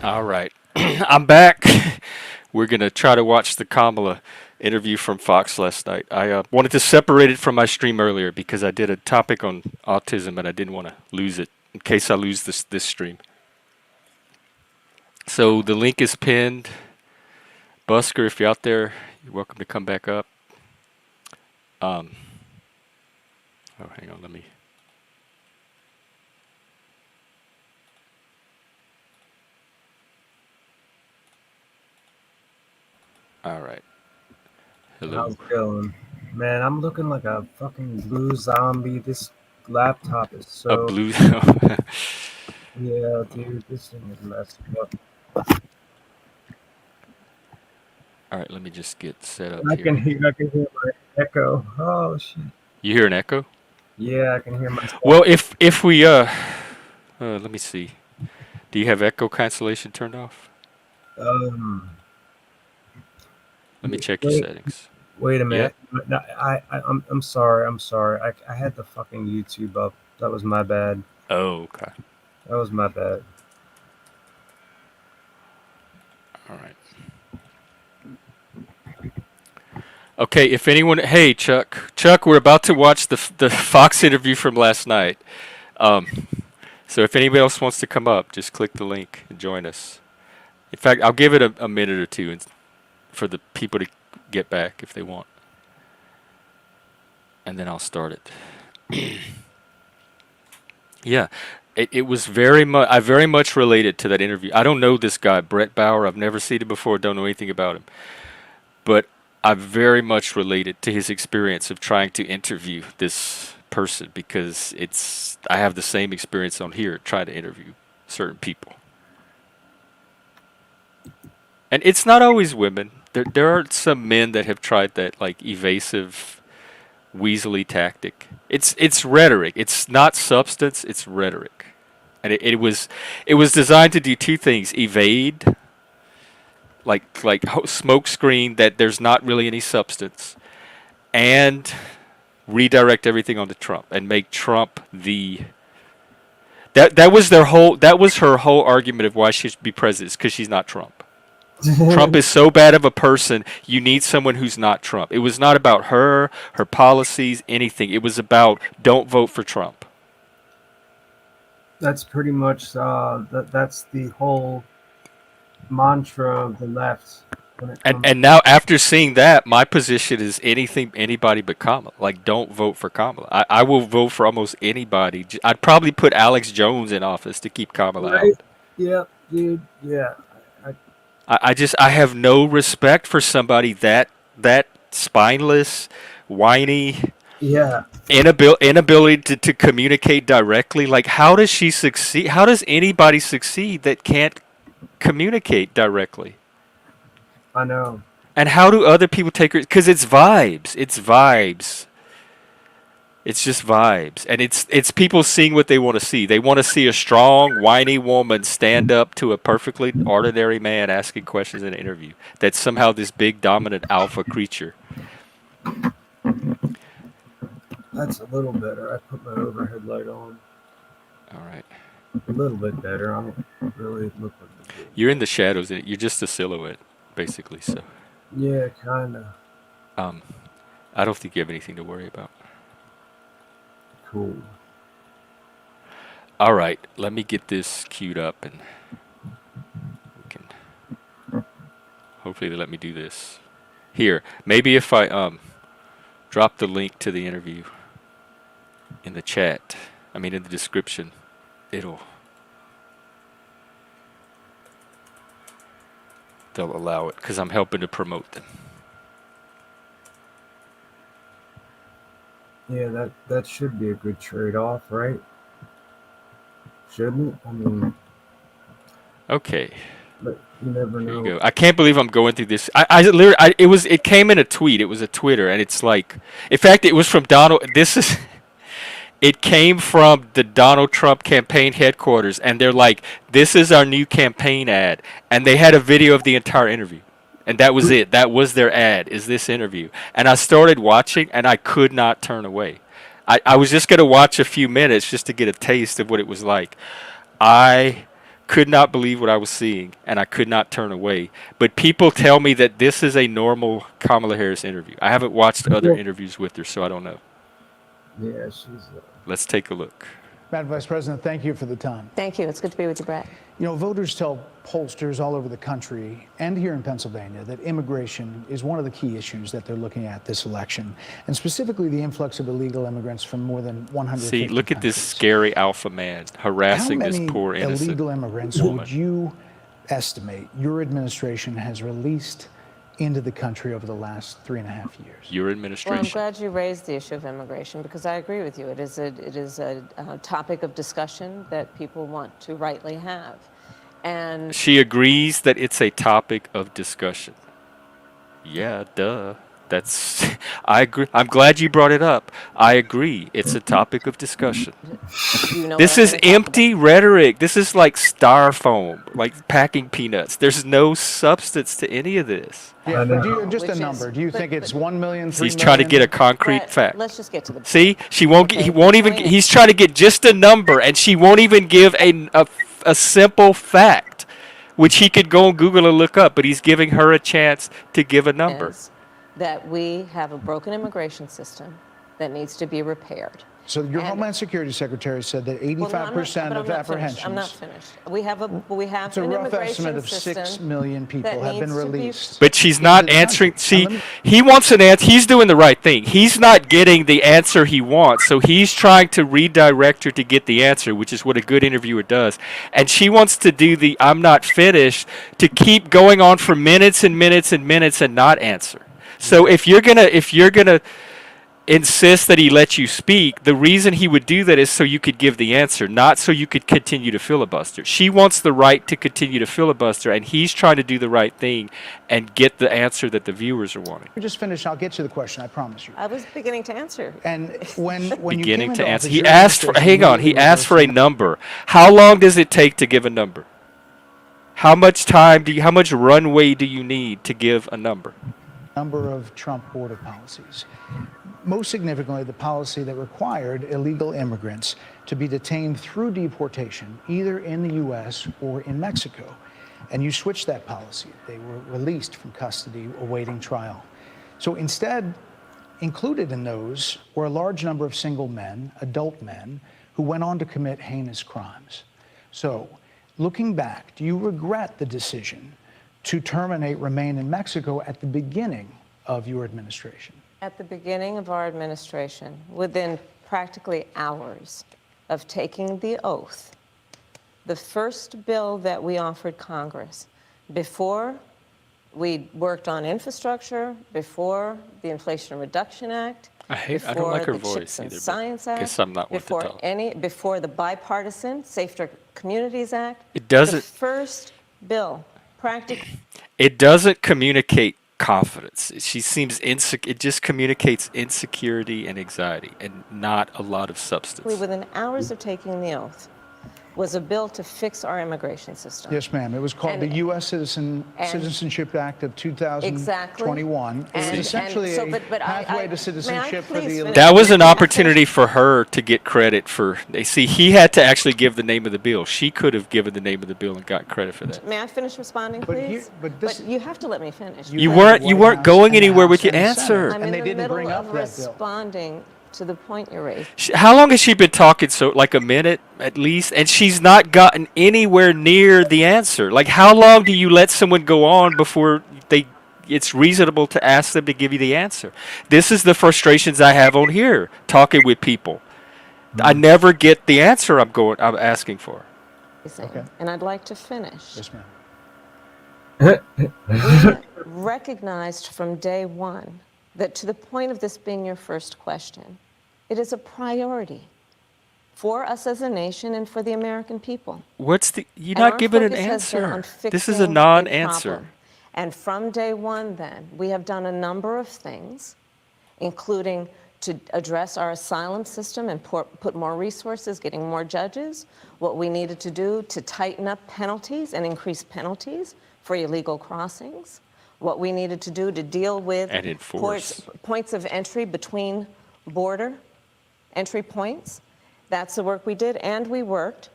All right. I'm back. We're going to try to watch the Kamala interview from Fox last night. I wanted to separate it from my stream earlier because I did a topic on autism and I didn't want to lose it in case I lose this stream. So the link is pinned. Busker, if you're out there, you're welcome to come back up. Oh, hang on, let me. All right. Hello. How's it going? Man, I'm looking like a fucking blue zombie. This laptop is A so... blue. Yeah, dude, this thing is messed up. All right, let me just get set up I here. can hear my echo. Oh, shit. You hear an echo? Yeah, I can hear myself. Well, if we let me see. Do you have echo cancellation turned off? Let me check your settings. Wait a Yeah. minute. No, I'm sorry. I'm sorry. I had the fucking YouTube up. That was my bad. Oh, okay. That was my bad. All right. Okay, if anyone, hey Chuck, we're about to watch the Fox interview from last night. So if anybody else wants to come up, just click the link and join us. In fact, I'll give it a minute or two for the people to get back if they want, and then I'll start it. Yeah, it was very much. I very much related to that interview. I don't know this guy, Brett Bauer. I've never seen him before. Don't know anything about him, but I very much related to his experience of trying to interview this person because I have the same experience on here trying to interview certain people. And it's not always women. There are some men that have tried that like evasive weaselly tactic. It's rhetoric. It's not substance, it's rhetoric. And it was designed to do two things: evade, like smoke screen that there's not really any substance, and redirect everything onto Trump and make Trump the that was her whole argument of why she should be president, because she's not Trump. Trump is so bad of a person, you need someone who's not Trump. It was not about her policies, anything. It was about don't vote for Trump. That's pretty much that's the whole mantra of the left. And now after seeing that, my position is anybody but Kamala. Like, don't vote for Kamala. I will vote for almost anybody. I'd probably put Alex Jones in office to keep Kamala out. Yeah, dude. Yeah. I have no respect for somebody that spineless, whiny. Yeah. Inability to communicate directly. Like, how does she succeed? How does anybody succeed that can't communicate directly? I know. And how do other people take her? Because it's vibes. It's vibes. It's just vibes. And it's people seeing what they want to see. They want to see a strong, whiny woman stand up to a perfectly ordinary man asking questions in an interview. That's somehow this big, dominant alpha creature. That's a little better. I put my overhead light on. All right. A little bit better. I don't really look like it. You're in the shadows. You're just a silhouette, basically. So. Yeah, kinda. I don't think you have anything to worry about. Cool. All right, let me get this queued up, and we can. Hopefully, they let me do this. Here, maybe if I drop the link to the interview in the chat. I mean, in the description, they'll allow it because I'm helping to promote them. Yeah, that should be a good trade-off, right? Shouldn't it? I mean, okay. But you never know. Here you go. I can't believe I'm going through this. It came in a tweet. It was a Twitter, and it's like, in fact, it was from Donald. It came from the Donald Trump campaign headquarters, and they're like, "This is our new campaign ad," and they had a video of the entire interview. And that was it. That was their ad, is this interview. And I started watching, and I could not turn away. I was just going to watch a few minutes just to get a taste of what it was like. I could not believe what I was seeing, and I could not turn away. But people tell me that this is a normal Kamala Harris interview. I haven't watched other Well, interviews with her, so I don't know. yeah, she's. Let's take a look. Madam Vice President, thank you for the time. Thank you. It's good to be with you, Brett. You know, voters tell pollsters all over the country and here in Pennsylvania that immigration is one of the key issues that they're looking at this election, and specifically the influx of illegal immigrants from more than 150 See, look at this countries. scary alpha man harassing How this many poor innocent illegal immigrants woman. would you estimate your administration has released into the country over the last 3.5 years? Your Well, I'm administration. glad you raised the issue of immigration because I agree with you. It is a topic of discussion that people want to rightly have. And She agrees that it's a topic of discussion. Yeah, duh. That's I agree. I'm glad you brought it up. I agree. It's a topic of discussion. you know This what I'm is gonna talk empty rhetoric. This is like styrofoam, like packing peanuts. There's no substance to any of this. Yeah, but just Which a is- number. Do you but- think it's but- 1 million, 3 He's trying to get a million? concrete Brett, fact. let's just get to the point. See, she won't get. He Okay, won't even. point. He's trying to get just a number, and she won't even give a simple fact, which he could go on Google and look up. But he's giving her a chance to give a number. Is that we have a broken immigration system that needs to be repaired. So your And- Homeland Security Secretary said that Well, no, 85% but of apprehensions. I'm not finished. We have It's a an rough immigration estimate of system 6 million people that have been needs to be- released. But she's into not the answering. country. See, Now, let me- he wants an answer. He's doing the right thing. He's not getting the answer he wants, so he's trying to redirect her to get the answer, which is what a good interviewer does. And she wants to do the "I'm not finished" to keep going on for minutes and minutes and minutes and not answer. So if you're gonna insist that he lets you speak, the reason he would do that is so you could give the answer, not so you could continue to filibuster. She wants the right to continue to filibuster, and he's trying to do the right thing and get the answer that the viewers are wanting. We just finished. I'll get you the question. I promise you. I was beginning to answer. And when you came Beginning into to answer. office, He your asked for. administration Hang on. He immediately asked for a reversed number. How long does it take to give a number? How much time do you? How much runway do you need to give a number? a number of Trump border policies. Most significantly, the policy that required illegal immigrants to be detained through deportation, either in the U.S. or in Mexico. And you switched that policy. They were released from custody awaiting trial. So instead, included in those were a large number of single men, adult men, who went on to commit heinous crimes. So, looking back, do you regret the decision to terminate Remain in Mexico at the beginning of your administration? At the beginning of our administration, within practically hours of taking the oath, the first bill that we offered Congress, before we worked on infrastructure, before the Inflation Reduction Act, I don't before like her the voice Chips and either, but Science I Act, guess I'm not one to before tell. before the bipartisan Safer Communities Act, It doesn't. the first bill, practically. It doesn't communicate confidence. She seems insecure. It just communicates insecurity and anxiety, and not a lot of substance. Within hours of taking the oath, was a bill to fix our immigration system. Yes, ma'am. It was called And- the U.S. Citizenship Act of 2021. It was And- essentially so, a but pathway may to I citizenship for please the finish? illegal. That was an May I opportunity finish? for her to get credit for. See, he had to actually give the name of the bill. She could have given the name of the bill and got credit for that. May I finish responding, But please? here- but this- you have to let me finish. You led weren't- the you White weren't House going and the anywhere House with your and the answer. Senate, I'm and they in the didn't bring middle up of that bill. responding to the point you raised. How long has she been talking? So, like a minute at least, and she's not gotten anywhere near the answer. Like, how long do you let someone go on before it's reasonable to ask them to give you the answer? This is the frustrations I have on here talking with people. I never get the answer I'm asking for. Okay. And I'd like to finish. Yes, ma'am. We recognized from day one that, to the point of this being your first question, it is a priority for us as a nation and for the American people. You're And not our giving an focus has been on answer. This is fixing a non-answer. problem. And from day one, then, we have done a number of things, including to address our asylum system and put more resources, getting more judges, what we needed to do to tighten up penalties and increase penalties for illegal crossings, what we needed to do to deal with And enforce. points of entry between border entry points. That's the work we did, and we worked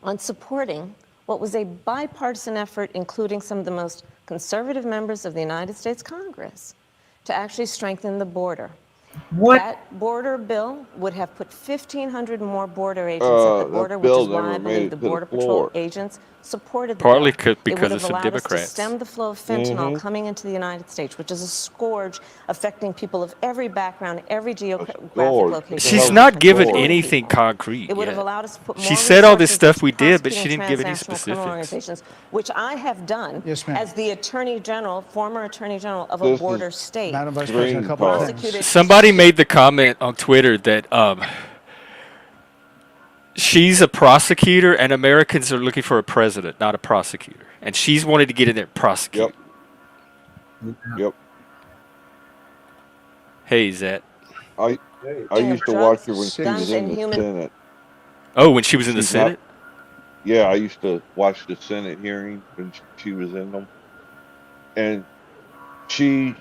on supporting what was a bipartisan effort, including some of the most conservative members of the United States Congress, to actually strengthen the border. What? That border bill would have put 1,500 more border agents at the border, which is why I believe the Border Patrol agents supported the Partly bill. because it would of have some allowed us to Democrats. stem the flow of fentanyl coming into the United States, which is a scourge affecting people of every background, every geographic location. She's in not the given country. anything concrete It would have yet. allowed us to put more She said all this resources stuff into we did, but she prosecuting didn't give any transnational criminal specifics. organizations, which I have done Yes, ma'am. as the Attorney General, former Attorney General of a border state. Madam Vice President, a couple of things. Prosecuted Somebody made the comment on Twitter that she's a prosecutor and Americans are looking for a president, not a prosecutor. And she's wanted to get in there and prosecute. Yep. Hey, Zat. I King used of to watch her drugs, when she guns, was in and the human- Senate. Oh, when she was in the She's not- Senate? Yeah, I used to watch the Senate hearings when she was in them. And she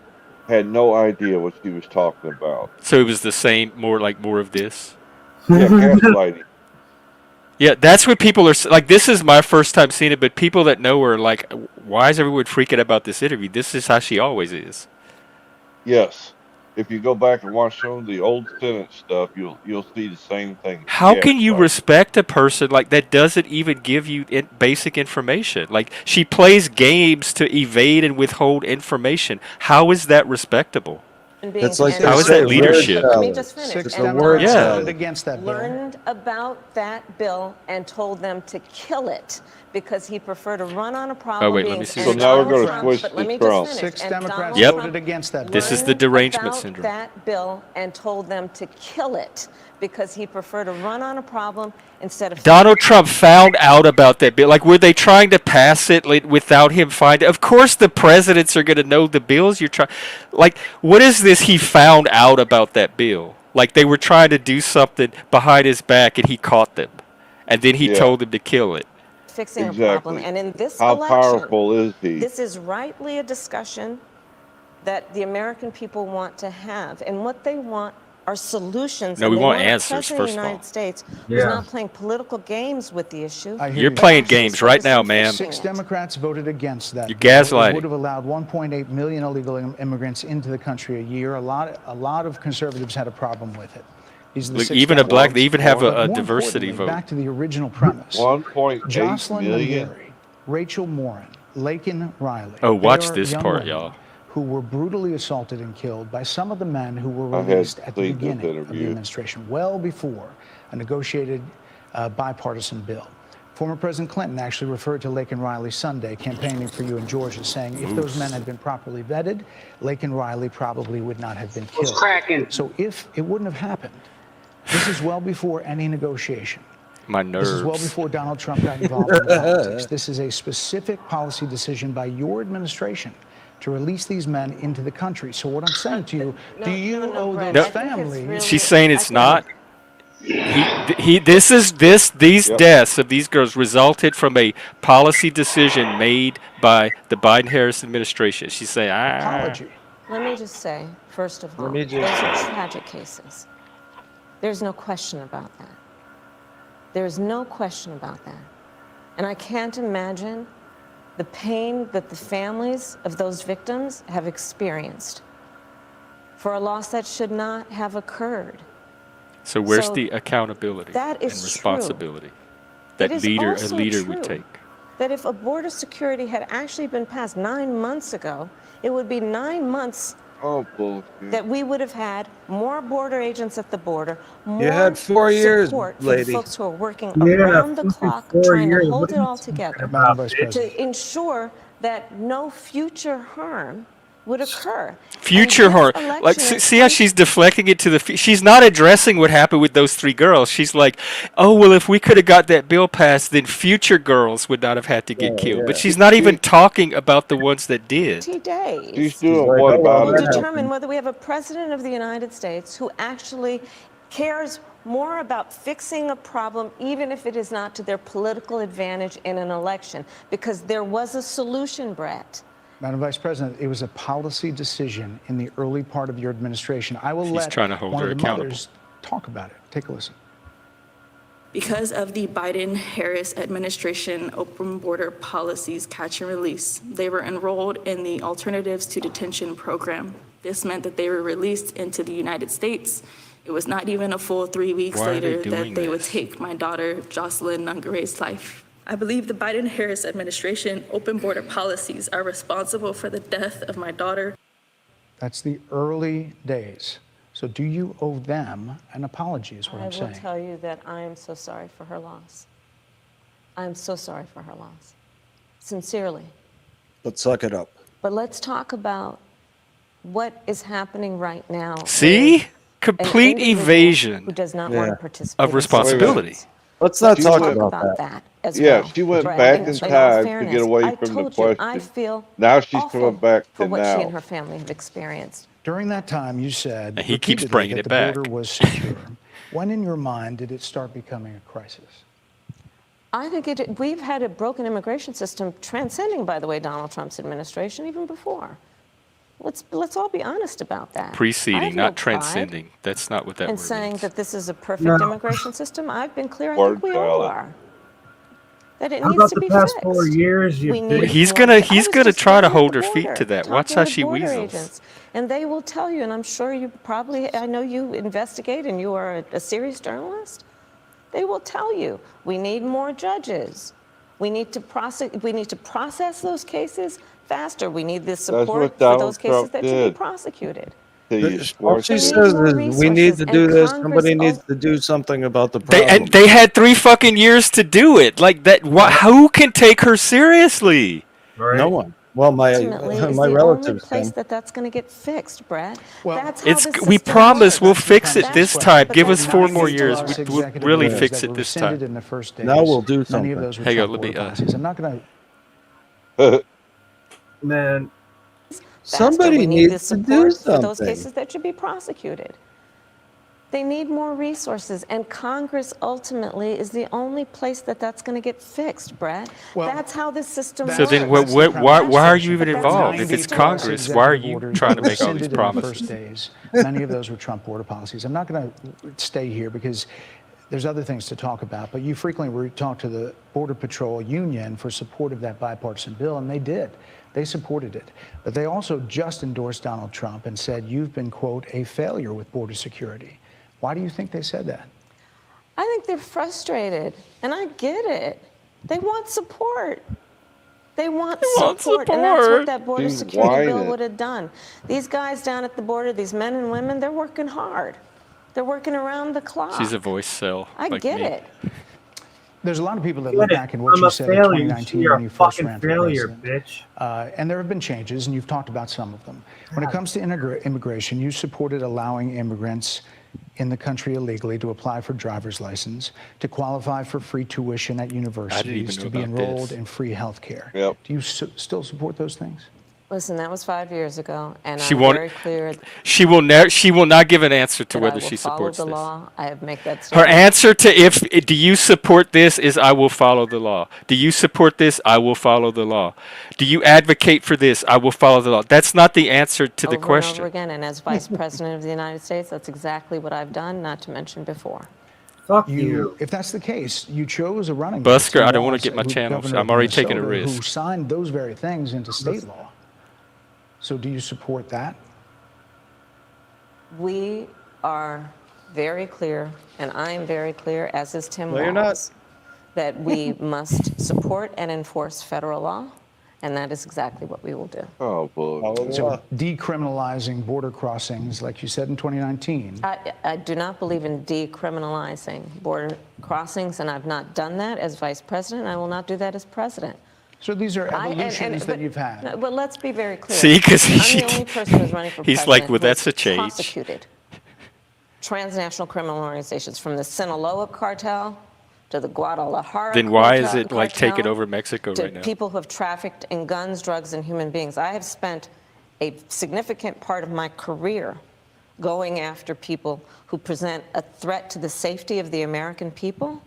had no idea what she was talking about. So it was the same, more of this? Yeah, gaslighting. Yeah, that's what people are like. This is my first time seeing it, but people that know her are like, why is everyone freaking about this interview? This is how she always is. Yes. If you go back and watch some of the old Senate stuff, you'll see the same thing. How can you Gaslighting. respect a person like that doesn't even give you basic information? Like, she plays games to evade and withhold information. How is that respectable? It's like How is that leadership? Let me just finish. Six And Democrats Yeah. voted against that bill. learned about that bill and told them to kill it because he preferred to run on a problem. Oh, wait, let being me see. and So now we're Donald gonna Trump- switch but to let me Trump. just finish. Six And Democrats Donald Yep. voted Trump against that bill. This is the learned derangement about syndrome. that bill and told them to kill it because he preferred to run on a problem instead of Donald Trump found out about that bill. Like, were they trying to pass it without him finding? Of course, the presidents are going to know the bills you're trying. Like, what is this? He found out about that bill. Like, they were trying to do something behind his back, and he caught them, and then he Yeah. told them to kill it. fixing a Exactly. problem. And in this How election, powerful is he? this is rightly a discussion that the American people want to have. And what they want are solutions. No, and we they want a answers, president of first the of all. United States Yeah. who's not playing political games with the issue. I hear You're you. playing Actually games right now, focusing ma'am. fixing Six it. Democrats voted against that. You're bill. gaslighting. It would have allowed 1.8 million illegal immigrants into the country a year. A lot of conservatives had a problem with it. These are the Look, six even a black, Democrats. they even have But a more diversity importantly, vote. Back to the original premise. 1.8 Jocelyn million. McGarry, Rachel Morin, Laken Riley. Oh, watch they are this young part, women y'all. Who were brutally assaulted and killed by some of the men who were I had released at the seen this beginning of the interview. administration, well before a negotiated bipartisan bill. Former President Clinton actually referred to Laken Riley Sunday campaigning for you in Georgia, saying if those men had been properly vetted, Laken Riley probably would not have been killed. So if it wouldn't have happened, this is well before any negotiation. My This is well nerves. before Donald Trump got involved in politics. This is a specific policy decision by your administration to release these men into the country. So what I'm saying to you, do you owe Brett, those I think it's families? really- She's saying I it's think not. These Yep. deaths of these girls resulted from a policy decision made by the Biden-Harris administration. She's saying, Apology. Let me just say, first of all, me those just- are tragic cases. There's no question about that. There's no question about that. And I can't imagine the pain that the families of those victims have experienced for a loss that should not have occurred. So where's So the accountability that and is true. responsibility It that is a also leader true would take? that if a border security had actually been passed 9 months ago, it would be 9 months Oh, bullshit. that we would have had more border agents at the border, more You had 4 years, support for lady. the folks who are working Yeah, around the fucking clock, 4 trying to years. hold What it are you all talking together Madam Vice bitch? President. to ensure that no future harm would occur. Future And this harm. Like, election see how she's deflecting it to the. She's not addressing what happened with those 3 girls. She's like, oh, well, if we could have got that bill passed, then future girls would not have had to get killed. But she's not even talking about the ones that did. 20 days. She's doing like, what oh, about well, it? To determine whether we have a president of the United States who actually cares more about fixing a problem, even if it is not to their political advantage in an election, because there was a solution, Brett. Madam Vice President, it was a policy decision in the early part of your administration. I will She's let trying to hold one her of the accountable. mothers talk about it. Take a listen. Because of the Biden-Harris administration open border policies catch and release, they were enrolled in the Alternatives to Detention program. This meant that they were released into the United States. It was not even a full 3 weeks Why are they later doing that they would this? take my daughter, Jocelyn Nungare's life. I believe the Biden-Harris administration open border policies are responsible for the death of my daughter. That's the early days. So do you owe them an apology is what I I'm will saying. tell you that I am so sorry for her loss. I am so sorry for her loss. Sincerely. But suck it up. But let's talk about what is happening right now. See? with an Complete individual evasion who does not want Yeah. to participate of in responsibility. civil Let's not She talk went- about that. that as Yeah, well. she went Right. back In in all time to fairness, get away I from the told you, I question. feel Now she's awful coming back for to what she now. and her family have experienced. During that time, you said And he keeps repeatedly bringing that it the back. border was secure. When in your mind did it start becoming a crisis? I think we've had a broken immigration system transcending, by the way, Donald Trump's administration even before. Let's all be honest about that. I have Preceding, no not pride transcending. That's not what that in word saying means. that this is a perfect No. immigration system. I've been clear. I Word think we all salad. are. That it How needs about to the be past fixed. 4 years? You We bitch? need He's more- gonna- I he's was gonna just try to down at hold the her feet border, to that. talking Watch to how the she border weasels. agents, and they will tell you, and I'm sure you probably, I know you investigate and you are a serious journalist. They will tell you, we need more judges. We need to process those cases faster. We need the support what for Donald those cases Trump that should be did. prosecuted. All she They need says more is we need to resources, do and this. Congress Somebody needs to do something about the They problem. and they had 3 fucking years to do it. Like that. Who can take her seriously? Right? No one. Well, Ultimately, my is my the only relatives place can. that's going to get fixed, Brad. Well, That's how the We system promise works. we'll That's the fix it premise this of the time. But Give us that's 4 not more the years. laws. We'll Executive really orders fix that it were this rescinded time. in the first days. Now we'll do Many of something. those were Hang on, Trump let me, border policies. I'm not going to. Man, Faster. Somebody We need the needs to do support for those something. cases that should be prosecuted. They need more resources, and Congress ultimately is the only place that's going to get fixed, Brad. Well, That's how this system that's- So works. then, that's the why are you premise. even But that's involved? how If the it's system Congress, works. why are Executive you orders trying that to were make all these rescinded in the promises? first days. Many of those were Trump border policies. I'm not going to stay here because there's other things to talk about, but you frequently talk to the Border Patrol Union for support of that bipartisan bill, and they did. They supported it. But they also just endorsed Donald Trump and said, you've been, quote, a failure with border security. Why do you think they said that? I think they're frustrated, and I get it. They want support. They want support, and that's what support. that border She's security bill whining. would have done. These guys down at the border, these men and women, they're working hard. They're working around the clock. She's a voice cell. I like get me. it. There's a lot of people that get look it. back at what I'm you a said in failure. 2019 You're when a you first fucking ran for failure, president. bitch. And there have been changes, and you've talked about some of them. When it comes to immigration, you supported allowing immigrants in the country illegally to apply for driver's license, to qualify for free tuition at universities, know to be about enrolled this. in free health care. Yep. Do you still support those things? Listen, that was 5 years ago, and She I'm won't- very clear She will not give an answer to that I whether will she follow supports the this. law. I have made that Her statement. answer to do you support this is I will follow the law. Do you support this? I will follow the law. Do you advocate for this? I will follow the law. That's not the answer to the over question. and over again, and as Vice President of the United States, that's exactly what I've done, not to mention before. Fuck you. If that's the case, you chose a running Busker, Tim I don't wanna Walz, get my who- channel, governor I'm of already taking a Minnesota, Who risk. signed those very things into state law. So do you support that? We are very clear, and I am very clear, as is Tim No, you're not. Walz, that we must support and enforce federal law, and that is exactly what we will do. Oh, Follow boy. the So law. decriminalizing border crossings, like you said in 2019. I do not believe in decriminalizing border crossings, and I've not done that as Vice President. I will not do that as President. So these are evolutions that but- you've had. no, But let's be very clear. See, 'cause I'm he- the only person who's running for he's president like, well, who has that's a change. prosecuted transnational criminal organizations, from the Sinaloa cartel to the Guadalajara Then why is cartel- it like taking cartel, over Mexico to right now? people who have trafficked in guns, drugs, and human beings. I have spent a significant part of my career going after people who present a threat to the safety of the American people.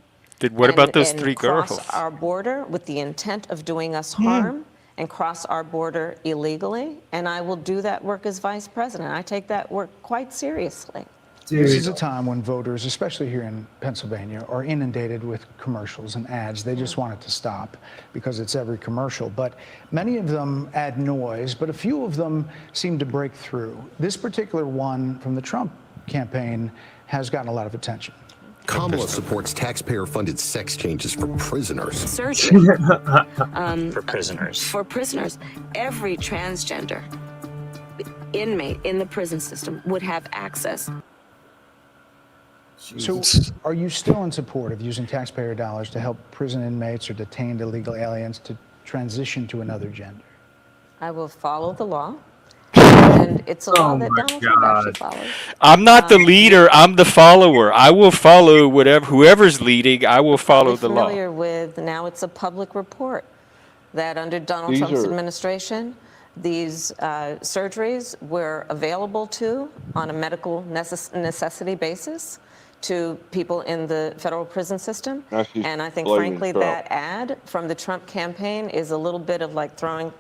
What about those and 3 cross girls? our border with the intent of doing us harm and cross our border illegally, and I will do that work as Vice President. I take that work quite seriously. This is Dude, a time when voters, especially here in Pennsylvania, are inundated with commercials and ads. They just want it to stop because it's every commercial. But many of them add noise, but a few of them seem to break through. This particular one from the Trump campaign has gotten a lot of attention. Kamala supports taxpayer-funded sex changes for prisoners. Surgery For prisoners. for prisoners. Every transgender inmate in the prison system would have access. So are you still in support of using taxpayer dollars to help prison inmates or detained illegal aliens to transition to another gender? I will follow the law. And it's a law Oh that my Donald Trump actually God. follows. I'm not the leader. I'm the follower. I will follow whoever's leading. I will follow Be the law. familiar with, now it's a public report, that under Donald These Trump's are- administration, these surgeries were available on a medical necessity basis to people in the federal prison system. Now she's And I think, blaming frankly, Trump. that ad from the Trump campaign is a little bit of like throwing,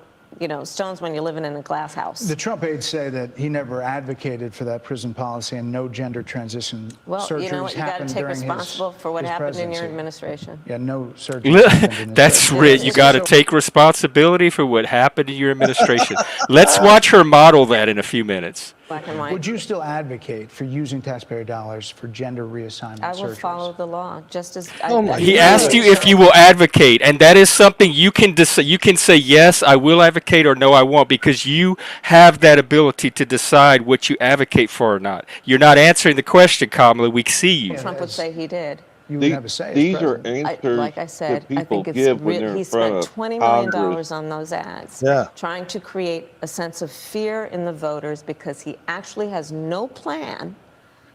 stones when you're living in a glass house. The Trump aides say that he never advocated for that prison policy and no gender transition Well, surgeries you know what? You got to happened take during responsible for what his happened in your presidency. administration. Yeah, no surgeries happened in his That's presidency. rich. You got to take responsibility for what happened in your administration. Let's watch her model that in a few minutes. Black and white. Would you still advocate for using taxpayer dollars for gender reassignment I will surgeries? follow the law, just as Oh my He God. asked you if you will advocate, and that is something you can decide. You can say yes, I will advocate, or no, I won't, because you have that ability to decide what you advocate for or not. You're not answering the question, Kamala. We see you. Trump would say he did. You would have a say as These are president. answers Like I said, that I people think give when they're he in front spent of $20 million Congress. on those ads, Yeah. trying to create a sense of fear in the voters because he actually has no plan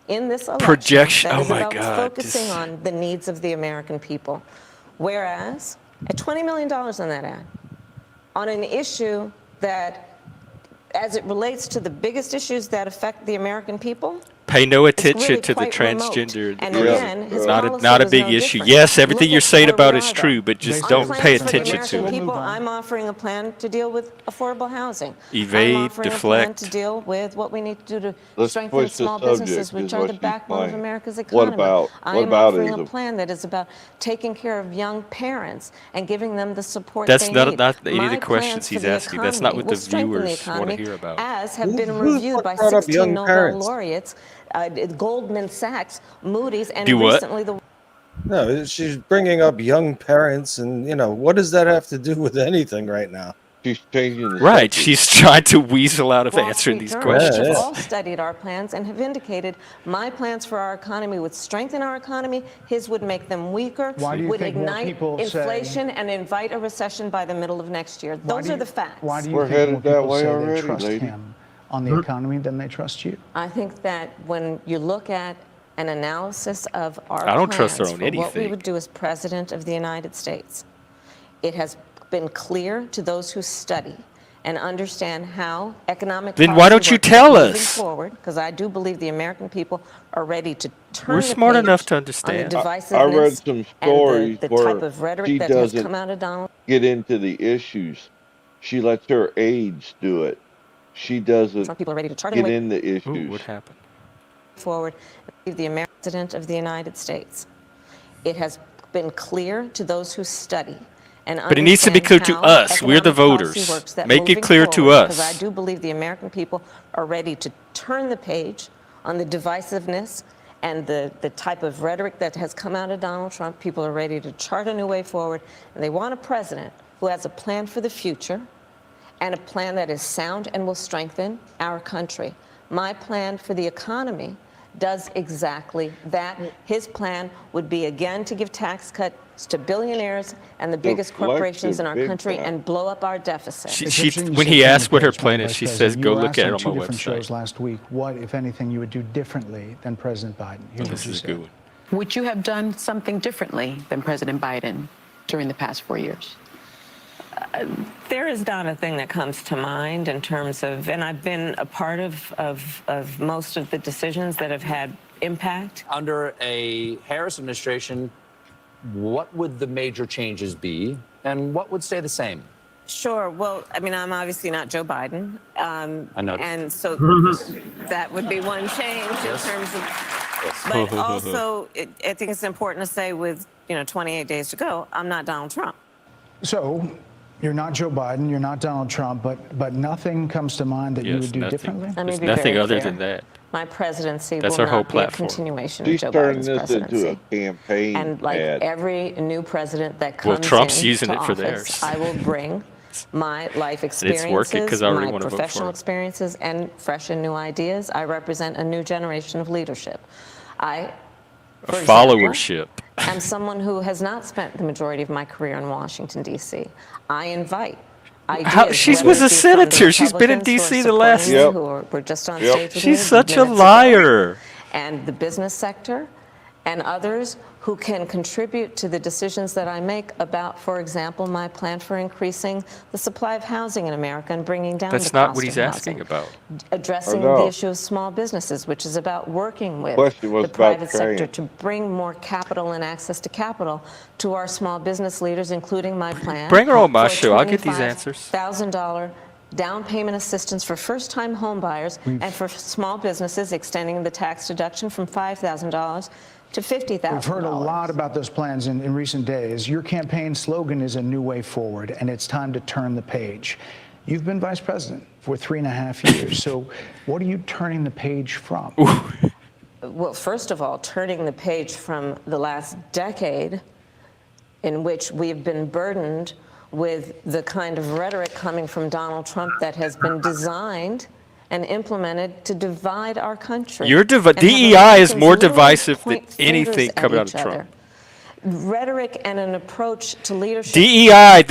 in this election Projection. that Oh is my about God, focusing this- on the needs of the American people. Whereas, at $20 million on that ad, on an issue that, as it relates to the biggest issues that affect the American people, Pay no it's attention really to the quite remote. transgender. And Yeah. again, his not policy a was big no issue. different. Yes, everything Look you're at saying where about we is are, true, though. but just On don't Plans pay for the attention American to it. people, We'll move on. I'm offering a plan to deal with affordable housing. Evade, I'm offering a deflect. plan to deal with what we need to do to Let's strengthen switch the small subject, businesses, which is are what the she's backbone of saying. America's What economy. about I'm offering a ism? plan that is about taking care of young parents and giving them the support That's they not need. any of My the questions plans for he's the asking. That's not economy what will the strengthen the viewers want to economy, hear about. as have been Who the reviewed fuck by brought up 16 young Nobel parents? laureates, Goldman Sachs, Moody's, and Do what? recently the No, she's bringing up young parents, and what does that have to do with anything right now? She's changing the Right, subject. she's trying to weasel out of Wall answering Street these Journal, questions. which have Yeah. all studied our plans and have indicated my plans for our economy would strengthen our economy, his would make them weaker, Why do you would think more ignite people say- inflation and invite a recession by the middle of next year. Why Those do are you- the facts. Why do you We're think more headed that people way say already, they trust lady. him on the economy than they trust you? I think that when you look at an analysis of our I don't trust her plans on for what we anything. would do as President of the United States, it has been clear to those who study and understand how economic Then why policy don't you works tell moving us? forward, because I do believe the American people are ready to turn We're the smart page enough to on understand. the I divisiveness read some stories and the where type of rhetoric she that has doesn't come out of Donald. get into the issues. She lets her aides do it. She doesn't Trump. People are ready to turn get away in the Ooh, issues. what happened? forward and believe the American President of the United States. It has been clear to those who study and But it needs to be clear to understand how us. We're the economic policy voters. works, that Make it moving clear to forward, us. Because I do believe the American people are ready to turn the page on the divisiveness and the type of rhetoric that has come out of Donald Trump. People are ready to chart a new way forward, and they want a president who has a plan for the future and a plan that is sound and will strengthen our country. My plan for the economy does exactly that. His plan would be, again, to give tax cuts to billionaires and the biggest corporations in our big country time. and blow up our deficit. She, It's she, interesting you when say he turn asks the what her page, plan Madam is, she Vice says, President. go You were look asked at it on on two my different shows website. last week, what, if anything, you would do differently than President Biden. Here's what This you is a said. good one. Would you have done something differently than President Biden during the past 4 years? There is not a thing that comes to mind in terms of, and I've been a part of most of the decisions that have had impact. Under a Harris administration, what would the major changes be, and what would stay the same? Sure. Well, I mean, I'm obviously not Joe Biden. I know. And so that would be one change in terms of, but also I think it's important to say with, 28 days to go, I'm not Donald Trump. So you're not Joe Biden, you're not Donald Trump, but nothing comes to mind that you Yes, would do nothing. differently? Let me There's be nothing very other clear. than that. My presidency That's will our whole not be a platform. continuation She's of Joe turning Biden's this presidency. into a campaign And like ad. every new president that Well, comes Trump's in using to it for office, theirs. I will bring my life it's working experiences, 'cause I already my wanna vote for professional him. experiences, and fresh and new ideas. I represent a new generation of leadership. For example, Followership. I'm someone who has not spent the majority of my career in Washington, D.C. I invite ideas. She whether was it a be from the senator. She's been in Republicans who are D.C. the last. supporting me, Yep. who were just on Yep. stage with me She's such a minutes ago, liar. and the business sector and others who can contribute to the decisions that I make about, for example, my plan for increasing the supply of housing in America and bringing down That's the not cost what of he's housing. asking about. Addressing I know. the issue of small businesses, which is about working with Question was the about private sector training. to bring more capital and access to capital to our small business leaders, including my plan. Bring her on my for show. I'll get these answers. $25,000 down payment assistance for first-time home buyers and for small businesses, extending the tax deduction from $5,000 to $50,000. We've heard a lot about those plans in recent days. Your campaign slogan is a new way forward, and it's time to turn the page. You've been vice president for 3.5 years, so what are you turning the page from? Well, first of all, turning the page from the last decade in which we've been burdened with the kind of rhetoric coming from Donald Trump that has been designed and implemented to divide our country. Your and have DEI is Americans more literally divisive than point fingers anything at coming out each of Trump. other. Rhetoric and an approach to leadership. DEI, I've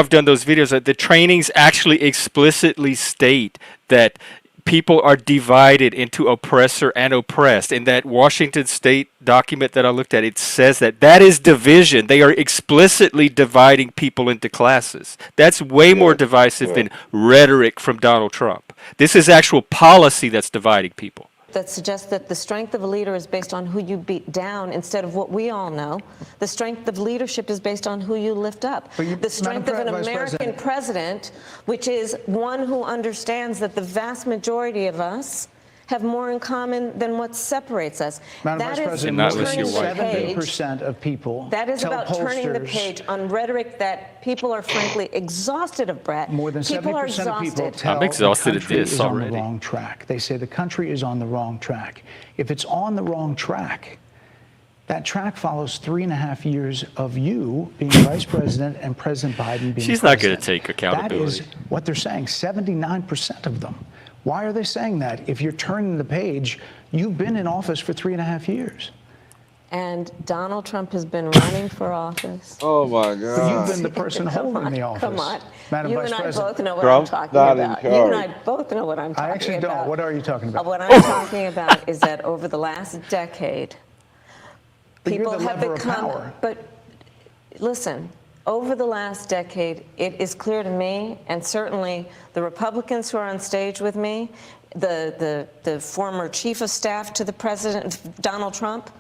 done those videos. The trainings actually explicitly state that people are divided into oppressor and oppressed. In that Washington State document that I looked at, it says that is division. They are explicitly dividing people into classes. That's way more divisive than rhetoric from Donald Trump. This is actual policy that's dividing people. That suggests that the strength of a leader is based on who you beat down instead of what we all know. The strength of leadership is based on who you lift up. The strength of an American president, which is one who understands that the vast majority of us have more in common than what separates us. Madam That Vice is President, not more unless than you're white. 70% of people That is tell about turning the pollsters- page on rhetoric that people are frankly exhausted of, Brett. More than 70% of people tell I'm exhausted the of country this is on already. the wrong track. They say the country is on the wrong track. If it's on the wrong track, that track follows 3.5 years of you being vice president and President Biden being She's not going president. to take accountability. That is what they're saying, 79% of them. Why are they saying that? If you're turning the page, you've been in office for 3.5 years. And Donald Trump has been running for office. Oh my But God. you've been the person holding the office. Come on. Madam You Vice and I President. both know what Trump's I'm talking not in about. You and I charge. both know what I'm talking about. I actually don't. What are you talking about? What I'm talking about is that over the last decade, But you're people the have lever of become. power. But listen, over the last decade, it is clear to me, and certainly the Republicans who are on stage with me, the former chief of staff to the president, Donald Trump,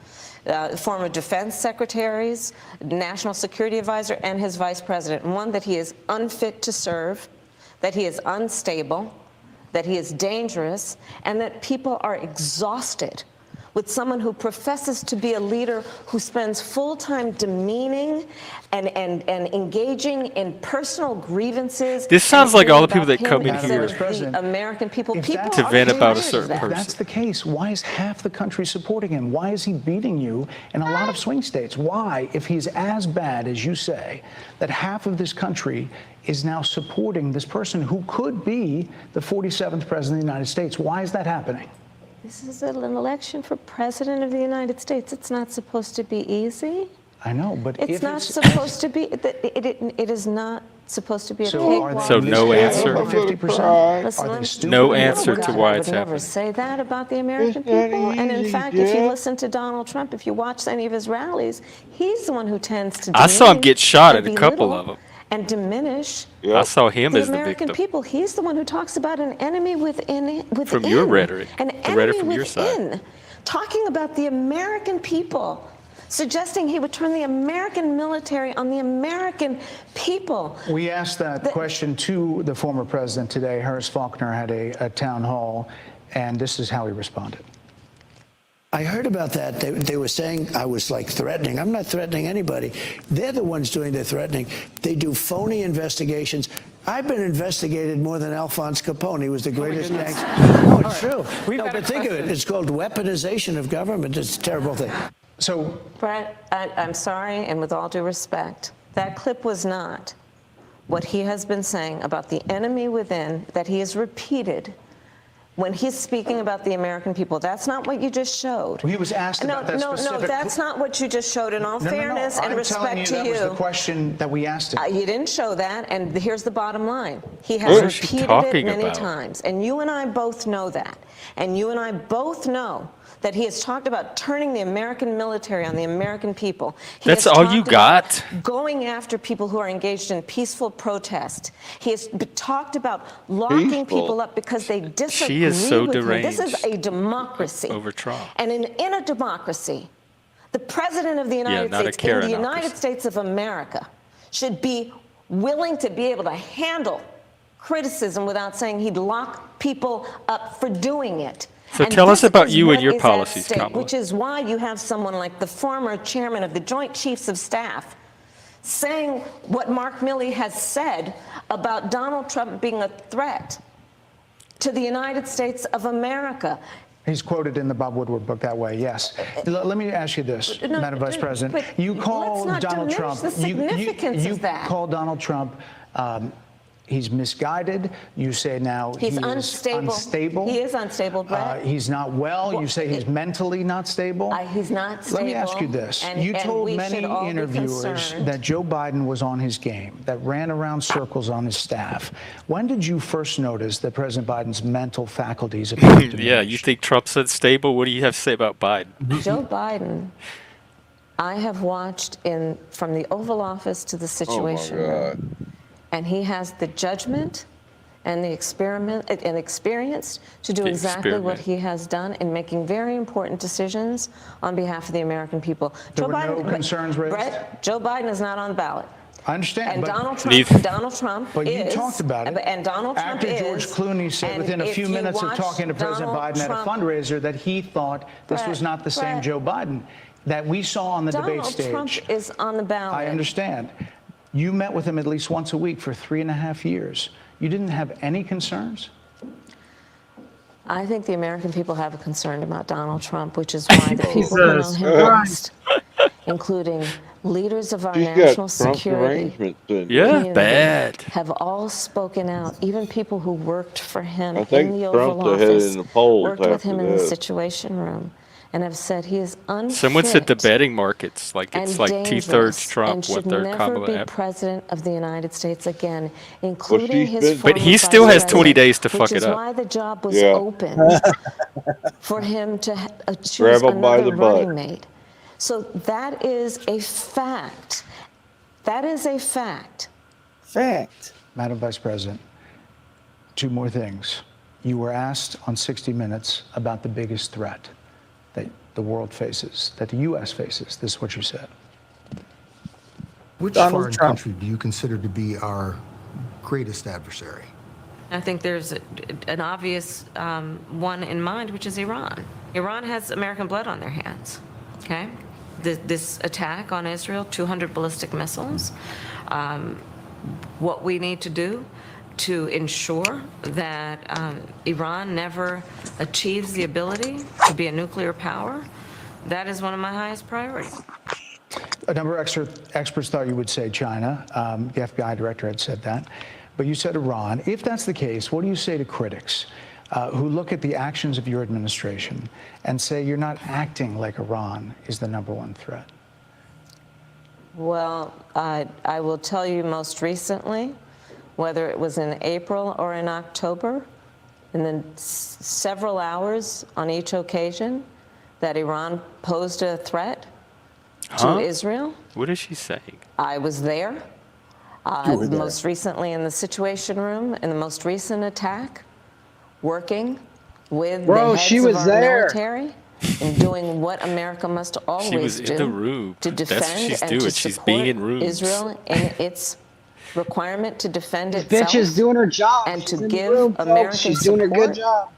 former defense secretaries, national security advisor, and his vice president. One, that he is unfit to serve, that he is unstable, that he is dangerous, and that people are exhausted with someone who professes to be a leader who spends full time demeaning and engaging in personal grievances. This sounds like all the people that come in instead here of the American people. If People that's to are vent about a tired of certain that. person. If that's the case, why is half the country supporting him? Why is he beating you in a lot of swing states? Why, if he's as bad as you say, that half of this country is now supporting this person who could be the 47th president of the United States? Why is that happening? This is an election for president of the United States. It's not supposed to be easy. I know, but It's if not it's supposed to be. It is not supposed to be a cakewalk. So no answer. 50%? Listen, Are they stupid? No or answer what? to God, why I it's would never happening. say that about the American It's not people. And in easy, fact, if you Jeff. listen to Donald Trump, if you watch any of his rallies, he's the one who tends to I saw him demean get shot and at a couple belittle of them. and diminish I saw him the as the American victim. people. He's the one who talks about an enemy within. From your rhetoric, An the enemy rhetoric from your side. within. Talking about the American people. suggesting he would turn the American military on the American people. We asked that question to the former president today. Harris Faulkner had a town hall, and this is how he responded. I heard about that. They were saying I was like threatening. I'm not threatening anybody. They're the ones doing the threatening. They do phony investigations. I've been investigated more than Alphonse Capone. He was the greatest gangster. No, it's true. No, but think of it. It's called weaponization of government. It's a terrible thing. So, Brett, I'm sorry, and with all due respect, that clip was not what he has been saying about the enemy within that he has repeated when he's speaking about the American people. That's not what you just showed. Well, he was asked about that specific... No, that's not what you just showed. In all fairness and respect to you. That was the question that we asked him. You didn't show that, and here's the bottom line. He has repeated it many times, and you and I both know that. And you and I both know that he has talked about turning the American military on the American people. That's all you got? Going after people who are engaged in peaceful protest. He has talked about locking people up because they disagree She is so with deranged. him. This is a democracy. Over Trump. And in a democracy, the President of the United States in the United States of America should be willing to be able to handle criticism without saying he'd lock people up for doing it. So tell us about you and your policies, Kamala. Which is why you have someone like the former chairman of the Joint Chiefs of Staff saying what Mark Milley has said about Donald Trump being a threat to the United States of America. He's quoted in the Bob Woodward book that way, yes. Let me ask you this, Madam Vice President. You call Donald Trump... The significance of that. You call Donald Trump... he's misguided. You say now he's unstable. He is unstable, Brett. He's not well. You say he's mentally not stable. He's not stable. Let me ask you this. You told many interviewers that Joe Biden was on his game, that ran around circles on his staff. When did you first notice that President Biden's mental faculties appeared to Yeah, you think Trump's unstable? What do you have to say about Biden? Joe Biden, I have watched from the Oval Office to the Situation Room. And he has the judgment and the experience to do exactly what he has in making very important decisions on behalf of the American people. There were no concerns raised? Brett, Joe Biden is not on the ballot. I understand. And but Donald Trump but is. You talked about it. And Donald Trump After George Clooney said within a few minutes of talking to President Biden at a fundraiser that he thought this was not the same Joe Biden that we saw on the debate stage. Donald Trump is on the ballot. I understand. You met with him at least once a week for 3.5 years. You didn't have any concerns? I think the American people have a concern about Donald Trump, which is why the people who know him best, including leaders of our national security bad, have all spoken out. Even people who worked for him in the Oval Office worked with him in the Situation Room. And have said he is unfit. Someone said the betting markets, like it's like 2/3 Trump, 1/3 Kamala. Be president of the United States again, including his but he still has 20 days to fuck it up. Which is why the job was open for him to choose another running mate. So that is a fact. That is a fact. Fact. Madam Vice President, two more things. You were asked on 60 Minutes about the biggest threat that the world faces, that the U.S. faces. This is what you said. Which foreign country do you consider to be our greatest adversary? I think there's an obvious one in mind, which is Iran. Iran has American blood on their hands, okay? This attack on Israel, 200 ballistic missiles. What we need to do to ensure that Iran never achieves the ability to be a nuclear power, that is one of my highest priorities. A number of experts thought you would say China. The FBI director had said that. But you said Iran. If that's the case, what do you say to critics who look at the actions of your administration and say you're not acting like Iran is the #1 threat? Well, I will tell you most recently, whether it was in April or in October, in the several hours on each occasion that Iran posed a threat to Israel. What is she saying? I was there. Most recently in the Situation Room, in the most recent attack, working with the heads of our military in doing what America must always She was do in the room. to That's what defend she's and doing. to She's being support in rooms. Israel in its requirement to defend This itself. bitch is doing her job. And She's to in the give room, folks. American She's doing her good support job.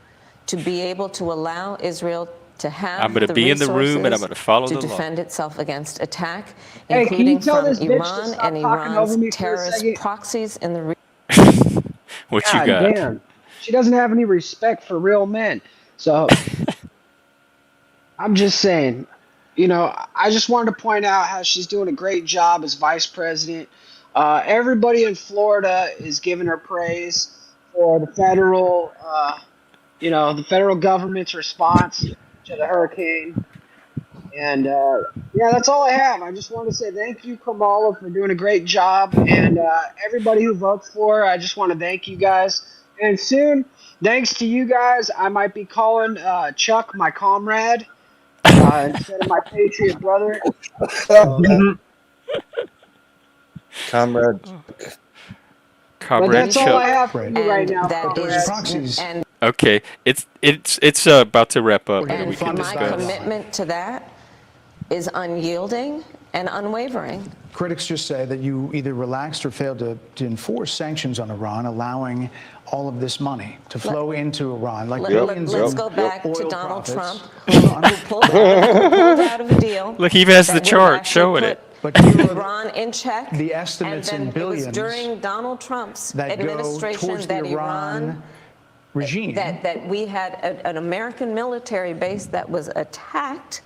to be able to allow Israel to have I'm going to the be in the room and I'm resources going to follow to the law. defend itself against attack, Hey, can you including tell from this bitch to Iran stop and talking over Iran's me for a terrorist second? proxies in the region. What you God got? damn. She doesn't have any respect for real men. So I'm just saying, I just wanted to point out how she's doing a great job as vice president. Everybody in Florida is giving her praise for the the federal government's response to the hurricane. And yeah, that's all I have. I just want to say thank you, Kamala, for doing a great job. And everybody who votes for her, I just want to thank you guys. And soon, thanks to you guys, I might be calling Chuck my comrade instead of my patriot brother. Comrade. But that's all I have for Right. you right now, that Those is, proxies. and Okay, it's about to wrap up, We're and getting we can funded my by discuss. commitment to that is unyielding and unwavering. Critics just say that you either relaxed or failed to enforce sanctions on Iran, allowing all of this money to flow into Iran, like billions Let's in go back to oil Donald profits. Trump, who pulled out of a deal. Look, he has the that would chart actually showing put it. But here are Iran in check. the estimates and in then billions it was during Donald Trump's that go administration towards the that Iran regime. that we had an American military base that was attacked,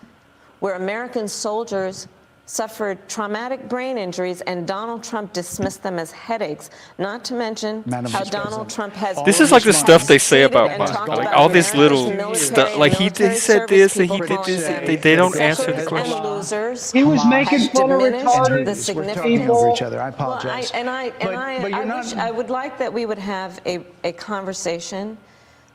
where American soldiers suffered traumatic brain injuries, and Donald Trump dismissed them as headaches. Not to mention Madam how Vice Donald President, Trump has. all This of is like this the money stuff they say tweeted about and Biden, talked like about all this America's little military stuff. and Like he military said this and service he did people this. calling They them don't answer the suckers question. and losers. He was Hamas making has fun of diminished retarded the We're significance. talking over each other. I Well, apologize. I wish I would like that we would have a conversation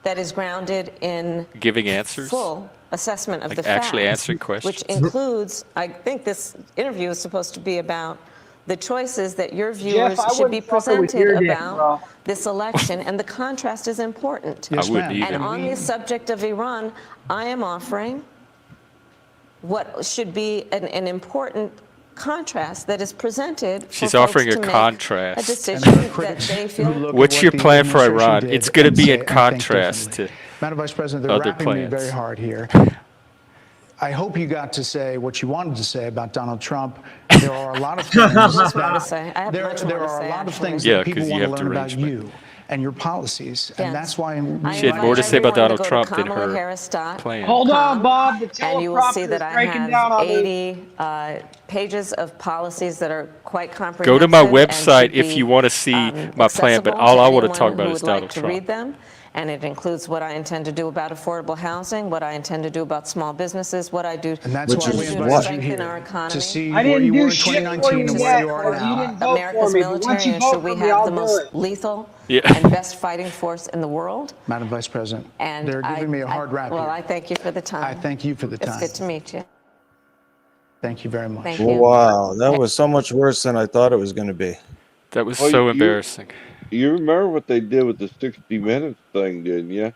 that is grounded in Giving answers? full assessment of Like the facts, actually answering questions? which includes, I think this interview is supposed to be about the choices that your viewers I should be wouldn't fuck her with presented your dick, about bro. this election, and the contrast is important. Yes, I wouldn't ma'am. either. And on the subject of Iran, I am offering what should be an important contrast that is presented for She's folks offering a to make contrast. a And decision there are that critics they who feel. look at What's what your the plan for administration Iran? did It's going to and be say, in "I think contrast differently." to Madam Vice President, they're other wrapping me plans. very hard here. I hope you got to say what you wanted to say about Donald Trump. There are a lot of things Much more to say. I have there, much more there to are say, a lot of actually. things Yeah, that people 'cause you want to have learn about derangement. you and your policies, Yes. and that's why I She had more to say about invite Donald everyone Trump to than go to her CamalaHarris.com, plan. Hold on, Bob. The and you will see teleprompter that is I breaking down have on me. 80 pages of policies that are quite comprehensive. Go to my and website should if be, you want to see my plan, but accessible all to I want to anyone talk about who is would like Donald to Trump. read them. And it includes what I intend to do about affordable housing, what I intend to do about small businesses, what I do And that's Which why is we what? invited you strengthen here our economy. to see I where didn't you do were in shit for 2019 you and where yet, you are because you now. didn't vote America's for me. But once military you and vote should we for me, have I'll the do most it. lethal Yeah. and best fighting force in the world. Madam Vice President, And they're giving me a hard rap well, here. I thank you for the time. I thank you for the time. It's good to meet you. Thank you very much. Thank you. Wow, that was so much worse than I thought it was going to be. That was Well, so embarrassing. you remember what they did with the 60 Minutes thing, didn't you?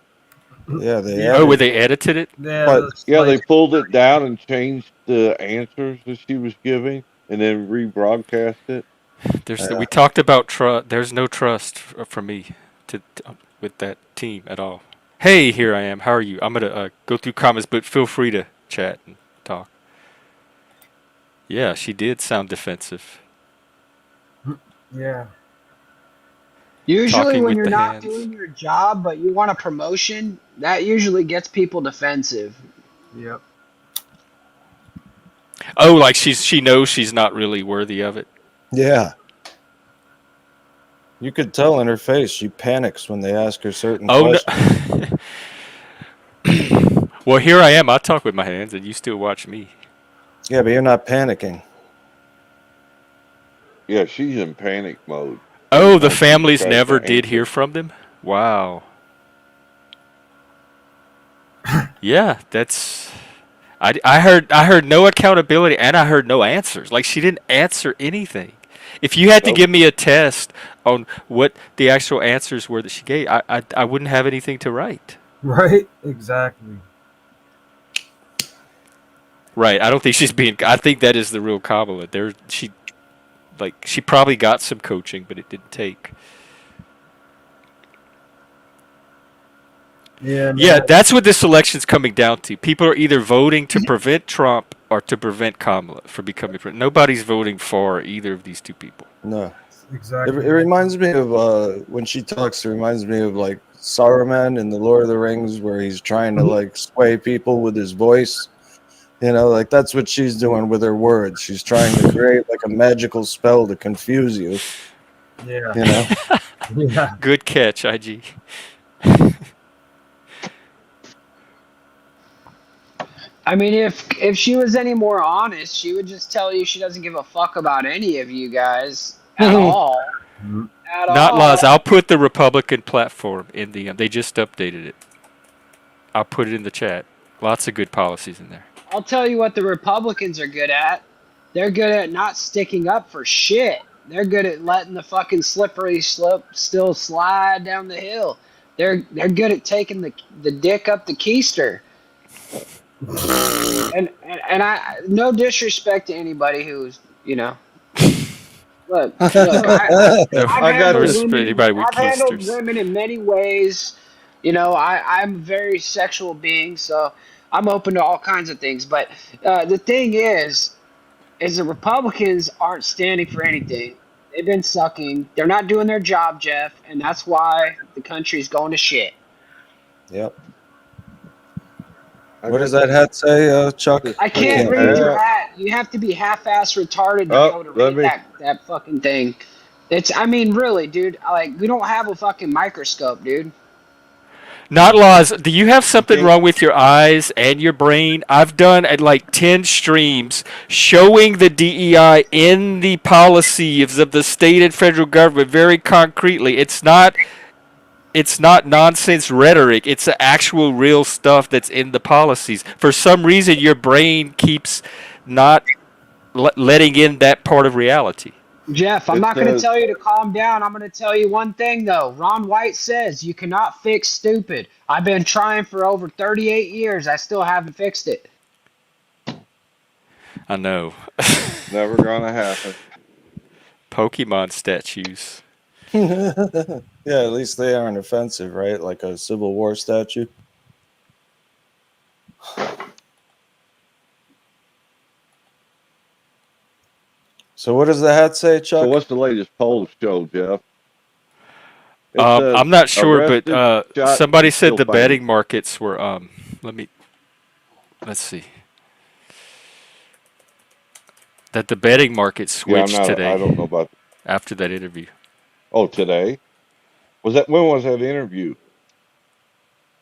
Yeah, they Oh, where added. they edited it? Yeah, But those Yeah, they slides. pulled it down and changed the answers that she was giving, and then rebroadcast it. We talked about trust. There's no trust for me with that team at all. Hey, here I am. How are you? I'm gonna go through comments, but feel free to chat and talk. Yeah, she did sound defensive. Yeah. Usually, Talking when with you're the not hands. doing your job, but you want a promotion, that usually gets people defensive. Yep. Oh, like she knows she's not really worthy of it. Yeah. You could tell in her face she panics when they ask her certain Oh questions. no. Well, here I am. I talk with my hands, and you still watch me. Yeah, but you're not panicking. Yeah, she's in panic mode. Oh, the Every time she families tries never to did answer. hear from them? Wow. Yeah, that's I heard no accountability and I heard no answers. Like she didn't answer anything. If you had to Nope. give me a test on what the actual answers were that she gave, I wouldn't have anything to write. Right? Exactly. Right. I don't think she's being. I think that is the real Kamala. She probably got some coaching, but it didn't take. Yeah, Yeah, man. that's what this election's coming down to. People are either voting to prevent Trump or to prevent Kamala from becoming president. Nobody's voting for either of these two people. No. Exactly. It reminds me of when she talks. It reminds me of like Saruman in the Lord of the Rings, where he's trying to like sway people with his voice. You know, like that's what she's doing with her words. She's trying to create like a magical spell to confuse you. Yeah. You know. Yeah. Good catch, IG. I mean, if she was any more honest, she would just tell you she doesn't give a fuck about any of you guys at all. At Not all. laws. I'll put the Republican platform in the. They just updated it. I'll put it in the chat. Lots of good policies in there. I'll tell you what the Republicans are good at. They're good at not sticking up for shit. They're good at letting the fucking slippery slope still slide down the hill. They're good at taking the dick up the keister. And I, no disrespect to anybody who's, you know. Look, I've handled women in many ways. You know, I'm a very sexual being, so I'm open to all kinds of things. But the thing is the Republicans aren't standing for anything. They've been sucking. They're not doing their job, Jeff, and that's why the country's going to shit. Yep. What does that hat say, Chuck? I can't read your hat. You have to be half-ass retarded to be able to read that fucking thing. I mean, really, dude. Like, we don't have a fucking microscope, dude. Not laws. Do you have something wrong with your eyes and your brain? I've done like 10 streams showing the DEI in the policies of the state and federal government very concretely. It's not nonsense rhetoric. It's the actual real stuff that's in the policies. For some reason, your brain keeps not letting in that part of reality. Jeff, I'm not going to tell you to calm down. I'm going to tell you one thing, though. Ron White says you cannot fix stupid. I've been trying for over 38 years. I still haven't fixed it. I know. Never going to happen. Pokemon statues. Yeah, at least they aren't offensive, right? Like a Civil War statue. So what does the hat say, Chuck? So what's the latest poll show, Jeff? I'm not sure, but somebody said the betting markets were. Let's see. That the betting market switched today. I don't know about after that interview. Oh, today? When was that interview?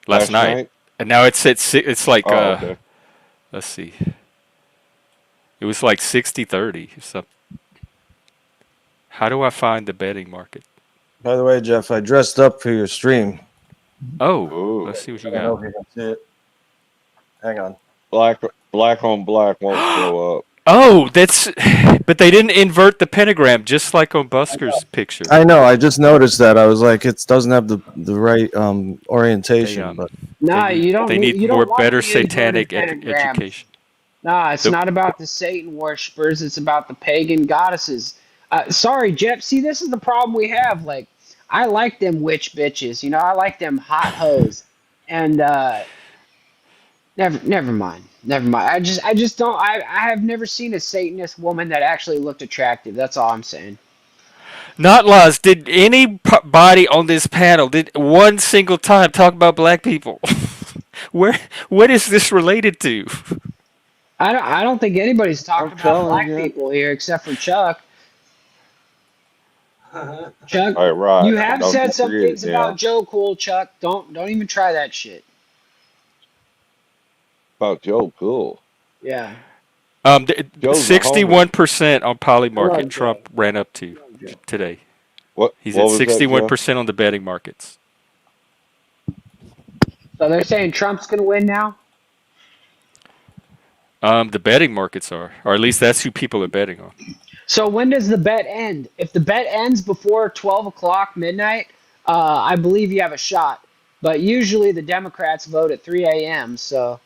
Last night. And now it's at it's like okay. Let's see. It was like 60-30 or something. How do I find the betting market? By the way, Jeff, I dressed up for your stream. Oh, let's see what you I hope got. you can see it. Hang on. Black on black won't show up. Oh, but they didn't invert the pentagram just like on Busker's picture. I know. I just noticed that. I was like, it doesn't have the right orientation. But you don't. They need you don't more want better the inverted satanic pentagrams. education. Nah, it's not about the Satan worshippers. It's about the pagan goddesses. Sorry, Jeff. See, this is the problem we have. Like, I like them witch bitches. You know, I like them hot hoes. And never mind. I just don't. I have never seen a Satanist woman that actually looked attractive. That's all I'm saying. Not laws. Did anybody on this panel did one single time talk about black people? What is this related to? I don't think anybody's talking about black people here except for Chuck. Chuck, All right. You have said some things about Joe Cool, Chuck. Don't even try that shit. About Joe Cool. Yeah. 61% on Polymarket. Trump ran up to today. What? He's at 61% on the betting markets. So they're saying Trump's going to win now? The betting markets are, or at least that's who people are betting on. So when does the bet end? If the bet ends before 12 o'clock midnight, I believe you have a shot. But usually the Democrats vote at 3 a.m., so...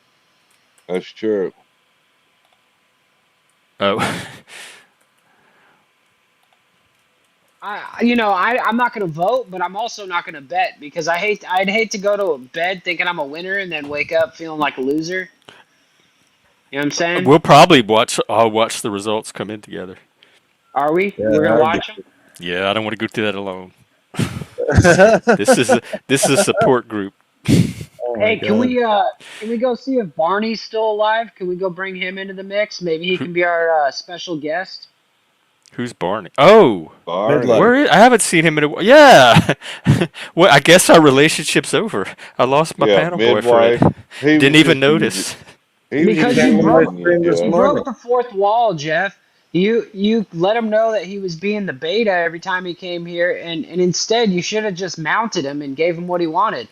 That's true. Oh, I'm not going to vote, but I'm also not going to bet because I'd hate to go to bed thinking I'm a winner and then wake up feeling like a loser. You know what I'm saying? we'll probably watch. I'll watch the results come in together. Are we? Yeah, We're going to that'd be. watch them? Yeah, I don't want to go through that alone. This is a support group. Oh my Hey, god. can we go see if Barney's still alive? Can we go bring him into the mix? Maybe he Who, can be our special guest. who's Barney? Oh, Barney. Midlife. I haven't seen him in a while. Yeah. Well, I guess our relationship's over. I lost my Yeah, panel boyfriend. midwife. He Didn't was even just using. notice. He was Because just Came you to my broke using you, stream this you Jeff. morning. broke the fourth wall, Jeff. You let him know that he was being the beta every time he came here, and instead you should have just mounted him and gave him what he wanted.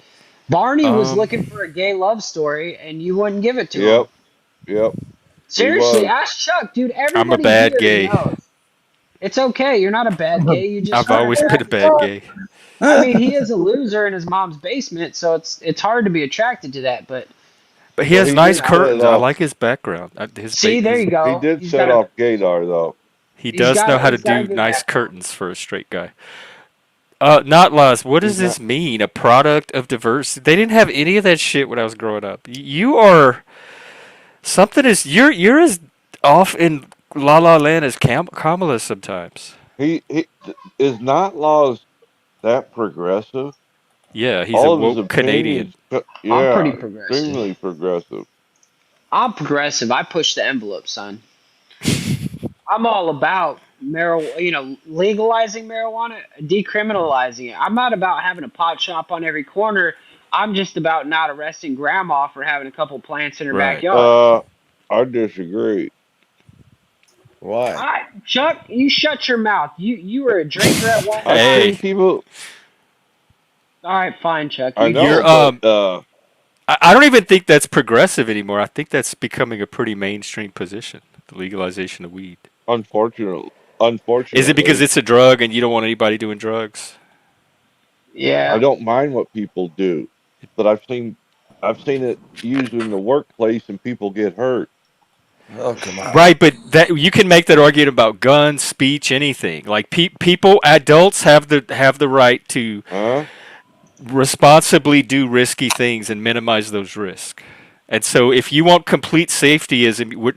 Barney was looking Um, for a gay love story, and you wouldn't give it to him. Yep, yep. He Seriously, was. ask Chuck, dude. I'm a Everybody bad here gay. knows. It's okay. You're not a bad gay. You just I've aren't always been a attracted bad to him. gay. I mean, he is a loser in his mom's basement, so it's hard to be attracted to that. But But he Well, has he nice did set curtains. I off. like his background. see, there you He go. did set off gaydar though. He does know how to He's got a do good nice background. curtains for a straight guy. Not Laz. What does He's not. this mean? A product of diversity? They didn't have any of that shit when I was growing up. You are something is you're as off in La La Land as Kamala sometimes. He is not laws that progressive. Yeah, he's a All of his woke Canadian. opinions, I'm yeah, pretty progressive. extremely progressive. I'm progressive. I push the envelope, son. I'm all about legalizing marijuana, decriminalizing it. I'm not about having a pot shop on every corner. I'm just about not arresting grandma for having a couple plants in her Right. backyard. I disagree. Why? All right, Chuck, you shut your mouth. You were a drinker at one I've time. seen Hey, people. All right, fine, Chuck. I You just know, you're but I don't even think that's progressive anymore. I think that's becoming a pretty mainstream position. The legalization of weed. unfortunately, Is it because unfortunately, it's a drug and you don't want anybody doing drugs? I yeah. don't mind what people do, but I've seen it used in the workplace and people get hurt. Oh, come on. Right, but that you can make that argument about guns, speech, anything. Like people, adults have the right to Huh? responsibly do risky things and minimize those risks. And so, if you want complete safety,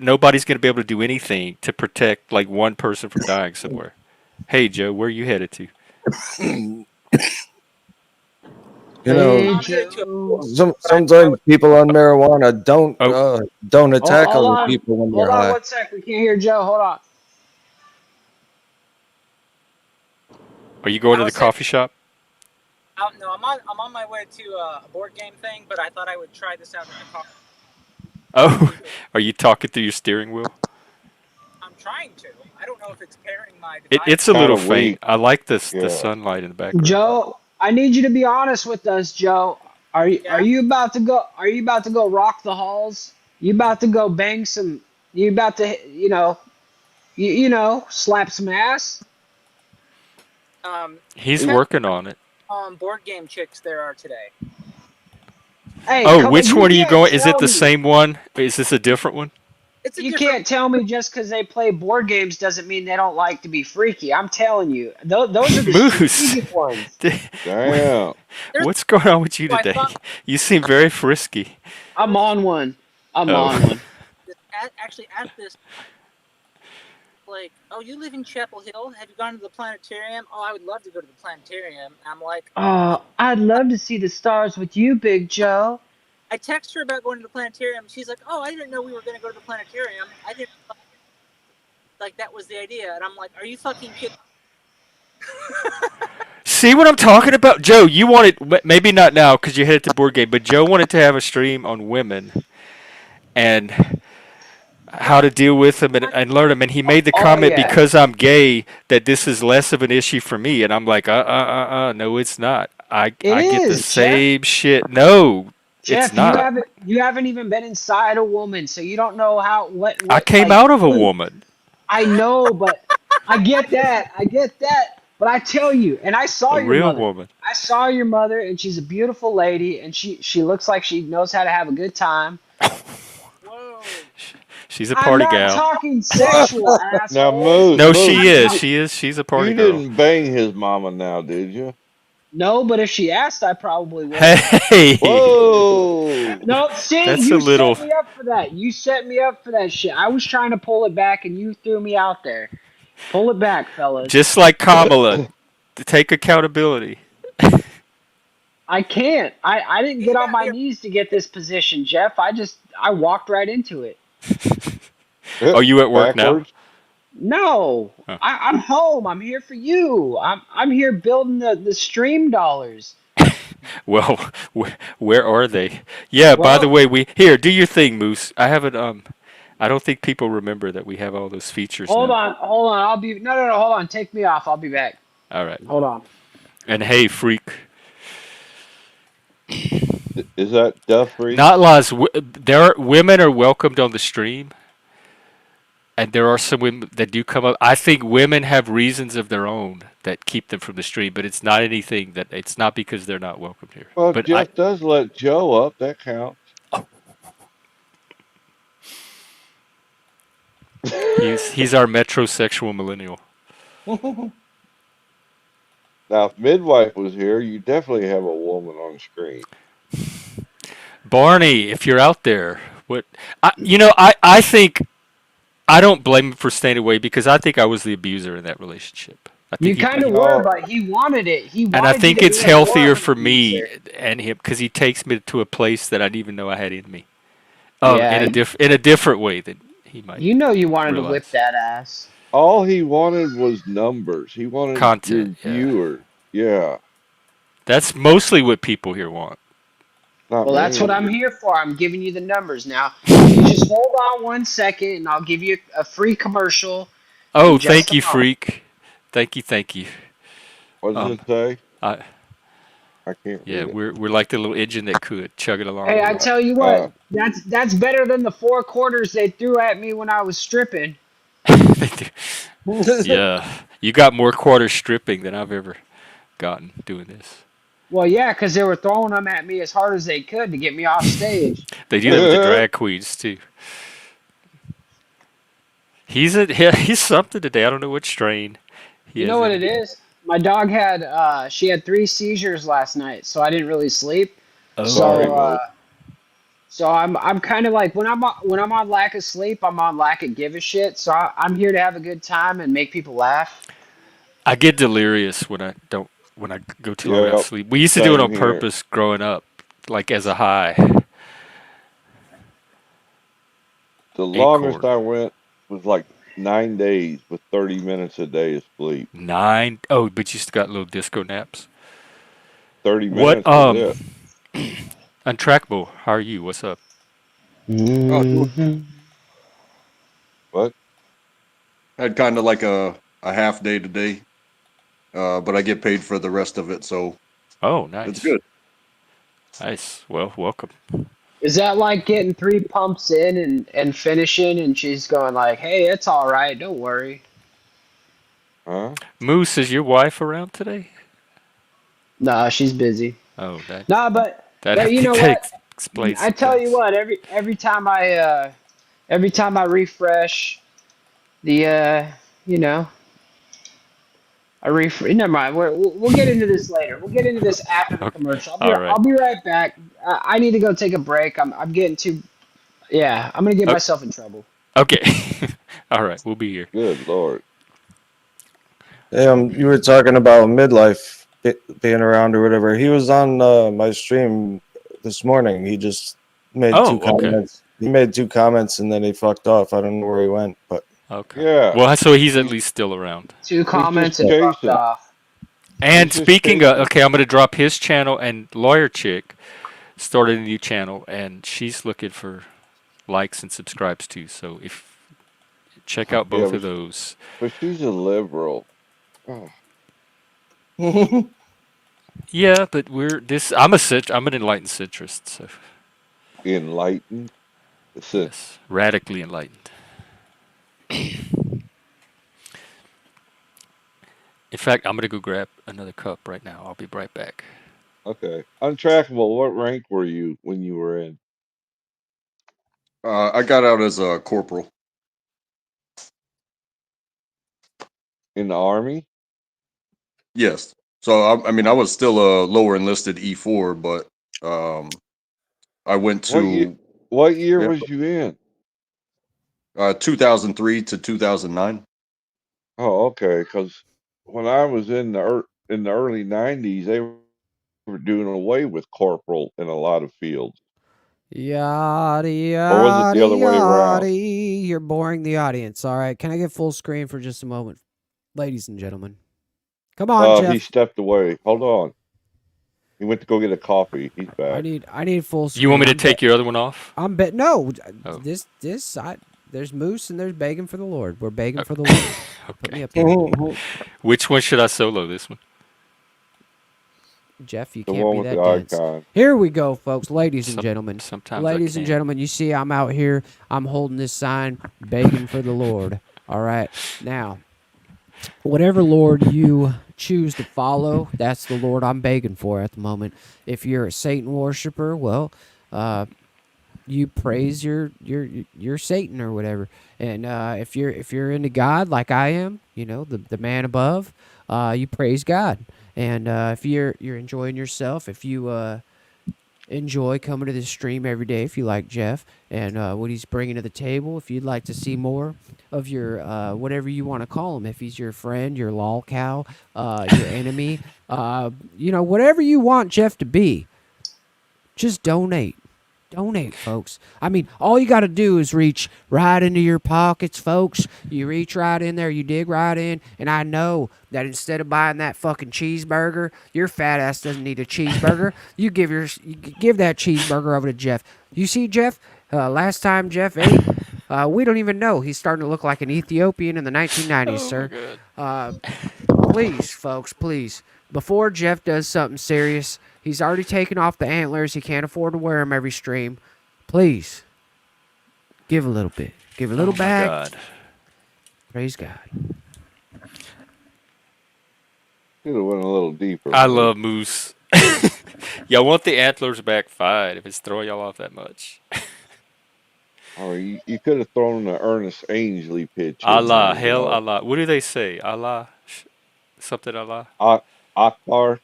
nobody's going to be able to do anything to protect like one person from dying somewhere. Hey, Joe, where are you headed to? You know, Hey, Joe. sometimes people on marijuana Oh, don't Oh, attack hold other on. people when Hold they're on high. one sec. We can't hear Joe. Hold on. are you going I to the was saying, coffee shop? no, I'm on my way to a board game thing, but I thought I would try this out in the car. Oh, are you talking through your steering wheel? I'm trying to. I don't know if it's pairing my It's device. a Kind little of faint. weak. I like this the Yeah. sunlight in the background. Joe, I need you to be honest with us, Joe. Are Yeah. you about to go? Are you about to go rock the halls? You about to go bang some? You about to slap some ass? He's Depends working on it. on board game chicks there are today. Hey, Oh, come on! which You one are you can't going? Is it tell the me. same one? Is this a different one? It's a You different. can't tell me just because they play board games doesn't mean they don't like to be freaky. I'm telling you, those are the Moose. strategic ones. Damn. There's What's going on with you I today? thought You seem very frisky. I'm on one. I'm on Oh. one. actually at this like, oh, you live in Chapel Hill? Have you gone to the planetarium? Oh, I would love to go to the planetarium. I'm like, Oh, I'd love to see the stars with you, Big Joe. I text her about going to the planetarium. She's like, oh, I didn't know we were going to go to the planetarium. I didn't like that was the idea. And I'm like, are you fucking kidding? See what I'm talking about? Joe, you wanted, maybe not now because you headed to board game, but Joe wanted to have a stream on women and how to deal with them and learn them. And he made the Oh comment, yeah, because I'm gay, that this is less of an issue for me. And I'm like, no, it's not. I it get the is, Jeff. same shit. No, it's Jeff, not. you haven't even been inside a woman, so you don't know how I what came like. out of a woman. I know, but I get that. I get that. But I tell you, and I saw A your real mother. woman. I saw your mother, and she's a beautiful lady, and she looks like she knows how to have a good time. Whoa. She's a I'm party not gal. talking sexual, Now, asshole. Moose, No, Moose, she I'm is. talking. She is. She's a party you girl. didn't bang his mama now, did you? No, but if she asked, I probably would. Hey, Whoa! No, see, that's a you little. set me up for that. You set me up for that shit. I was trying to pull it back, and you threw me out there. Pull it back, fellas. Just like Kamala, to take accountability. I can't. I didn't He's get on got my me. knees to get this position, Jeff. I walked right into it. Are you at work now? Backwards? No, Oh. I'm home. I'm here for you. I'm here building the stream dollars. Well, where are they? Yeah. By the Well, way, we here. Do your thing, Moose. I haven't. I don't think people remember that we have all those features hold now. on, hold on. I'll be no. Hold on. Take me off. I'll be back. All right. Hold on. And hey, freak. Is that Duff Freak? Not laws. There are women are welcomed on the stream, and there are some women that do come up. I think women have reasons of their own that keep them from the stream, but it's not anything that it's not because they're not welcomed here. Well, But Jeff does let Joe up. That counts. he's our metrosexual millennial. Now, if Midwife was here, you definitely have a woman on screen. Barney, if you're out there, I think I don't blame him for staying away because I think I was the abuser in that relationship. I You think kind of were, but he wanted it. He and I wanted you think to it's be a more healthier of an for me abuser. and him because he takes me to a place that I didn't even know I had in me. Yeah, In a different way than he might you know you wanted to whip realize. that ass. All he wanted was numbers. He wanted your Content, yeah. viewers. Yeah, That's mostly what people here want. not Well, that's what me. I'm here for. I'm giving you the numbers now. You just hold on 1 second, and I'll give you a free commercial Oh, in just thank a you, moment. freak. Thank you. What does Um, it say? I I can't yeah, read it. we're like the little engine that could chug it along. Hey, I tell you Uh, what, that's better than the 4 quarters they threw at me when I was stripping. Yeah, you got more quarter stripping than I've ever gotten doing this. Well, yeah, because they were throwing them at me as hard as they could to get me off stage. They do that with the drag queens too. He's something today. I don't know what strain he You know has what in it him. is? My dog had she had 3 seizures last night, so I didn't really sleep. sorry, Oh, So Mo. so I'm kind of like when I'm on lack of sleep, I'm on lack of give a shit. So I'm here to have a good time and make people laugh. I get delirious when I go too long without Yep, sleep. We used to do it same on here. purpose growing up, like as a high. The longest Acorn. I went was like 9 days with 30 minutes a day of sleep. 9. Oh, but you still got little disco naps. 30 What minutes was it. Untrackable, how are you? What's up? Oh, What? had kind of like a half day today, but I get paid for the rest of it, so Oh, it's nice. good. Nice. Well, welcome. Is that like getting 3 pumps in and finishing, and she's going like, "Hey, it's all right, don't worry." Huh? Moose, is your wife around today? Nah, she's busy. Oh, that Nah, I but you think know that what? explains I some tell you things. what, every time I refresh the you know never mind. We'll get into this later. We'll get into this after the Okay. commercial. All right. I'll be right back. I need to go take a break. I'm getting too. Yeah, I'm gonna get O- myself in trouble. Okay. All right. We'll be here. Good Lord. You were talking about midlife being around or whatever. He was on my stream this morning. He just made two Oh, okay. comments. He made two comments and then he fucked off. I don't know where he went, but Okay. Yeah. Well, so he's at He's least still around. Two he's just comments and fucked chasing. off. And He's just speaking of, chasing. okay, I'm going to drop his channel, and Lawyer Chick started a new channel, and she's looking for likes and subscribes too. So if check out Yeah, both of those. but she's a liberal. Oh, Yeah, but we're this. I'm an enlightened centrist. So enlightened. yes, radically enlightened. In fact, I'm gonna go grab another cup right now. I'll be right back. Okay. Untrackable, what rank were you when you were in? I got out as a corporal. In the Army? Yes. So I mean, I was still a lower enlisted E4, but I went What year? to What year yeah, was you in? 2003 to 2009. Oh, okay. Because when I was in the early '90s, they were doing away with corporal in a lot of fields. Yada Or was it the yada other way yada. around? You're boring the audience. All right, can I get full screen for just a moment, ladies and gentlemen? Come on, He Jeff. stepped away. Hold on. He went to go get a coffee. He's back. I need full You want screen. me to take your other one off? I'm bet no. Oh. There's moose and there's begging for the Lord. We're begging for the Lord. Put me up here. Which one should I solo? This one? Jeff, you The can't one be with that the dense. icon. Here we go, folks. Ladies and gentlemen. Sometimes Ladies and gentlemen, you see I'm out here. I'm holding this sign, begging for the Lord. All right. Now, whatever Lord you choose to follow, that's the Lord I'm begging for at the moment. If you're a Satan worshiper, well, you praise your Satan or whatever. And if you're into God like I am, you know, the man above, you praise God. And if you're enjoying yourself, if you enjoy coming to this stream every day, if you like Jeff and what he's bringing to the table, if you'd like to see more of your whatever you want to call him, if he's your friend, your lol cow, your enemy, you know, whatever you want Jeff to be, just donate. Donate, folks. I mean, all you got to do is reach right into your pockets, folks. You reach right in there, you dig right in, and I know that instead of buying that fucking cheeseburger, your fat ass doesn't need a cheeseburger. You give that cheeseburger over to Jeff. You see, Jeff? Last time Jeff ate, we don't even know. He's starting to look like an Ethiopian in the 1990s, sir. Please, folks, please. Before Jeff does something serious, he's already taken off the antlers. He can't afford to wear them every stream. Please, give a little bit. Give a little bag. God. Praise God. Should have went a little deeper. I love moose. Y'all want the antlers back? Fine, if it's throwing y'all off that much. Or you could have thrown the Ernest Ainsley pitch in Allah, there, hell Allah. What do they say? Allah, something Allah. Akbar.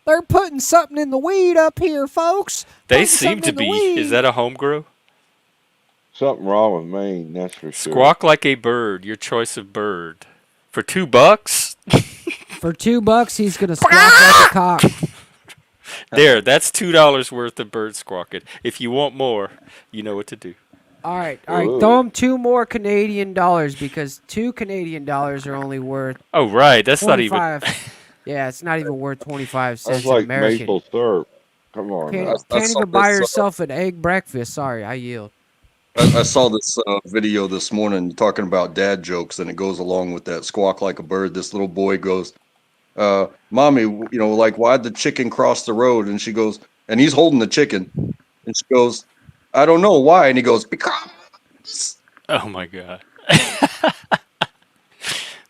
They're putting something in the weed up here, folks. They seem to be. Is that a home grow? Something wrong with Maine, that's for sure. Squawk like a bird. Your choice of bird. For $2? For $2, he's gonna squawk like a cock. There, that's $2 worth of bird squawking. If you want more, you know what to do. All right. Throw him 2 more Canadian dollars because 2 Canadian dollars are only worth. Oh right, that's 25. not even. Yeah, it's not even worth 25 cents That's like American. maple syrup. Come on. Can't even buy yourself an egg breakfast. Sorry, I yield. I saw this video this morning talking about dad jokes, and it goes along with that squawk like a bird. This little boy goes, "Mommy, you know, like why'd the chicken cross the road?" And she goes, and he's holding the chicken, and she goes, "I don't know why." And he goes, "Because." Oh my God.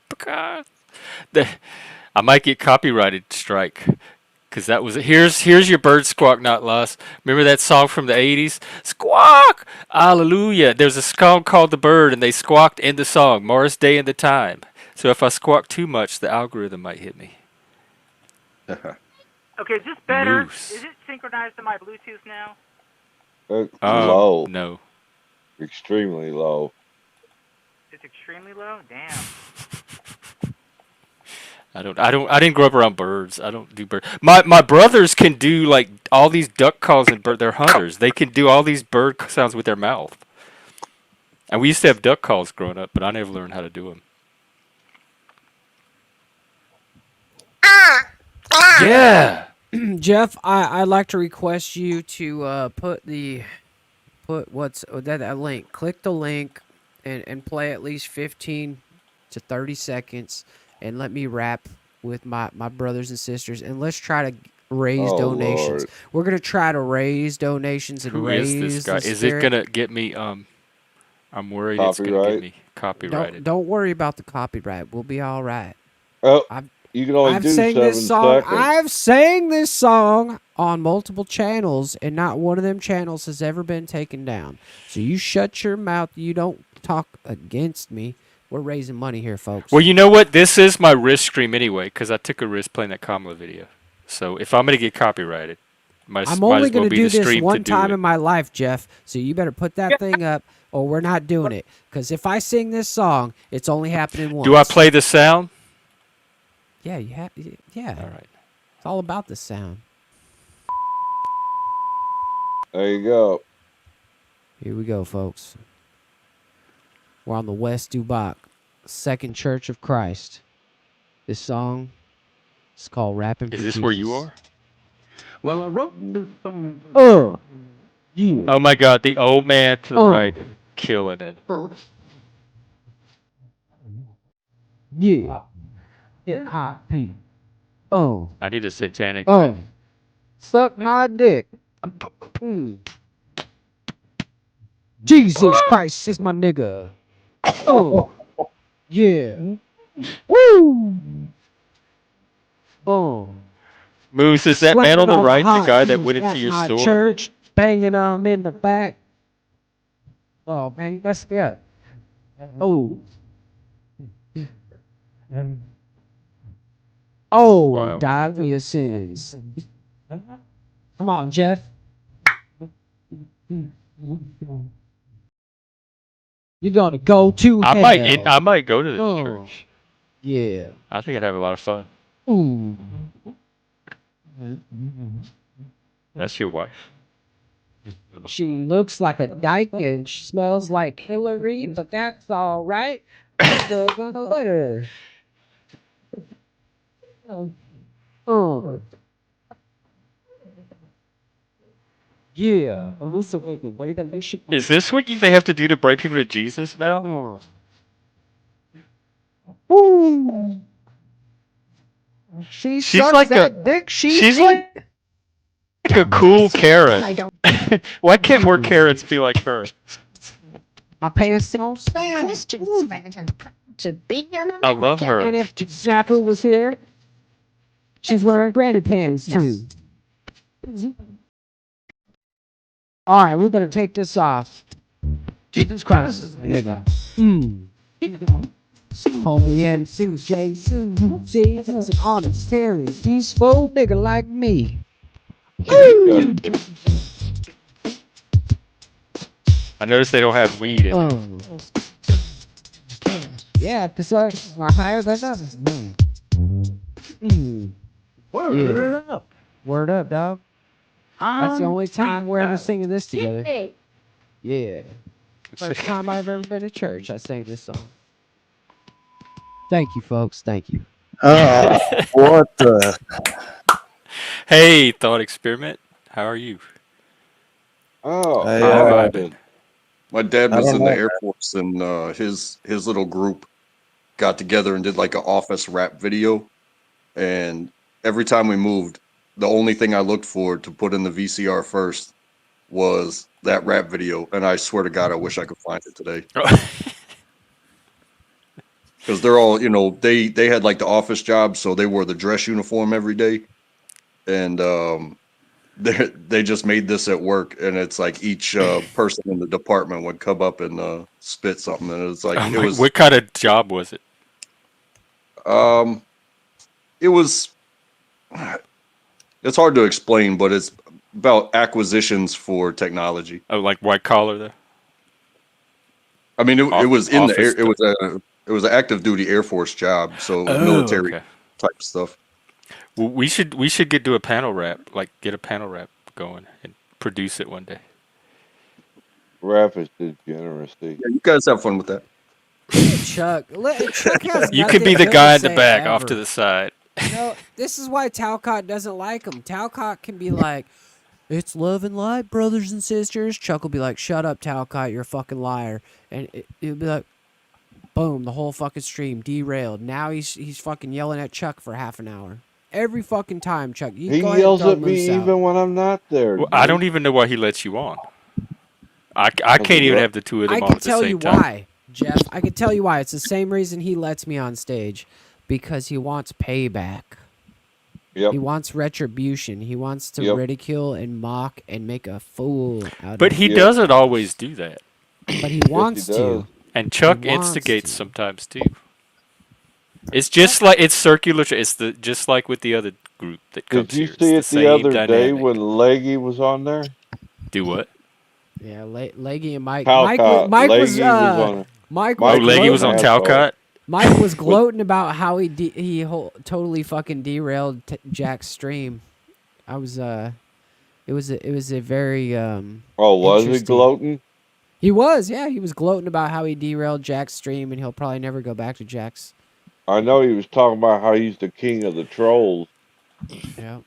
Because I might get copyrighted strike. Cause that was here's your bird squawk, not lost. Remember that song from the '80s? Squawk, hallelujah. There's a song called "The Bird," and they squawked in the song. Morris Day and the Time. So if I squawk too much, the algorithm might hit me. Okay, is this better? Moose. Is it synchronized to my Bluetooth now? Low. No. Extremely low. It's extremely low? Damn. I didn't grow up around birds. I don't do birds. My brothers can do like all these duck calls and they're hunters. They can do all these bird sounds with their mouth. And we used to have duck calls growing up, but I never learned how to do them. Yeah. Jeff, I'd like to request you to put what's that link. Click the link and play at least 15 to 30 seconds and let me rap with my brothers and sisters and let's try to raise donations. Lord. We're gonna try to raise donations and Who raise is this guy? the Is it spirit. gonna get me I'm worried it's gonna get me copyrighted. Don't worry about the copyright. We'll be all right. Oh, You can only I've do sang 7 this song. seconds. I've sang this song on multiple channels, and not one of them channels has ever been taken down. So you shut your mouth. You don't talk against me. We're raising money here, folks. Well, you know what? This is my risk stream anyway, because I took a risk playing that Kamala video. So if I'm gonna get copyrighted, I'm might only as well going to be do the this stream to one do time it. in my life, Jeff. So you better put that thing up, or we're not doing it. Because if I sing this song, it's only happening once. Do I play the sound? Yeah, you have. Yeah. All right. It's all about the sound. There you go. Here we go, folks. We're on the West Dubak, Second Church of Christ. This song is called Rapping for Is this Jesus. where you are? Well, I wrote this song. Yeah. Oh my God, the old man to the right, killing it. Yeah. Hip hop. Oh. I need a satanic. Oh. Suck my dick. Jesus Christ is my nigga. Oh. Yeah. Woo. Oh. Moose, is that man on the right the guy that Slapping went into at your my store? church, banging them in the back. Oh man, that's good. Oh. Oh, Wow. die for your sins. Come on, Jeff. You're gonna go to hell. I might go to this Oh. church. Yeah. I think I'd have a lot of fun. Ooh. That's your wife. She looks like a dyke and she smells like Hillary, but that's all right. Oh. Yeah. Is this what they have to do to bring people to Jesus now? Ooh. She She's sucks like that a- dick. she's like a cool Karen. Why can't more Karens be like her? My pants don't stand. I love her. And if Zappa was here, she's wearing granny pants too. All right, we're gonna take this off. Jesus Christ, nigga. Homie and Susie, see, it's an honest, Terry, peaceful nigga like me. I noticed they don't have weed in it. Oh. Yeah, because are higher than us. Word up. Word up, dog. That's the only time we're ever singing this together. Yeah. First time I've ever been to church, I sang this song. Thank you, folks. Thank you. What the? Hey, thought experiment. How are you? Oh, Hey, How have I wow. been? My dad I was don't in the know, Air Force, and his little group got together and did like an office rap video. And every time we moved, the only thing I looked for to put in the VCR first was that rap video. And I swear to God, I wish I could find it today. Because they're all, they had like the office job, so they wore the dress uniform every day. And they just made this at work, and it's like each person in the department would come up and spit something, and it's like it was. What kind of job was it? It was. It's hard to explain, but it's about acquisitions for technology. Oh, like white collar though. I mean, it was in the air. Office It was an active duty Air Force job, so it was Oh, military okay. type stuff. Well, we should do a panel rap, like get a panel rap going and produce it one day. Rap is degeneracy. Yeah, you guys have fun with that. Chuck has You could be nothing the good guy to in the say back, off to ever. the side. No, this is why Talcott doesn't like him. Talcott can be like, "It's love and light, brothers and sisters." Chuck will be like, "Shut up, Talcott, you're a fucking liar," and it'll be like, boom, the whole fucking stream derailed. Now he's fucking yelling at Chuck for half an hour. Every fucking time, Chuck. You He go ahead and yells throw at me Moose out. even when I'm not there. Well, I don't even know why he lets you on. I can't even have the two of them I on can at the tell same you time. why, Jeff. I can tell you why. It's the same reason he lets me on stage. because he wants payback. Yep. He wants retribution. He wants to Yep. ridicule and mock and make a fool out But of. he doesn't always do that. But he Yes, he wants does. to. And Chuck He wants instigates to. sometimes too. It's just like it's circular. It's just like with the other group that comes Did you here. It's see the it the same other day dynamic. when Leggy was on there? Do what? Yeah, Leggy and Mike. Talcott. Mike was Leggy was on. Mike Oh, was Leggy was gloating. on asshole. Talcott. Mike was With- gloating about how he totally fucking derailed Jack's stream. I was it was a very Oh, was he interesting. gloating? He was, yeah, he was gloating about how he derailed Jack's stream and he'll probably never go back to Jack's. I know he was talking about how he's the king of the trolls, Yeah.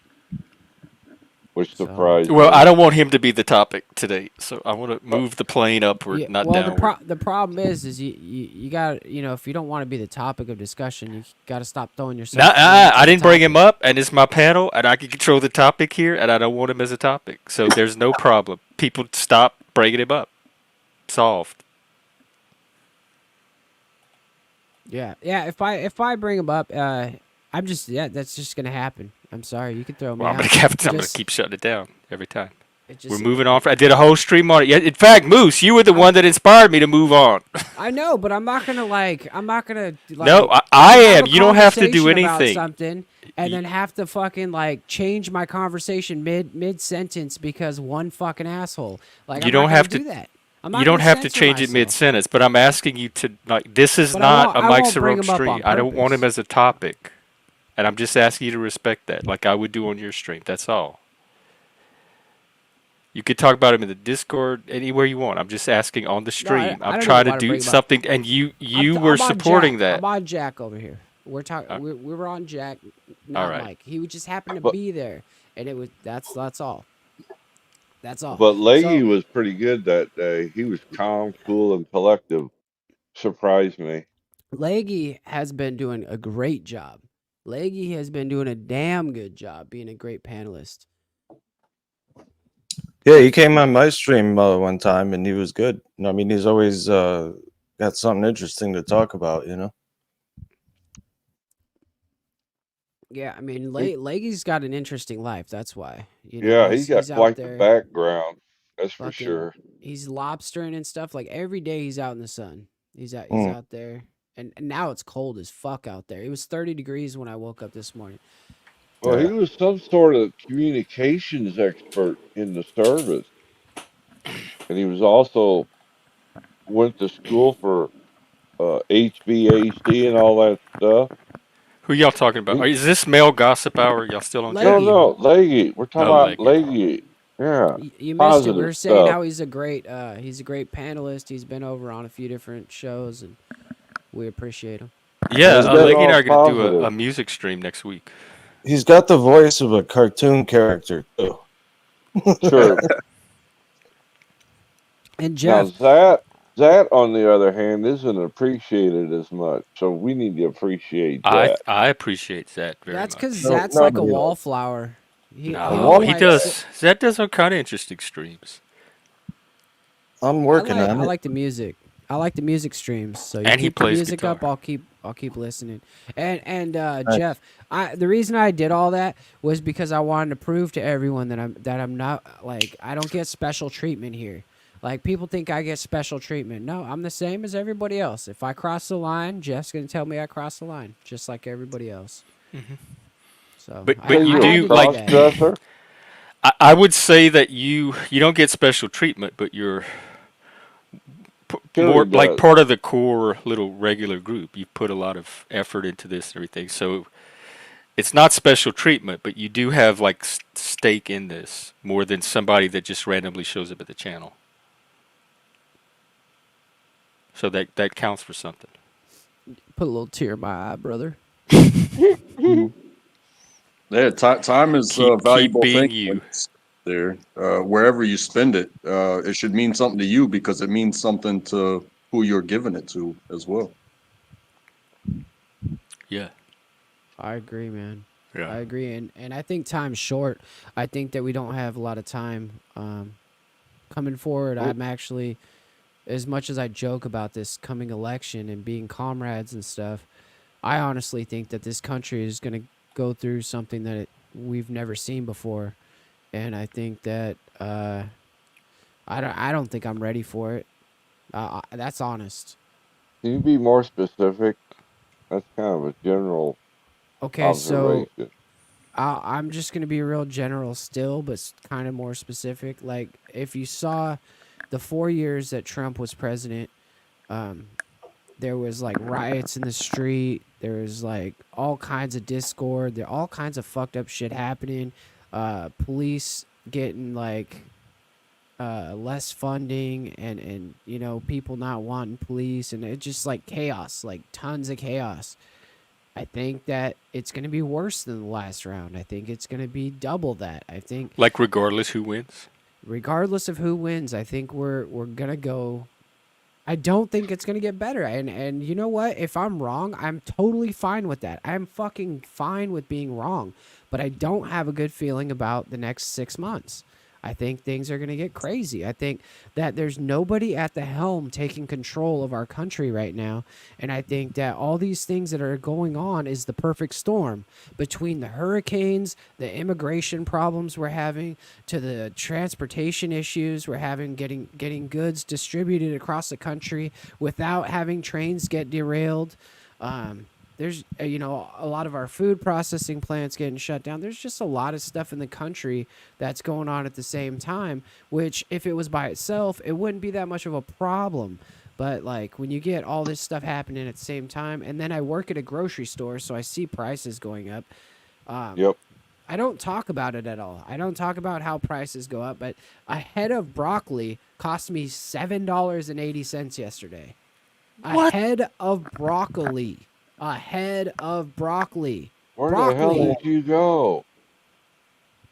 which So- surprised Well, me. I don't want him to be the topic today, so I want to move the plane upward, Yeah, not well, downward. the problem is you got if you don't want to be the topic of discussion, you got to stop throwing yourself. into I the didn't bring him topic. up, and it's my panel, and I can control the topic here, and I don't want him as a topic. So there's no problem. People stop bringing him up. Solved. Yeah. If I bring him up, I'm just that's just gonna happen. I'm sorry. You can throw me Well, I'm out. gonna Just- keep shutting it down every time. it We're just- moving on. I did a whole stream on it. Yeah, in fact, Moose, you were the one that inspired me to move on. I know, but I'm not gonna No, I have am. a You don't have to do conversation about anything. something and then have to fucking change my conversation mid sentence because one fucking asshole. Like You I'm don't not gonna have to do that. I'm not You don't gonna have to censor change it myself. mid sentence, but I'm asking you to this is But I not won't- a I Mike won't bring Ciroc him up on stream. I don't want him purpose. as a topic. And I'm just asking you to respect that, like I would do on your stream. That's all. You could talk about him in the Discord, anywhere you want. I'm just asking on the stream. I I'm don't trying even to wanna do bring him up. something, and you I'm were on supporting Jack. that. I'm on Jack over here. We're talking. We were on Jack, not right. Mike. He would just happen to But- be there, and it was that's all. That's all. But Leggy So- was pretty good that day. He was calm, cool, and collective. Surprised me. Leggy has been doing a great job. Leggy has been doing a damn good job being a great panelist. Yeah, he came on my stream one time and he was good. I mean, he's always got something interesting to talk about, you know? Yeah, I mean, Leggy's got an interesting life. That's why. Yeah, he's got out quite the there background. That's for fucking- sure. He's lobstering and stuff. Like every day, he's out in the sun. He's out Mm. out there, and now it's cold as fuck out there. It was 30 degrees when I woke up this morning. Well, Yeah. he was some sort of communications expert in the service, and he was also went to school for HVAC and all that stuff. Who y'all talking about? Is this male gossip hour? Y'all still on? Leggy. No, Leggy. We're talking Oh, about Leggy. Yeah, You missed it. We positive were saying stuff. how he's a great panelist. He's been over on a few different shows, and we appreciate him. Yeah, He's been Leggy and I all are gonna do positive. a music stream next week. He's got the voice of a cartoon character, too. True. And Now Jeff, that on the other hand isn't appreciated as much, so we need to appreciate that. I appreciate that very that's much. because No, Zach's no, like a no. wallflower. He He does. Zach does some kind of interesting streams. I'm working I on it. like the music. I like the music streams. So you And he keep the plays music guitar. up. I'll keep listening. And Jeff, the reason I did all that was because I wanted to prove to everyone that I'm not I don't get special treatment here. Like people think I get special treatment. No, I'm the same as everybody else. If I cross the line, Jeff's gonna tell me I crossed the line, just like everybody else. Mhm. So, But I you had do to like. that. Cross-dresser? I would say that you don't get special treatment, but you're Sure more he like does. part of the core little regular group. You put a lot of effort into this and everything, so it's not special treatment, but you do have like stake in this more than somebody that just randomly shows up at the channel. So that counts for something. Put a little tear in my eye, brother. Yeah, time is a Keep valuable being thing. you. There, wherever you spend it, it should mean something to you because it means something to who you're giving it to as well. Yeah. I agree, man. Yeah. I agree, and I think time's short. I think that we don't have a lot of time coming forward. I'm actually, as much as I joke about this coming election and being comrades and stuff, I honestly think that this country is going to go through something that we've never seen before, and I think that I don't think I'm ready for it. That's honest. Can you be more specific? That's kind of a general Okay, so observation. I'm just going to be real general still, but kind of more specific. Like, if you saw the 4 years that Trump was president, um, there was like riots in the street. There was like all kinds of discord. There all kinds of fucked up shit happening. Police getting like less funding, and people not wanting police, and it's just like chaos, like tons of chaos. I think that it's going to be worse than the last round. I think it's going to be double that. I think Like regardless who wins. regardless of who wins, I think we're going to go. I don't think it's going to get better. And you know what? If I'm wrong, I'm totally fine with that. I'm fucking fine with being wrong. But I don't have a good feeling about the next 6 months. I think things are going to get crazy. I think that there's nobody at the helm taking control of our country right now. And I think that all these things that are going on is the perfect storm between the hurricanes, the immigration problems we're having, to the transportation issues we're having, getting goods distributed across the country without having trains get derailed. There's a lot of our food processing plants getting shut down. There's just a lot of stuff in the country that's going on at the same time, which if it was by itself, it wouldn't be that much of a problem. But like when you get all this stuff happening at the same time, and then I work at a grocery store, so I see prices going up. Yep. I don't talk about it at all. I don't talk about how prices go up, but a head of broccoli cost me $7.80 yesterday. What? A head of broccoli. A head of broccoli. Where the hell did you go?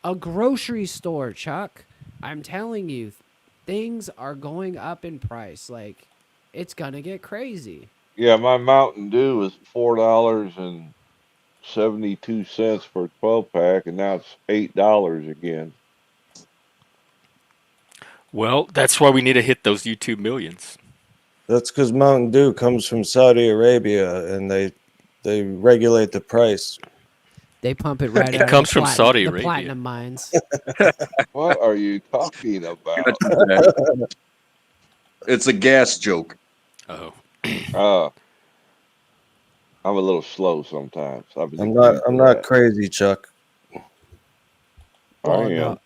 A grocery store, Chuck. I'm telling you, things are going up in price. Like, it's gonna get crazy. Yeah, my Mountain Dew is $4.72 for a 12 pack, and now it's $8 again. Well, that's why we need to hit those YouTube millions. That's because Mountain Dew comes from Saudi Arabia, and they regulate the price. They pump it right It out comes of from Saudi the Arabia. platinum mines. What are you talking about? It's a gas joke. Oh. I'm a little slow sometimes. I'm not crazy, Chuck. I am. No.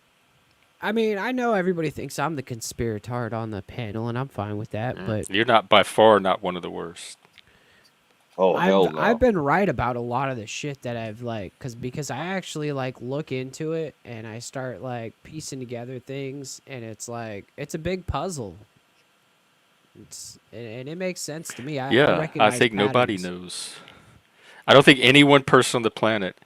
I mean, I know everybody thinks I'm the conspiratard on the panel, and I'm fine with that. But You're not by far not one of the worst. Oh hell no! I've been right about a lot of the shit that I've because I actually look into it and I start piecing together things, and it's a big puzzle. And it makes sense to me. I recognize think nobody patterns. knows. I don't think any one person on the planet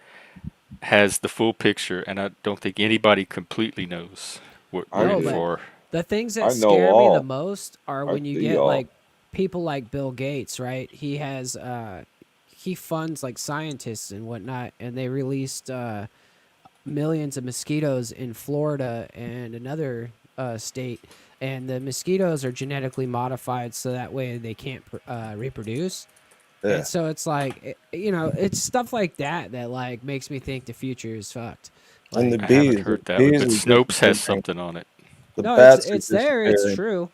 has the full picture, and I don't think anybody completely knows what we're in for. The things I that know scare me all. the most are when you see get all. people like Bill Gates, right? He has he funds scientists and whatnot, and they released millions of mosquitoes in Florida and another state, and the mosquitoes are genetically modified so that way they can't reproduce. Yeah. And so it's it's stuff like that that makes me think the future is fucked. And the I bees. haven't heard that one, but Snopes has something on it. The No, bats it's are there. It's disappearing.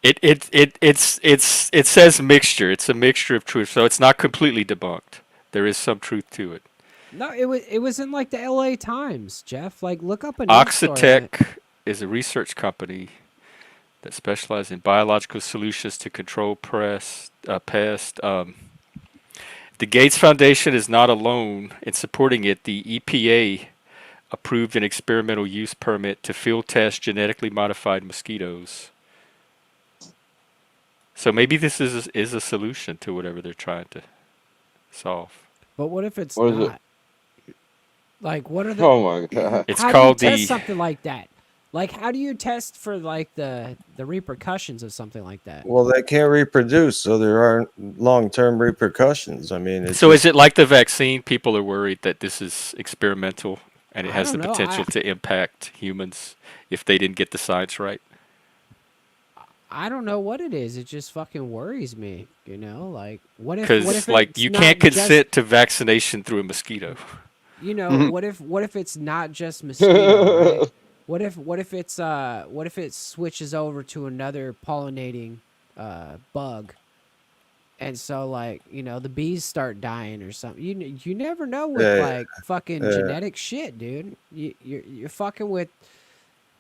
true. It says mixture. It's a mixture of truth, so it's not completely debunked. There is some truth to it. No, it was in the L.A. Times, Jeff. Look up a news story on it. Oxitec is a research company that specializes in biological solutions to control pests. The Gates Foundation is not alone in supporting it. The EPA approved an experimental use permit to field test genetically modified mosquitoes. So maybe this is a solution to whatever they're trying to solve. But what if it's What is not? What are the? Oh my god! It's how called do you test the. something like that? How do you test for the repercussions of something like that? Well, they can't reproduce, so there aren't long-term repercussions. I mean, So is it like the vaccine? People are worried that this is experimental and it I has the don't know. potential to impact humans if they didn't get the science right. I don't know what it is. It just fucking worries me. You know, like what Because if like it's you not can't just consent to vaccination through a mosquito. what if it's not just mosquito, right? What if it switches over to another pollinating bug, and so like the bees start dying or something. You never know with Yeah, like fucking yeah. genetic shit, dude. You're fucking with.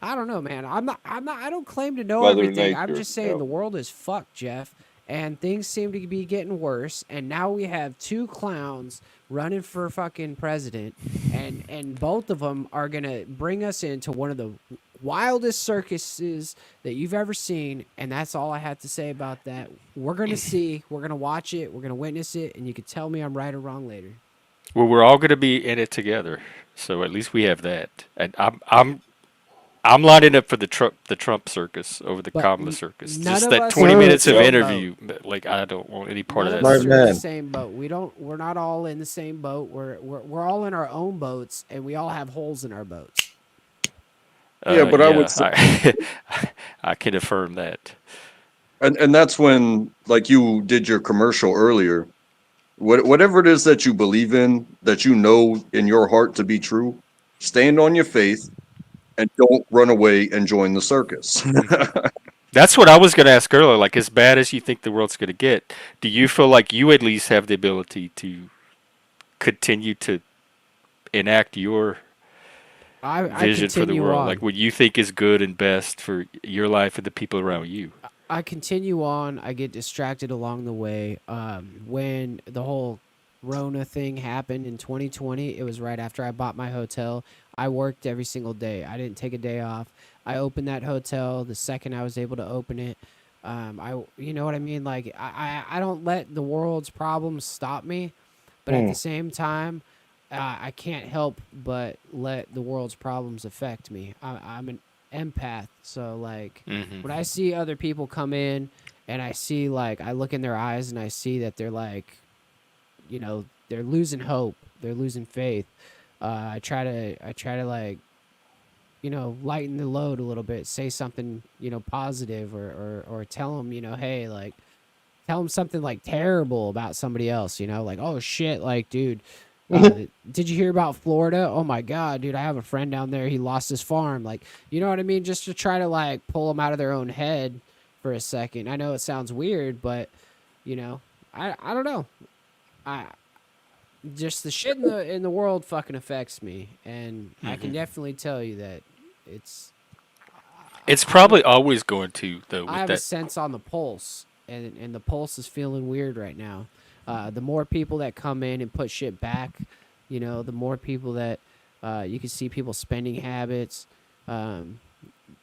I don't know, man. I'm not. I don't claim to know Mother everything. I'm Nature. just saying Yep. the world is fucked, Jeff, and things seem to be getting worse. And now we have two clowns running for fucking president, and both of them are gonna bring us into one of the wildest circuses that you've ever seen. And that's all I have to say about that. We're gonna see. We're gonna watch it. We're gonna witness it, and you can tell me I'm right or wrong later. Well, we're all going to be in it together, so at least we have that. And I'm lining up for the Trump circus over the But Kamala circus. none Just of that us are 20 in the minutes of same boat. interview, like I don't want any part None of of that My us stuff. are in the man. same boat. We're not all in the same boat. We're all in our own boats, and we all have holes in our boats. Yeah, but I would Yeah, say, I can affirm that. and that's when, like you did your commercial earlier, whatever it is that you believe in, that you know in your heart to be true, stand on your faith and don't run away and join the circus. That's what I was going to ask earlier. Like, as bad as you think the world's going to get, do you feel like you at least have the ability to continue to enact your I vision for the continue world, like on. what you think is good and best for your life and the people around you? I continue on. I get distracted along the way. When the whole Rona thing happened in 2020, it was right after I bought my hotel. I worked every single day. I didn't take a day off. I opened that hotel the second I was able to open it. You know what I mean? Like I don't let the world's problems stop me, but at the Hmm. same time, I can't help but let the world's problems affect me. I'm an empath, so like Hmm. when I see other people come in and I see like I look in their eyes and I see that they're like, they're losing hope, they're losing faith. I try to like lighten the load a little bit, say something positive, or tell them hey, like tell them something like terrible about somebody else, like, oh shit, like dude, did you hear about Florida? Oh my god, dude, I have a friend down there, he lost his farm, like, you know what I mean, just to try to like pull them out of their own head for a second. I know it sounds weird, but you know I don't know, I just the shit in the world fucking affects me, and I can Hmm. definitely tell you that it's It's I have a probably always going to, though, I with have a that. sense on the pulse, and the pulse is feeling weird right now. The more people that come in and put shit back, the more people that you can see people spending habits, um,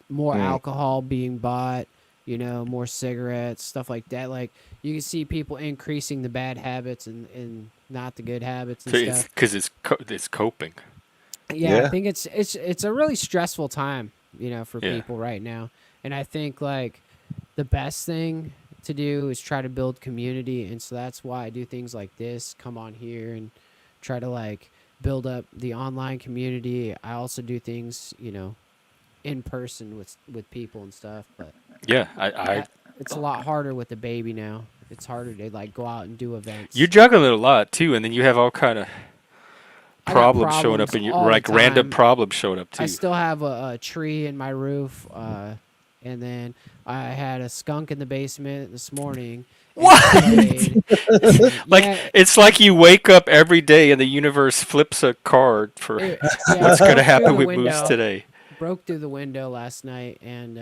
more Hmm. alcohol being bought, more cigarettes, stuff like that. Like you can see people increasing the bad habits and not the good habits and It's stuff. because it's coping. Yeah, I Yeah. think it's a really stressful time, for Yeah. people right now. And I think like the best thing to do is try to build community, and so that's why I do things like this, come on here and try to like build up the online community. I also do things, in person with people and stuff, but Yeah. I it's a lot harder with the baby now. It's harder to like go out and do you're events. juggling a lot too, and then you have all kind of I got problems showing problems up in your all the like random time. problems showing up I too. still have a tree in my roof, and then I had a skunk in the basement this morning, and it sprayed. And Like yeah, it's like you wake up every day and the universe flips a card for yeah, what's it going to broke through happen the with moves window. today. Broke through the window last night, and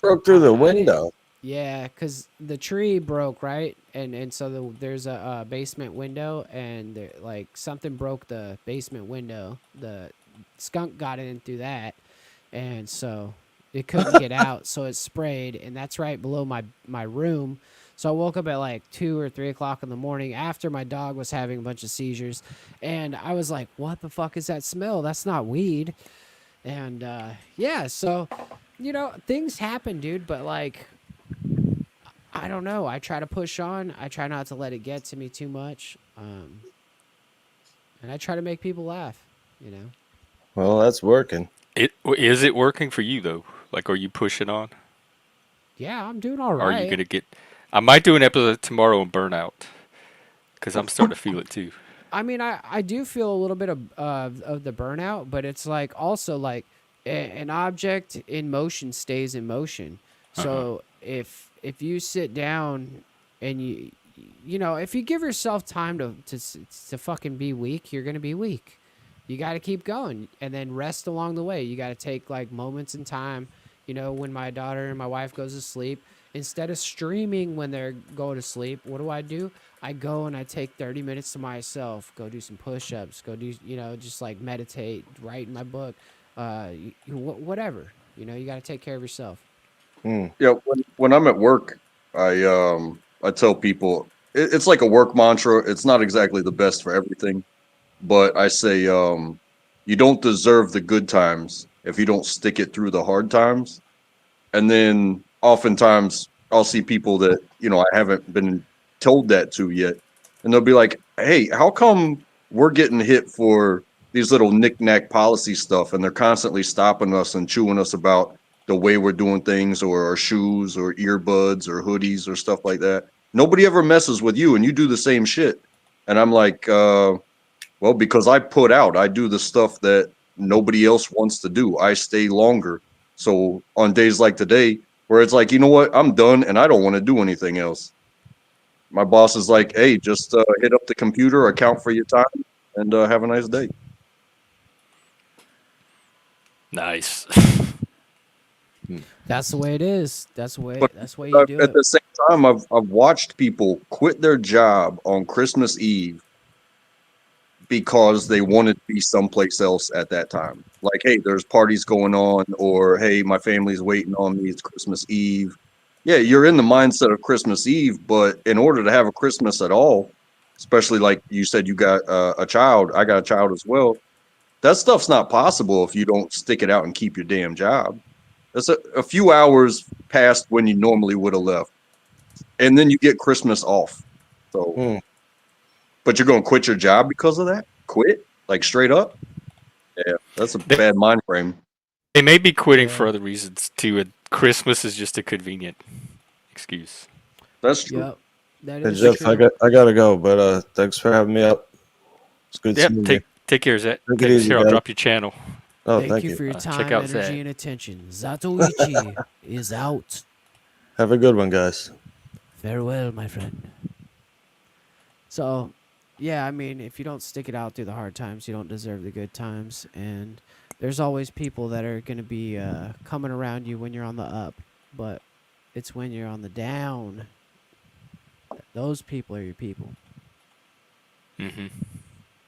Broke through the I didn't. window. Yeah, cause the tree broke, right, and so there's a basement window, and like something broke the basement window. The skunk got in through that, and so it couldn't get out, so it sprayed, and that's right below my room. So I woke up at like 2 or 3 o'clock in the morning after my dog was having a bunch of seizures, and I was like, "What the fuck is that smell? That's not weed." And yeah, so things happen, dude. But like, I don't know. I try to push on. I try not to let it get to me too much, and I try to make people laugh. You know. Well, that's working. Is it working for you though? Like, are you pushing on? Yeah, I'm doing all Are you right. gonna get? I might do an episode tomorrow on burnout because I'm starting to feel it too. I mean, I do feel a little bit of the burnout, but it's like also like an object in motion stays in motion. Uh-huh. So if you sit down and if you give yourself time to fucking be weak, you're gonna be weak. You got to keep going and then rest along the way. You got to take like moments in time. When my daughter and my wife goes to sleep, instead of streaming when they're going to sleep, what do? I go and I take 30 minutes to myself, go do some push-ups, go do, just like meditate, write in my book, whatever. You got to take care of yourself. Yeah, when I'm at work, I tell people it's like a work mantra. It's not exactly the best for everything, but I say you don't deserve the good times if you don't stick it through the hard times. And then oftentimes I'll see people that I haven't been told that to yet, and they'll be like, "Hey, how come we're getting hit for these little knick-knack policy stuff, and they're constantly stopping us and chewing us about the way we're doing things, or our shoes, or earbuds, or hoodies, or stuff like that? Nobody ever messes with you, and you do the same shit." And I'm like, well, because I put out, I do the stuff that nobody else wants to do. I stay longer. So on days like today, where it's like, you know what, I'm done and I don't want to do anything else. My boss is like, hey, just hit up the computer, account for your time, and have a nice day. Nice. That's the way it is. That's the But way you do at it. the same time, I've watched people quit their job on Christmas Eve because they wanted to be someplace else at that time. Like, hey, there's parties going on, or hey, my family's waiting on me. It's Christmas Eve. Yeah, you're in the mindset of Christmas Eve, but in order to have a Christmas at all, especially like you said, you got a child, I got a child as well. That stuff's not possible if you don't stick it out and keep your damn job. That's a few hours past when you normally would have left, and then you get Christmas off. So, but you're going to quit your job because of that? Quit? Like straight up? Yeah, that's a bad mind frame. They may be quitting for other reasons too. And Christmas is just a convenient excuse. That's true. Yep. That Hey, is Jeff, true. I gotta go, but thanks for having me up. It's good Yep. seeing you. Take care, Zach. Take it Thanks. easy, Here, I'll guys. drop your channel. Oh, Thank you for your time, check out energy, Zach. and attention. Zatoichi is out. Have a good one, guys. Farewell, my friend. So, yeah, I mean, if you don't stick it out through the hard times, you don't deserve the good times. And there's always people that are going to be coming around you when you're on the up. But it's when you're on the down. Those people are your people. Mm-hmm.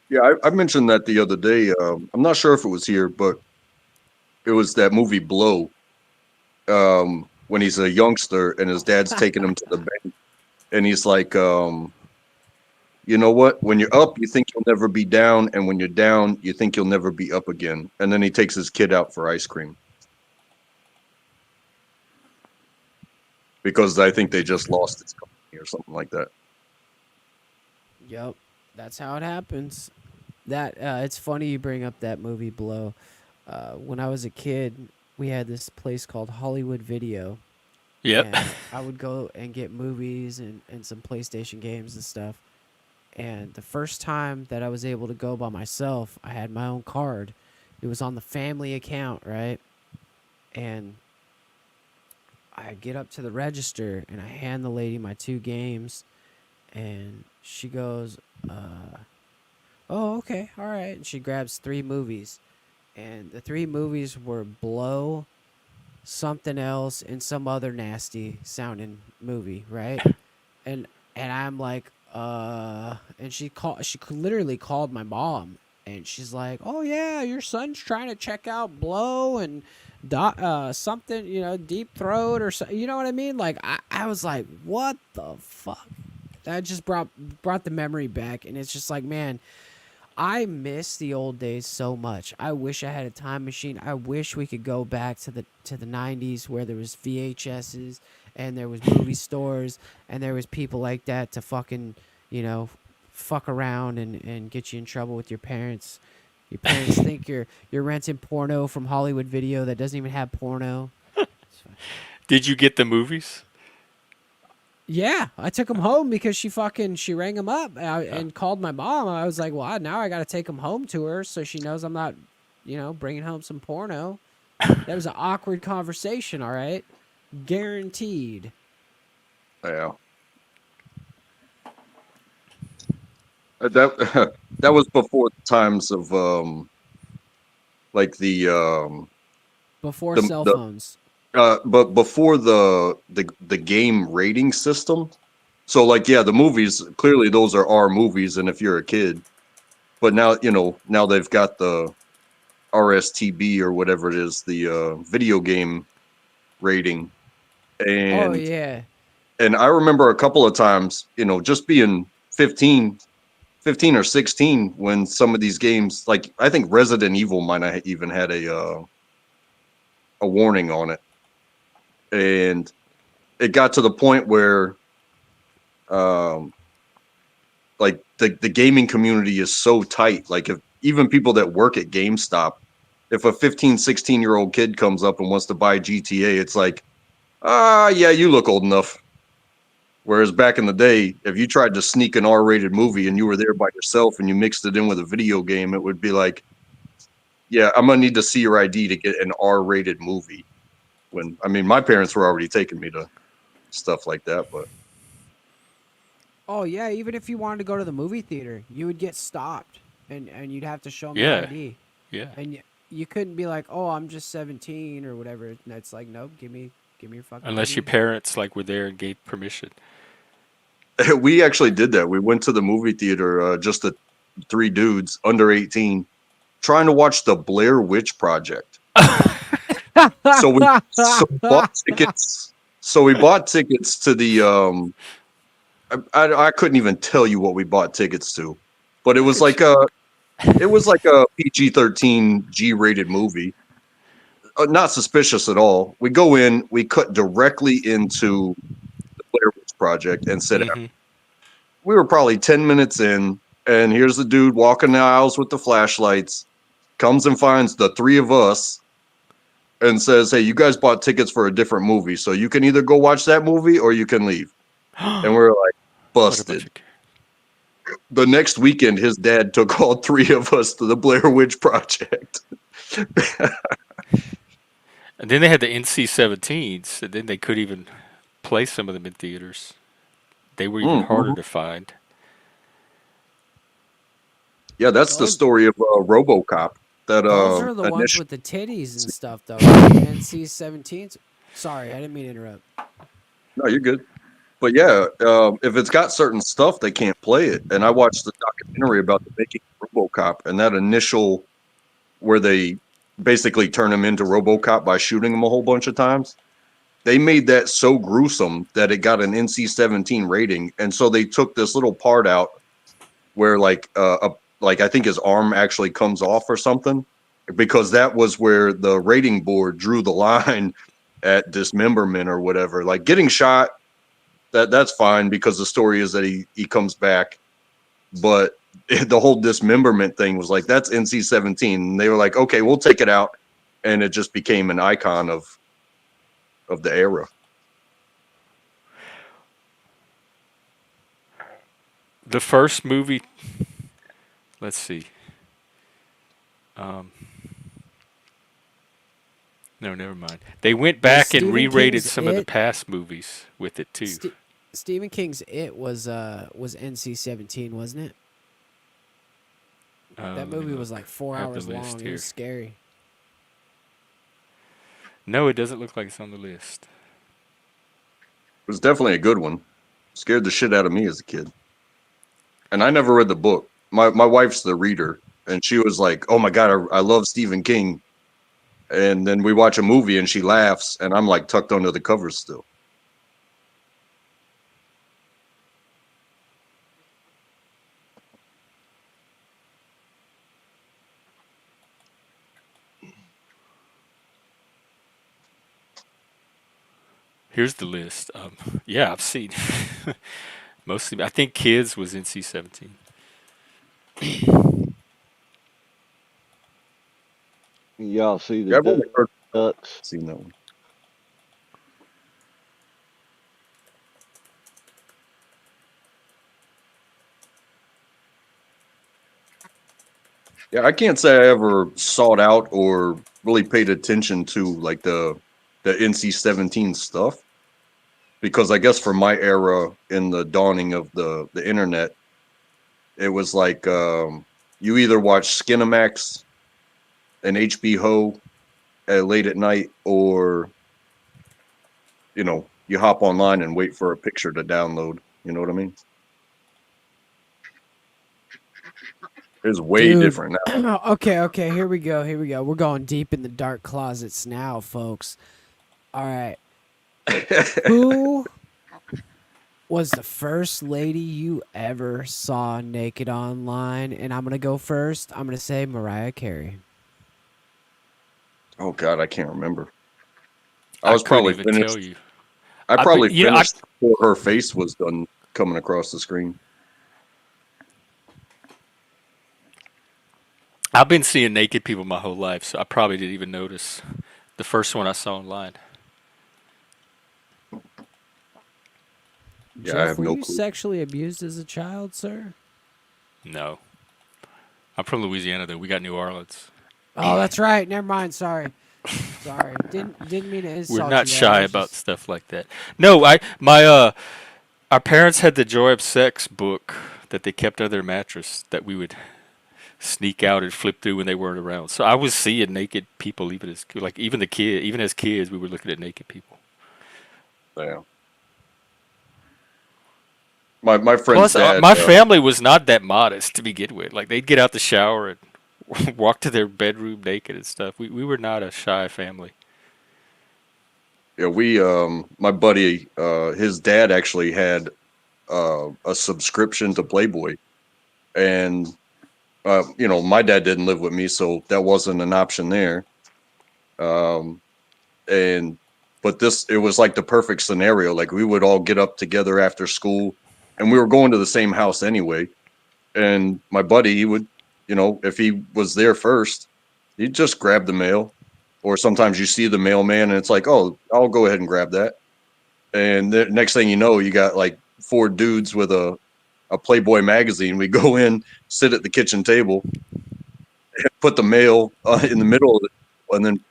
Yeah, I mentioned that the other day. I'm not sure if it was here, but it was that movie Blow. When he's a youngster and his dad's taking him to the bank, and he's like, you know what? When you're up, you think you'll never be down, and when you're down, you think you'll never be up again. And then he takes his kid out for ice cream because I think they just lost his company or something like that. Yep, that's how it happens. That it's funny you bring up that movie Blow. When I was a kid, we had this place called Hollywood Video. Yep. And I would go and get movies and some PlayStation games and stuff. And the first time that I was able to go by myself, I had my own card. It was on the family account, right? And I get up to the register and I hand the lady my 2 games. And she goes, oh, okay, all right. And she grabs 3 movies. And the 3 movies were Blow, something else, and some other nasty sounding movie, right? And I'm like, and she literally called my mom, and she's like, oh yeah, your son's trying to check out Blow and something, Deep Throat or so, you know what I mean? Like I was like, what the fuck? That just brought the memory back, and it's just like, man, I miss the old days so much. I wish I had a time machine. I wish we could go back to the 90s where there was VHSs and there was movie stores and there was people like that to fucking, fuck around and get you in trouble with your parents. Your parents think you're renting porno from Hollywood Video that doesn't even have porno. Did you get the movies? Yeah, I took him home because she rang him up and called my mom. I was like, well, now I got to take him home to her so she knows I'm not, bringing home some porno. That was an awkward conversation. All right, guaranteed. Yeah. That that was before the times of like Before the cell the phones. but before the game rating system. So like yeah, the movies clearly those are our movies, and if you're a kid, but now now they've got the RSTB or whatever it is, the video game rating, Oh and yeah. I remember a couple of times, just being 15 or 16 when some of these games, like I think Resident Evil might have even had a warning on it, and it got to the point where um like the gaming community is so tight, like if even people that work at GameStop, if a 15, 16-year-old kid comes up and wants to buy GTA, it's like, yeah, you look old enough. Whereas back in the day, if you tried to sneak an R-rated movie and you were there by yourself and you mixed it in with a video game, it would be like, yeah, I'm gonna need to see your ID to get an R-rated movie. When I mean, my parents were already taking me to stuff like that, but Oh yeah. Even if you wanted to go to the movie theater, you would get stopped, and you'd have to show them your Yeah. ID. Yeah. And you couldn't be like, oh, I'm just 17 or whatever. And it's like, nope, give me your fucking Unless your ID. parents like were there and gave permission. we actually did that. We went to the movie theater, just the three dudes under 18, trying to watch the Blair Witch Project. So we bought tickets. So we bought tickets to the I couldn't even tell you what we bought tickets to, but it was like a PG-13 G-rated movie. Not suspicious at all. We go in, we cut directly into the Blair Witch Project and sit down. We were probably 10 minutes in, and here's the dude walking the aisles with the flashlights, comes and finds the three of us and says, hey, you guys bought tickets for a different movie, so you can either go watch that movie or you can leave. And we're like, busted. The next weekend, his dad took all three of us to the Blair Witch Project. And then they had the NC-17s, and then they couldn't even play some of them in theaters. They were even harder to find. Yeah, that's the story of RoboCop. That Those are the ones with the titties and stuff, though. Right? NC-17s. Sorry, I didn't mean to interrupt. No, you're good. But yeah, if it's got certain stuff, they can't play it. And I watched the documentary about the making of RoboCop, and that initial where they basically turn him into RoboCop by shooting him a whole bunch of times. They made that so gruesome that it got an NC-17 rating, and so they took this little part out where like I think his arm actually comes off or something, because that was where the rating board drew the line at dismemberment or whatever. Like getting shot, that's fine because the story is that he comes back, but the whole dismemberment thing was like, that's NC-17. And they were like, okay, we'll take it out, and it just became an icon of the era. The first movie, let's see. No, never mind. They went back and re-rated some of the past movies with it too. Stephen King's It was NC-17, wasn't it? That movie was like 4 hours long. It was scary. No, it doesn't look like it's on the list. It was definitely a good one. Scared the shit out of me as a kid. And I never read the book. My wife's the reader, and she was like, oh my God, I love Stephen King. And then we watch a movie and she laughs, and I'm like tucked under the covers still. Here's the list. Yeah, I've seen mostly. I think Kids was NC-17. Y'all see the Ducks? Seen that one. Yeah, I can't say I ever sought out or really paid attention to like the NC-17 stuff, because I guess for my era in the dawning of the internet, it was like you either watch Skinamax and HBO late at night, or you hop online and wait for a picture to download. You know what I mean? It's way Dude. different now. Okay, here we go. We're going deep in the dark closets now, folks. All right. Who was the first lady you ever saw naked online? And I'm going to go first. I'm going to say Mariah Carey. Oh God, I can't remember. I was couldn't probably even finished. tell you. I But, probably you know, finished before her face was done coming across the screen. I've been seeing naked people my whole life, so I probably didn't even notice the first one I saw online. Yeah, I Jeff, have were no you clue. sexually abused as a child, sir? No. I'm from Louisiana, though. We got New Orleans. Oh, that's right. Never mind. Sorry. Didn't mean to We're insult not you. That shy was about just... stuff like that. No, our parents had the Joy of Sex book that they kept under their mattress that we would sneak out and flip through when they weren't around. So I was seeing naked people even as kids, we were looking at naked people. Yeah. My friend's Plus, dad. my family was not that modest to begin with. Like they'd get out the shower and walk to their bedroom naked and stuff. We were not a shy family. Yeah, my buddy, his dad actually had a subscription to Playboy, and my dad didn't live with me, so that wasn't an option there. Um, and but it was like the perfect scenario. Like we would all get up together after school, and we were going to the same house anyway. And my buddy, he would, if he was there first, he'd just grab the mail. Or sometimes you see the mailman and it's like, oh, I'll go ahead and grab that. And the next thing you know, you got like four dudes with a Playboy magazine. We go in, sit at the kitchen table, put the mail in the middle of it, and then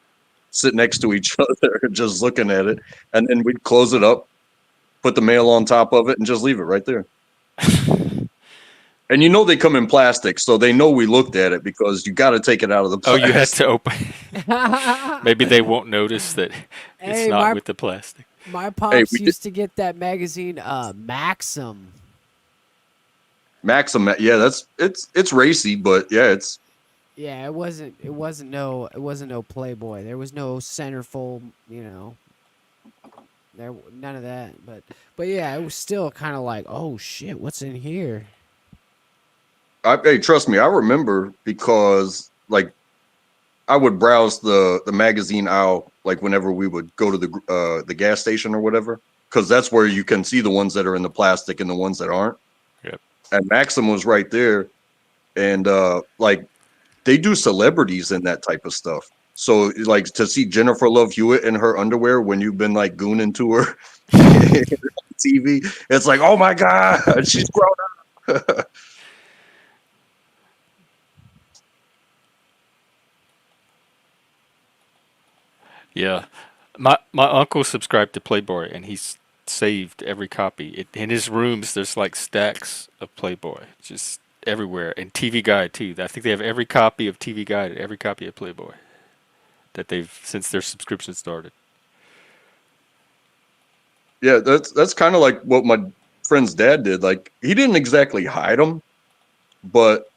sit next to each other, just looking at it. And then we'd close it up, put the mail on top of it, and just leave it right there. And they come in plastic, so they know we looked at it because you got to take it out of the plastic. Oh, you had to open. Maybe they won't notice that it's not with the plastic. My pops used to get that magazine, Maxim. Maxim, yeah, it's racy, but yeah, it's. Yeah, it wasn't no Playboy. There was no centerfold, There none of that, but yeah, it was still kind of like, oh shit, what's in here? Hey, trust me, I remember because like I would browse the magazine aisle like whenever we would go to the gas station or whatever, because that's where you can see the ones that are in the plastic and the ones that aren't. Yep. And Maxim was right there, and like they do celebrities in that type of stuff. So like to see Jennifer Love Hewitt in her underwear when you've been like gooning to her TV, it's like, oh my god, she's grown up. Yeah, my uncle subscribed to Playboy, and he's saved every copy. In his rooms, there's like stacks of Playboy, just everywhere, and TV Guide too. I think they have every copy of TV Guide and every copy of Playboy that they've since their subscription started. Yeah, that's kind of like what my friend's dad did. Like he didn't exactly hide them, but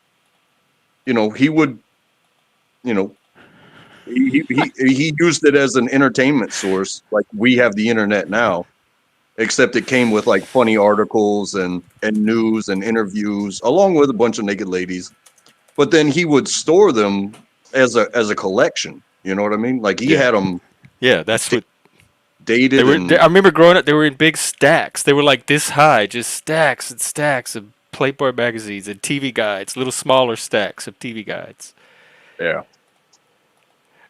he would, he used it as an entertainment source. Like we have the internet now, except it came with like funny articles and news and interviews, along with a bunch of naked ladies. But then he would store them as a collection. You know what I mean? Like he had them. Yeah, that's what. Dated. I remember growing up, they were in big stacks. They were like this high, just stacks and stacks of Playboy magazines and TV Guides, little smaller stacks of TV Guides. Yeah.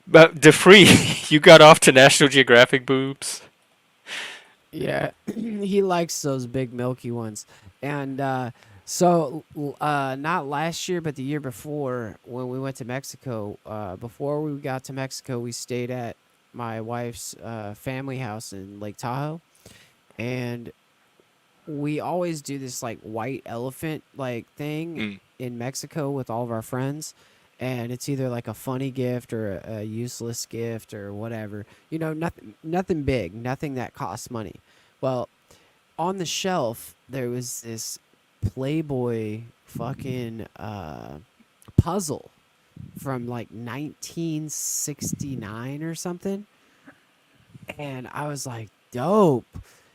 But DeFree, you got off to National Geographic boobs. Yeah, he likes those big milky ones. And So, not last year, but the year before, when we went to Mexico. Before we got to Mexico, we stayed at my wife's family house in Lake Tahoe, and we always do this like white elephant like thing Mm. in Mexico with all of our friends. And it's either like a funny gift or a useless gift or whatever. You know, nothing big, nothing that costs money. Well, on the shelf there was this Playboy fucking puzzle from like 1969 or something, and I was like, dope,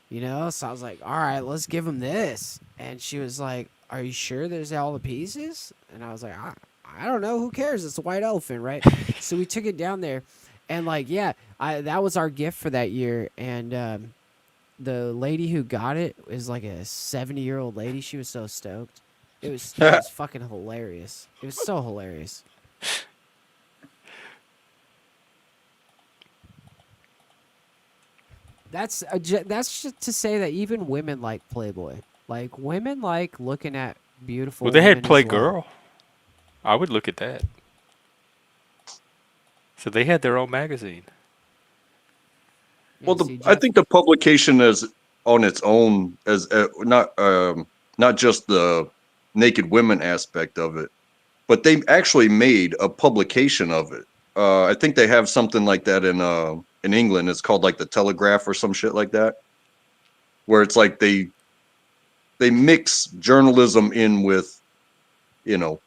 you know? So I was like, all right, let's give him this. And she was like, are you sure there's all the pieces? And I was like, I don't know. Who cares? It's a white elephant, right? So we took it down there. And like, yeah, that was our gift for that year. And the lady who got it is like a 70-year-old lady. She was so stoked. It was fucking hilarious. It was so hilarious. That's just to say that even women like Playboy. Like women like looking at beautiful Well, they had women as well. Playgirl. I would look at that. So they had their own magazine. Well, Yeah, see, I Jeff. think the publication is on its own as not just the naked women aspect of it, but they actually made a publication of it. I think they have something like that in England. It's called like the Telegraph or some shit like that, where it's like they mix journalism in with, you know,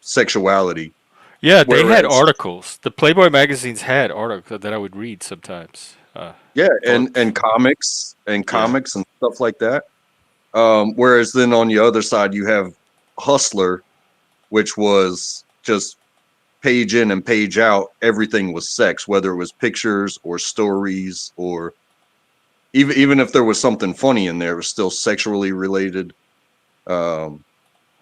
sexuality. Yeah, they had Whereas, articles. The Playboy magazines had articles that I would read sometimes. yeah, For, and comics yeah. and stuff like that. Whereas then on the other side you have Hustler, which was just page in and page out. Everything was sex, whether it was pictures or stories, or even if there was something funny in there, it was still sexually related. And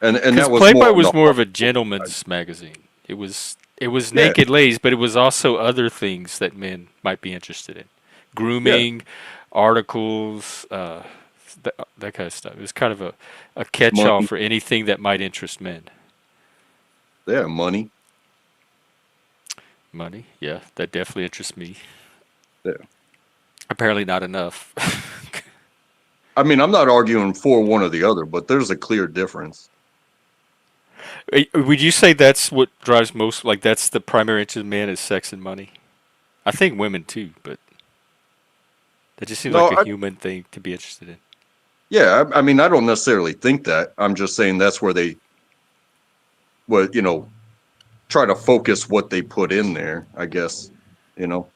Because that was more Playboy on the was more of a hardcore side. gentleman's magazine. It was Yeah, naked ladies, but it was also other things that men might be interested in, yeah, grooming, articles, that kind of stuff. It was kind of a catch-all money, for anything that might interest men. yeah, money, Money, yeah, that definitely interests me. yeah. Apparently not enough. I mean, I'm not arguing for one or the other, but there's a clear difference. Would you say that's what drives most? Like that's the primary interest of men is sex and money? I think women too, but that just seems like No, a human thing to be interested in. yeah, I mean, I don't necessarily think that. I'm just saying that's where you know, try to focus what they put in there, I guess, you know.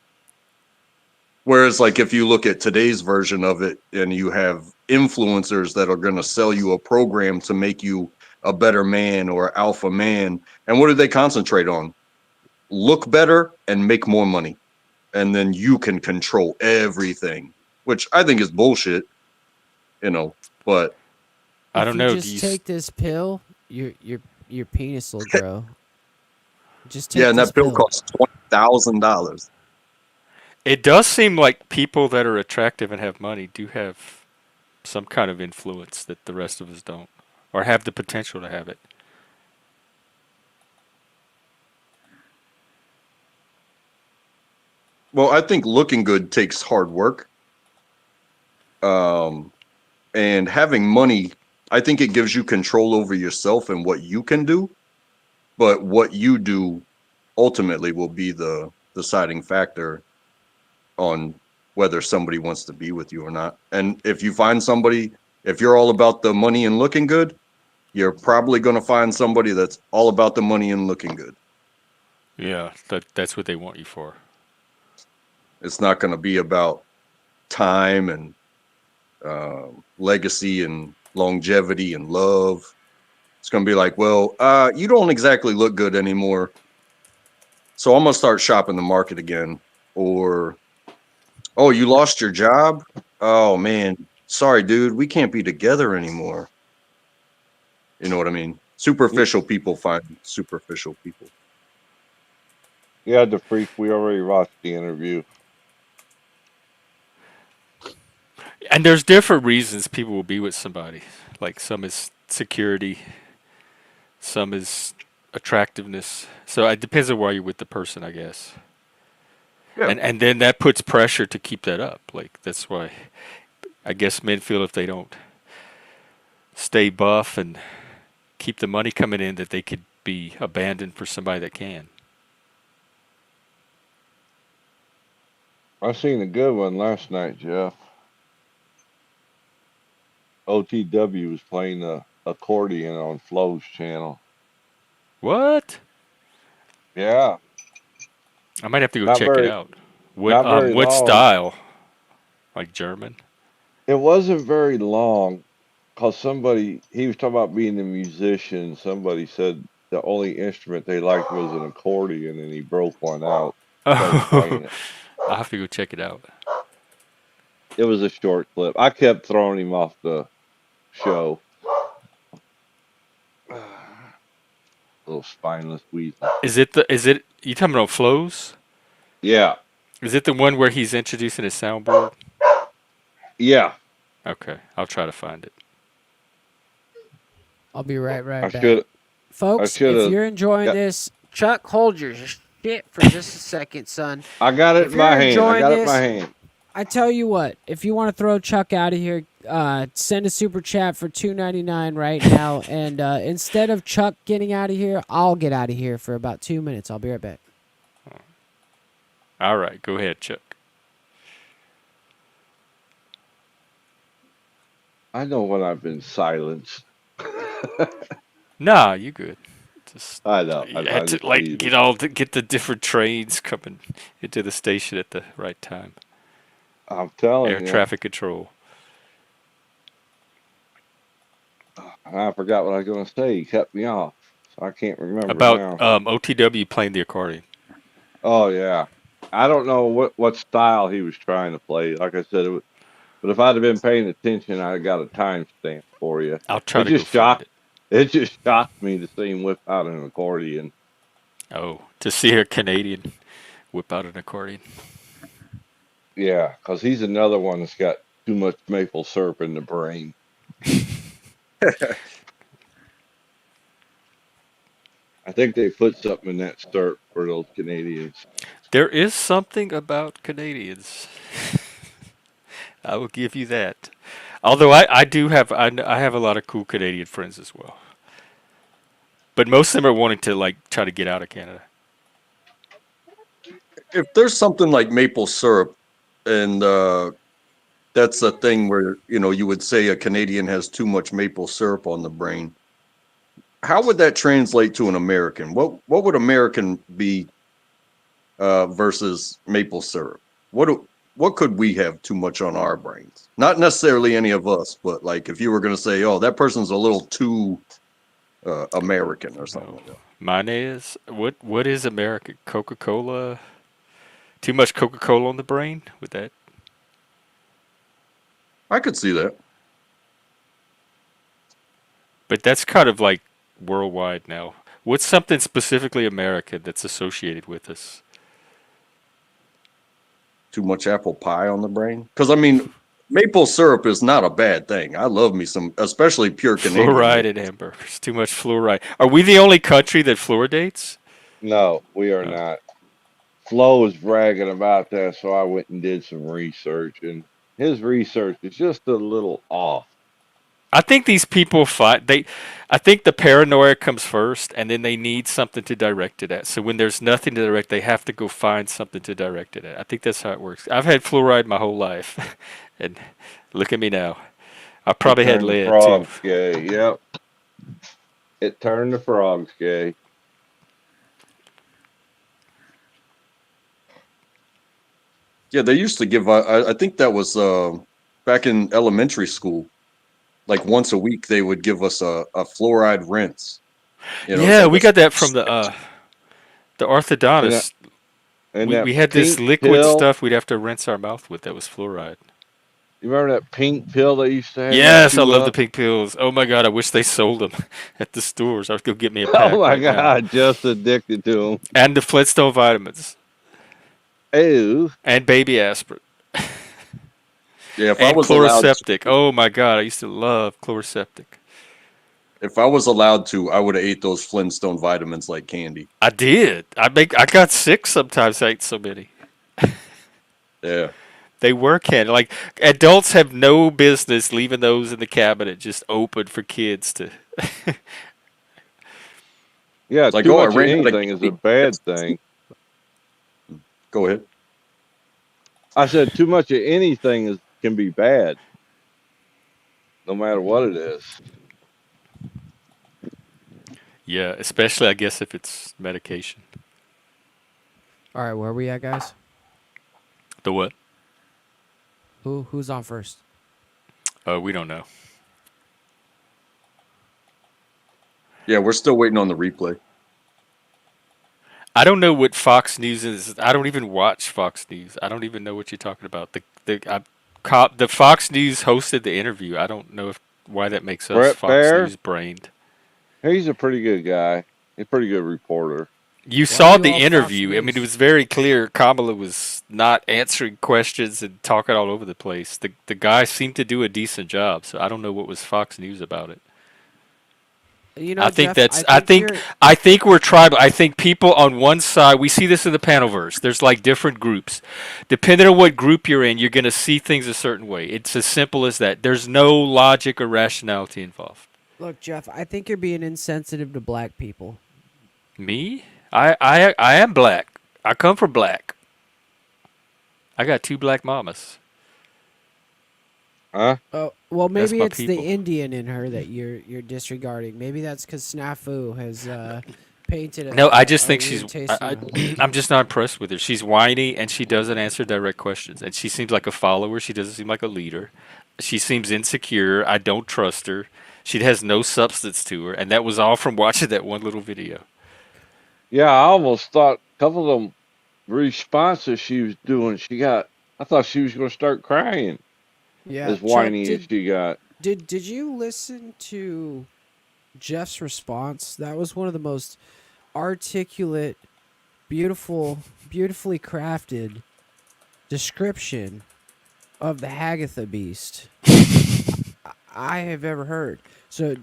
Whereas, like, if you look at today's version of it and you have influencers that are going to sell you a program to make you a better man or alpha man, and what do they concentrate on? Look better and make more money. And then you can control everything, which I think is bullshit, you know. But I If don't you know. Do just you? take this pill, your penis will grow. Just yeah, take and this that pill pill. costs $20,000. It does seem like people that are attractive and have money do have some kind of influence that the rest of us don't, or have the potential to have it. Well, I think looking good takes hard work. Um, and having money, I think it gives you control over yourself and what you can do, but what you do ultimately will be the deciding factor on whether somebody wants to be with you or not. And if you find somebody, if you're all about the money and looking good, you're probably going to find somebody that's all about the money and looking good. Yeah, that's what they want you for. It's not going to be about time and legacy and longevity and love. It's going to be like, well, you don't exactly look good anymore, so I'm going to start shopping the market again. Or, oh, you lost your job? Oh, man, sorry, dude, we can't be together anymore. You know what I mean? Superficial people find superficial people. Yeah, the freak. We already watched the interview. And there's different reasons people will be with somebody. Like some is security, some is attractiveness. So it depends on why you're with the person, I guess. Yeah. And then that puts pressure to keep that up. Like that's why I guess men feel if they don't stay buff and keep the money coming in that they could be abandoned for somebody that can. I seen a good one last night, Jeff. OTW was playing the accordion on Flo's channel. What? Yeah. I might have to go Not check it very, out. not very What long. style? Like German? It wasn't very long because he was talking about being a musician. Somebody said the only instrument they liked was an accordion, and he broke one out, started playing Oh, it. I'll have to go check it out. It was a short clip. I kept throwing him off the show. Little spineless weasel. Is it you talking about flows? Yeah. Is it the one where he's introducing his soundboard? Yeah. Okay, I'll try to find it. I'll be right I back. should. Folks, if you're enjoying this, Chuck, hold your shit for just a second, son. I got it If in my you're hand. I enjoying got it in this, my hand. I tell you what, if you want to throw Chuck out of here, send a super chat for $2.99 right now, and instead of Chuck getting out of here, I'll get out of here for about 2 minutes. I'll be right back. All right, go ahead, Chuck. I know when I've been silenced. Nah, you good. Just I know. you had to like get the different trains coming into the station at the right time. I'm telling Air you. traffic control. I forgot what I was going to say. He cut me off, so I can't remember About now. OTW playing the accordion. Oh yeah, I don't know what style he was trying to play. Like I said, but if I'd have been paying attention, I'd got a timestamp for you. I'll try to go find it. It just shocked me to see him whip out an accordion. Oh, to see a Canadian whip out an accordion. Yeah, because he's another one that's got too much maple syrup in the brain. I think they put something in that syrup for those Canadians. There is something about Canadians. I will give you that. Although I do have I have a lot of cool Canadian friends as well. But most of them are wanting to like try to get out of Canada. If there's something like maple syrup, and that's a thing where you would say a Canadian has too much maple syrup on the brain. How would that translate to an American? What would American be versus maple syrup? What could we have too much on our brains? Not necessarily any of us, but like if you were going to say, oh, that person's a little too American or something like that. Mine is what is America? Coca-Cola? Too much Coca-Cola on the brain with that? I could see that. But that's kind of like worldwide now. What's something specifically American that's associated with us? Too much apple pie on the brain? Because, I mean, maple syrup is not a bad thing. I love me some, especially pure Canadian. Fluoride in hamburgers. Too much fluoride. Are we the only country that fluoridates? No, we are not. Flo was bragging about that, so I went and did some research, and his research is just a little off. I think these people I think the paranoia comes first, and then they need something to direct it at. So when there's nothing to direct, they have to go find something to direct it at. I think that's how it works. I've had fluoride my whole life, and look at me now. I probably had lead frogs too. gay. Yep. It turned the frogs gay. Yeah, they used to give. I think that was back in elementary school. Like once a week, they would give us a fluoride rinse. Yeah, we got that from the orthodontist. We had this liquid stuff we'd have to rinse our mouth with that was fluoride. You remember that pink pill they used to have? Yes, I love the pink pills. Oh my god, I wish they sold them at the stores. I would go get me a pack. Oh my right god, now. just addicted to them. And the Flintstone vitamins. Ew. And baby aspirin. Yeah, if and I was Chloroseptic. Oh my god, I used to love Chloroseptic. If I was allowed to, I would have ate those Flintstone vitamins like candy. I did. I got sick sometimes. I ate so many. Yeah. They were candy. Like adults have no business leaving those in the cabinet just open for kids to. Yeah, It's like, too oh, I much of ran out of anything is a candy. bad thing. Go ahead. I said too much of anything can be bad, no matter what it is. Yeah, especially I guess if it's medication. All right, where are we at, guys? The what? Who's on first? We don't know. Yeah, we're still waiting on the replay. I don't know what Fox News is. I don't even watch Fox News. I don't even know what you're talking about. The Fox News hosted the interview. I don't know why that makes us Brett Fox Baer, News brained. he's a pretty good guy. He's a pretty good reporter. You Why saw are you the all Fox interview. I mean, News? it was very clear Kamala was not answering questions and talking all over the place. The guy seemed to do a decent job, so I don't know what was Fox News about it. You know, I think Jeff, that's. you're. I think we're tribal. I think people on one side. We see this in the panelverse. There's like different groups. Depending on what group you're in, you're going to see things a certain way. It's as simple as that. There's no logic or rationality involved. Look, Jeff, I think you're being insensitive to black people. Me? I am black. I come from black. I got 2 black mamas. Huh? Oh, well, That's maybe my it's people. the Indian in her that you're disregarding. Maybe that's because Snafu has painted. No, I just think weird she's. taste in her. I'm just not impressed with her. She's whiny and she doesn't answer direct questions. And she seems like a follower. She doesn't seem like a leader. She seems insecure. I don't trust her. She has no substance to her, and that was all from watching that one little video. Yeah, I almost thought a couple of them responses she was doing, I thought she was going to start crying. Yeah, As Chet, whiny as she got. did you listen to Jeff's response? That was one of the most articulate, beautifully crafted description of the Hagatha beast I have ever heard. So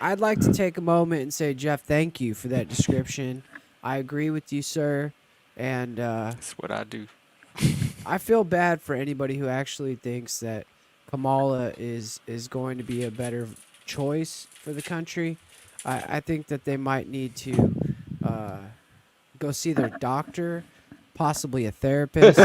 I'd like to take a moment and say, Jeff, thank you for that description. I agree with you, sir, and That's what I do. I feel bad for anybody who actually thinks that Kamala is going to be a better choice for the country. I think that they might need to go see their doctor, possibly a therapist.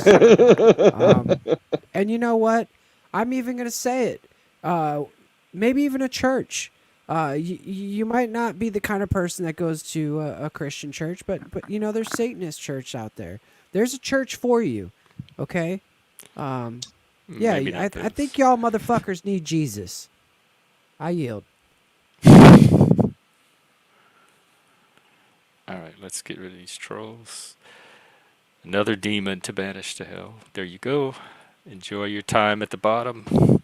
And you know what? I'm even going to say it. Maybe even a church. You might not be the kind of person that goes to a Christian church, but you know, there's Satanist church out there. There's a church for you. Okay. Yeah, Maybe not I think y'all motherfuckers need Jesus. I yield. All right, let's get rid of these trolls. Another demon to banish to hell. There you go. Enjoy your time at the bottom.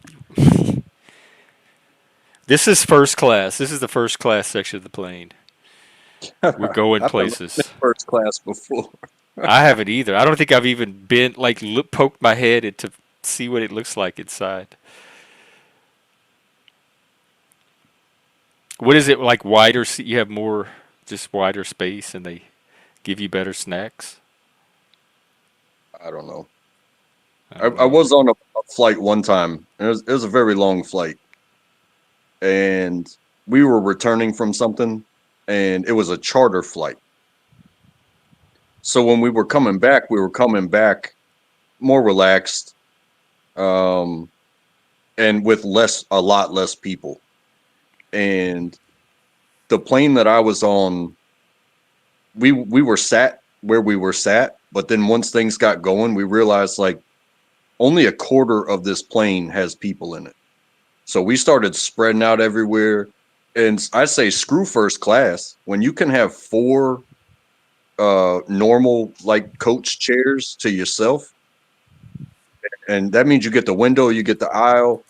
This is first class. This is the first class section of the plane. We're going I've never places. been first class before. I haven't either. I don't think I've even been poked my head in to see what it looks like inside. What is it like? Wider? You have more, just wider space, and they give you better snacks. I don't know. I was on a flight one time. It was a very long flight, and we were returning from something, and it was a charter flight. So when we were coming back more relaxed, and with a lot less people. And the plane that I was on, we were sat where we were sat, but then once things got going, we realized like only a quarter of this plane has people in it. So we started spreading out everywhere. And I say screw first class when you can have 4 normal like coach chairs to yourself. And that means you get the window, you get the aisle,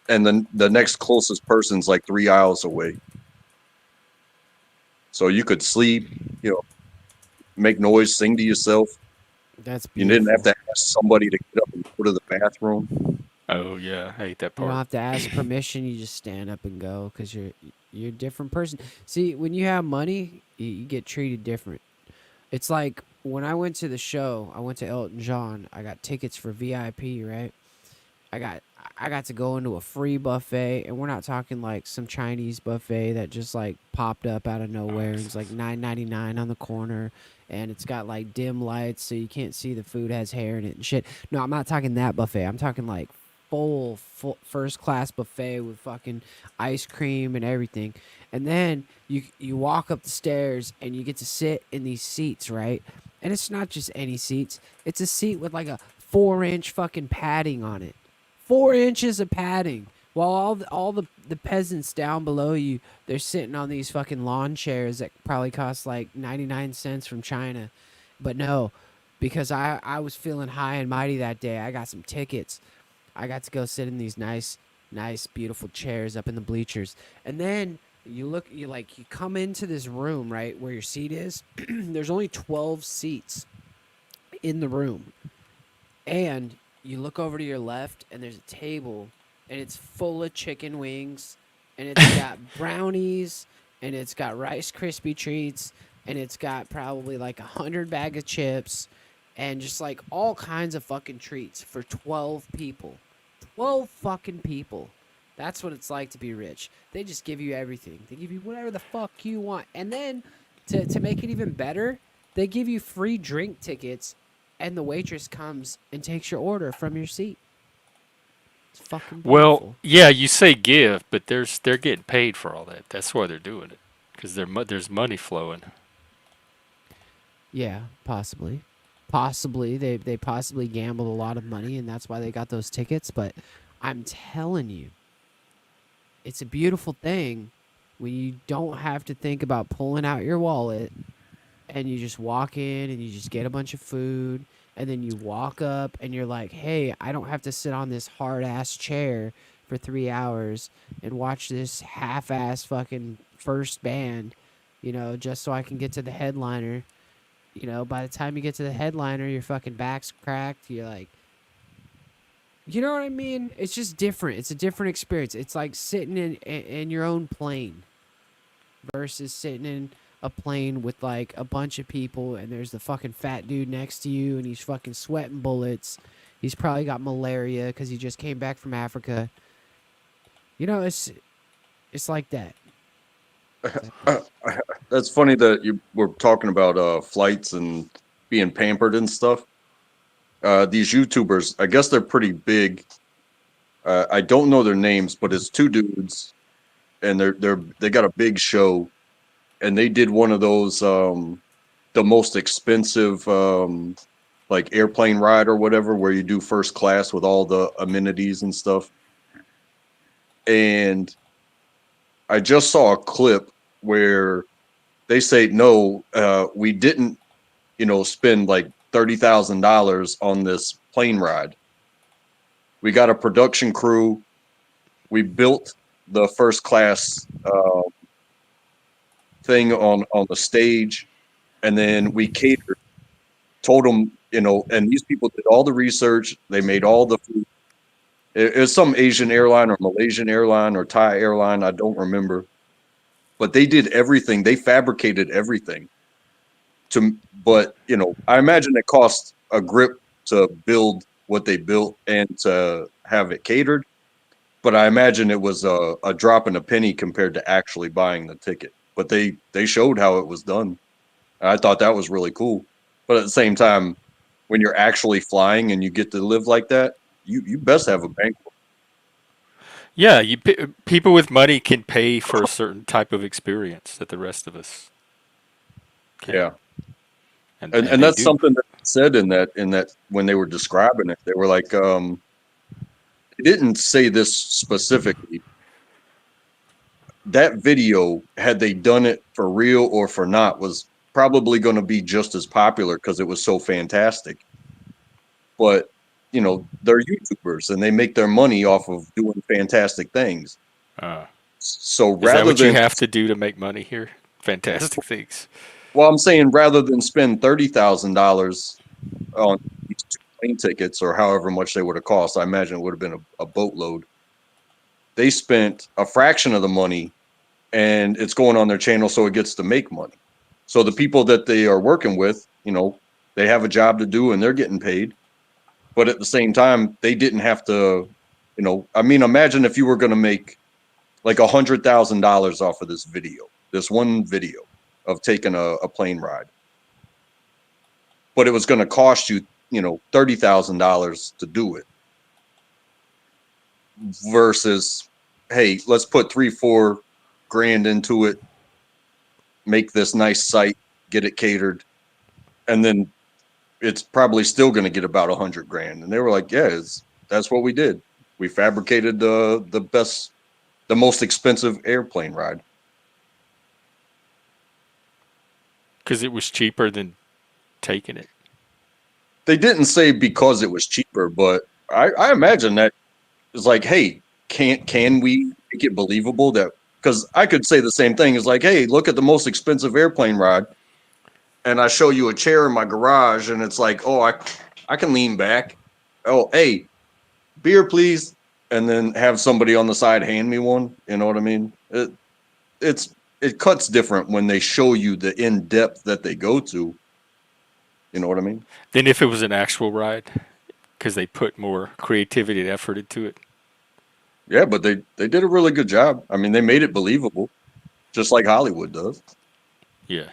and then the next closest person's like 3 aisles away. So you could sleep, make noise, sing to yourself. That's You beautiful. didn't have to ask somebody to get up and go to the bathroom. Oh yeah, I hate that You don't part. have to ask permission. You just stand up and go because You're a different person. See, when you have money, you get treated different. It's like when I went to the show, I went to Elton John. I got tickets for VIP, right? I got I got to go into a free buffet, and we're not talking like some Chinese buffet that just like popped up out of nowhere and it's like $9.99 on the corner, and it's got like dim lights so you can't see the food has hair in it and shit. No, I'm not talking that buffet. I'm talking like full first class buffet with fucking ice cream and everything. And then you walk up the stairs and you get to sit in these seats, right? And it's not just any seats. It's a seat with like a 4-inch fucking padding on it. 4 inches of padding. While all the peasants down below you, they're sitting on these fucking lawn chairs that probably cost like 99 cents from China. But no, because I was feeling high and mighty that day. I got some tickets. I got to go sit in these nice, beautiful chairs up in the bleachers. And then you come into this room, right, where your seat is. There's only 12 seats in the room. And you look over to your left, and there's a table, and it's full of chicken wings, and it's got brownies, and it's got Rice Krispie treats, and it's got probably like 100 bag of chips, and just like all kinds of fucking treats for 12 people. 12 fucking people. That's what it's like to be rich. They just give you everything. They give you whatever the fuck you want. And then to make it even better, they give you free drink tickets, and the waitress comes and takes your order from your seat. It's fucking beautiful. Well, yeah, you say give, but they're getting paid for all that. That's why they're doing it, because there's money flowing. Yeah, possibly. Possibly they possibly gambled a lot of money, and that's why they got those tickets. But I'm telling you, it's a beautiful thing when you don't have to think about pulling out your wallet, and you just walk in and you just get a bunch of food, and then you walk up and you're like, hey, I don't have to sit on this hard ass chair for 3 hours and watch this half ass fucking first band, just so I can get to the headliner. By the time you get to the headliner, your fucking back's cracked. You're like, you know what I mean? It's just different. It's a different experience. It's like sitting in your own plane versus sitting in a plane with like a bunch of people, and there's the fucking fat dude next to you, and he's fucking sweating bullets. He's probably got malaria because he just came back from Africa. It's like that. That's funny that you were talking about flights and being pampered and stuff. These YouTubers, I guess they're pretty big. I don't know their names, but it's two dudes, and they got a big show, and they did one of those the most expensive like airplane ride or whatever, where you do first class with all the amenities and stuff. And I just saw a clip where they say, no, we didn't, spend like $30,000 on this plane ride. We got a production crew. We built the first class thing on the stage, and then we catered. Told them, and these people did all the research. They made all the food. It was some Asian airline or Malaysian airline or Thai airline. I don't remember. But they did everything. They fabricated everything. But I imagine it cost a grip to build what they built and to have it catered. But I imagine it was a drop in a penny compared to actually buying the ticket. But they showed how it was done. And I thought that was really cool. But at the same time, when you're actually flying and you get to live like that, you best have a bankroll. Yeah, people with money can pay for a certain type of experience that the rest of us can't. Yeah. And that's do. something that said in that when they were describing it, they were like, they didn't say this specifically. That video, had they done it for real or for not, was probably going to be just as popular because it was so fantastic. But they're YouTubers and they make their money off of doing fantastic things. So is that what you have to do to make money here? Fantastic things. Well, I'm saying rather than spend $30,000 on these 2 plane tickets or however much they would have cost, I imagine it would have been a boatload. They spent a fraction of the money and it's going on their channel so it gets to make money. So the people that they are working with, they have a job to do and they're getting paid. But at the same time, they didn't have to, imagine if you were going to make like $100,000 off of this one video of taking a plane ride. But it was going to cost you, $30,000 to do it. Versus, hey, let's put 3-4 grand into it, make this nice site, get it catered, and then it's probably still going to get about 100 grand. And they were like, yeah, that's what we did. We fabricated the most expensive airplane ride. Because it was cheaper than taking it. They didn't say because it was cheaper, but I imagine that it's like, hey, can we make it believable that, because I could say the same thing. It's like, hey, look at the most expensive airplane ride, and I show you a chair in my garage, and it's like, oh, I can lean back. Oh, hey, beer, please, and then have somebody on the side hand me one. You know what I mean? It cuts different when they show you the in depth that they go to. You know what I mean? Than if it was an actual ride, because they put more creativity and effort into it. Yeah, but they did a really good job. I mean, they made it believable, just like Hollywood does. Yeah.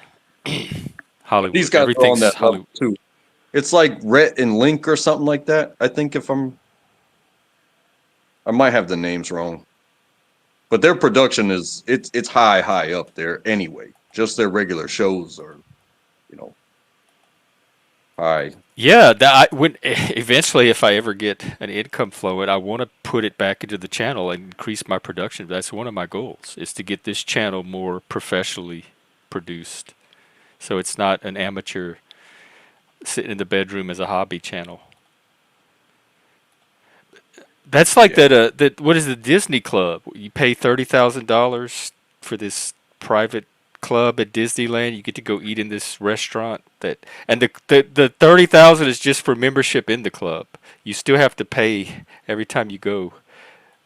Hollywood. These guys are on Everything's that level Hollywood. too. It's like Rhett and Link or something like that. I think I might have the names wrong, but their production it's high up there anyway. Just their regular shows are, high. Yeah, eventually, if I ever get an income flowing, I want to put it back into the channel and increase my production. That's one of my goals, is to get this channel more professionally produced, so it's not an amateur sitting in the bedroom as a hobby channel. That's like that. What is the Disney Club? You pay $30,000 for this private club at Disneyland. You get to go eat in this restaurant and the 30,000 is just for membership in the club. You still have to pay every time you go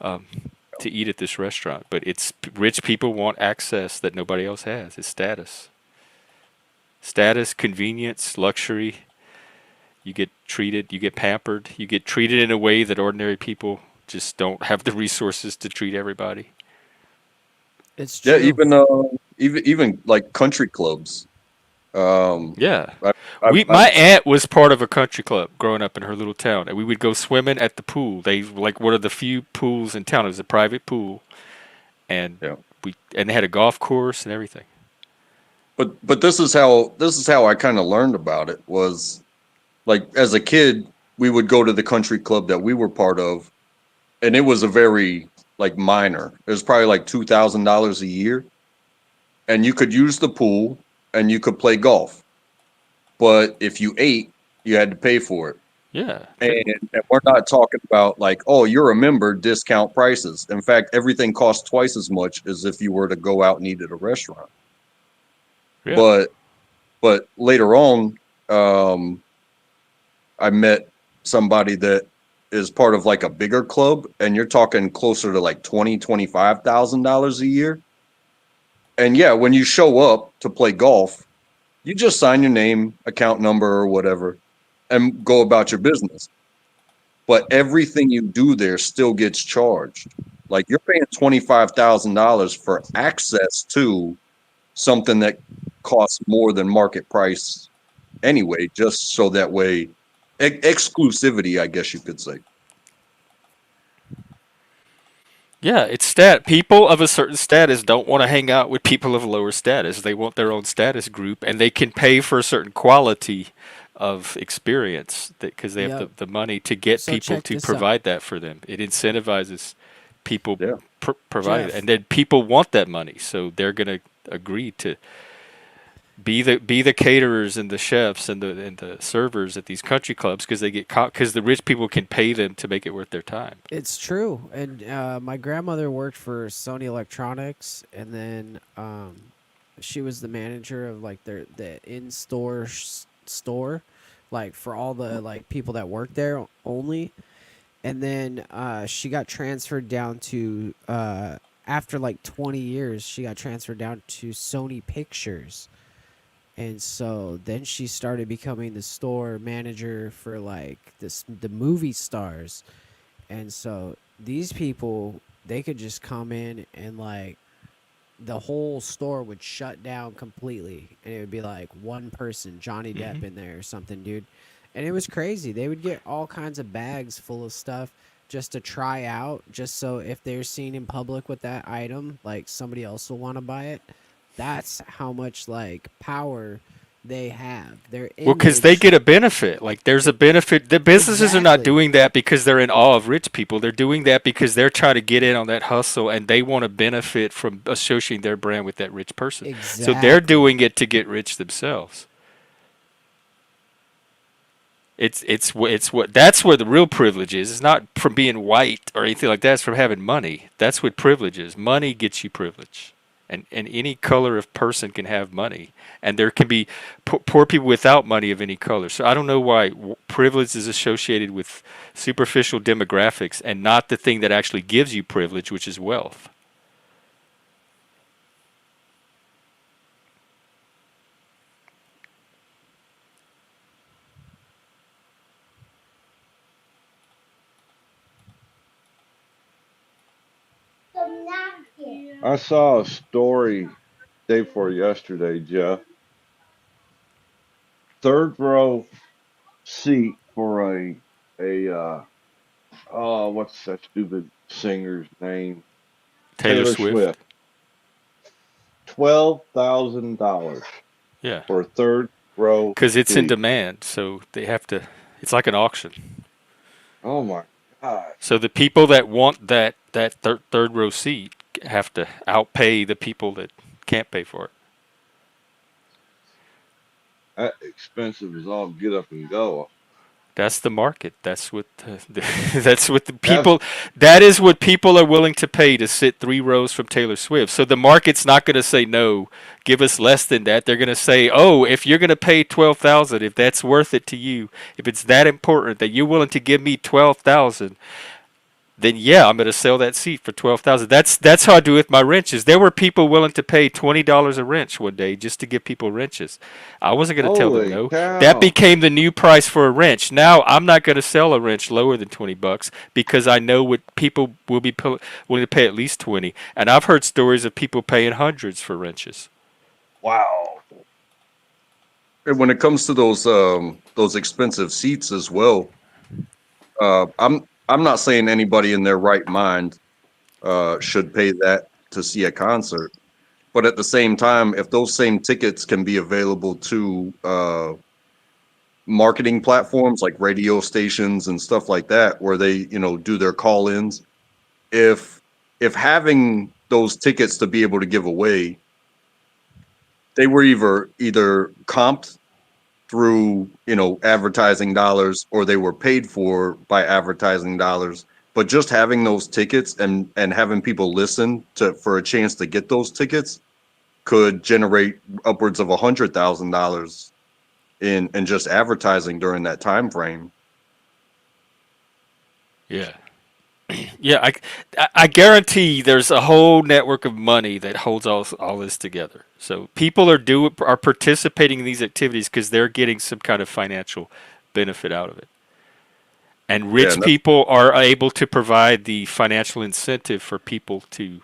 to eat at this restaurant. But it's rich people want access that nobody else has. It's status, convenience, luxury. You get treated, you get pampered, you get treated in a way that ordinary people just don't have the resources to treat everybody. It's true. Yeah, even like country clubs. Yeah. I My aunt was part of a country club growing up in her little town, and we would go swimming at the pool. They like one of the few pools in town. It was a private pool, and they had a golf course and everything. But this is how I kind of learned about it. Was like, as a kid, we would go to the country club that we were part of, and it was a very like minor. It was probably like $2,000 a year, and you could use the pool and you could play golf. But if you ate, you had to pay for it. Yeah. And we're not talking about like, oh, you're a member, discount prices. In fact, everything costs twice as much as if you were to go out and eat at a restaurant. Yeah. But later on, I met somebody that is part of like a bigger club, and you're talking closer to like $25,000 a year. And yeah, when you show up to play golf, you just sign your name, account number, or whatever, and go about your business. But everything you do there still gets charged. Like, you're paying $25,000 for access to something that costs more than market price anyway, just so that way, exclusivity, I guess you could say. Yeah, it's people of a certain status don't want to hang out with people of lower status. They want their own status group, and they can pay for a certain quality of experience because they have the money to get people to provide that for them. It incentivizes people provide it, and then people want that money, so they're going to agree to be the caterers and the chefs and the servers at these country clubs because they get because the rich people can pay them to make it worth their time. It's true. And my grandmother worked for Sony Electronics, and then she was the manager of like the in-store store, like for all the like people that work there only. And then she got transferred down to after like 20 years, she got transferred down to Sony Pictures. And so then she started becoming the store manager for like the movie stars. And so these people, they could just come in and like the whole store would shut down completely, and it would be like one person, Johnny Depp, in there or something, dude. And it was crazy. They would get all kinds of bags full of stuff just to try out, just so if they're seen in public with that item, like somebody else will want to buy it. That's how much like power they have. Their Well, because they image. get a benefit. Like there's a benefit. The businesses are not Exactly. doing that because they're in awe of rich people. They're doing that because they're trying to get in on that hustle and they want to benefit from associating their brand with that rich person. So they're Exactly. doing it to get rich themselves. It's what that's where the real privilege is. It's not from being white or anything like that. It's from having money. That's what privilege is. Money gets you privilege, and any color of person can have money, and there can be poor people without money of any color. So I don't know why privilege is associated with superficial demographics and not the thing that actually gives you privilege, which is wealth. I saw a story day before yesterday, Jeff. Third row seat for what's that stupid singer's name? Taylor Taylor Swift. Swift. $12,000 Yeah, for a third row because it's in seat. demand, so they have to. It's like an auction. Oh my God. So the people that want that third row seat have to outpay the people that can't pay for it. That expensive as all get up and go. That's the market. That's what that's what the That's people. That is what people are willing to pay to sit 3 rows from Taylor Swift. So the market's not going to say no. Give us less than that. They're going to say, oh, if you're going to pay 12,000, if that's worth it to you, if it's that important that you're willing to give me 12,000, then yeah, I'm going to sell that seat for 12,000. That's how I do it with my wrenches. There were people willing to pay $20 a wrench one day just to give people wrenches. I wasn't going to tell them holy no. That cow. became the new price for a wrench. Now I'm not going to sell a wrench lower than $20 because I know what people will be willing to pay at least 20. And I've heard stories of people paying hundreds for wrenches. Wow. And when it comes to those expensive seats as well, I'm not saying anybody in their right mind should pay that to see a concert. But at the same time, if those same tickets can be available to marketing platforms like radio stations and stuff like that, where they, do their call-ins, if having those tickets to be able to give away, they were either comped through, advertising dollars, or they were paid for by advertising dollars. But just having those tickets and having people listen for a chance to get those tickets could generate upwards of $100,000 in just advertising during that time frame. Yeah. Yeah, I guarantee there's a whole network of money that holds all this together. So people are participating in these activities because they're getting some kind of financial benefit out of it. And Yeah, rich people are able to provide the financial incentive for people to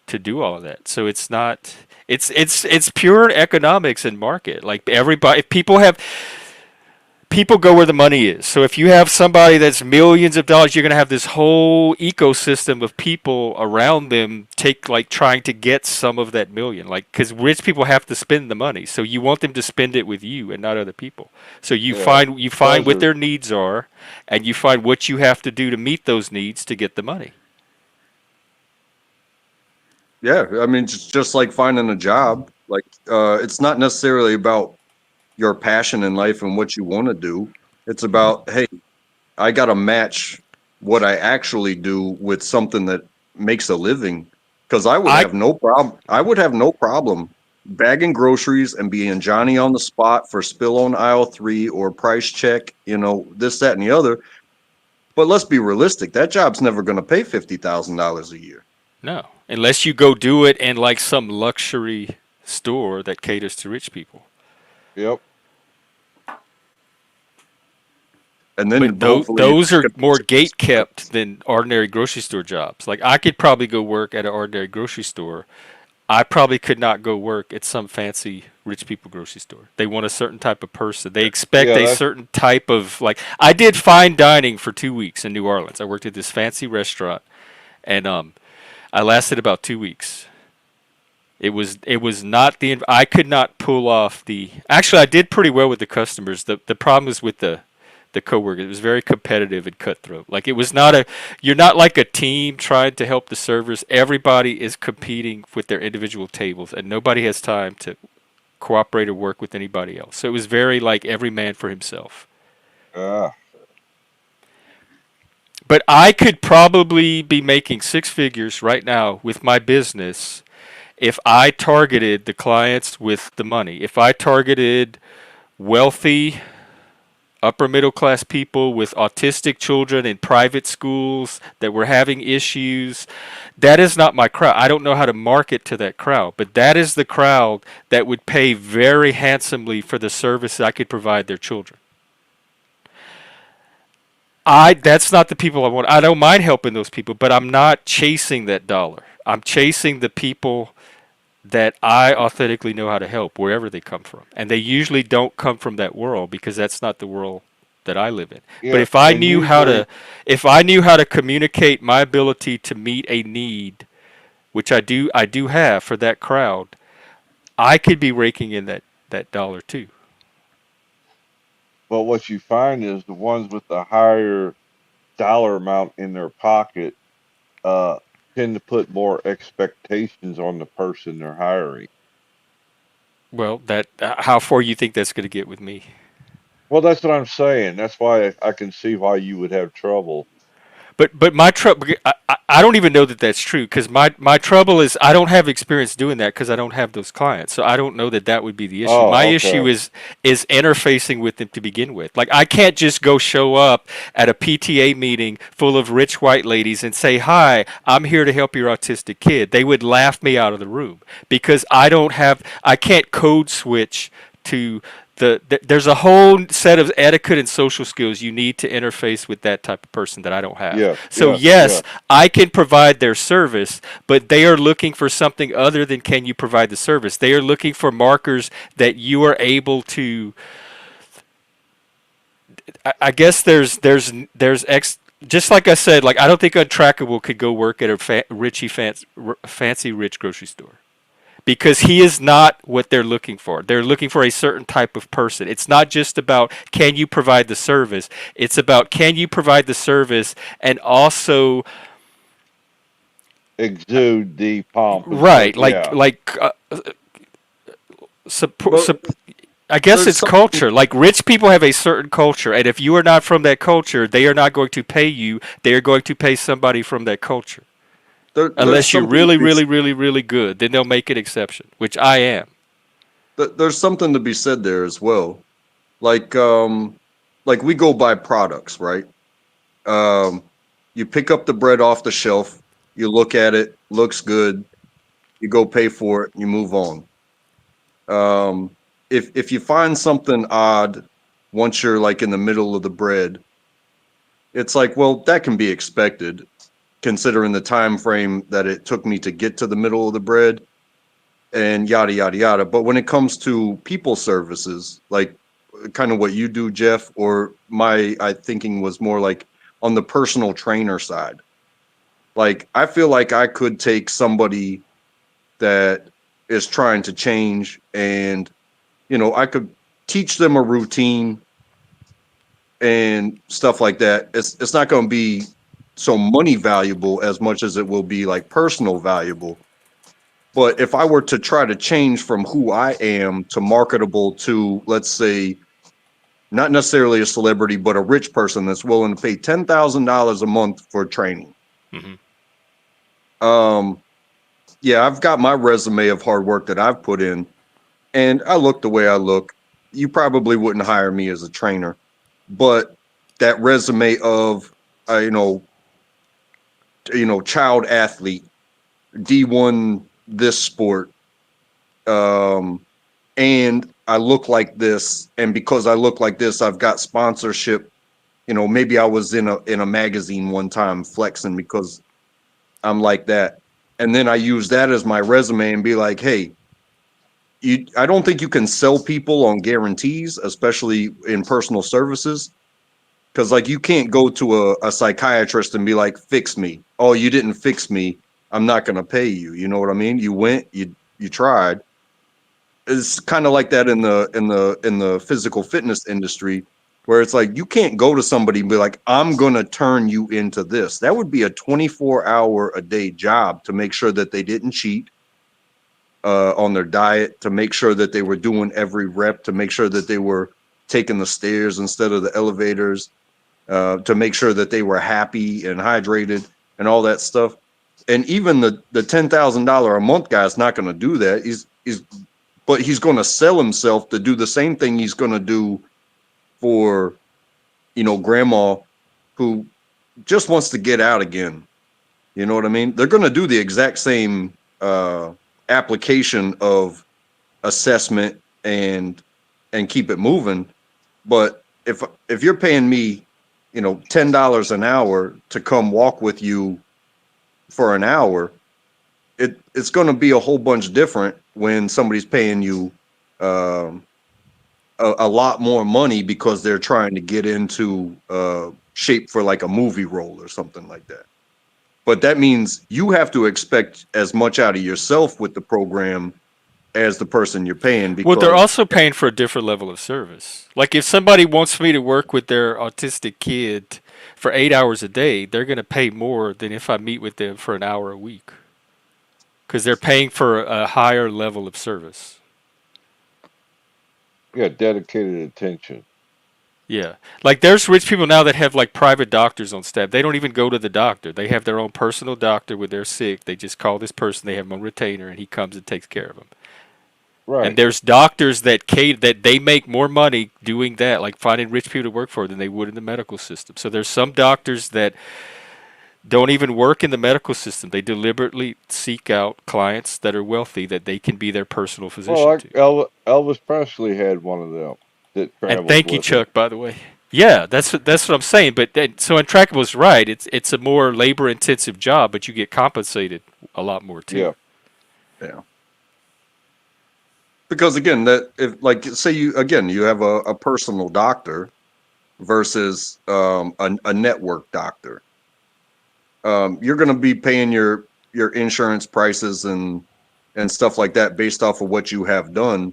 do all of that. So it's not it's pure economics and market. Like everybody, if people go where the money is. So if you have somebody that's millions of dollars, you're going to have this whole ecosystem of people around them trying to get some of that million. Like cuz rich people have to spend the money. So you want them to spend it with you and not other people. So you Yeah. find what their needs are and you find what you have to do to meet those needs to get the money. Yeah, I mean, just like finding a job, like it's not necessarily about your passion in life and what you want to do. It's about, hey, I got to match what I actually do with something that makes a living. Because I would I have no problem. I would have no problem bagging groceries and being Johnny on the spot for spill on aisle 3 or price check, this, that, and the other. But let's be realistic. That job's never going to pay $50,000 a year. No, unless you go do it in like some luxury store that caters to rich people. Yep. And then But those are more gate kept than ordinary grocery store jobs. Like I could probably go work at an ordinary grocery store. I probably could not go work at some fancy rich people grocery store. They want a certain type of person. They expect Yeah, a certain type of like. I did fine dining for 2 weeks in New Orleans. I worked at this fancy restaurant, and I lasted about 2 weeks. It was not I could not pull off the. Actually, I did pretty well with the customers. The problem was with the coworker. It was very competitive and cutthroat. Like it was not you're not like a team trying to help the servers. Everybody is competing with their individual tables, and nobody has time to cooperate or work with anybody else. So it was very like every man for himself. But I could probably be making six figures right now with my business if I targeted the clients with the money. If I targeted wealthy upper middle class people with autistic children in private schools that were having issues. That is not my crowd. I don't know how to market to that crowd, but that is the crowd that would pay very handsomely for the service I could provide their children. That's not the people I want. I don't mind helping those people, but I'm not chasing that dollar. I'm chasing the people that I authentically know how to help wherever they come from. And they usually don't come from that world because that's not the world that I live in. Yeah, but if I and knew how to communicate my ability to meet a need, which I do have for that crowd, I could be raking in that dollar too. But what you find is the ones with the higher dollar amount in their pocket tend to put more expectations on the person they're hiring. Well, how far you think that's going to get with me? Well, that's what I'm saying. That's why I can see why you would have trouble. But my trouble, I don't even know that that's true because my trouble is I don't have experience doing that because I don't have those clients, so I don't know that would be the issue. My issue is interfacing with them to begin with. Like I can't just go show up at a PTA meeting full of rich white ladies and say, "Hi, I'm here to help your autistic kid." They would laugh me out of the room because I can't code switch to. There's a whole set of etiquette and social skills you need to interface with that type of person that I don't have. Yes, I can provide their service, but they are looking for something other than can you provide the service. They are looking for markers that you are able to. I guess there's just like I said, like I don't think Untrackable could go work at a fancy rich grocery store. Because he is not what they're looking for. They're looking for a certain type of person. It's not just about can you provide the service. It's about can you provide the service and also exude the pomp. Right, I guess it's culture. Like rich people have a certain culture, and if you are not from that culture, they are not going to pay you. They are going to pay somebody from that culture. Unless you're really, really, really, really good, then they'll make an exception, which I am. There's something to be said there as well. Like we go buy products, right? You pick up the bread off the shelf, you look at it, looks good, you go pay for it, you move on. If you find something odd once you're like in the middle of the bread, it's like, well, that can be expected, considering the time frame that it took me to get to the middle of the bread and yada, yada, yada. But when it comes to people services, like kind of what you do, Jeff, or I thinking was more like on the personal trainer side. Like, I feel like I could take somebody that is trying to change and, I could teach them a routine and stuff like that. It's not going to be so money valuable as much as it will be like personal valuable. But if I were to try to change from who I am to marketable to, let's say, not necessarily a celebrity, but a rich person that's willing to pay $10,000 a month for training. Mm-hmm. Yeah, I've got my resume of hard work that I've put in, and I look the way I look. You probably wouldn't hire me as a trainer, but that resume of child athlete, D1 this sport, and I look like this, and because I look like this, I've got sponsorship. Maybe I was in a magazine one time flexing because I'm like that, and then I use that as my resume and be like, hey, I don't think you can sell people on guarantees, especially in personal services. Because like you can't go to a psychiatrist and be like, fix me. Oh, you didn't fix me. I'm not gonna pay you. You know what I mean? You went, you tried. It's kind of like that in the physical fitness industry, where it's like you can't go to somebody and be like, I'm gonna turn you into this. That would be a 24-hour a day job to make sure that they didn't cheat on their diet, to make sure that they were doing every rep, to make sure that they were taking the stairs instead of the elevators, to make sure that they were happy and hydrated and all that stuff. And even the $10,000 a month guy is not going to do that. But he's going to sell himself to do the same thing he's going to do for, grandma who just wants to get out again. You know what I mean? They're going to do the exact same application of assessment and keep it moving. But if you're paying me, $10 an hour to come walk with you for an hour, it's going to be a whole bunch different when somebody's paying you a lot more money because they're trying to get into shape for like a movie role or something like that. But that means you have to expect as much out of yourself with the program as the person you're paying. Because Well, they're also paying for a different level of service. Like if somebody wants me to work with their autistic kid for 8 hours a day, they're going to pay more than if I meet with them for an hour a week, because they're paying for a higher level of service. Yeah, dedicated attention. Yeah. Like there's rich people now that have like private doctors on staff. They don't even go to the doctor. They have their own personal doctor when they're sick. They just call this person, they have them on retainer, and he comes and takes care of them. Right. And there's doctors that they make more money doing that, like finding rich people to work for, than they would in the medical system. So there's some doctors that don't even work in the medical system. They deliberately seek out clients that are wealthy that they can be their personal physician Well, like to. Elvis Presley had one of them that And traveled thank you, with him. Chuck, by the way. Yeah, that's what I'm saying. But so Intractable's right. It's a more labor intensive job, but you get compensated a lot more too. Yeah. Because again, that if like say you have a personal doctor versus a network doctor, you're going to be paying your insurance prices and stuff like that based off of what you have done.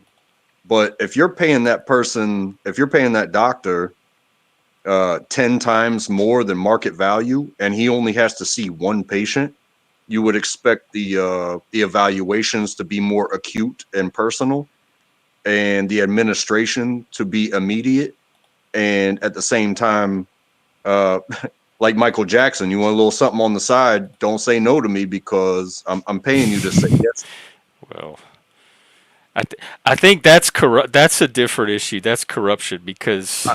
But if you're paying that doctor 10 times more than market value, and he only has to see one patient, you would expect the evaluations to be more acute and personal, and the administration to be immediate. And at the same time, like Michael Jackson, you want a little something on the side, don't say no to me because I'm paying you to say yes. Well, I think that's corrupt. That's a different issue. That's corruption because.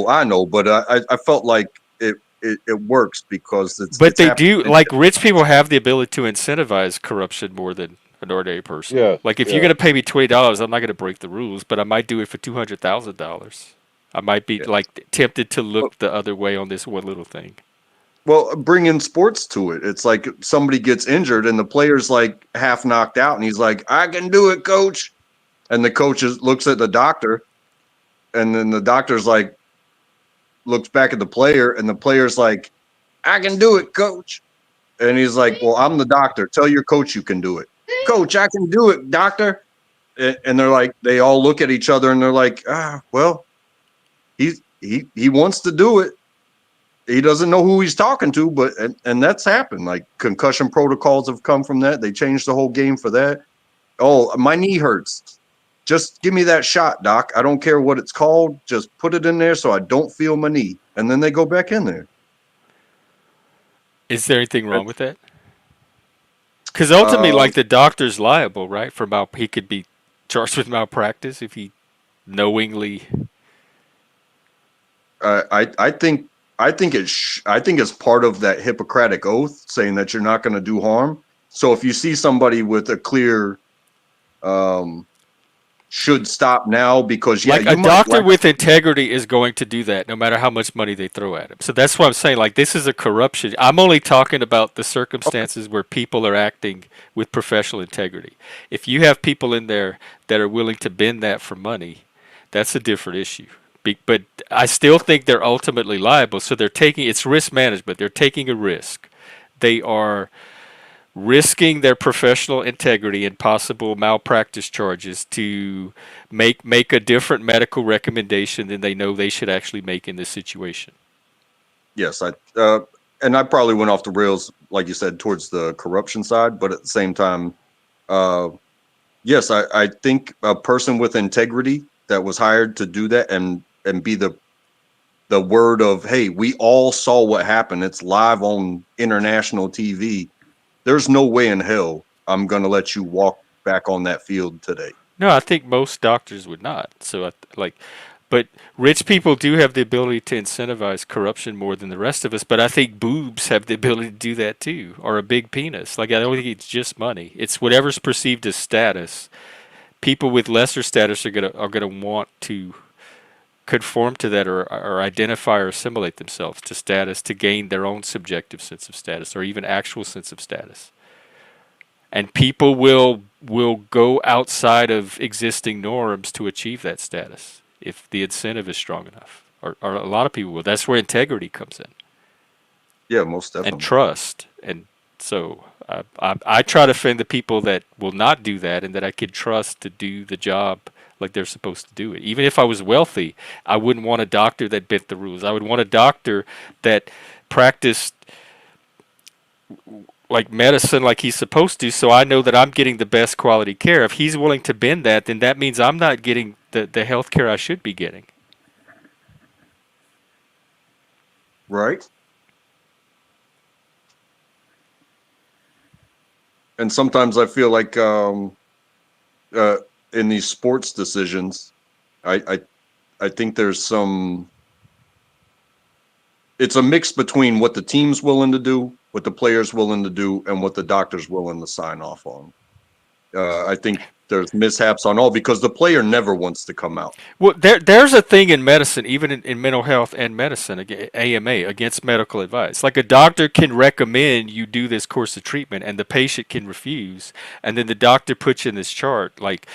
I know, but I felt like it works because But they do, like rich people have the ability to incentivize corruption more than an ordinary person. Yeah. Like if you're going to pay me $20, I'm not going to break the rules, but I might do it for $200,000. I might be like tempted to look the other way on this one little thing. Well, bring in sports to it. It's like somebody gets injured and the player's like half knocked out, and he's like, "I can do it, coach." And the coach looks at the doctor, and then the doctor's like, looks back at the player, and the player's like, "I can do it, coach." And he's like, "Well, I'm the doctor. Tell your coach you can do it." "Coach, I can do it, doctor." And they're like, they all look at each other and they're like, well, he wants to do it. He doesn't know who he's talking to, but and that's happened. Like concussion protocols have come from that. They changed the whole game for that. Oh, my knee hurts. Just give me that shot, doc. I don't care what it's called. Just put it in there so I don't feel my knee. And then they go back in there. Is there anything wrong with that? Because ultimately, like the doctor's liable, right? For he could be charged with malpractice if he knowingly. I think I think it's part of that Hippocratic oath saying that you're not going to do harm. So if you see somebody with a clear should stop now because Like you a might doctor with integrity is going to do that no matter how much money they throw at him. So that's why I'm saying, like, this is a corruption. I'm only talking about the circumstances where people are acting with professional integrity. If you have people in there that are willing to bend that for money, that's a different issue. But I still think they're ultimately liable. So they're taking, it's risk management. They're taking a risk. They are risking their professional integrity and possible malpractice charges to make a different medical recommendation than they know they should actually make in this situation. Yes, and I probably went off the rails, like you said, towards the corruption side, but at the same time, yes, I think a person with integrity that was hired to do that and be the word of, hey, we all saw what happened. It's live on international TV. There's no way in hell I'm going to let you walk back on that field today. No, I think most doctors would not. So, but rich people do have the ability to incentivize corruption more than the rest of us. But I think boobs have the ability to do that too, or a big penis. Like, I don't think it's just money. It's whatever's perceived as status. People with lesser status are gonna want to conform to that, or identify or assimilate themselves to status to gain their own subjective sense of status, or even actual sense of status. And people will go outside of existing norms to achieve that status if the incentive is strong enough, or a lot of people will. That's where integrity comes in. Yeah, most definitely. And trust. And so I try to defend the people that will not do that and that I could trust to do the job like they're supposed to do it. Even if I was wealthy, I wouldn't want a doctor that bent the rules. I would want a doctor that practiced like medicine like he's supposed to, so I know that I'm getting the best quality care. If he's willing to bend that, then that means I'm not getting the health care I should be getting. Right. And sometimes I feel like in these sports decisions, I think there's some. It's a mix between what the team's willing to do, what the player's willing to do, and what the doctor's willing to sign off on. I think there's mishaps on all because the player never wants to come out. Well, there's a thing in medicine, even in mental health and medicine, AMA, against medical advice. Like a doctor can recommend you do this course of treatment, and the patient can refuse, and then the doctor puts in this chart like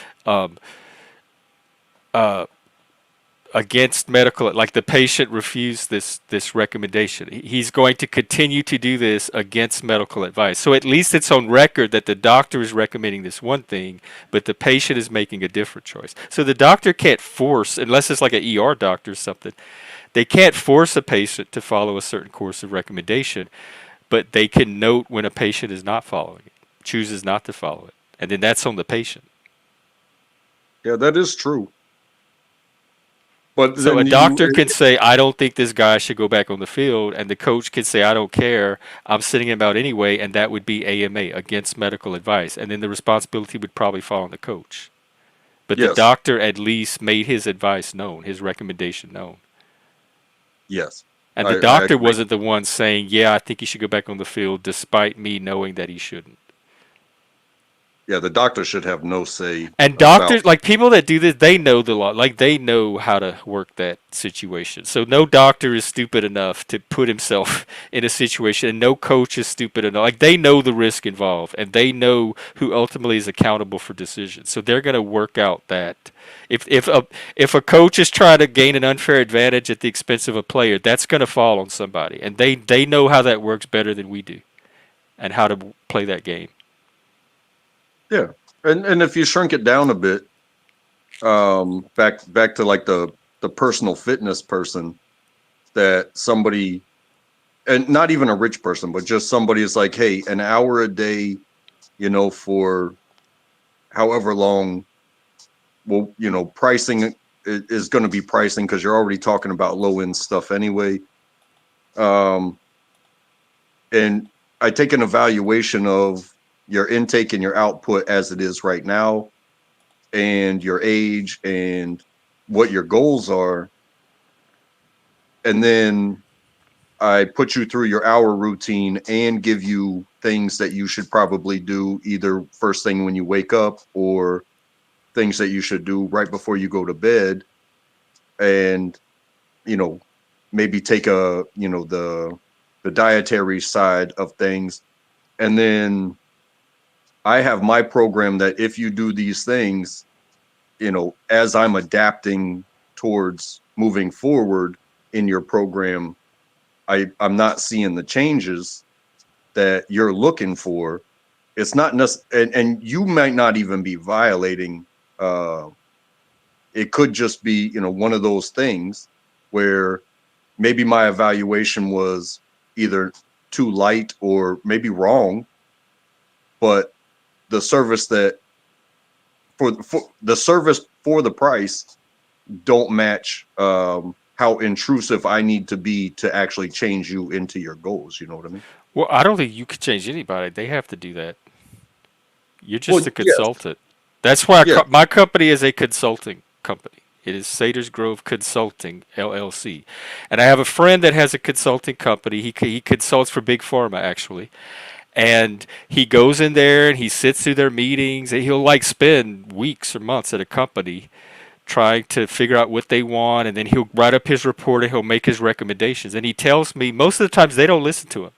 against medical, like the patient refused this recommendation. He's going to continue to do this against medical advice. So at least it's on record that the doctor is recommending this one thing, but the patient is making a different choice. So the doctor can't force, unless it's like an ER doctor or something, they can't force a patient to follow a certain course of recommendation, but they can note when a patient is not following it, chooses not to follow it. And then that's on the patient. Yeah, that is true. But so a doctor can say, I don't think this guy should go back on the field, and the coach can say, I don't care, I'm sitting him out anyway, and that would be AMA, against medical advice. And then the responsibility would probably fall on the coach. But the doctor at least made his advice known, his recommendation known. Yes. And the doctor wasn't the one saying, yeah, I think he should go back on the field, despite me knowing that he shouldn't. Yeah, the doctor should have no say. And doctors, like people that do this, they know the law. Like they know how to work that situation. So no doctor is stupid enough to put himself in a situation, and no coach is stupid enough. Like they know the risk involved, and they know who ultimately is accountable for decisions. So they're going to work out that. If a coach is trying to gain an unfair advantage at the expense of a player, that's going to fall on somebody, and they know how that works better than we do, and how to play that game. Yeah, and if you shrink it down a bit, back to like the personal fitness person, that somebody, and not even a rich person, but just somebody is like, hey, an hour a day, for however long, well, pricing is going to be pricing because you're already talking about low end stuff anyway. And I take an evaluation of your intake and your output as it is right now, and your age and what your goals are. And then I put you through your hour routine and give you things that you should probably do either first thing when you wake up or things that you should do right before you go to bed. And, you know, maybe take the dietary side of things. And then I have my program that if you do these things, you know, as I'm adapting towards moving forward in your program, I'm not seeing the changes that you're looking for. It's not and you might not even be violating. It could just be, you know, one of those things where maybe my evaluation was either too light or maybe wrong, but the service that for the service for the price don't match how intrusive I need to be to actually change you into your goals. You know what I mean? Well, I don't think you could change anybody. They have to do that. You're just Well, a yes, consultant. That's why yes. my company is a consulting company. It is Saders Grove Consulting LLC, and I have a friend that has a consulting company. He consults for Big Pharma actually, and he goes in there and he sits through their meetings, and he'll like spend weeks or months at a company trying to figure out what they want, and then he'll write up his report and he'll make his recommendations. And he tells me most of the times they don't listen to him.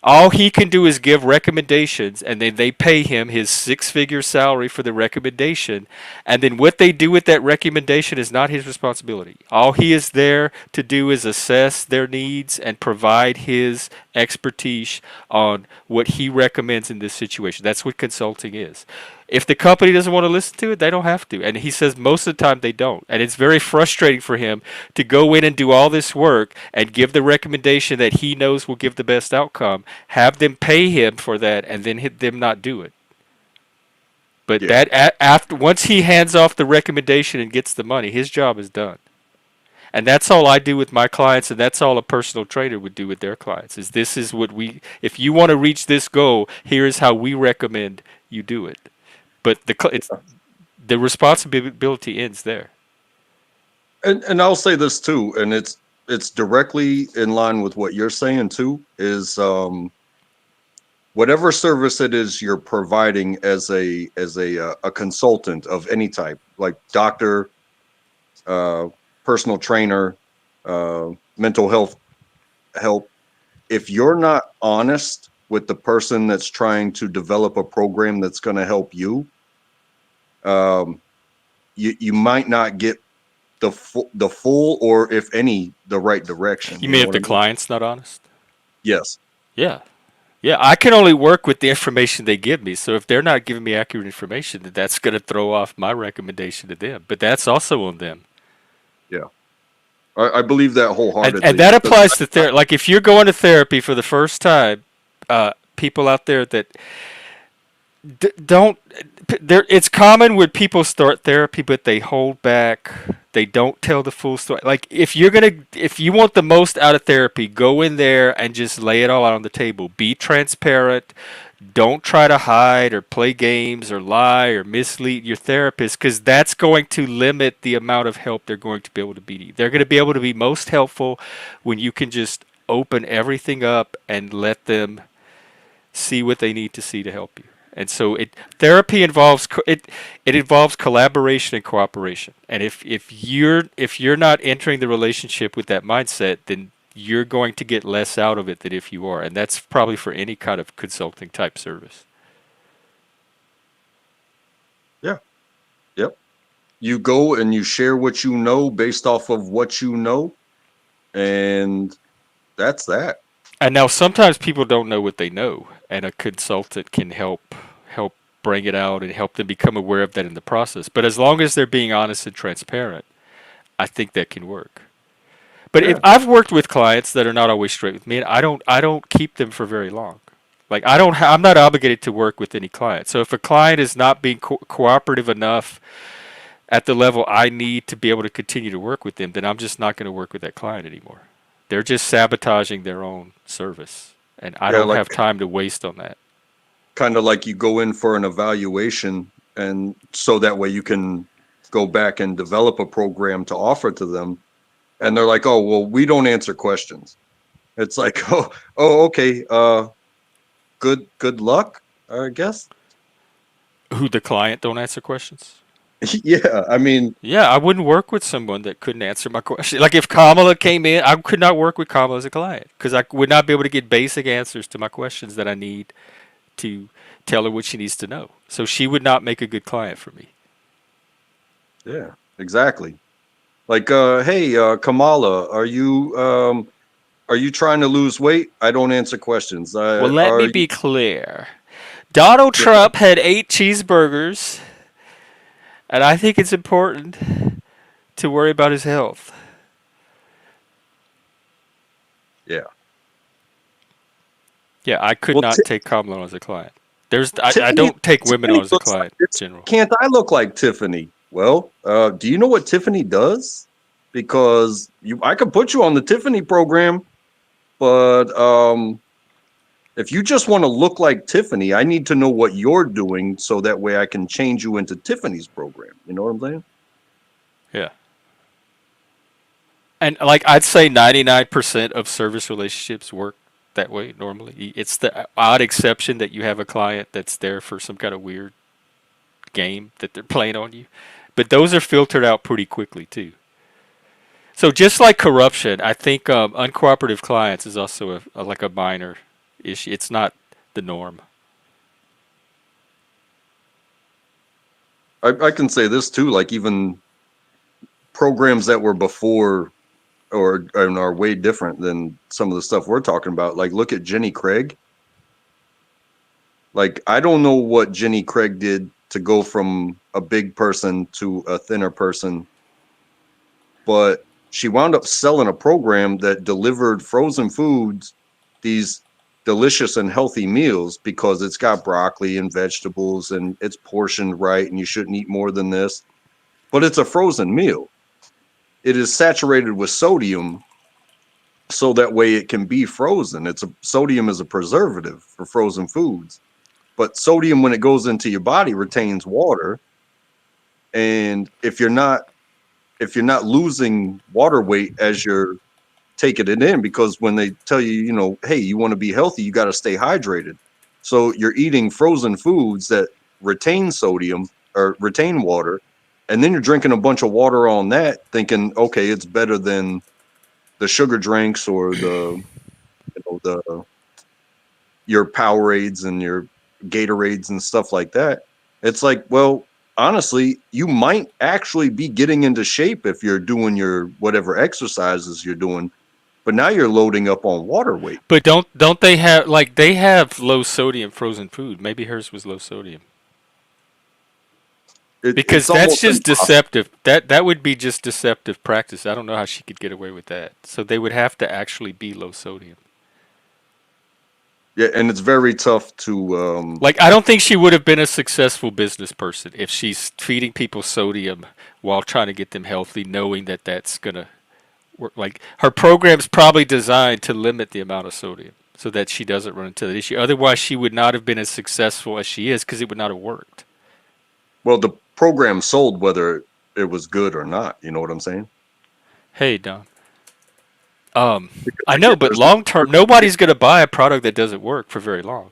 All he can do is give recommendations, and then they pay him his six-figure salary for the recommendation. And then what they do with that recommendation is not his responsibility. All he is there to do is assess their needs and provide his expertise on what he recommends in this situation. That's what consulting is. If the company doesn't want to listen to it, they don't have to. And he says most of the time they don't. And it's very frustrating for him to go in and do all this work and give the recommendation that he knows will give the best outcome, have them pay him for that, and then hit them not do it. But Yeah. that after once he hands off the recommendation and gets the money, his job is done. And that's all I do with my clients, and that's all a personal trainer would do with their clients. Is this is what we if you want to reach this goal, here is how we recommend you do it. But the responsibility ends there. And I'll say this too, and it's directly in line with what you're saying too, is whatever service it is you're providing as a consultant of any type, like doctor, personal trainer, mental health help, if you're not honest with the person that's trying to develop a program that's going to help you, you might not get the full or if any the right direction. You mean know if the what I mean? client's not honest? Yes. Yeah. Yeah, I can only work with the information they give me. So if they're not giving me accurate information, then that's going to throw off my recommendation to them. But that's also on them. Yeah. I believe that wholeheartedly. And that applies to therapy. Like if you're going to therapy for the first time, people out there that don't there it's common when people start therapy but they hold back, they don't tell the full story. Like if you want the most out of therapy, go in there and just lay it all out on the table. Be transparent. Don't try to hide or play games or lie or mislead your therapist, because that's going to limit the amount of help they're going to be able to be. They're going to be able to be most helpful when you can just open everything up and let them see what they need to see to help you. And so therapy involves it involves collaboration and cooperation. And if you're not entering the relationship with that mindset, then you're going to get less out of it than if you are. And that's probably for any kind of consulting type service. Yeah. Yep. You go and you share what you know based off of what you know, and that's that. And now sometimes people don't know what they know, and a consultant can help bring it out and help them become aware of that in the process. But as long as they're being honest and transparent, I think that can work. But if I've worked with clients that are not always straight with me, and I don't keep them for very long. Like I'm not obligated to work with any client. So if a client is not being cooperative enough at the level I need to be able to continue to work with them, then I'm just not going to work with that client anymore. They're just sabotaging their own service, and I don't have time to waste on that. Kind of like you go in for an evaluation, and so that way you can go back and develop a program to offer to them. And they're like, oh, well, we don't answer questions. It's like, okay, good luck, I guess. Who, the client don't answer questions? Yeah, I mean, Yeah, I wouldn't work with someone that couldn't answer my question. Like if Kamala came in, I could not work with Kamala as a client because I would not be able to get basic answers to my questions that I need to tell her what she needs to know. So she would not make a good client for me. yeah, exactly. Like, hey, Kamala, are you trying to lose weight? I don't answer questions. Well, let Are me you? be clear. Donald Yeah, Trump had 8 cheeseburgers, and I think it's important to worry about his health. yeah. Yeah, I could Well, not take Kamala on as a client. I Tiffany, don't take women Tiffany on as a looks like client in this. general. Can't I look like Tiffany? Well, do you know what Tiffany does? Because I could put you on the Tiffany program, but if you just want to look like Tiffany, I need to know what you're doing so that way I can change you into Tiffany's program. You know what I'm saying? Yeah. And like I'd say 99% of service relationships work that way normally. It's the odd exception that you have a client that's there for some kind of weird game that they're playing on you. But those are filtered out pretty quickly too. So just like corruption, I think uncooperative clients is also like a minor issue. It's not the norm. I can say this too, like even programs that were before or and are way different than some of the stuff we're talking about. Like look at Jenny Craig. Like I don't know what Jenny Craig did to go from a big person to a thinner person, but she wound up selling a program that delivered frozen foods, these delicious and healthy meals because it's got broccoli and vegetables and it's portioned right and you shouldn't eat more than this. But it's a frozen meal. It is saturated with sodium so that way it can be frozen. Sodium is a preservative for frozen foods. But sodium when it goes into your body retains water. And if you're not losing water weight as you're taking it in, because when they tell you, hey, you want to be healthy, you got to stay hydrated. So you're eating frozen foods that retain sodium or retain water, and then you're drinking a bunch of water on that, thinking, okay, it's better than the sugar drinks or the your Powerades and your Gatorades and stuff like that. It's like, well, honestly, you might actually be getting into shape if you're doing your whatever exercises you're doing, but now you're loading up on water weight. But don't they have like they have low sodium frozen food? Maybe hers was low sodium. Because It's that's almost just impossible. deceptive. That would be just deceptive practice. I don't know how she could get away with that. So they would have to actually be low sodium. Yeah, and it's very tough to Like I don't think she would have been a successful business person if she's feeding people sodium while trying to get them healthy, knowing that that's gonna work. Like her program's probably designed to limit the amount of sodium so that she doesn't run into that issue. Otherwise, she would not have been as successful as she is because it would not have worked. well, the program sold whether it was good or not. You know what I'm saying? Hey, Don. Because I know, again, but long term, nobody's gonna buy a product that doesn't work for very long.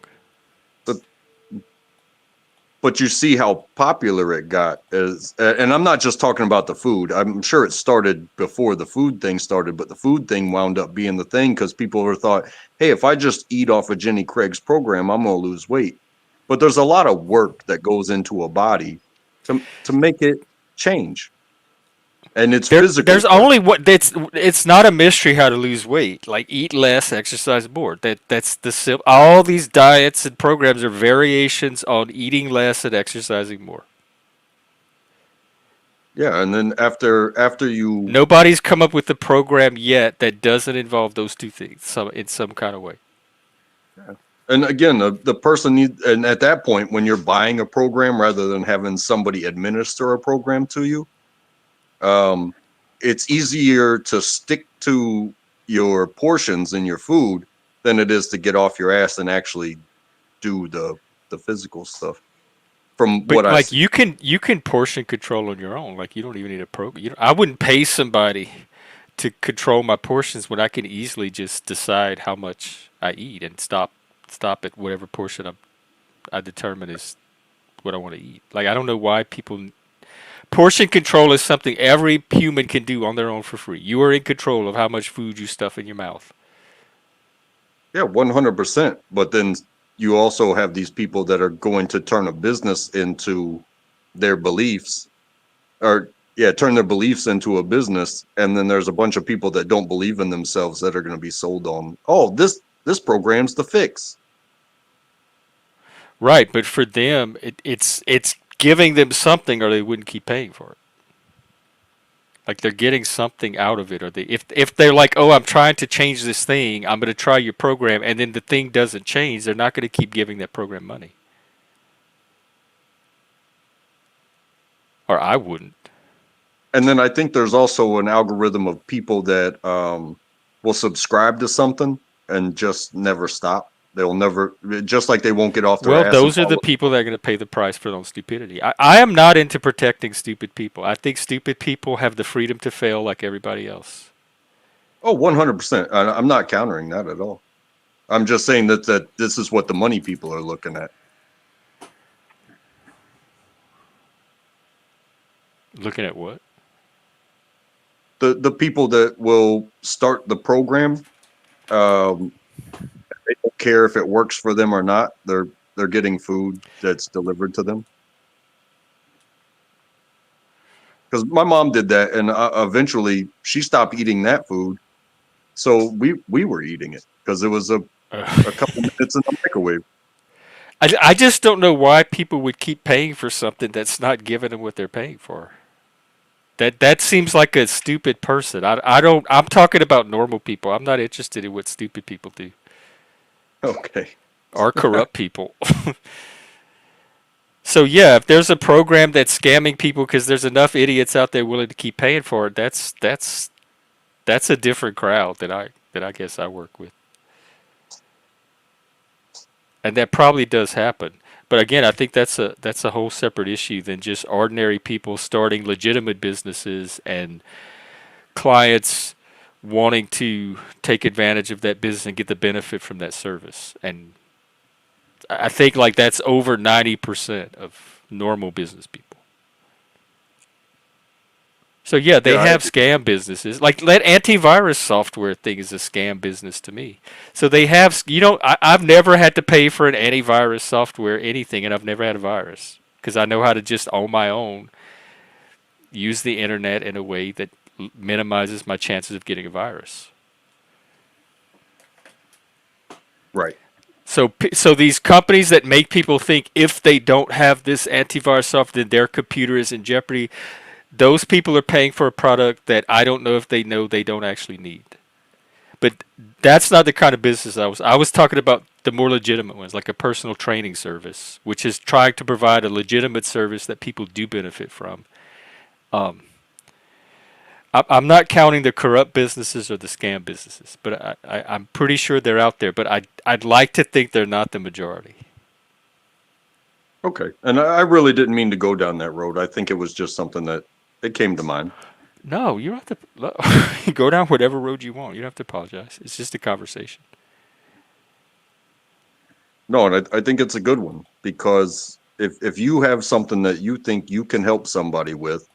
but you see how popular it got and I'm not just talking about the food. I'm sure it started before the food thing started, but the food thing wound up being the thing because people were thought, hey, if I just eat off of Jenny Craig's program, I'm gonna lose weight. But there's a lot of work that goes into a body to make it change, and it's physical There's work. only what that's it's not a mystery how to lose weight. Like eat less, exercise more. That's the all these diets and programs are variations on eating less and exercising more. Yeah, and then after you Nobody's come up with a program yet that doesn't involve those two things in some kind of way. and again the person and at that point when you're buying a program rather than having somebody administer a program to you, it's easier to stick to your portions in your food than it is to get off your ass and actually do the physical stuff. From But what I like see, you can portion control on your own. Like you don't even need a program. I wouldn't pay somebody to control my portions when I can easily just decide how much I eat and stop at whatever portion I determine is what I want to eat. Like I don't know why people portion control is something every human can do on their own for free. You are in control of how much food you stuff in your mouth. Yeah, 100%. But then you also have these people that are going to turn a business into their beliefs, or turn their beliefs into a business. And then there's a bunch of people that don't believe in themselves that are going to be sold on, oh, this program's the fix. Right, but for them, it's giving them something, or they wouldn't keep paying for it. Like they're getting something out of it, or if they're like, oh, I'm trying to change this thing, I'm going to try your program, and then the thing doesn't change, they're not going to keep giving that program money. Or I wouldn't. And then I think there's also an algorithm of people that will subscribe to something and just never stop. They'll never, just like they won't get off their Well, ass. those are the people that are going to pay the price for their own stupidity. I am not into protecting stupid people. I think stupid people have the freedom to fail like everybody else. Oh, 100%. I'm not countering that at all. I'm just saying that this is what the money people are looking at. Looking at what? The people that will start the program, they don't care if it works for them or not. They're getting food that's delivered to them. Because my mom did that, and eventually she stopped eating that food. So we were eating it because it was a couple minutes in the microwave. I just don't know why people would keep paying for something that's not giving them what they're paying for. That seems like a stupid person. I'm talking about normal people. I'm not interested in what stupid people do. Okay. Or corrupt people. So yeah, if there's a program that's scamming people because there's enough idiots out there willing to keep paying for it, that's a different crowd that I guess I work with. And that probably does happen. But again, I think that's a whole separate issue than just ordinary people starting legitimate businesses and clients wanting to take advantage of that business and get the benefit from that service. And I think like that's over 90% of normal business people. So yeah, they have scam businesses. Like that antivirus software thing is a scam business to me. So they have, I've never had to pay for an antivirus software anything, and I've never had a virus because I know how to just on my own use the internet in a way that minimizes my chances of getting a virus. Right. So these companies that make people think if they don't have this antivirus software, then their computer is in jeopardy. Those people are paying for a product that I don't know if they know they don't actually need. But that's not the kind of business I was talking about the more legitimate ones, like a personal training service, which is trying to provide a legitimate service that people do benefit from. I'm not counting the corrupt businesses or the scam businesses, but I'm pretty sure they're out there. But I'd like to think they're not the majority. Okay. And I really didn't mean to go down that road. I think it was just something that it came to mind. No, you don't have to go down whatever road you want. You don't have to apologize. It's just a conversation. No, and I think it's a good one because if you have something that you think you can help somebody with,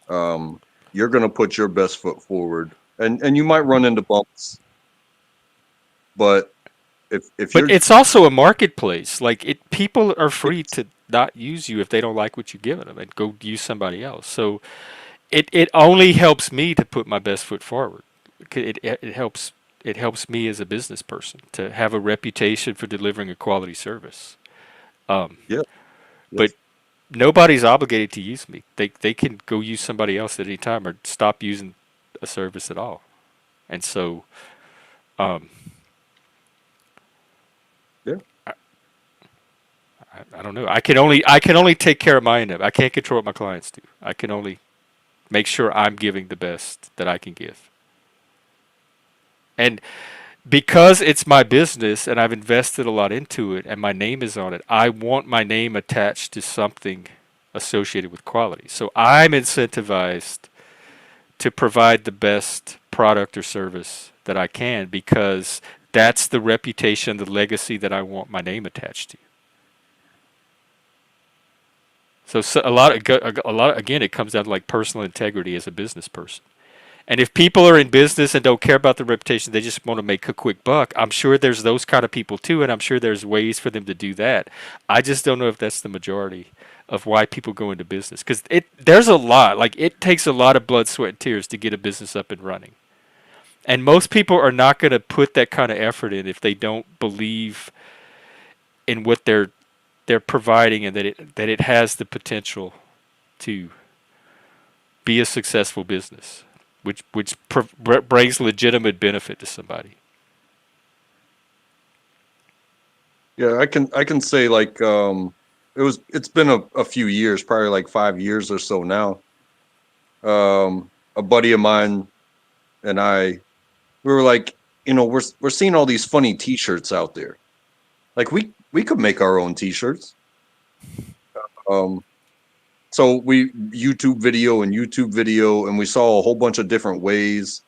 you're going to put your best foot forward, and you might run into bumps, but but it's also a marketplace. Like people are free to not use you if they don't like what you're giving them and go use somebody else. So it only helps me to put my best foot forward. It helps me as a business person to have a reputation for delivering a quality service. But nobody's obligated to use me. They can go use somebody else at any time or stop using a service at all. And so I don't know. I can only take care of my end of it. I can't control what my clients do. I can only make sure I'm giving the best that I can give. And because it's my business and I've invested a lot into it and my name is on it, I want my name attached to something associated with quality. So I'm incentivized to provide the best product or service that I can, because that's the reputation, the legacy that I want my name attached to. So a lot again, it comes down to like personal integrity as a business person. And if people are in business and don't care about the reputation, they just want to make a quick buck. I'm sure there's those kind of people too, and I'm sure there's ways for them to do that. I just don't know if that's the majority of why people go into business, because there's a lot. Like, it takes a lot of blood, sweat, and tears to get a business up and running. And most people are not going to put that kind of effort in if they don't believe in what they're providing, and that it has the potential to be a successful business, which brings legitimate benefit to somebody. Yeah, I can say like it's been a few years, probably like 5 years or so now. A buddy of mine and I, we were like, we're seeing all these funny T-shirts out there. Like we could make our own T-shirts. So we YouTube video, and we saw a whole bunch of different ways.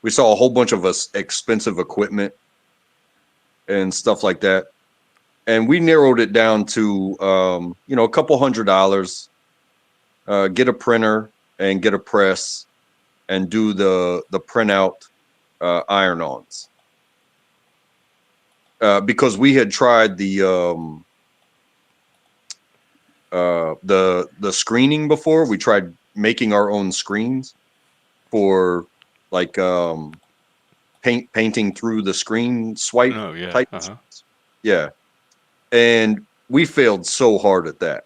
We saw a whole bunch of expensive equipment and stuff like that. And we narrowed it down to, a couple $100, get a printer and get a press and do the printout iron-ons. Because we had tried the screening before. We tried making our own screens for like painting through the screen swipe type. Yeah. And we failed so hard at that.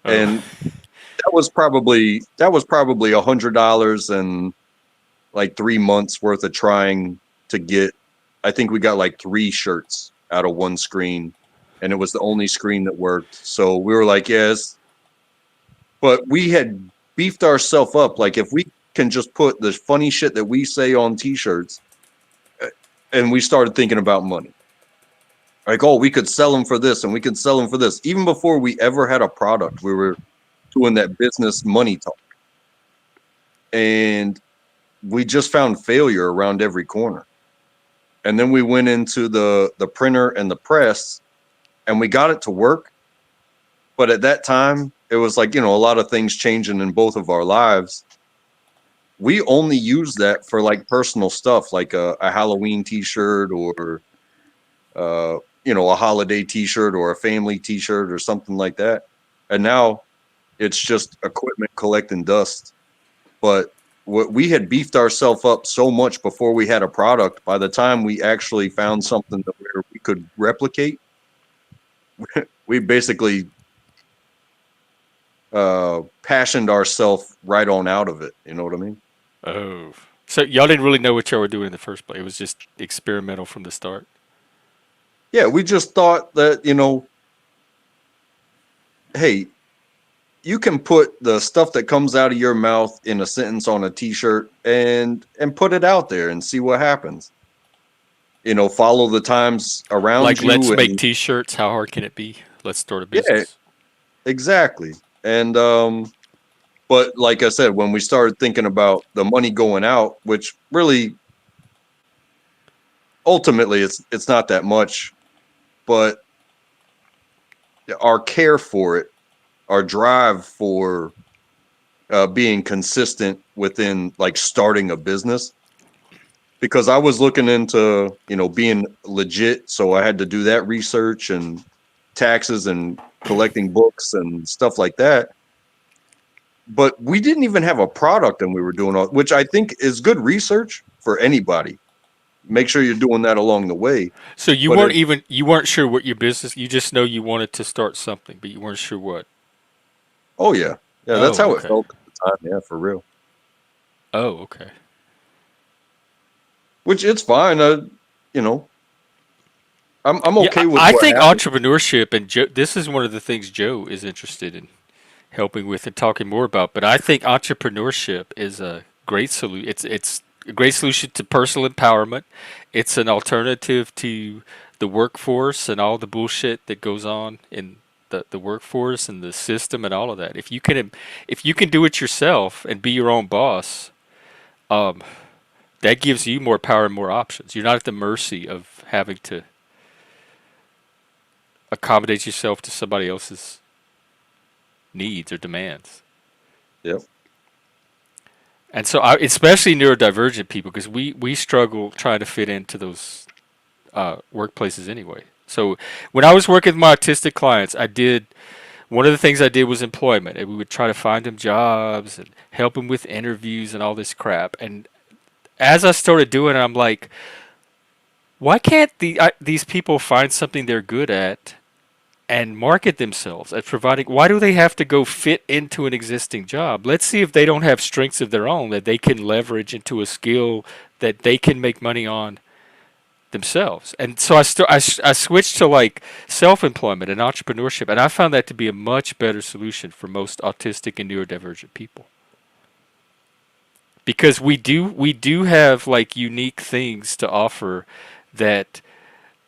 And that was probably $100 and like 3 months worth of trying to get. I think we got like 3 shirts out of one screen, and it was the only screen that worked. So we were like, yes. But we had beefed ourselves up. Like, if we can just put the funny shit that we say on T-shirts, and we started thinking about money. Like, oh, we could sell them for this, and we could sell them for this. Even before we ever had a product, we were doing that business money talk. And we just found failure around every corner. And then we went into the printer and the press, and we got it to work. But at that time, it was like, a lot of things changing in both of our lives. We only used that for like personal stuff, like a Halloween T-shirt or a holiday T-shirt or a family T-shirt or something like that. And now it's just equipment collecting dust. But we had beefed ourselves up so much before we had a product. By the time we actually found something that we could replicate, we basically passioned ourselves right on out of it. You know what I mean? Oh, so y'all didn't really know what y'all were doing in the first place. It was just experimental from the start. Yeah, we just thought that, hey, you can put the stuff that comes out of your mouth in a sentence on a T-shirt and put it out there and see what happens. Follow the times around like, you. Let's make T-shirts. How hard can it be? Let's start a business. Yeah, exactly. And but like I said, when we started thinking about the money going out, which really ultimately it's not that much, but our care for it, our drive for being consistent within like starting a business, because I was looking into, being legit. So I had to do that research and taxes and collecting books and stuff like that. But we didn't even have a product, and we were doing all, which I think is good research for anybody. Make sure you're doing that along the way. So you weren't sure what your business. You just know you wanted to start something, but you weren't sure what. Oh yeah, that's how it felt at the time. Yeah, for real. Oh, okay. Which it's fine. I'm okay with. I think entrepreneurship, and this is one of the things Joe is interested in helping with and talking more about. But I think entrepreneurship is a great solution. It's a great solution to personal empowerment. It's an alternative to the workforce and all the bullshit that goes on in the workforce and the system and all of that. If you can do it yourself and be your own boss, um, that gives you more power and more options. You're not at the mercy of having to accommodate yourself to somebody else's needs or demands. Yep. And so, especially neurodivergent people, because we struggle trying to fit into those workplaces anyway. So when I was working with my autistic clients, one of the things I did was employment, and we would try to find them jobs and help them with interviews and all this crap. And as I started doing it, I'm like, why can't these people find something they're good at and market themselves as providing? Why do they have to go fit into an existing job? Let's see if they don't have strengths of their own that they can leverage into a skill that they can make money on themselves. And so I switched to like self-employment and entrepreneurship, and I found that to be a much better solution for most autistic and neurodivergent people. Because we do have like unique things to offer that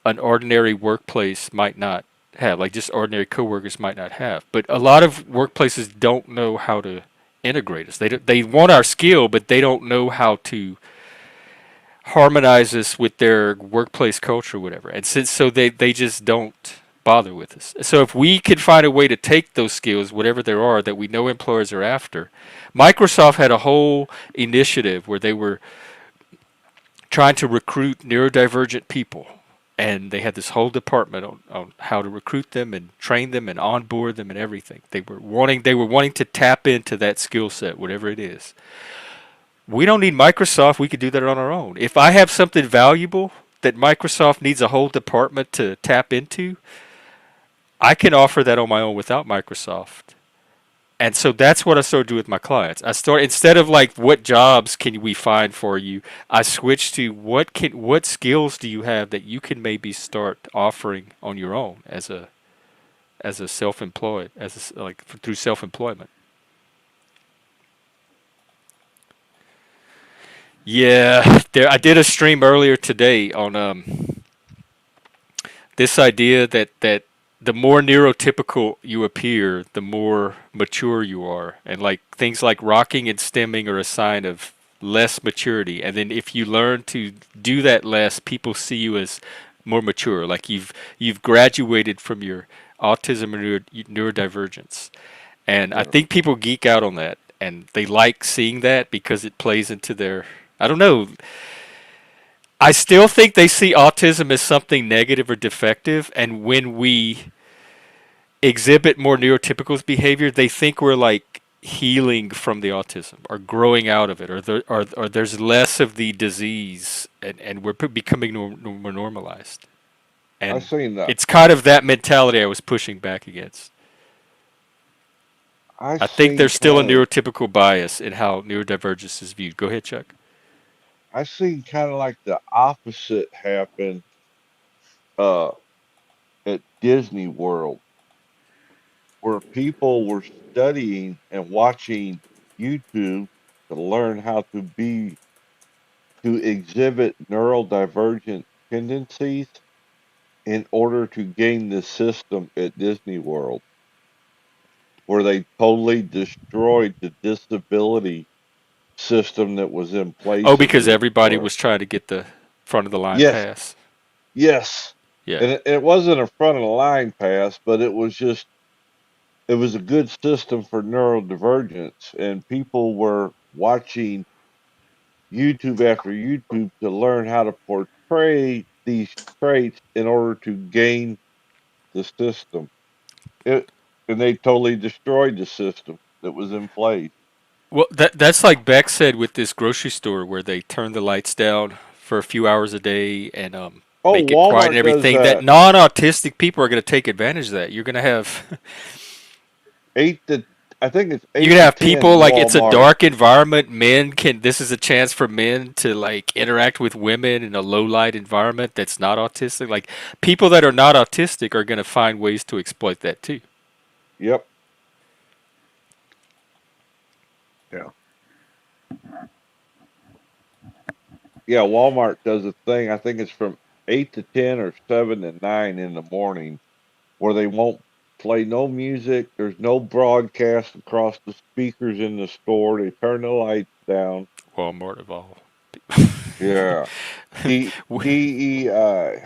an ordinary workplace might not have, like just ordinary coworkers might not have. But a lot of workplaces don't know how to integrate us. They want our skill, but they don't know how to harmonize us with their workplace culture or whatever. And they just don't bother with us. So if we could find a way to take those skills, whatever there are that we know employers are after. Microsoft had a whole initiative where they were trying to recruit neurodivergent people, and they had this whole department on how to recruit them and train them and onboard them and everything. They were wanting to tap into that skill set, whatever it is. We don't need Microsoft. We could do that on our own. If I have something valuable that Microsoft needs a whole department to tap into, I can offer that on my own without Microsoft. And so that's what I started doing with my clients. Instead of like, what jobs can we find for you, I switched to what skills do you have that you can maybe start offering on your own as a self-employed, through self-employment. Yeah, I did a stream earlier today on this idea that the more neurotypical you appear, the more mature you are, and like things like rocking and stimming are a sign of less maturity. And then if you learn to do that less, people see you as more mature, like you've graduated from your autism or neurodivergence. And I think people geek out on that, and they like seeing that because it plays into their, I don't know. I still think they see autism as something negative or defective, and when we exhibit more neurotypical behavior, they think we're like healing from the autism or growing out of it, or there's less of the disease, and we're becoming more normalized. And I've seen that. It's kind of that mentality I was pushing back against. I think there's still a neurotypical bias in how neurodivergence is viewed. Go ahead, Chuck. I seen kind of like the opposite happen uh, at Disney World, where people were studying and watching YouTube to learn how to exhibit neurodivergent tendencies in order to gain the system at Disney World, where they totally destroyed the disability system that was in place. Oh, because everybody was trying to get the front of the line pass. Yes. Yeah. And it wasn't a front of the line pass, but it was a good system for neurodivergence, and people were watching YouTube after YouTube to learn how to portray these traits in order to gain the system. And they totally destroyed the system that was in place. Well, that's like Beck said with this grocery store where they turn the lights down for a few hours a day and make it quiet and everything. That non-autistic people are going to take advantage of that. You're going to have I think it's 8 you're gonna have people like Walmart. It's a dark environment. This is a chance for men to like interact with women in a low light environment that's not autistic. Like people that are not autistic are gonna find ways to exploit that too. Yep. Yeah. Yeah, Walmart does a thing. I think it's from 8 to 10 or 7 to 9 in the morning, where they won't play no music. There's no broadcast across the speakers in the store. They turn the lights down. Walmart of all. Yeah. DEI.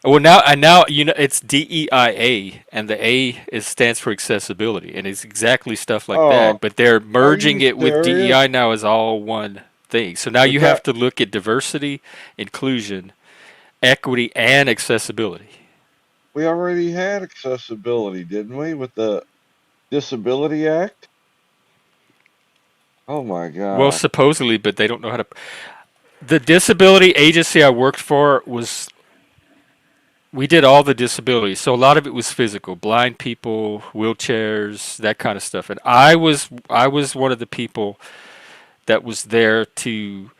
Well, now it's DEIA, and the A stands for accessibility, and it's exactly stuff like that. Oh, But they're are merging you it with serious? DEI now as all one thing. So now But you have to look at diversity, inclusion, equity, and accessibility. we already had accessibility, didn't we, with the Disability Act? Oh my Well, God. supposedly, but they don't know how to. The disability agency I worked for was we did all the disabilities. So a lot of it was physical, blind people, wheelchairs, that kind of stuff. And I was one of the people that was there to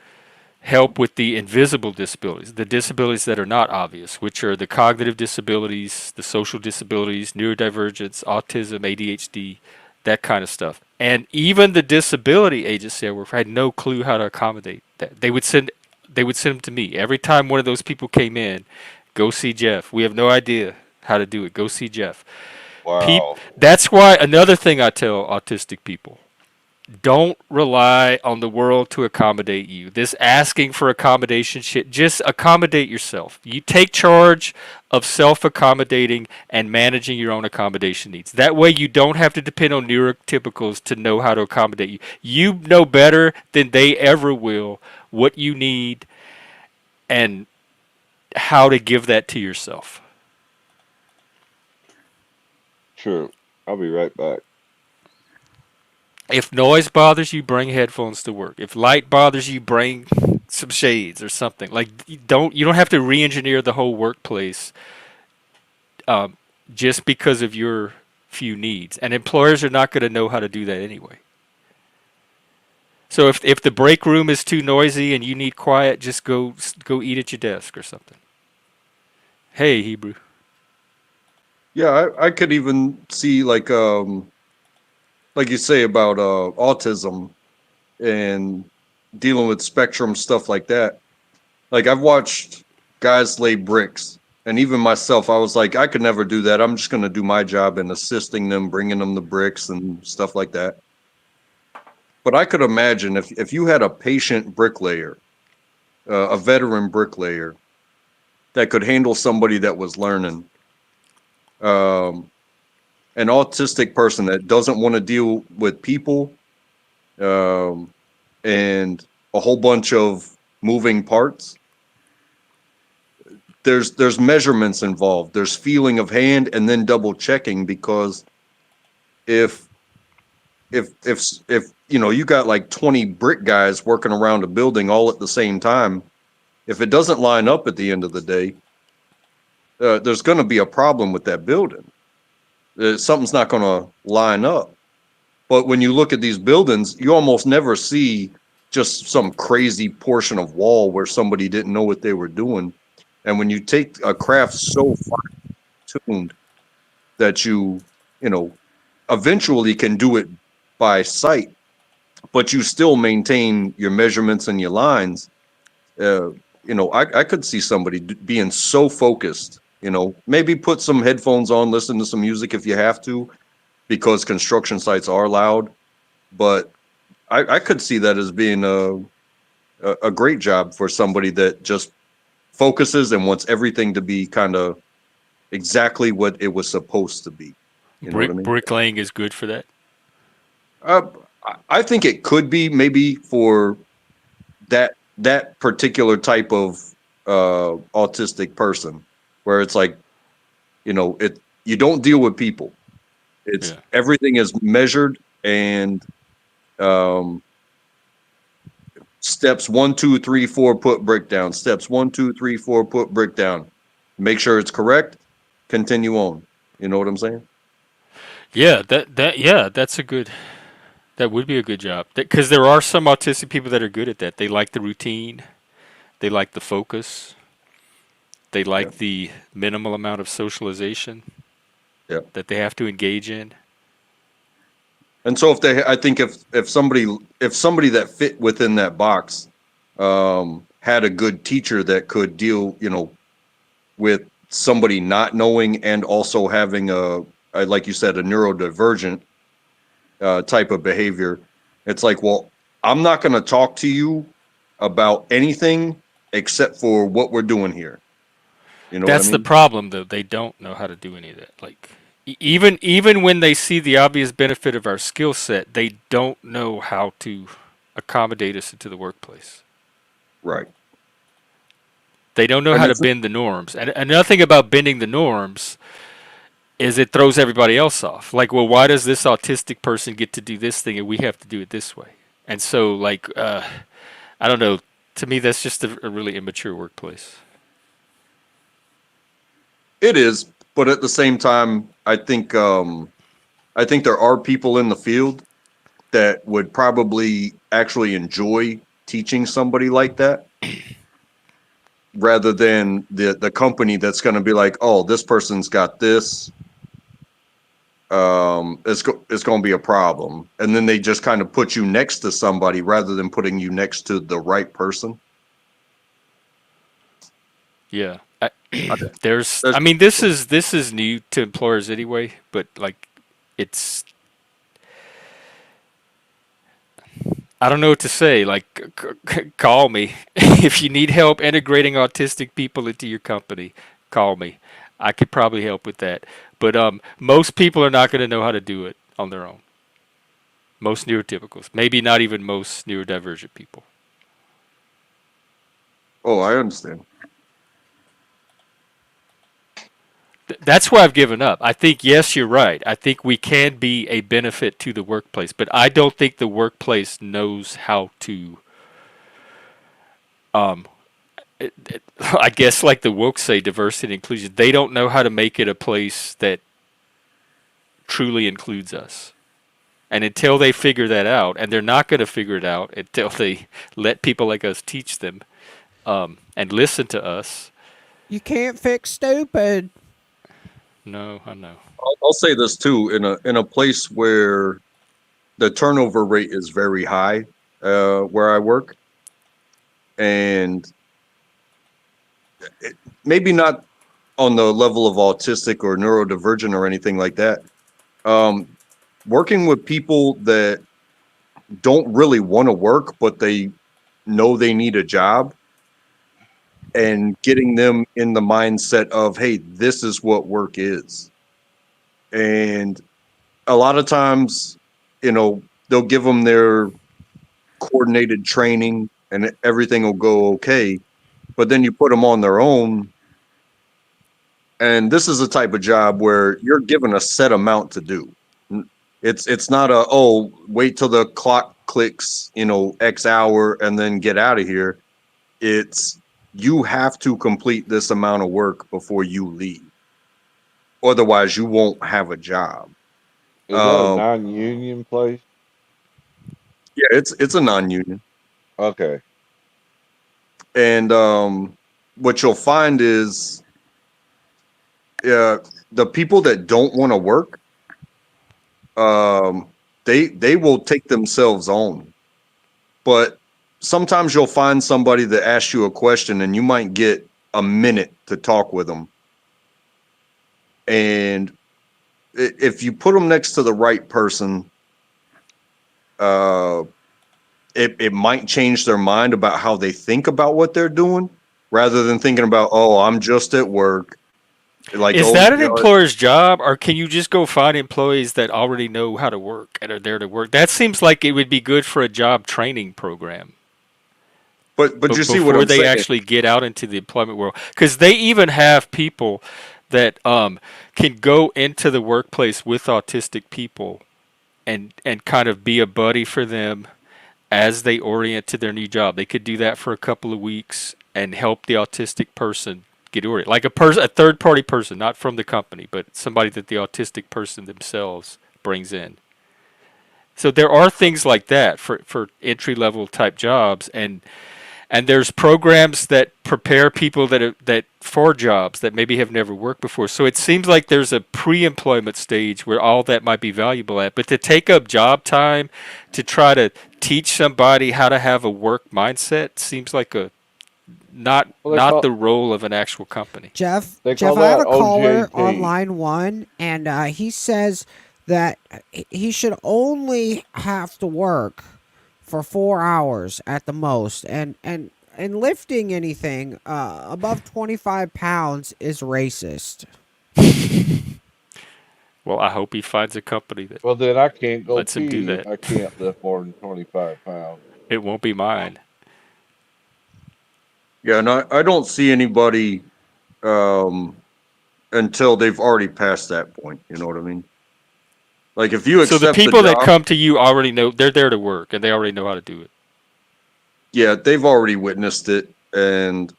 help with the invisible disabilities, the disabilities that are not obvious, which are the cognitive disabilities, the social disabilities, neurodivergence, autism, ADHD, that kind of stuff. And even the disability agency I worked for had no clue how to accommodate that. They would send them to me every time one of those people came in. Go see Jeff. We have no idea how to do it. Go see Jeff. Wow. That's why another thing I tell autistic people: don't rely on the world to accommodate you. This asking for accommodation shit, just accommodate yourself. You take charge of self-accommodating and managing your own accommodation needs. That way you don't have to depend on neurotypicals to know how to accommodate you. You know better than they ever will what you need and how to give that to yourself. True. I'll be right back. If noise bothers you, bring headphones to work. If light bothers you, bring some shades or something. Like you don't have to re-engineer the whole workplace just because of your few needs. And employers are not going to know how to do that anyway. So if the break room is too noisy and you need quiet, just go eat at your desk or something. Hey, Hebrew. Yeah, I could even see like you say about autism and dealing with spectrum stuff like that. Like I've watched guys lay bricks, and even myself, I was like, I could never do that. I'm just going to do my job in assisting them, bringing them the bricks and stuff like that. But I could imagine if you had a patient bricklayer, a veteran bricklayer that could handle somebody that was learning, an autistic person that doesn't want to deal with people, and a whole bunch of moving parts. There's measurements involved. There's feeling of hand and then double checking, because if you got like 20 brick guys working around a building all at the same time, if it doesn't line up at the end of the day, there's going to be a problem with that building. Something's not going to line up. But when you look at these buildings, you almost never see just some crazy portion of wall where somebody didn't know what they were doing. And when you take a craft so fine-tuned that you eventually can do it by sight, but you still maintain your measurements and your lines, I could see somebody being so focused, maybe put some headphones on, listen to some music if you have to, because construction sites are loud. But I could see that as being a great job for somebody that just focuses and wants everything to be kind of exactly what it was supposed to be. You know what I mean? Bricklaying is good for that. I think it could be maybe for that particular type of autistic person, where it's like, you don't deal with people. It's everything is measured, and steps 1, 2, 3, 4, put brick down. Steps 1, 2, 3, 4, put brick down. Make sure it's correct. Continue on. You know what I'm saying? Yeah, that's a good. That would be a good job. Because there are some autistic people that are good at that. They like the routine. They like the focus. They like the minimal amount of socialization that they have to engage in. And so I think if somebody that fit within that box had a good teacher that could deal, with somebody not knowing and also having like you said, a neurodivergent type of behavior. It's like, well, I'm not going to talk to you about anything except for what we're doing here. You know what I That's the mean? problem, though. They don't know how to do any of that. Like, even when they see the obvious benefit of our skill set, they don't know how to accommodate us into the workplace. Right. They don't know And how to it's bend the norms. And another thing about bending the norms is it throws everybody else off. Like, well, why does this autistic person get to do this thing and we have to do it this way? And so, like, I don't know. To me, that's just a really immature workplace. It is, but at the same time, I think there are people in the field that would probably actually enjoy teaching somebody like that, rather than the company that's going to be like, oh, this person's got this. It's going to be a problem, and then they just kind of put you next to somebody rather than putting you next to the right person. Yeah. I mean, this is new to employers anyway, but like, it's, I don't know what to say. Like, call me if you need help integrating autistic people into your company. Call me. I could probably help with that. But most people are not going to know how to do it on their own. Most neurotypicals, maybe not even most neurodivergent people. Oh, I understand. That's why I've given up. I think, yes, you're right. I think we can be a benefit to the workplace, but I don't think the workplace knows how to, I guess, like the woke say, diversity and inclusion. They don't know how to make it a place that truly includes us. And until they figure that out, and they're not going to figure it out until they let people like us teach them, and listen to us. You can't fix stupid. No, I know. I'll say this too: in a place where the turnover rate is very high, where I work, and maybe not on the level of autistic or neurodivergent or anything like that. Working with people that don't really want to work, but they know they need a job, and getting them in the mindset of, hey, this is what work is. And a lot of times, they'll give them their coordinated training and everything will go okay. But then you put them on their own. And this is a type of job where you're given a set amount to do. It's not wait till the clock clicks, X hour and then get out of here. It's, you have to complete this amount of work before you leave. Otherwise, you won't have a job. Is that a non-union place? Yeah, it's a non-union. Okay. And what you'll find is the people that don't want to work, they will take themselves on. But sometimes you'll find somebody that asks you a question and you might get a minute to talk with them. And if you put them next to the right person, it might change their mind about how they think about what they're doing, rather than thinking about, oh, I'm just at work. Like, is that an employer's job, or can you just go find employees that already know how to work and are there to work? That seems like it would be good for a job training program. But you see what before I'm they saying? actually get out into the employment world, because they even have people that can go into the workplace with autistic people and kind of be a buddy for them as they orient to their new job. They could do that for a couple of weeks and help the autistic person get oriented, like a third party person, not from the company, but somebody that the autistic person themselves brings in. So there are things like that for entry level type jobs, and there's programs that prepare people that for jobs that maybe have never worked before. So it seems like there's a pre-employment stage where all that might be valuable at. But to take up job time to try to teach somebody how to have a work mindset seems like not the role of an actual company. Jeff, They call I have that a caller on OJT. line one, and he says that he should only have to work for 4 hours at the most, and lifting anything above 25 pounds is racist. Well, I hope he finds a company that Well, then I can't go lets him do pee if that. I can't lift more than 25 pounds. It won't be mine. Yeah, and I don't see anybody until they've already passed that point. You know what I mean? Like if you So the accept the people that job, come to you already know they're there to work and they already know how to do it. yeah, they've already witnessed it, and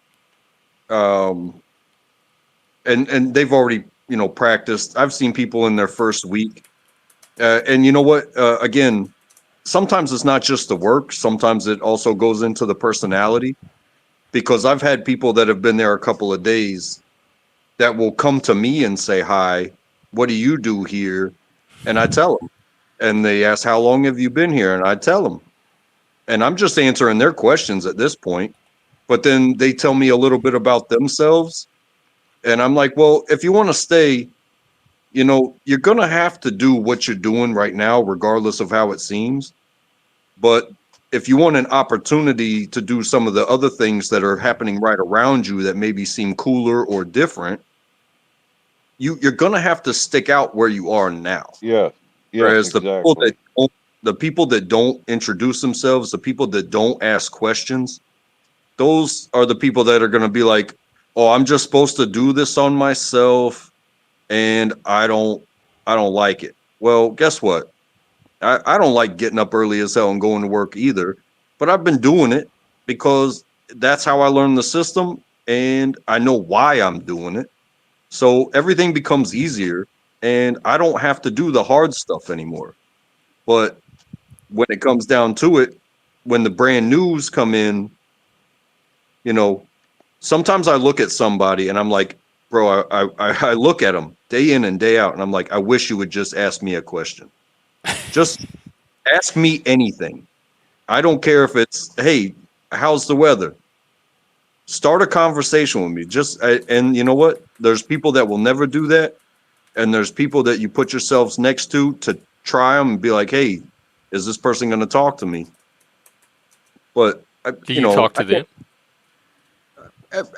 and they've already practiced. I've seen people in their first week, and you know what? Again, sometimes it's not just the work. Sometimes it also goes into the personality. Because I've had people that have been there a couple of days that will come to me and say, "Hi, what do you do here?" And I tell them, and they ask, "How long have you been here?" And I tell them, and I'm just answering their questions at this point. But then they tell me a little bit about themselves, and I'm like, "Well, if you want to stay, you're gonna have to do what you're doing right now, regardless of how it seems. But if you want an opportunity to do some of the other things that are happening right around you that maybe seem cooler or different, you're gonna have to stick out where you are now." Yes, Whereas exactly. the people that don't introduce themselves, the people that don't ask questions, those are the people that are gonna be like, "Oh, I'm just supposed to do this on myself, and I don't like it." Well, guess what? I don't like getting up early as hell and going to work either, but I've been doing it because that's how I learned the system and I know why I'm doing it. So everything becomes easier and I don't have to do the hard stuff anymore. But when it comes down to it, when the brand news come in, sometimes I look at somebody and I'm like, bro, I look at them day in and day out and I'm like, I wish you would just ask me a question. Just ask me anything. I don't care if it's, "Hey, how's the weather?" Start a conversation with me. And you know what? There's people that will never do that. And there's people that you put yourselves next to try them and be like, "Hey, is this person going to talk to me?" But, Do you talk to them?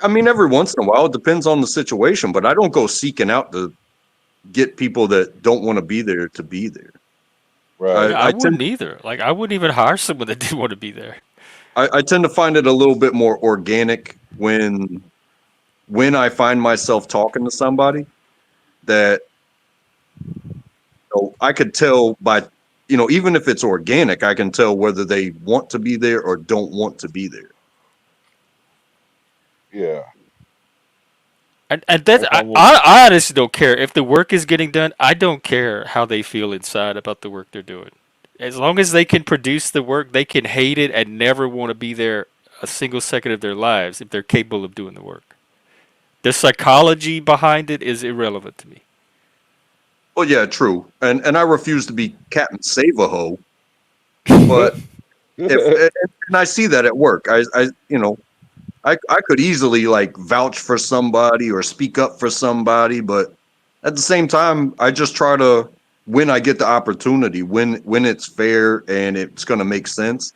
I mean, every once in a while, it depends on the situation, but I don't go seeking out to get people that don't want to be there to be there. Right. I wouldn't either. Like I wouldn't even hire someone that didn't want to be there. I tend to find it a little bit more organic when I find myself talking to somebody that I could tell by, even if it's organic, I can tell whether they want to be there or don't want to be there. Yeah. And that's I honestly don't care if the work is getting done. I don't care how they feel inside about the work they're doing. As long as they can produce the work, they can hate it and never want to be there a single second of their lives if they're capable of doing the work. The psychology behind it is irrelevant to me. Well, yeah, true. And I refuse to be Captain Save-A-Ho, but and I see that at work. I could easily like vouch for somebody or speak up for somebody, but at the same time, I just try to, when I get the opportunity, when it's fair and it's going to make sense,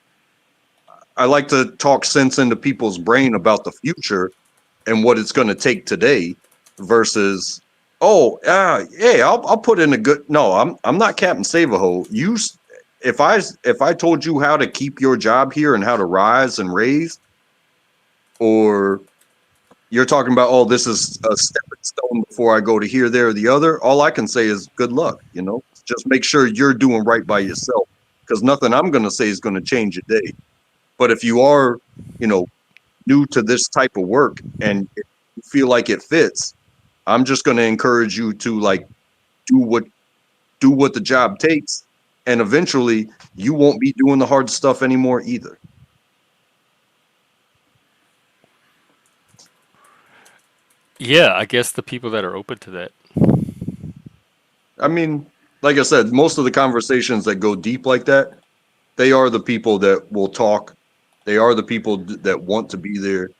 I like to talk sense into people's brain about the future and what it's going to take today versus, hey, I'll put in a good. No, I'm not Captain Save-A-Ho. If I told you how to keep your job here and how to rise and raise, or you're talking about, "Oh, this is a stepping stone before I go to here, there, or the other," all I can say is good luck. Just make sure you're doing right by yourself, because nothing I'm going to say is going to change your day. But if you are, new to this type of work and you feel like it fits, I'm just going to encourage you to like do what the job takes, and eventually you won't be doing the hard stuff anymore either. Yeah, I guess the people that are open to that. I mean, like I said, most of the conversations that go deep like that, they are the people that will talk. They are the people that want to be there.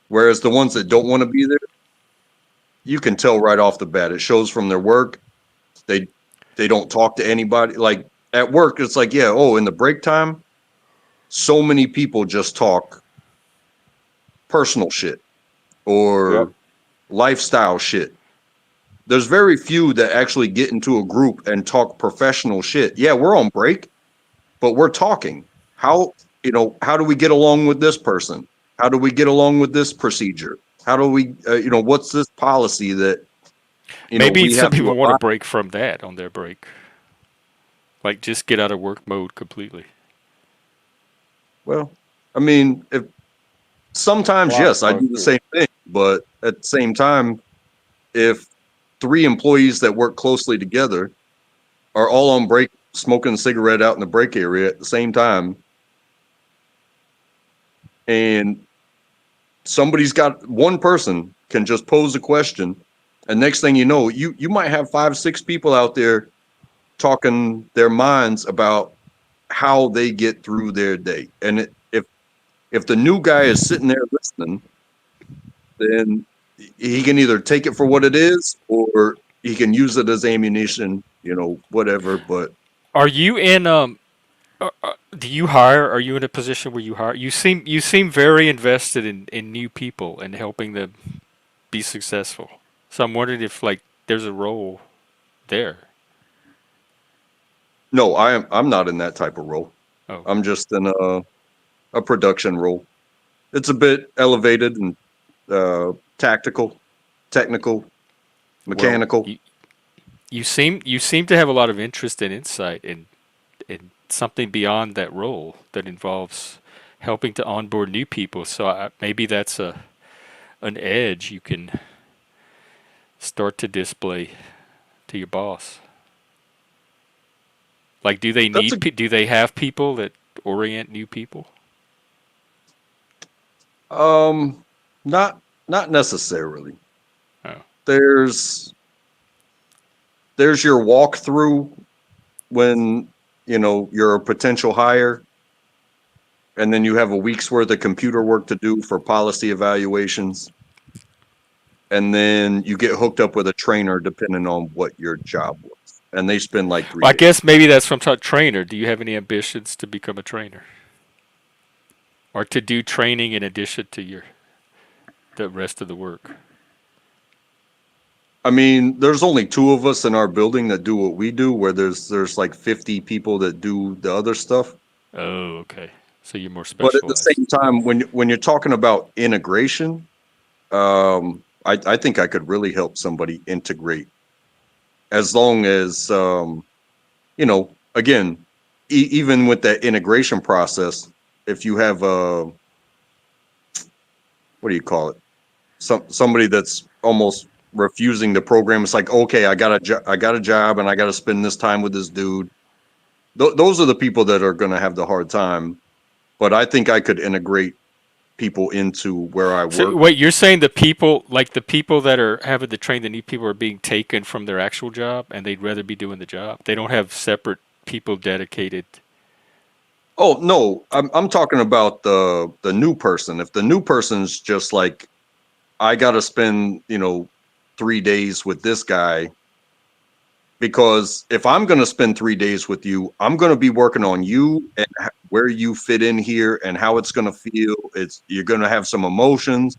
Whereas the ones that don't want to be there, you can tell right off the bat. It shows from their work. They don't talk to anybody. Like at work, it's like, yeah, oh, in the break time, so many people just talk personal shit or lifestyle shit. There's very few that actually get into a group and talk professional shit. Yeah, we're on break, but we're talking. How do we get along with this person? How do we get along with this procedure? How do we, what's this policy that, Maybe we some have to people want to abide? break from that on their break. Like just get out of work mode completely. Well, I mean, if sometimes, yes, I do the same thing, but at the same time, if 3 employees that work closely together are all on break smoking a cigarette out in the break area at the same time, and somebody's got one person can just pose a question, and next thing you know, you might have 5-6 people out there talking their minds about how they get through their day. And if the new guy is sitting there listening, then he can either take it for what it is or he can use it as ammunition, whatever. But Are you in do you hire? Are you in a position where you hire? You seem very invested in new people and helping them be successful. So I'm wondering if like there's a role there. no, I'm not in that type of role. Oh. I'm just in a production role. It's a bit elevated and tactical, technical, mechanical. Well, you seem to have a lot of interest and insight in something beyond that role that involves helping to onboard new people. So maybe that's an edge you can start to display to your boss. Like, do they do they have people that orient new people? Not necessarily. Oh. There's your walkthrough when you're a potential hire, and then you have a week's worth of computer work to do for policy evaluations, and then you get hooked up with a trainer depending on what your job was, and they spend like 3 Well, I days. guess maybe that's from trainer. Do you have any ambitions to become a trainer, or to do training in addition to the rest of the work? I mean, there's only 2 of us in our building that do what we do, where there's like 50 people that do the other stuff. Oh, okay. So you're more But at the specialized. same time, when you're talking about integration, I think I could really help somebody integrate, as long as again, even with that integration process, if you have what do you call it? Somebody that's almost refusing the program. It's like, okay, I got a job and I got to spend this time with this dude. Those are the people that are going to have the hard time. But I think I could integrate people into where I work. So wait, you're saying the people that are having to train the new people are being taken from their actual job, and they'd rather be doing the job. They don't have separate people dedicated. Oh no, I'm talking about the new person. If the new person's just like, I got to spend 3 days with this guy, because if I'm going to spend 3 days with you, I'm going to be working on you and where you fit in here and how it's going to feel. You're going to have some emotions.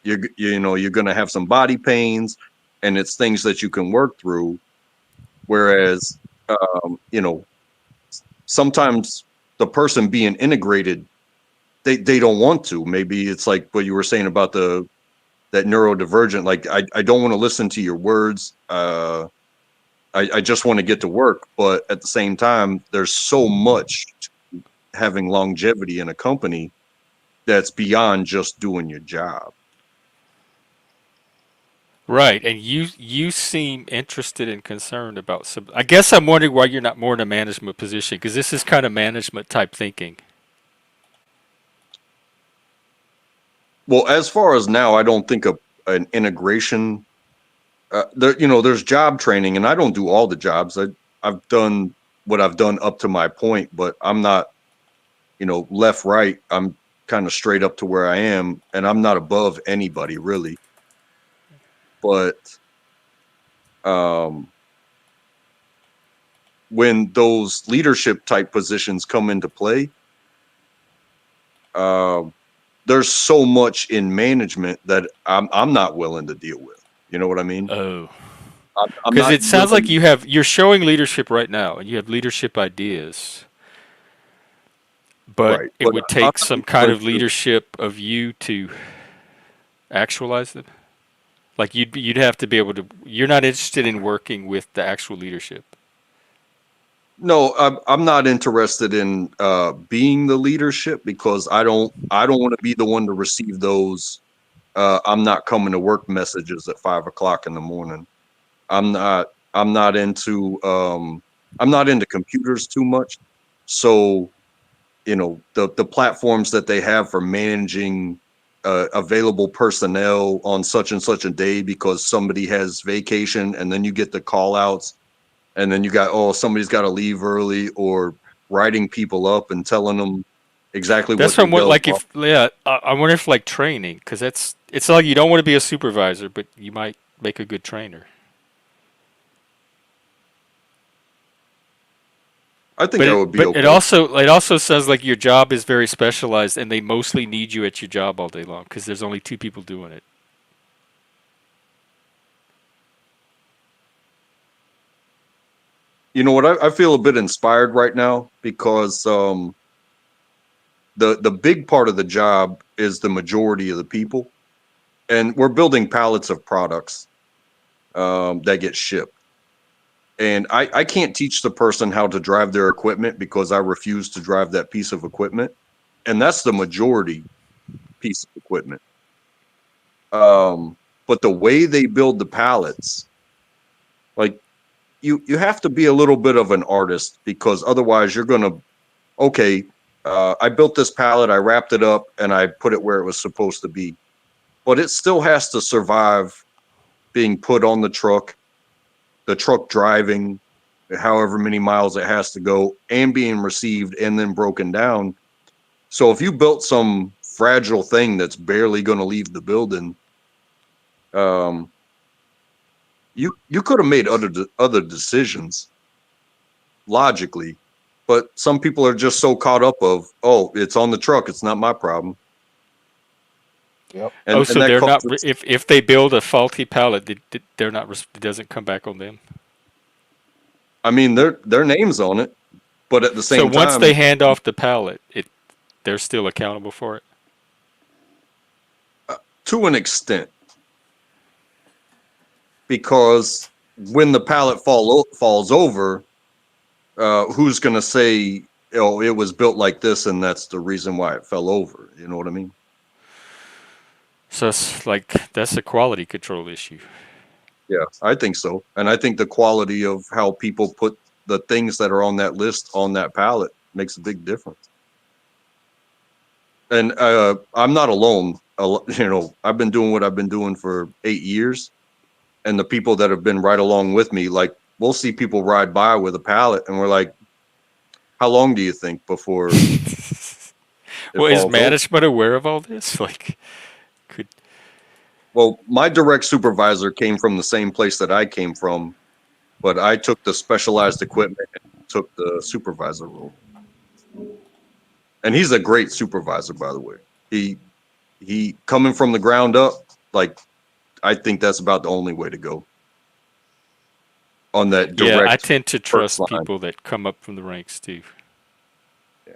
You're going to have some body pains, and it's things that you can work through. Whereas, sometimes the person being integrated, they don't want to. Maybe it's like what you were saying about that neurodivergent. Like, I don't want to listen to your words. I just want to get to work. But at the same time, there's so much to having longevity in a company that's beyond just doing your job. Right, and you seem interested and concerned about some. I guess I'm wondering why you're not more in a management position, because this is kind of management type thinking. Well, as far as now, I don't think an integration. There's job training, and I don't do all the jobs. I've done what I've done up to my point, but I'm not, left, right. I'm kind of straight up to where I am, and I'm not above anybody really. But when those leadership type positions come into play, there's so much in management that I'm not willing to deal with. You know what I mean? Oh, I'm because not it sounds like willing. you're showing leadership right now, and you have leadership ideas, but Right, it but would I'm take not some kind willing of to. leadership of you to actualize them. Like you'd have to be able to. You're not interested in working with the actual leadership. No, I'm not interested in being the leadership because I don't want to be the one to receive those. I'm not coming to work messages at 5 o'clock in the morning. I'm not. I'm not into. I'm not into computers too much. So the platforms that they have for managing available personnel on such and such a day because somebody has vacation, and then you get the call outs, and then you got, oh, somebody's got to leave early, or writing people up and telling them exactly That's what from they what dealt like wrong. if yeah. I wonder if like training, because it's like you don't want to be a supervisor, but you might make a good trainer. I think But I it would be but okay. it also says like your job is very specialized, and they mostly need you at your job all day long because there's only two people doing it. You know what? I feel a bit inspired right now because the big part of the job is the majority of the people, and we're building pallets of products that get shipped. And I can't teach the person how to drive their equipment because I refuse to drive that piece of equipment. And that's the majority piece of equipment. But the way they build the pallets, like you have to be a little bit of an artist because otherwise you're gonna, okay, I built this pallet, I wrapped it up, and I put it where it was supposed to be. But it still has to survive being put on the truck driving however many miles it has to go, and being received and then broken down. So if you built some fragile thing that's barely going to leave the building, you could have made other decisions logically, but some people are just so caught up of, oh, it's on the truck, it's not my problem. Yep. Oh, And so that they're not causes, if they build a faulty pallet, they're not it doesn't come back on them. I mean, their names on it, but at the So same once time, they hand off the pallet, they're still accountable for it. to an extent, because when the pallet falls over, who's going to say, oh, it was built like this and that's the reason why it fell over? You know what I mean? So it's like that's a quality control issue. Yeah, I think so. And I think the quality of how people put the things that are on that list on that pallet makes a big difference. And I'm not alone. I've been doing what I've been doing for 8 years. And the people that have been right along with me, like, we'll see people ride by with a pallet and we're like, how long do you think before it Well, is falls over? management aware of all this? Like, could Well, my direct supervisor came from the same place that I came from, but I took the specialized equipment and took the supervisor role. And he's a great supervisor, by the way. He coming from the ground up, like, I think that's about the only way to go on that yeah, I direct tend to first trust line. people that come up from the ranks too. Yeah,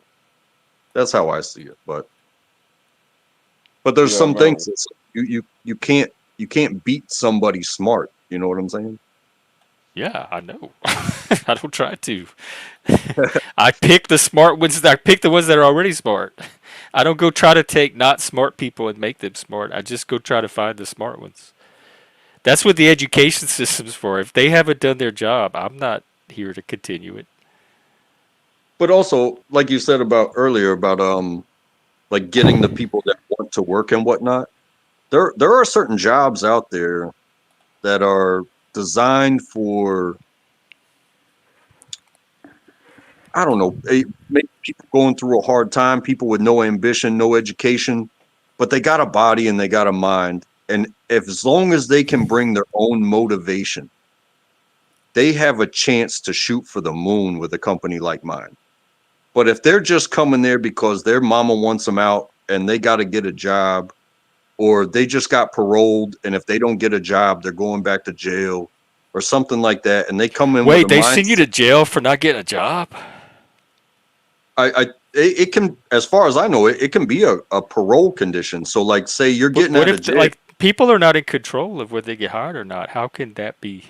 that's how I see it. But there's Yeah, some man. things that you can't beat somebody smart. You know what I'm saying? Yeah, I know. I don't try to. I pick the smart ones. I pick the ones that are already smart. I don't go try to take not smart people and make them smart. I just go try to find the smart ones. That's what the education system's for. If they haven't done their job, I'm not here to continue it. But also, like you said about earlier about like getting the people that want to work and whatnot. There are certain jobs out there that are designed for, I don't know, maybe people going through a hard time, people with no ambition, no education, but they got a body and they got a mind. And as long as they can bring their own motivation, they have a chance to shoot for the moon with a company like mine. But if they're just coming there because their mama wants them out and they got to get a job, or they just got paroled, and if they don't get a job, they're going back to jail or something like that, and they come in with Wait, a they send you mindset. to jail for not getting a job? It can, as far as I know, it can be a parole condition. So, like, say you're getting What out of if jail, like people are not in control of whether they get hired or not? How can that be?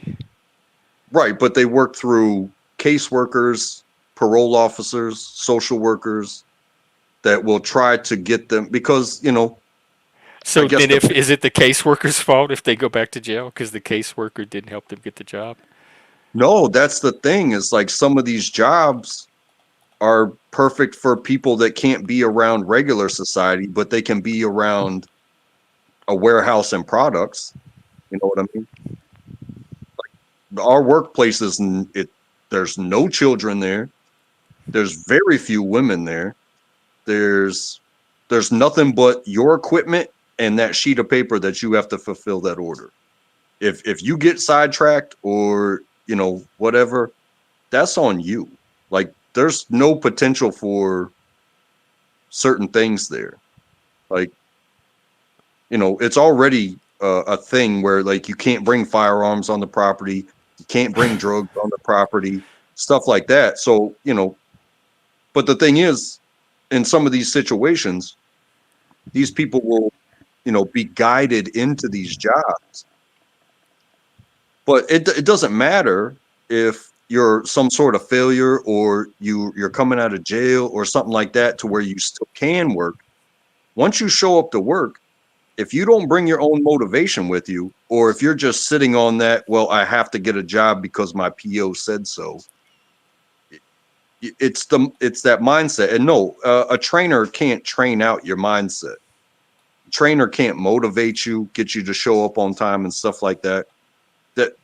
right? But they work through caseworkers, parole officers, social workers that will try to get them, because So I guess then, is it the caseworker's fault if they go back to jail because the caseworker didn't help them get the job? no, that's the thing. Is like some of these jobs are perfect for people that can't be around regular society, but they can be around a warehouse and products. You know what I mean? Like, our workplaces, there's no children there. There's very few women there. There's nothing but your equipment and that sheet of paper that you have to fulfill that order. If you get sidetracked or whatever, that's on you. Like, there's no potential for certain things there. Like, it's already a thing where, like, you can't bring firearms on the property, you can't bring drugs on the property, stuff like that. So, but the thing is, in some of these situations, these people will, be guided into these jobs. But it doesn't matter if you're some sort of failure or you're coming out of jail or something like that to where you still can work. Once you show up to work, if you don't bring your own motivation with you, or if you're just sitting on that, well, I have to get a job because my PO said so. It's that mindset. And no, a trainer can't train out your mindset. A trainer can't motivate you, get you to show up on time and stuff like that.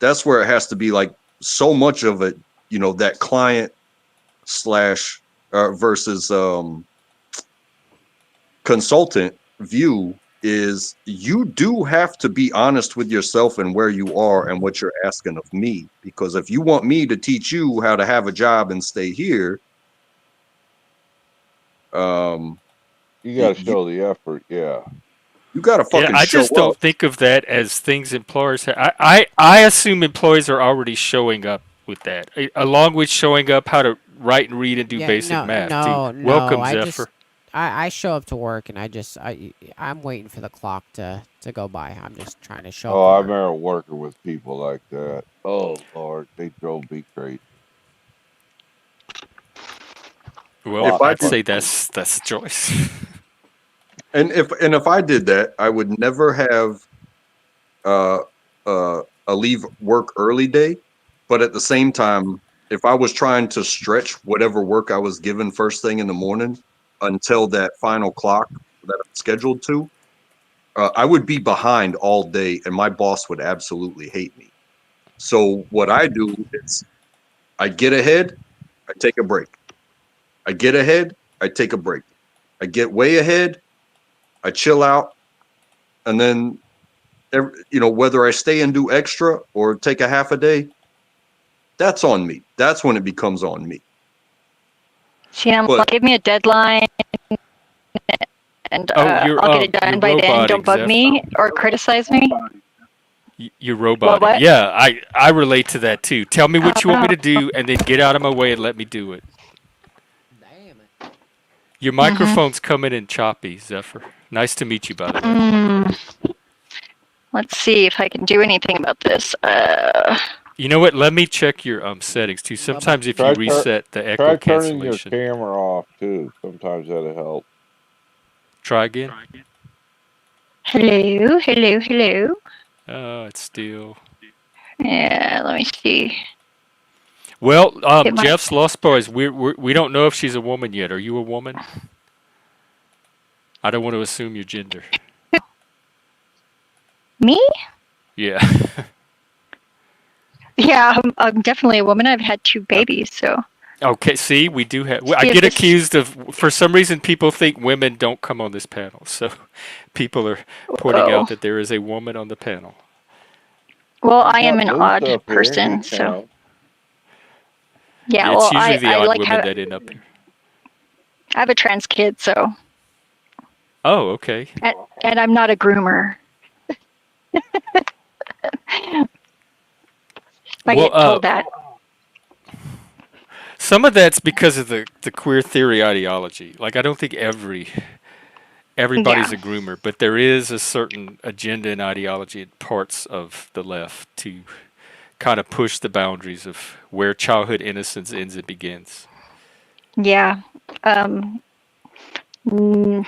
That's where it has to be, like, so much of it, that client slash versus consultant view is, you do have to be honest with yourself and where you are and what you're asking of me. Because if you want me to teach you how to have a job and stay here, you got to show the effort. Yeah. You got to Yeah, fucking I show just don't up. think of that as things employers. I assume employees are already showing up with that, along with showing up how to write and read and do Yeah, basic math too. no. Welcome, Zephyr. I show up to work and I'm waiting for the clock to go by. I'm just trying to show up Oh, to I work. remember working with people like that. Oh Lord, they drove me crazy. Well, If I I'd did, say that's a choice. and if I did that, I would never have a leave work early day. But at the same time, if I was trying to stretch whatever work I was given first thing in the morning until that final clock that I'm scheduled to, I would be behind all day, and my boss would absolutely hate me. So what I do is, I get ahead, I take a break. I get ahead, I take a break. I get way ahead, I chill out, and then whether I stay and do extra or take a half a day, that's on me. That's when it becomes on me. See, I'm But like, give me a deadline and I'll get it you're done by then. Don't robotic, bug Zeph. me or criticize me. You're robotic. What? Yeah, I relate to that too. Tell me what you want me no. to do, and then get out of my way and let me do it. Damn it. Your microphone's coming in choppy, Zephyr. Nice to meet you, by the way. Let's see if I can do anything about this. You know what? Let me check your settings too. Sometimes if you reset the echo Try turning your cancellation. camera off too. Sometimes that'll help. Try again. Hello. Oh, it's still. Yeah, let me see. Well, Jeff's Lost Boys. We don't know if she's a woman yet. Are you a woman? I don't want to assume your gender. Me? Yeah. Yeah, I'm definitely a woman. I've had 2 babies, so. Okay, see, we do have. I Fear get this. accused of. For some reason, people think women don't come on this panel, so people are pointing Oh. out that there is a woman on the panel. Well, We I am got an Booth odd up here. He person, so counts. yeah. It's Well, usually the I odd like women have that end up here. I have a trans kid, so Oh, okay. and I'm not a groomer. I Well, get told that. some of that's because of the queer theory ideology. Like, I don't think everybody's Yeah. a groomer, but there is a certain agenda and ideology in parts of the left to kind of push the boundaries of where childhood innocence ends and begins. Yeah. Mm,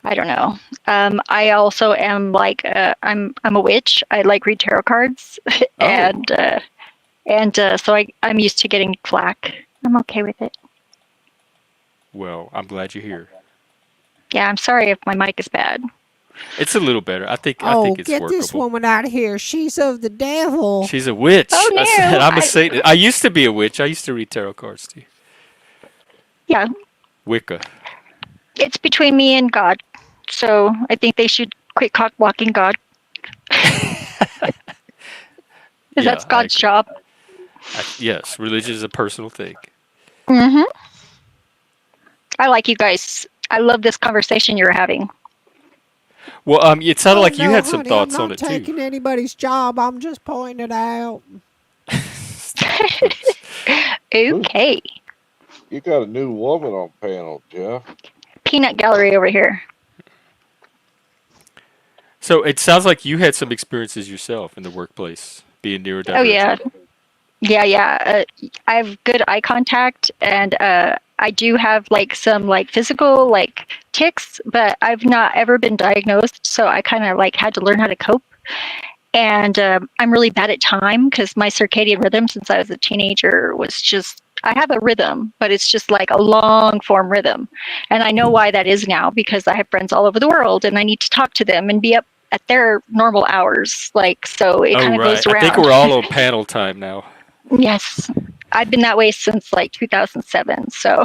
I don't know. I also am like I'm a witch. I like read tarot cards, Oh, and so I'm used to getting flack. I'm okay with it. well, I'm glad you're here. Yeah, I'm sorry if my mic is bad. It's a little better. I think Oh, it's get this workable. woman out of here. She's of the devil. She's a witch. Oh I said, no! I'm a Satanist. I used to be a witch. I used to read tarot cards too. Yeah, Wicca. it's between me and God. So I think they should quit cock blocking God. Because Yeah, that's God's job. yes, religion is a personal thing. Hmm. I like you guys. I love this conversation you're having. Well, it sounded Oh like you no, had some honey, I'm thoughts on not it too. taking anybody's job. I'm just pointing it out. Okay. You got a new woman on panel, Jeff. Peanut gallery over here. So it sounds like you had some experiences yourself in the workplace, being neurodivergent. Oh yeah. Yeah. I have good eye contact, and I do have like some like physical like tics, but I've not ever been diagnosed, so I kind of like had to learn how to cope. And I'm really bad at time because my circadian rhythm since I was a teenager was just I have a rhythm, but it's just like a long form rhythm. And I know why that is now because I have friends all over the world and I need to talk to them and be up at their normal hours. Like, so it Oh, kind of right. goes I think around. we're all on panel time now. Yes. I've been that way since like 2007. So,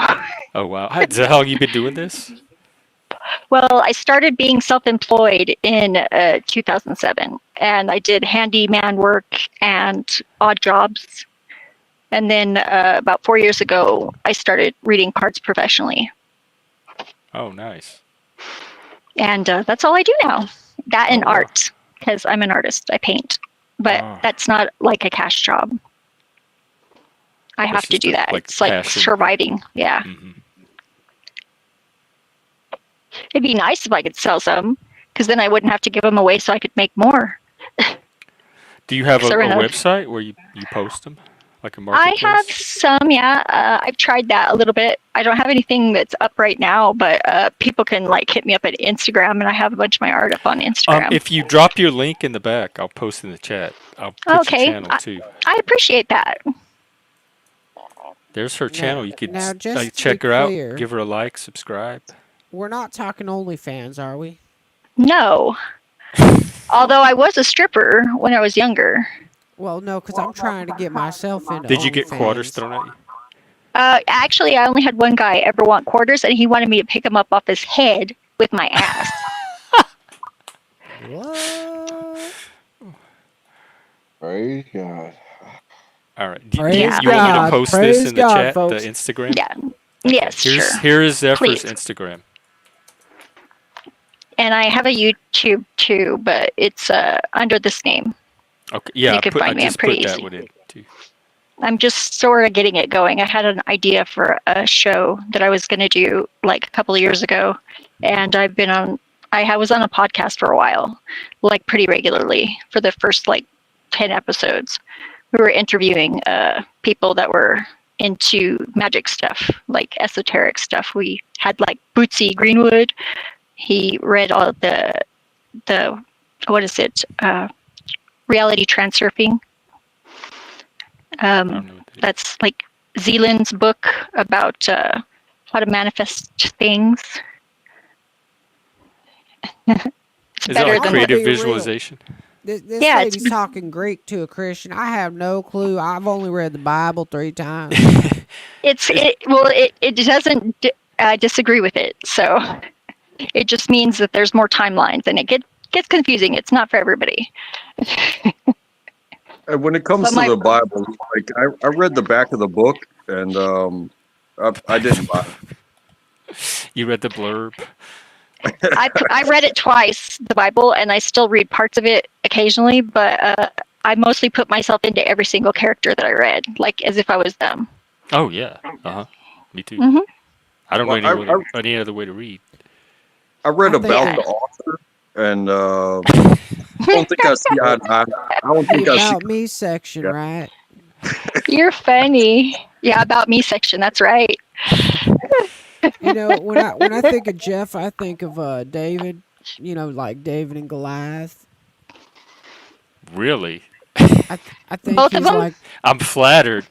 Oh, wow. Is that how long you been doing this? well, I started being self-employed in 2007 and I did handyman work and odd jobs. And then about 4 years ago, I started reading cards professionally. Oh, nice. And that's all I do now. That and Oh, wow. art, because I'm an artist. I paint. But that's not like a cash job. I have to do that. It's like passion. surviving. Yeah. Mm-hmm. It'd be nice if I could sell some, because then I wouldn't have to give them away so I could make more. Do you have a So website where you post them? Like a I marketplace? have some, yeah. I've tried that a little bit. I don't have anything that's up right now, but people can like hit me up at Instagram, and I have a bunch of my art up on Instagram. If you drop your link in the back, I'll post in the chat. I'll put your channel too. I appreciate that. There's her channel. You could now, just to check be her clear, out, give her a like, subscribe. We're not talking OnlyFans, are we? No. Although I was a stripper when I was younger. Well, no, because I'm trying to get myself into Did you get OnlyFans. quarters thrown at you? Actually, I only had one guy ever want quarters, and he wanted me to pick him up off his head with my ass. What? Praise God. All right. Praise you want me to God. post Praise this in the God, chat, folks. the Instagram? Yeah. Yes, sure. Here is Zephyr's Please. Instagram. And I have a YouTube too, but it's under this name. Okay. Yeah, You can find me. I'm just pretty put that easy. one in too. I'm just sort of getting it going. I had an idea for a show that I was going to do like a couple of years ago, and I was on a podcast for a while, like pretty regularly for the first like 10 episodes. We were interviewing people that were into magic stuff, like esoteric stuff. We had like Bootsy Greenwood. He read all the what is it? Reality transurfing. That's like Zealand's book about how to manifest things. Is that like creative visualization? This Yeah, lady's talking Greek to a Christian. I have no clue. I've only read the Bible 3 times. it doesn't disagree with it, so it just means that there's more timelines, and it gets confusing. It's not for everybody. And when it comes to the Bible, like I read the back of the book, and I didn't buy it. You read the blurb. I read it twice, the Bible, and I still read parts of it occasionally, but I mostly put myself into every single character that I read, like as if I was them. Oh yeah. Me too. Mhm. I don't Well, know any other way to read. I read about the author, and I don't think I see eye to eye. I don't think The I see. About Me section, right? You're funny. Yeah, About Me section. That's right. You know, when I think of Jeff, I think of David. You know, like David and Goliath. Really? I think Both he's of them? like. I'm flattered.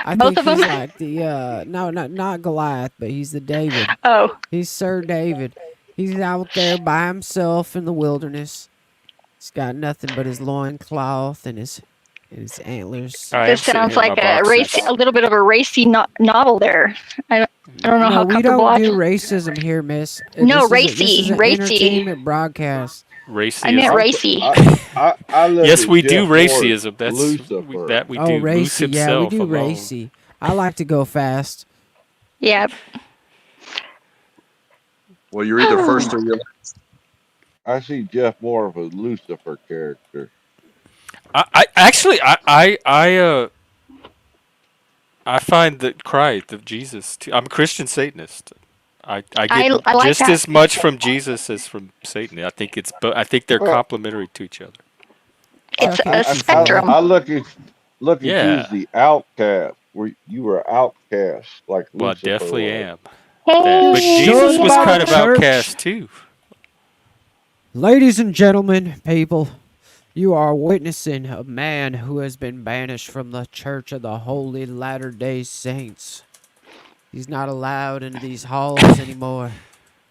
I Both think of he's them? like the no, not Goliath, but he's the David. Oh. He's Sir David. He's out there by himself in the wilderness. He's got nothing but his loincloth and his antlers. This sounds like a little bit of a racy novel there. I don't know No, how we comfortable don't I do feel. racism here, miss. No, This is an racy. entertainment broadcast. Racism. I meant racy. I live Yes, with we do Jeff Ward, racism. That's Lucifer. that we Oh, do. Luce racy. Yeah, we himself do alone. racy. I like to go fast. Yeah. Well, you're either first or you're last. I see Jeff more of a Lucifer character. I actually I find that cry of Jesus too. I'm a Christian Satanist. I get I like just that. as much from Jesus as from Satan. I think I think they're complementary to each other. It's a spectrum. I look at you Yeah. as the outcast. Where you were outcast, like Well, I Lucifer definitely was. am. But Jesus was kind of outcast too. Ladies and gentlemen, people, you are witnessing a man who has been banished from the Church of the Holy Latter-day Saints. He's not allowed into these halls anymore.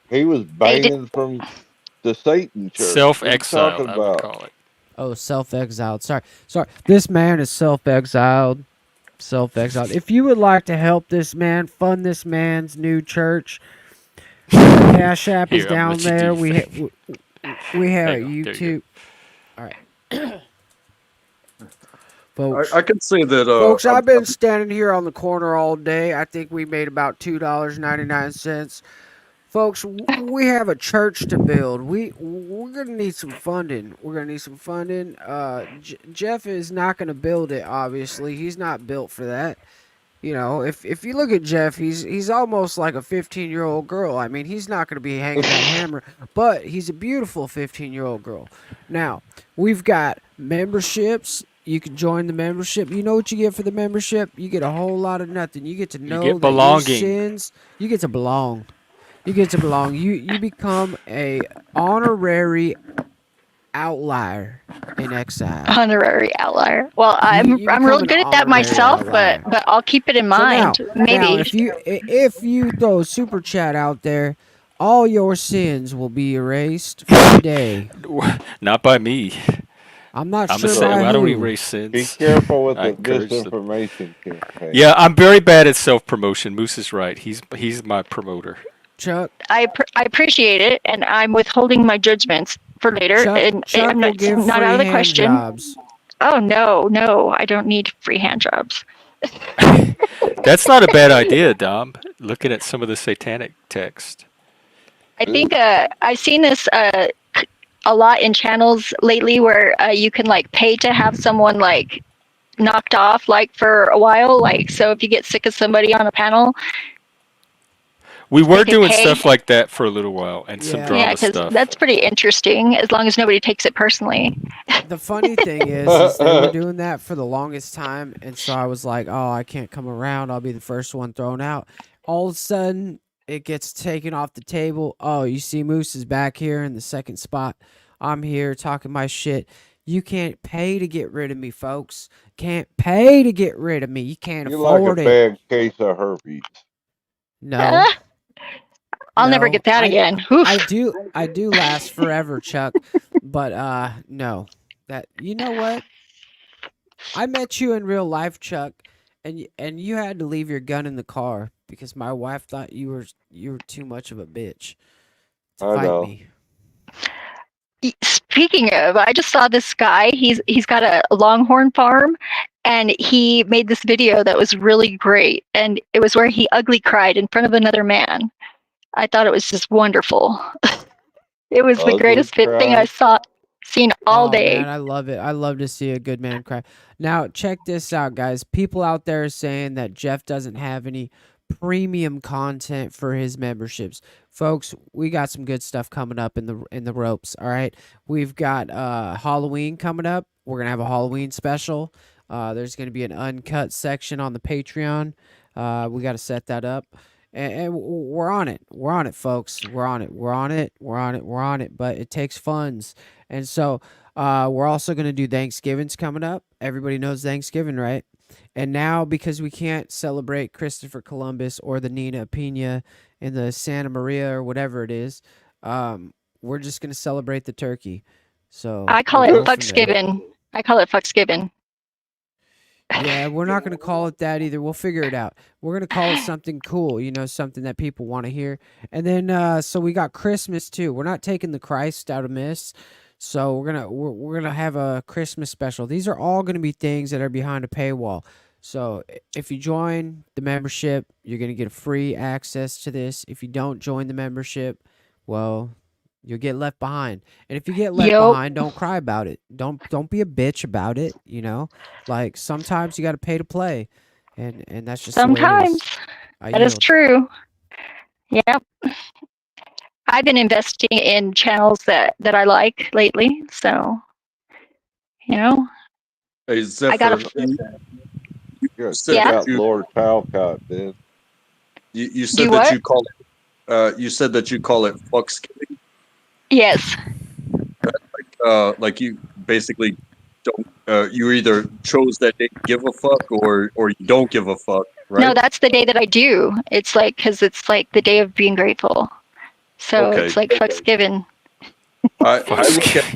He was banned from the Satan church. Self-exiled, What are you I would talking call it. Oh, self-exiled. Sorry. This man is self-exiled. If you would like to help this man, fund this man's new church, Cash App is Here, I'm down gonna let you there. do We have Hang on, there you YouTube. All right. Folks, I can say that. folks, I've been standing here on the corner all day. I think we made about $2.99. Folks, we have a church to build. We're gonna need some funding. Jeff is not gonna build it. Obviously, he's not built for that. You know, if you look at Jeff, he's almost like a 15-year-old girl. I mean, he's not gonna be hanging that hammer, but he's a beautiful 15-year-old girl. Now, we've got memberships. You can join the membership. You know what you get for the membership? You get a whole lot of nothing. You get to know get that your belonging. sins. You get to belong. You become a honorary outlier in exile. Honorary outlier. Well, I'm become real an good at that honorary myself, outlier. but I'll keep it in So mind. Maybe. now, if you throw a super chat out there, all your sins will be erased for the day. Not by me. I'm not I'm sure a sinner. by I don't who. erase sins. Be careful with I the encourage them. disinformation campaign. Yeah, I'm very bad at self-promotion. Moose is right. He's my promoter. Chuck, I appreciate it, and I'm withholding my judgments for later. Chuck will It's give not free out of the hand question. jobs. Oh no, I don't need free hand jobs. That's not a bad idea, Dom. Looking at some of the satanic text. I think I've seen this a lot in channels lately where you can like pay to have someone like knocked off like for a while. Like, so if you get sick of somebody on a panel, We were can doing pay. stuff like that for a little while and some drama yeah, because stuff. that's pretty interesting as long as nobody takes it personally. The funny thing is they were doing that for the longest time, and so I was like, oh, I can't come around. I'll be the first one thrown out. All of a sudden, it gets taken off the table. Oh, you see Moose is back here in the second spot. I'm here talking my shit. You can't pay to get rid of me, folks. Can't pay to get rid of me. You can't You're like a afford it. bad case of herpes. No. I'll never get that again. Oof. I do last forever, Chuck. But no. that you know what? I met you in real life, Chuck, and you had to leave your gun in the car because my wife thought you were too much of a bitch to I fight know. me. Speaking of, I just saw this guy. He's got a longhorn farm, and he made this video that was really great. And it was where he ugly cried in front of another man. I thought it was just wonderful. It was the Ugly greatest fit thing I cry. seen all Oh man, day. I love it. I love to see a good man cry. Now, check this out, guys. People out there are saying that Jeff doesn't have any premium content for his memberships. Folks, we got some good stuff coming up in the ropes, all right? We've got Halloween coming up. We're going to have a Halloween special. There's going to be an uncut section on the Patreon. We got to set that up. And we're on it. We're on it, folks. We're on it. We're on it. We're on it. We're on it. But it takes funds. And so we're also going to do Thanksgiving's coming up. Everybody knows Thanksgiving, right? And now, because we can't celebrate Christopher Columbus or the Nina Pina in the Santa Maria or whatever it is, we're just going to celebrate the turkey. So I call we'll it go from there. Fucksgiving. I call it Fucksgiving. Yeah, we're not going to call it that either. We'll figure it out. We're going to call it something cool, something that people want to hear. And then so we got Christmas too. We're not taking the Christ out of Miss. So we're going to have a Christmas special. These are all going to be things that are behind a paywall. So if you join the membership, you're going to get free access to this. If you don't join the membership, well, you'll get left behind. And if you get left Yup. behind, don't cry about it. Don't be a bitch about it, Like sometimes you got to pay to play. And that's just the way it Sometimes. is. I That is yield. true. Yep. I've been investing in channels that I like lately. So, you know, Hey, I got Zephyr, a you You're said check yeah. that out Lord Talcott, dude. you Do said that what? you call it you said that you call it fucksgiving. Yes. Like you basically don't you either chose that day to give a fuck or you don't give a fuck, No, right? that's the day that I do. It's like because it's like the day of being grateful. So Okay. it's like Fucksgiving. I look at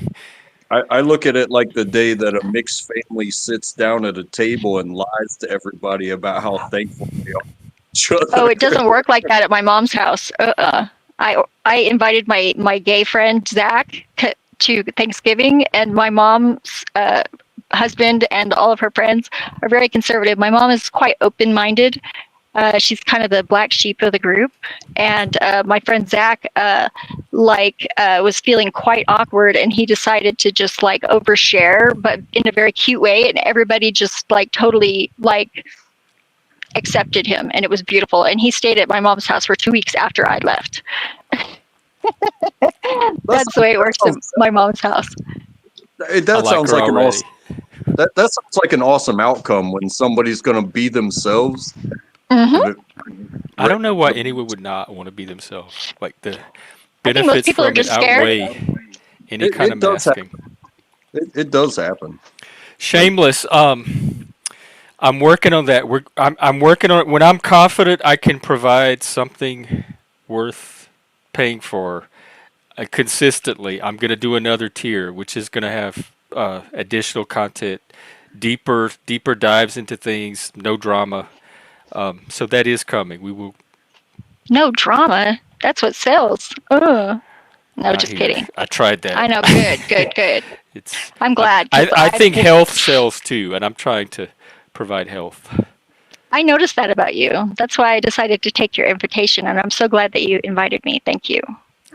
I look at it like the day that a mixed family sits down at a table and lies to everybody about how thankful they are for each Oh, other. it doesn't work like that at my mom's house. I invited my gay friend Zach to Thanksgiving, and my mom's husband and all of her friends are very conservative. My mom is quite open-minded. She's kind of the black sheep of the group, and my friend Zach was feeling quite awkward, and he decided to just like overshare, but in a very cute way, and everybody just like totally like accepted him, and it was beautiful. And he stayed at my mom's house for 2 weeks after I left. That's the way it works in my mom's house. That sounds like an awesome that sounds like an awesome outcome when somebody's gonna be themselves. Mm-hmm. I don't know why anyone would not want to be themselves. Like the I think most benefits people are from it just scared. outweigh any kind of It does masking. happen. It does happen. Shameless. I'm working on that. I'm working on it. When I'm confident I can provide something worth paying for consistently, I'm going to do another tier, which is going to have additional content, deeper dives into things, no drama. So that is coming. We will. No drama. That's what sells. No, Not just here. kidding. I tried that. I know. Good. It's. I'm glad. 'Cause I think health sells too, and I'm trying to provide health. I noticed that about you. That's why I decided to take your invitation, and I'm so glad that you invited me. Thank you.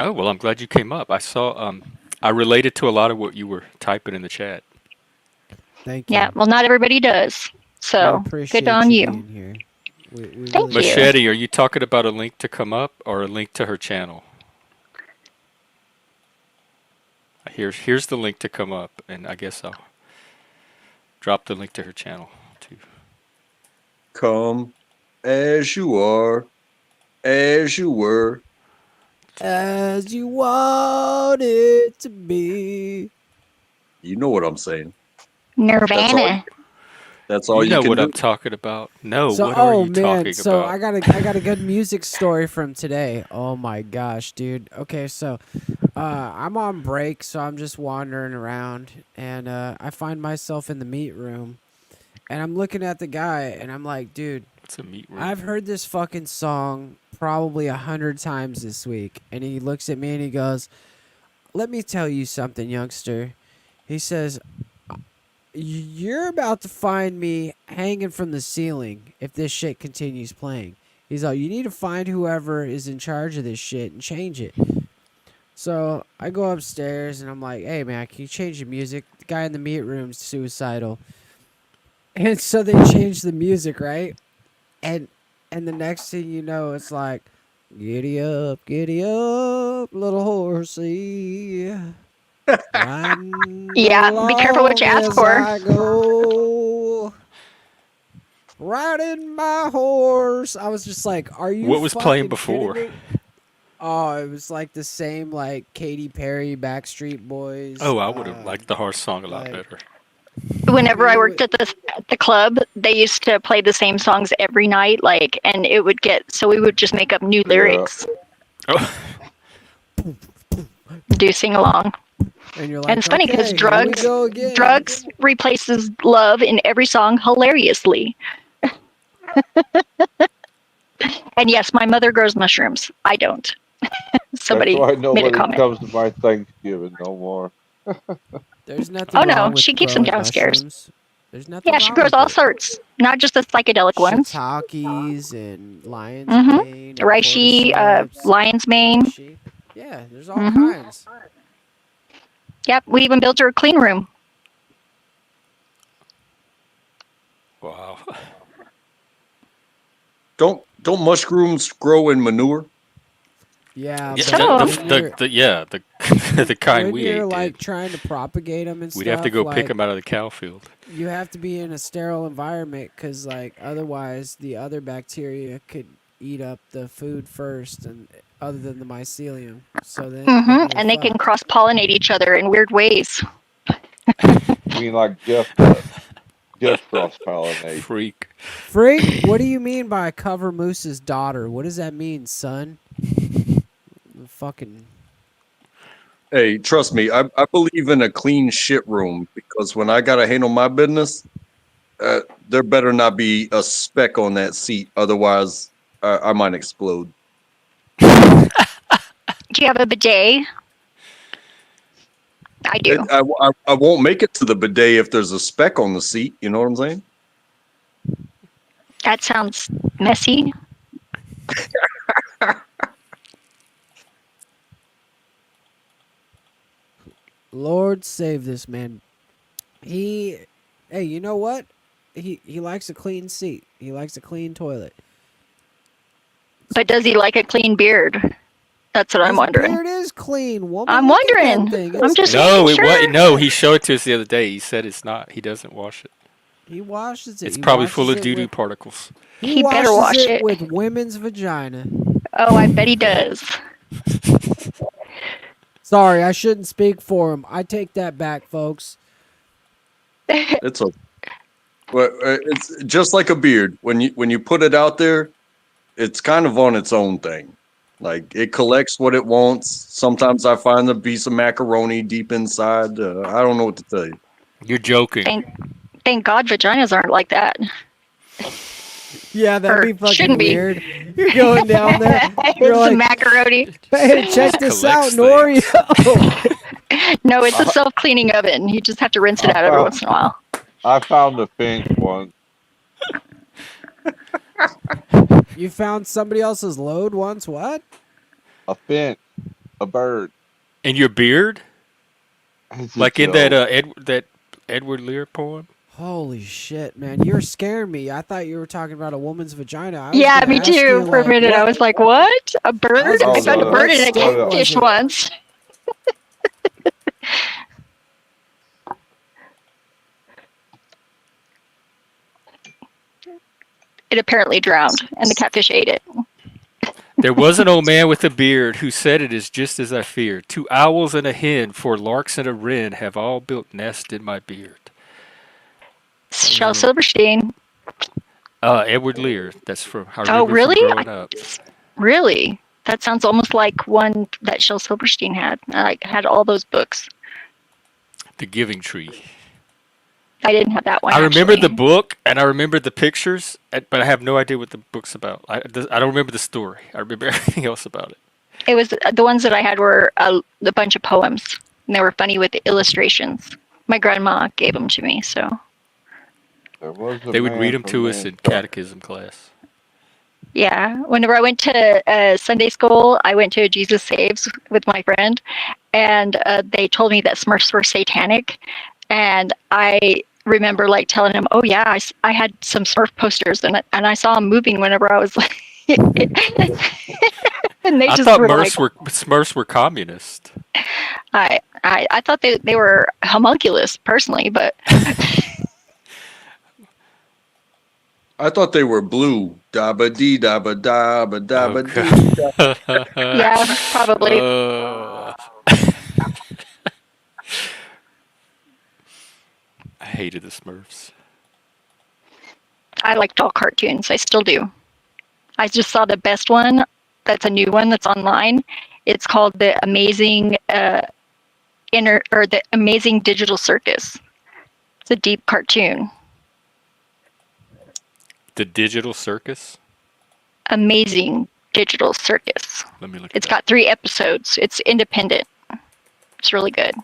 Oh well, I'm glad you came up. I saw. I related to a lot of what you were typing in the chat. Thank you. Yeah. Well, not everybody does. We So appreciate good on you you. being here. We Thank really you. Machete, are you talking about a link to come up or a link to her channel? Here's the link to come up, and I guess I'll drop the link to her channel too. Come as you are, as you were. As you want it to be. You know what I'm saying. Nirvana. That's all You you know can what do. I'm talking about. No, So, what are you man, talking so about? I got a good music story from today. Oh my gosh, dude. Okay, so I'm on break, so I'm just wandering around, and I find myself in the meat room, and I'm looking at the guy, and I'm like, dude, What's a meat room? I've heard this fucking song probably 100 times this week. And he looks at me and he goes, let me tell you something, youngster. He says, you're about to find me hanging from the ceiling if this shit continues playing. He's like, you need to find whoever is in charge of this shit and change it. So I go upstairs and I'm like, hey man, can you change the music? The guy in the meat room's suicidal. And so they change the music, right? And the next thing you know, it's like, giddy up, little horsey. Riding Yeah, be careful what along you ask as for. I go. Riding my horse. I was just like, are you What was playing fucking kidding before? me? Oh, it was like the same like Katy Perry, Backstreet Boys. Oh, I would have liked the horse song a lot like- better. Whenever I worked at the club, they used to play the same songs every night, like, and it would get so we would just make up new lyrics. Oh. Do sing along. And you're like, And it's funny because okay, here we go again. drugs replaces love in every song hilariously. And yes, my mother grows mushrooms. I don't. Somebody That's why made a nobody comment. comes to my Thanksgiving no more. There's nothing Oh wrong no, with she keeps them growing downstairs. mushrooms. There's nothing Yeah, she wrong grows with all it. sorts, not just the psychedelic ones. Shiitakes and lion's Mm-hmm. mane and Reishi, cordyceps, lion's mane. reishi. Yeah, there's all Mm-hmm. kinds. Yep, we even built her a clean room. Wow. Don't mushrooms grow in manure? Yeah, Yeah, but So- when you're- the kind when we you're ate like did. trying to propagate them and We'd stuff, have to go like, pick them out of the cow field. you have to be in a sterile environment because, like, otherwise the other bacteria could eat up the food first, and other than the mycelium. So then, Mm-hmm. you're And they can fucked. cross-pollinate each other in weird ways. You mean like Jeff does? Jeff cross-pollinate. Freak. Freak, what do you mean by cover moose's daughter? What does that mean, son? Fucking. Hey, trust me, I believe in a clean shit room because when I gotta handle my business, there better not be a speck on that seat. Otherwise, I might explode. Do you have a bidet? I do. I won't make it to the bidet if there's a speck on the seat. You know what I'm saying? That sounds messy. Lord save this man. Hey, you know what? He likes a clean seat. He likes a clean toilet. But does he like a clean beard? That's what I'm His wondering. beard is clean, woman. I'm Look at that wondering. thing. I'm It's just No, making it sure. was no. He showed it to us the other day. He said it's not. He doesn't wash it. He washes it. It's He probably full washes of it doo-doo with- particles. He washes better wash it it. with women's vagina. Oh, I bet he does. Sorry, I shouldn't speak for him. I take that back, folks. It's a, well, it's just like a beard. When you put it out there, it's kind of on its own thing. Like it collects what it wants. Sometimes I find a piece of macaroni deep inside. I don't know what to tell you. You're joking. Thank God vaginas aren't like that. Yeah, that'd be fucking shouldn't be. weird. You're going down there. You're It's like, macaroni. hey, check this out, collects Norio. No, it's a self-cleaning oven. You just have to rinse it out every once in a while. I found a finch once. You found somebody else's load once? What? A finch. A bird. In your beard? It's a Like in that joke. that Edward Lear poem? Holy shit, man. You're scaring me. I thought you were talking about a woman's vagina. I was Yeah, gonna me ask you, too. For a like, minute, I what- was like, "What? A bird? gonna I say, found a what bird in a state was catfish it? once." It apparently drowned, and the catfish ate it. There was an old man with a beard who said it is just as I feared. 2 owls and a hen, 4 larks and a wren have all built nests in my beard. Shel Silverstein. Edward Lear. That's from how Oh, River really? from growing up. Really? That sounds almost like one that Shel Silverstein had. I had all those books. The Giving Tree. I didn't have that one. I remember actually. the book and I remember the pictures, but I have no idea what the book's about. I don't remember the story. I remember everything else about it. It was the ones that I had were a bunch of poems, and they were funny with the illustrations. My grandma gave them to me, so. There was a They would read man them from to us in Nantucket. catechism class. Yeah, whenever I went to Sunday school, I went to Jesus Saves with my friend, and they told me that Smurfs were satanic, and I remember like telling them, "Oh yeah, I had some Smurf posters, and I saw them moving whenever I was like," and they I just thought were like, Smurfs were communist. I thought they were homunculus personally, but I thought they were blue. Dabba dee dabba dabba dabba dee. yeah, probably. I hated the Smurfs. I liked all cartoons. I still do. I just saw the best one. That's a new one that's online. It's called the Amazing the Amazing Digital Circus. It's a deep cartoon. The Digital Circus? Amazing Digital Circus. Let me look It's got 3 episodes. It's independent. It's really good.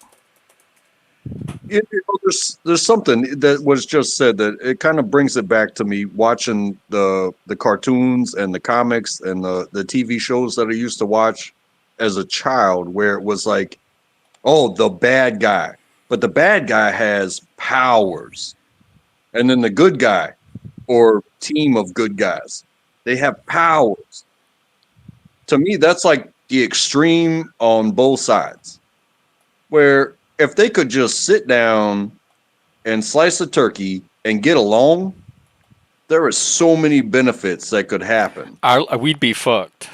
There's something that was just said that it kind of brings it back to me watching the cartoons and the comics and the TV shows that I used to watch as a child, where it was like, oh, the bad guy, but the bad guy has powers, and then the good guy or team of good guys, they have powers. To me, that's like the extreme on both sides, where if they could just sit down and slice a turkey and get along, there are so many benefits that could happen. We'd be fucked.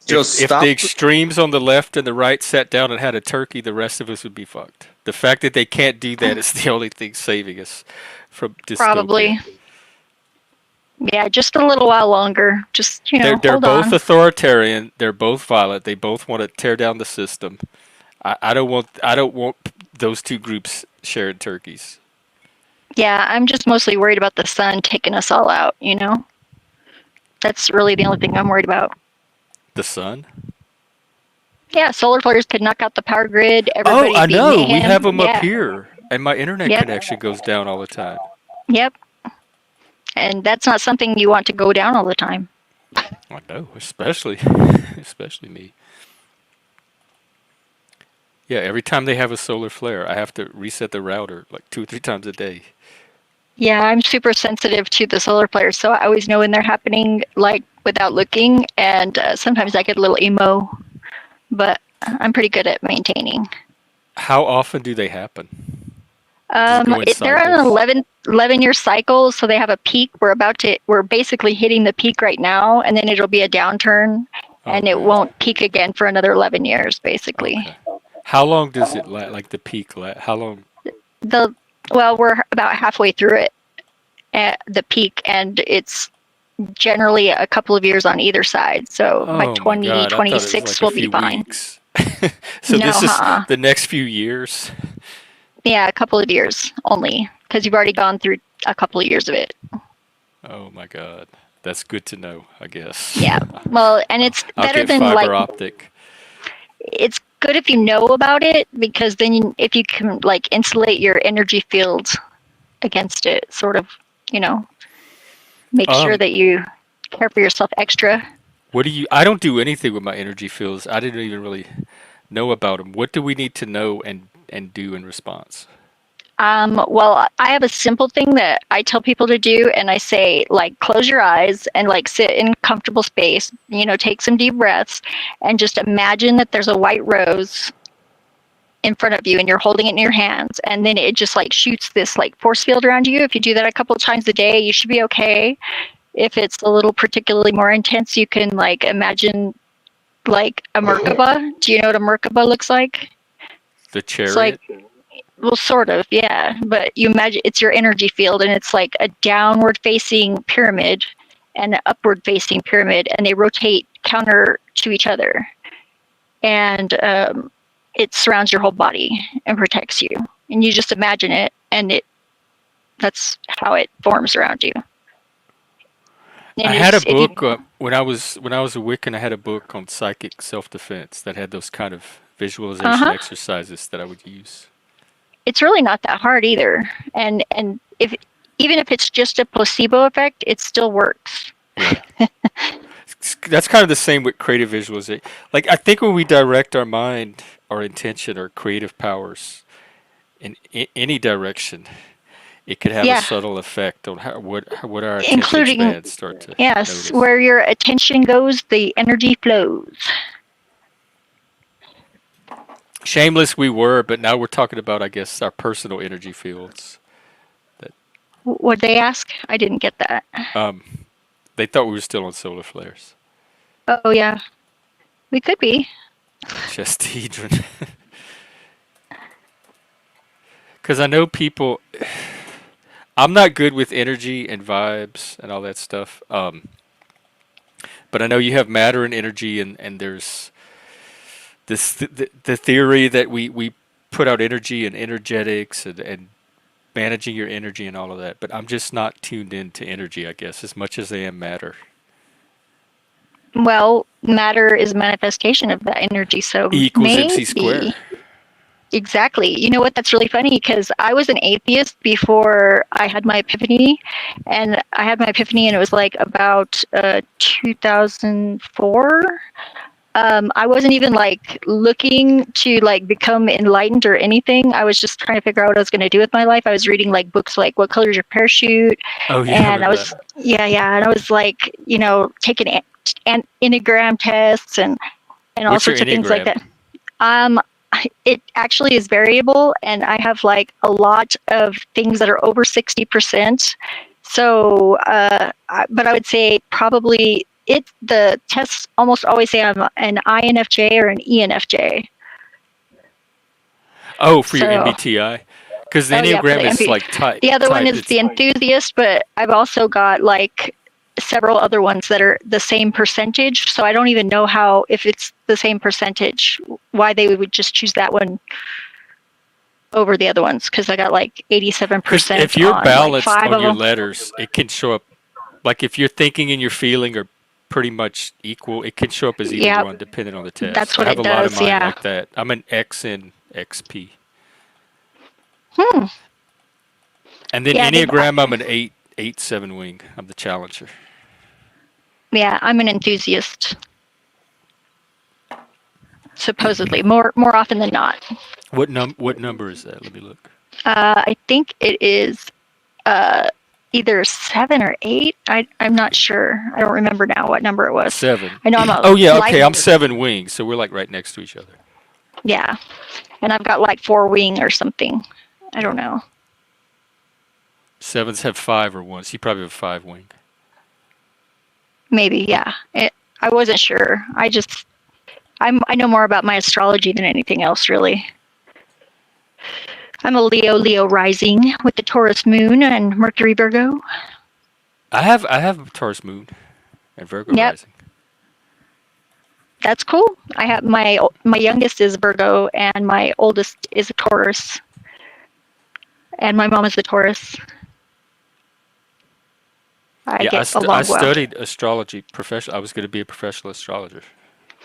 Just if stop the extremes on the left and the right sat down and had a turkey, the rest of us would be fucked. The fact that they can't do that is the only thing saving us from dystopia. Probably. Yeah, just a little while longer. Just, They're hold both on. authoritarian. They're both violent. They both want to tear down the system. I don't want those two groups sharing turkeys. Yeah, I'm just mostly worried about the sun taking us all out, That's really the only thing I'm worried about. The sun? Yeah, solar flares could knock out the power grid. Everybody I be know. We mayhem. have them Yeah. up here, and my internet Yep. connection goes down all the time. Yep. And that's not something you want to go down all the time. I know, especially me. Yeah, every time they have a solar flare, I have to reset the router like 2 or 3 times a day. Yeah, I'm super sensitive to the solar flares, so I always know when they're happening, like without looking. And sometimes I get a little emo, but I'm pretty good at maintaining. How often do they happen? Go in They're on an 11-year cycle, so they have a peak. We're basically hitting the peak right now, and then it'll be a downturn, and it won't peak again for another 11 years, basically. Okay. How long does it like the peak last? How long? Well, we're about halfway through it at the peak, and it's generally a couple of years on either side. So by 2026 we'll be fine. So No, this is the next few years. Yeah, a couple of years only, because you've already gone through a couple of years of it. Oh my God, that's good to know, I guess. Yeah, well, and it's I'll better get than fiber like optic. it's good if you know about it, because then if you can like insulate your energy field against it, sort of, make sure that you care for yourself extra. I don't do anything with my energy fields. I didn't even really know about them. What do we need to know and do in response? Well, I have a simple thing that I tell people to do, and I say, like, close your eyes and like sit in comfortable space, take some deep breaths, and just imagine that there's a white rose in front of you and you're holding it in your hands, and then it just like shoots this like force field around you. If you do that a couple of times a day, you should be okay. If it's a little particularly more intense, you can like imagine like a Merkaba. Do you know what a Merkaba looks like? The chariot? It's like, well, sort of, yeah. But you imagine it's your energy field, and it's like a downward facing pyramid, and an upward facing pyramid, and they rotate counter to each other. And it surrounds your whole body and protects you. And you just imagine it, and that's how it forms around you. And I had a if you, book when I was a Wiccan. I had a book on psychic self-defense that had those kind of visualization exercises that I would use. it's really not that hard either. And if even if it's just a placebo effect, it still works. That's kind of the same with creative visualization. Like I think when we direct our mind, our intention, our creative powers in any direction, it could have a subtle effect on what our attention Including, spans start to yes, notice. where your attention goes, the energy flows. Shameless we were, but now we're talking about, I guess, our personal energy fields. What'd they ask? I didn't get that. They thought we were still on solar flares. Oh, yeah. We could be. Chestedron. Because I know people... I'm not good with energy and vibes and all that stuff. But I know you have matter and energy, and there's this the theory that we put out energy and energetics and managing your energy and all of that. But I'm just not tuned into energy, I guess, as much as I am matter. Well, matter is manifestation of that energy, so E equals maybe. MC squared. Exactly. You know what? That's really funny because I was an atheist before I had my epiphany, and I had my epiphany, and it was like about 2004. I wasn't even like looking to like become enlightened or anything. I was just trying to figure out what I was going to do with my life. I was reading like books like What Color Is Your Parachute? Oh yeah, And I was and I was like, taking Enneagram tests and all What's your sorts of things like Enneagram? that. It actually is variable, and I have like a lot of things that are over 60%. So, but I would say probably the tests almost always say I'm an INFJ or an ENFJ. Oh, for your MBTI? Because the Enneagram is like type. The other one is the enthusiast, but I've also got like several other ones that are the same percentage. So I don't even know how, if it's the same percentage, why they would just choose that one over the other ones. Because I got like 87%. If you're balanced like 5 on of your them. letters, it can show up. Like if your thinking and your feeling are pretty much equal, it can show up as either one depending on the test. That's what I have it a lot of does, mine yeah. like that. I'm an X in XP. And then Yeah, Enneagram, I'm an 8-7 wing. I'm the challenger. Yeah, I'm an enthusiast. Supposedly, more often than not. What number is that? Let me look. I think it is either 7 or 8. I'm not sure. I don't remember now what number it was. 7. I know I'm a Oh yeah, okay. I'm life- 7 wing, so we're like right next to each other. Yeah, and I've got like 4 wing or something. I don't know. 7s have 5 or 1. So you probably have 5 wing. Maybe, yeah. I wasn't sure. I know more about my astrology than anything else, really. I'm a Leo rising with the Taurus moon and Mercury Virgo. I have Taurus moon and Virgo rising. That's cool. I have my youngest is Virgo and my oldest is a Taurus. And my mom is the Taurus. I studied astrology professional. I was going to be a professional astrologer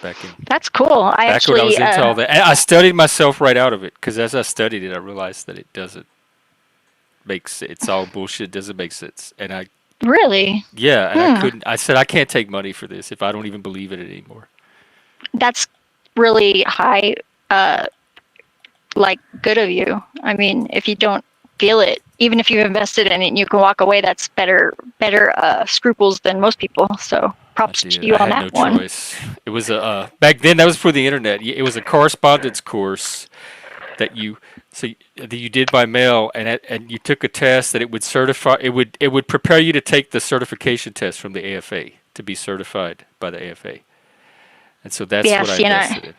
back in. That's cool. Back when I was into all that, and I studied myself right out of it because as I studied it, I realized that it doesn't make sense. It's all bullshit. It doesn't make sense, and I really I couldn't. I said I can't take money for this if I don't even believe in it anymore. That's really high, like good of you. I mean, if you don't feel it, even if you invested in it and you can walk away, that's better scruples than most people. So props to you on that one. Choice. It was back then that was for the internet. It was a correspondence course that you did by mail, and you took a test that it would certify. It would prepare you to take the certification test from the AFA to be certified by the AFA. And so that's what I invested in.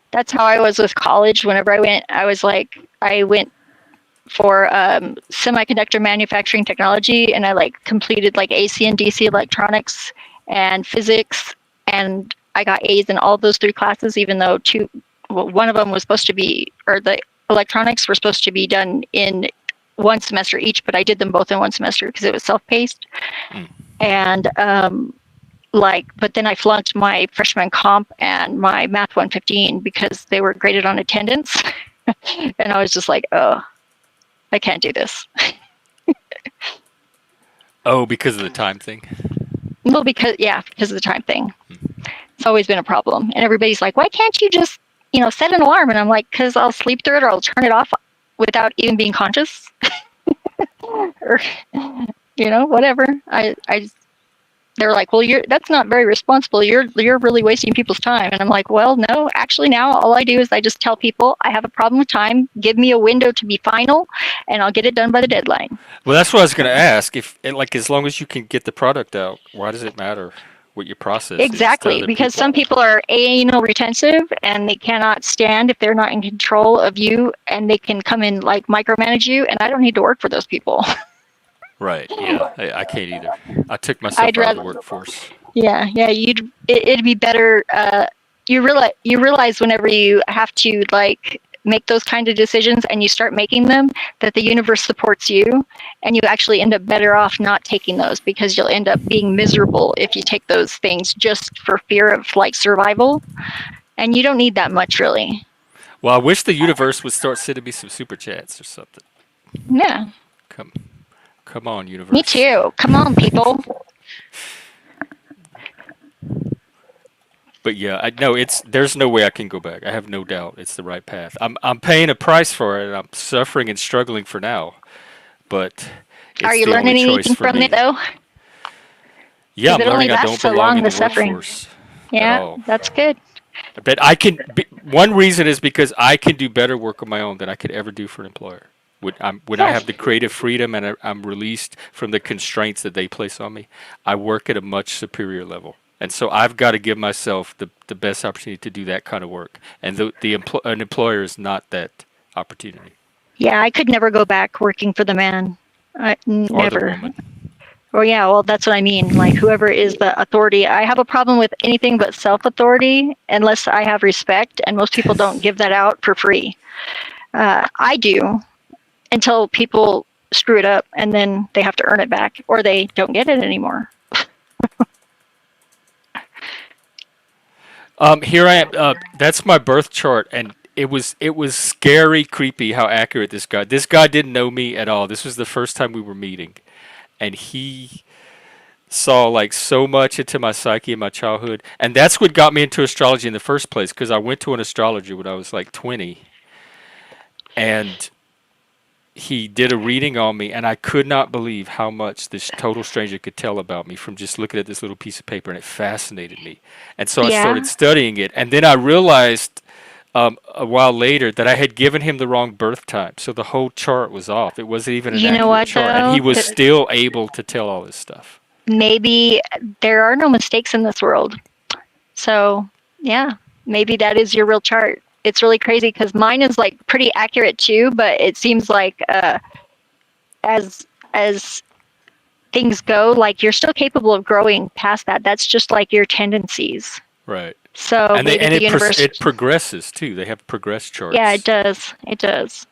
That's how I was with college. Whenever I went, I was like, I went for semiconductor manufacturing technology, and I like completed like AC and DC electronics and physics, and I got A's in all those 3 classes, even though one of them was supposed to be, or the electronics were supposed to be done in 1 semester each, but I did them both in 1 semester because it was self-paced. And but then I flunked my freshman comp and my math 115 because they were graded on attendance. And I was just like, oh, I can't do this. Oh, because of the time thing? Well, because of the time thing. It's always been a problem. And everybody's like, why can't you just, set an alarm? And I'm like, because I'll sleep through it or I'll turn it off without even being conscious. Or, whatever. They're like, well, that's not very responsible. You're really wasting people's time. And I'm like, well, no, actually now all I do is I just tell people I have a problem with time. Give me a window to be final and I'll get it done by the deadline. Well, that's what I was going to ask. If as long as you can get the product out, why does it matter what your process is? Exactly, because some people are anal retentive and they cannot stand if they're not in control of you, and they can come in like micromanage you, and I don't need to work for those people. Right. Yeah. I can't either. I took myself out of the workforce. Yeah. It'd be better. You realize whenever you have to like make those kind of decisions and you start making them, that the universe supports you, and you actually end up better off not taking those, because you'll end up being miserable if you take those things just for fear of like survival, and you don't need that much really. Well, I wish the universe would start sending me some super chats or something. Yeah. Come on, universe. Me too. Come on, people. But yeah, there's no way I can go back. I have no doubt it's the right path. I'm paying a price for it, and I'm suffering and struggling for now. But are you learning anything from it though? Yeah, I'm learning I don't belong in the workforce. Yeah, that's good. But one reason is because I can do better work on my own than I could ever do for an employer. When I have the creative freedom and I'm released from the constraints that they place on me, I work at a much superior level. And so I've got to give myself the best opportunity to do that kind of work. And an employer is not that opportunity. Yeah, I could never go back working for the man. Never. Or the woman. Well, yeah, well, that's what I mean. Like, whoever is the authority. I have a problem with anything but self-authority unless I have respect, and most people don't give that out for free. I do, until people screw it up, and then they have to earn it back, or they don't get it anymore. Here I am. That's my birth chart, and it was scary, creepy how accurate this guy didn't know me at all. This was the first time we were meeting, and he saw like so much into my psyche and my childhood, and that's what got me into astrology in the first place, because I went to an astrologer when I was like 20, and he did a reading on me, and I could not believe how much this total stranger could tell about me from just looking at this little piece of paper, and it fascinated me. And so I started studying it, and then I realized a while later that I had given him the wrong birth time, so the whole chart was off. It wasn't even an accurate chart, and he was still able to tell all this stuff. Maybe there are no mistakes in this world. So, yeah, maybe that is your real chart. It's really crazy because mine is like pretty accurate too, but it seems like as things go, like you're still capable of growing past that. That's just like your tendencies. Right. So and it progresses too. They have progress charts. Yeah, it does. It does.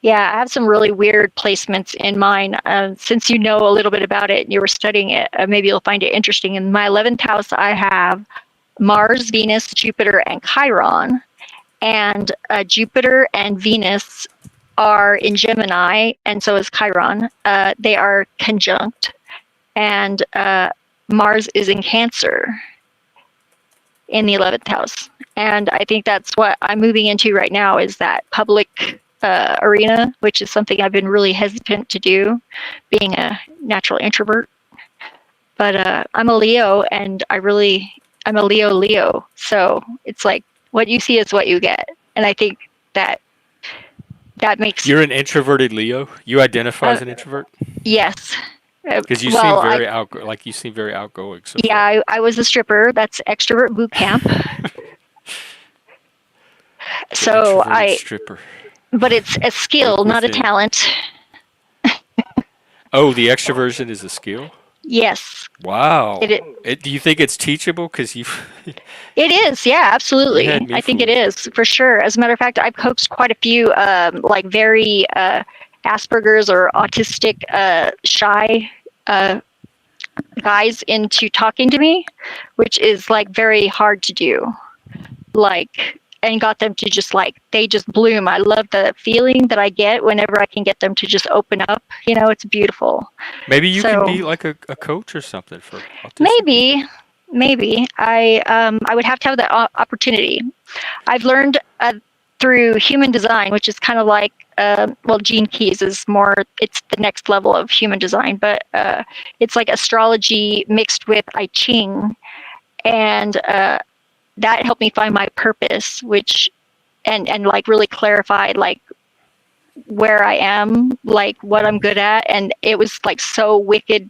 Yeah, I have some really weird placements in mine. Since you know a little bit about it and you were studying it, maybe you'll find it interesting. In my 11th house, I have Mars, Venus, Jupiter, and Chiron. And Jupiter and Venus are in Gemini, and so is Chiron. They are conjunct. And Mars is in Cancer in the 11th house. And I think that's what I'm moving into right now, is that public arena, which is something I've been really hesitant to do, being a natural introvert. But I'm a Leo, and I'm a Leo. So it's like, what you see is what you get. And I think that makes... You're an introverted Leo? You identify as an introvert? Yes. Because you seem very you seem very outgoing. So yeah, I was a stripper. That's extrovert boot camp. Stripper. but it's a skill, Look not a within. talent. Oh, the extroversion is a skill? Yes. Wow. It, Do you think it's teachable? Because you It is, yeah, you had absolutely. me I think it fooled. is for sure. As a matter of fact, I've coaxed quite a few like very Asperger's or autistic shy guys into talking to me, which is like very hard to do. Like, and got them to just like, they just bloom. I love the feeling that I get whenever I can get them to just open up. You know, it's beautiful. Maybe you can So be like a coach or something for autistic people. maybe I would have to have that opportunity. I've learned through human design, which is kind of like well, Gene Keys is more. It's the next level of human design, but it's like astrology mixed with I Ching, and that helped me find my purpose, which and like really clarify like where I am, like what I'm good at, and it was like so wicked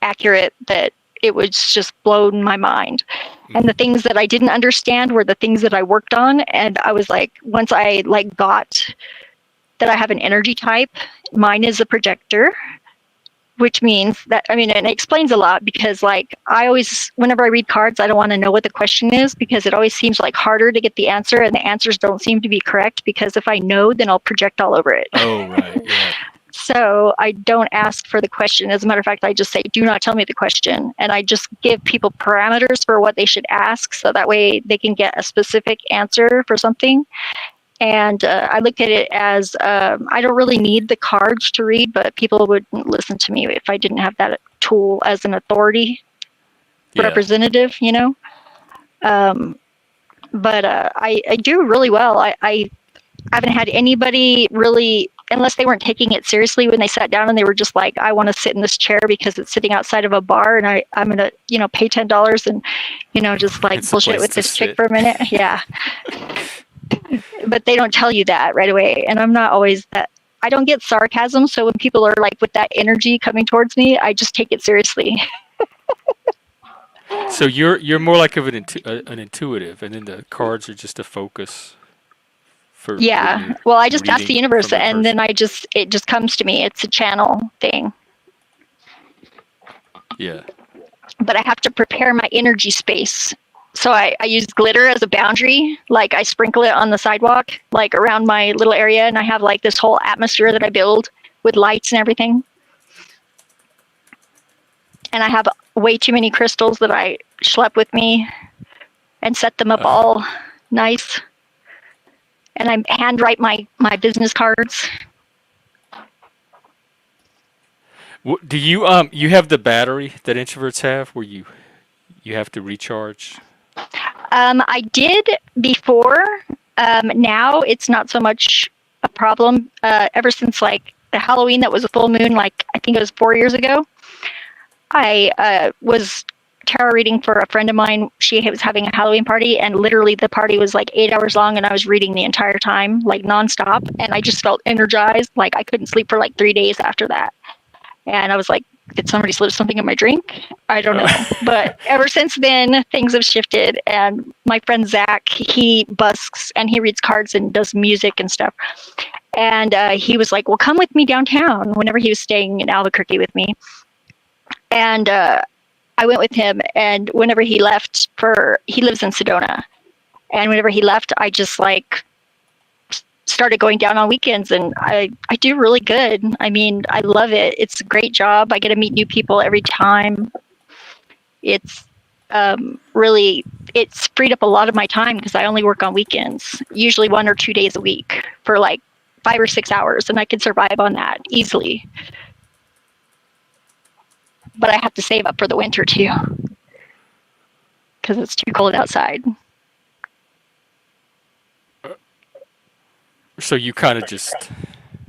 accurate that it was just blown my mind. And the things that I didn't understand were the things that I worked on, and I was like, once I like got that I have an energy type, mine is a projector, which means that, I mean, and it explains a lot because like I always, whenever I read cards, I don't want to know what the question is because it always seems like harder to get the answer, and the answers don't seem to be correct because if I know, then I'll project all over it. Oh, right. Yeah. So I don't ask for the question. As a matter of fact, I just say, do not tell me the question. And I just give people parameters for what they should ask. So that way they can get a specific answer for something. And I look at it as I don't really need the cards to read, but people wouldn't listen to me if I didn't have that tool as an authority representative, you know. But I do really well. I haven't had anybody really, unless they weren't taking it seriously when they sat down and they were just like, I want to sit in this chair because it's sitting outside of a bar and I'm going to, you know, pay $10 and, you know, just like It's the bullshit place with to this chick sit. for a minute. Yeah. But they don't tell you that right away. And I'm not always that. I don't get sarcasm. So when people are like with that energy coming towards me, I just take it seriously. So you're more like of an intuitive, and then the cards are just a focus for when Yeah. you're Well, I just ask the reading universe from that and then person. it just comes to me. It's a channel thing. Yeah. But I have to prepare my energy space. So I use glitter as a boundary. Like I sprinkle it on the sidewalk, like around my little area. And I have like this whole atmosphere that I build with lights and everything. And I have way too many crystals that I schlep with me and set them up all nice. And I handwrite my business cards. Do you you have the battery that introverts have, where you have to recharge? I did before. Now it's not so much a problem. Ever since like the Halloween that was a full moon, like I think it was 4 years ago, I was tarot reading for a friend of mine. She was having a Halloween party, and literally the party was like 8 hours long, and I was reading the entire time, like nonstop. And I just felt energized. Like I couldn't sleep for like 3 days after that. And I was like, did somebody slip something in my drink? I don't know. But ever since then, things have shifted. And my friend Zach, he busks and he reads cards and does music and stuff. And he was like, well, come with me downtown whenever he was staying in Albuquerque with me. And I went with him. And whenever he left he lives in Sedona. And whenever he left, I just like started going down on weekends, and I do really good. I mean, I love it. It's a great job. I get to meet new people every time. It's really, it's freed up a lot of my time because I only work on weekends, usually 1 or 2 days a week for like 5 or 6 hours, and I can survive on that easily. But I have to save up for the winter too because it's too cold outside. So you kind of just,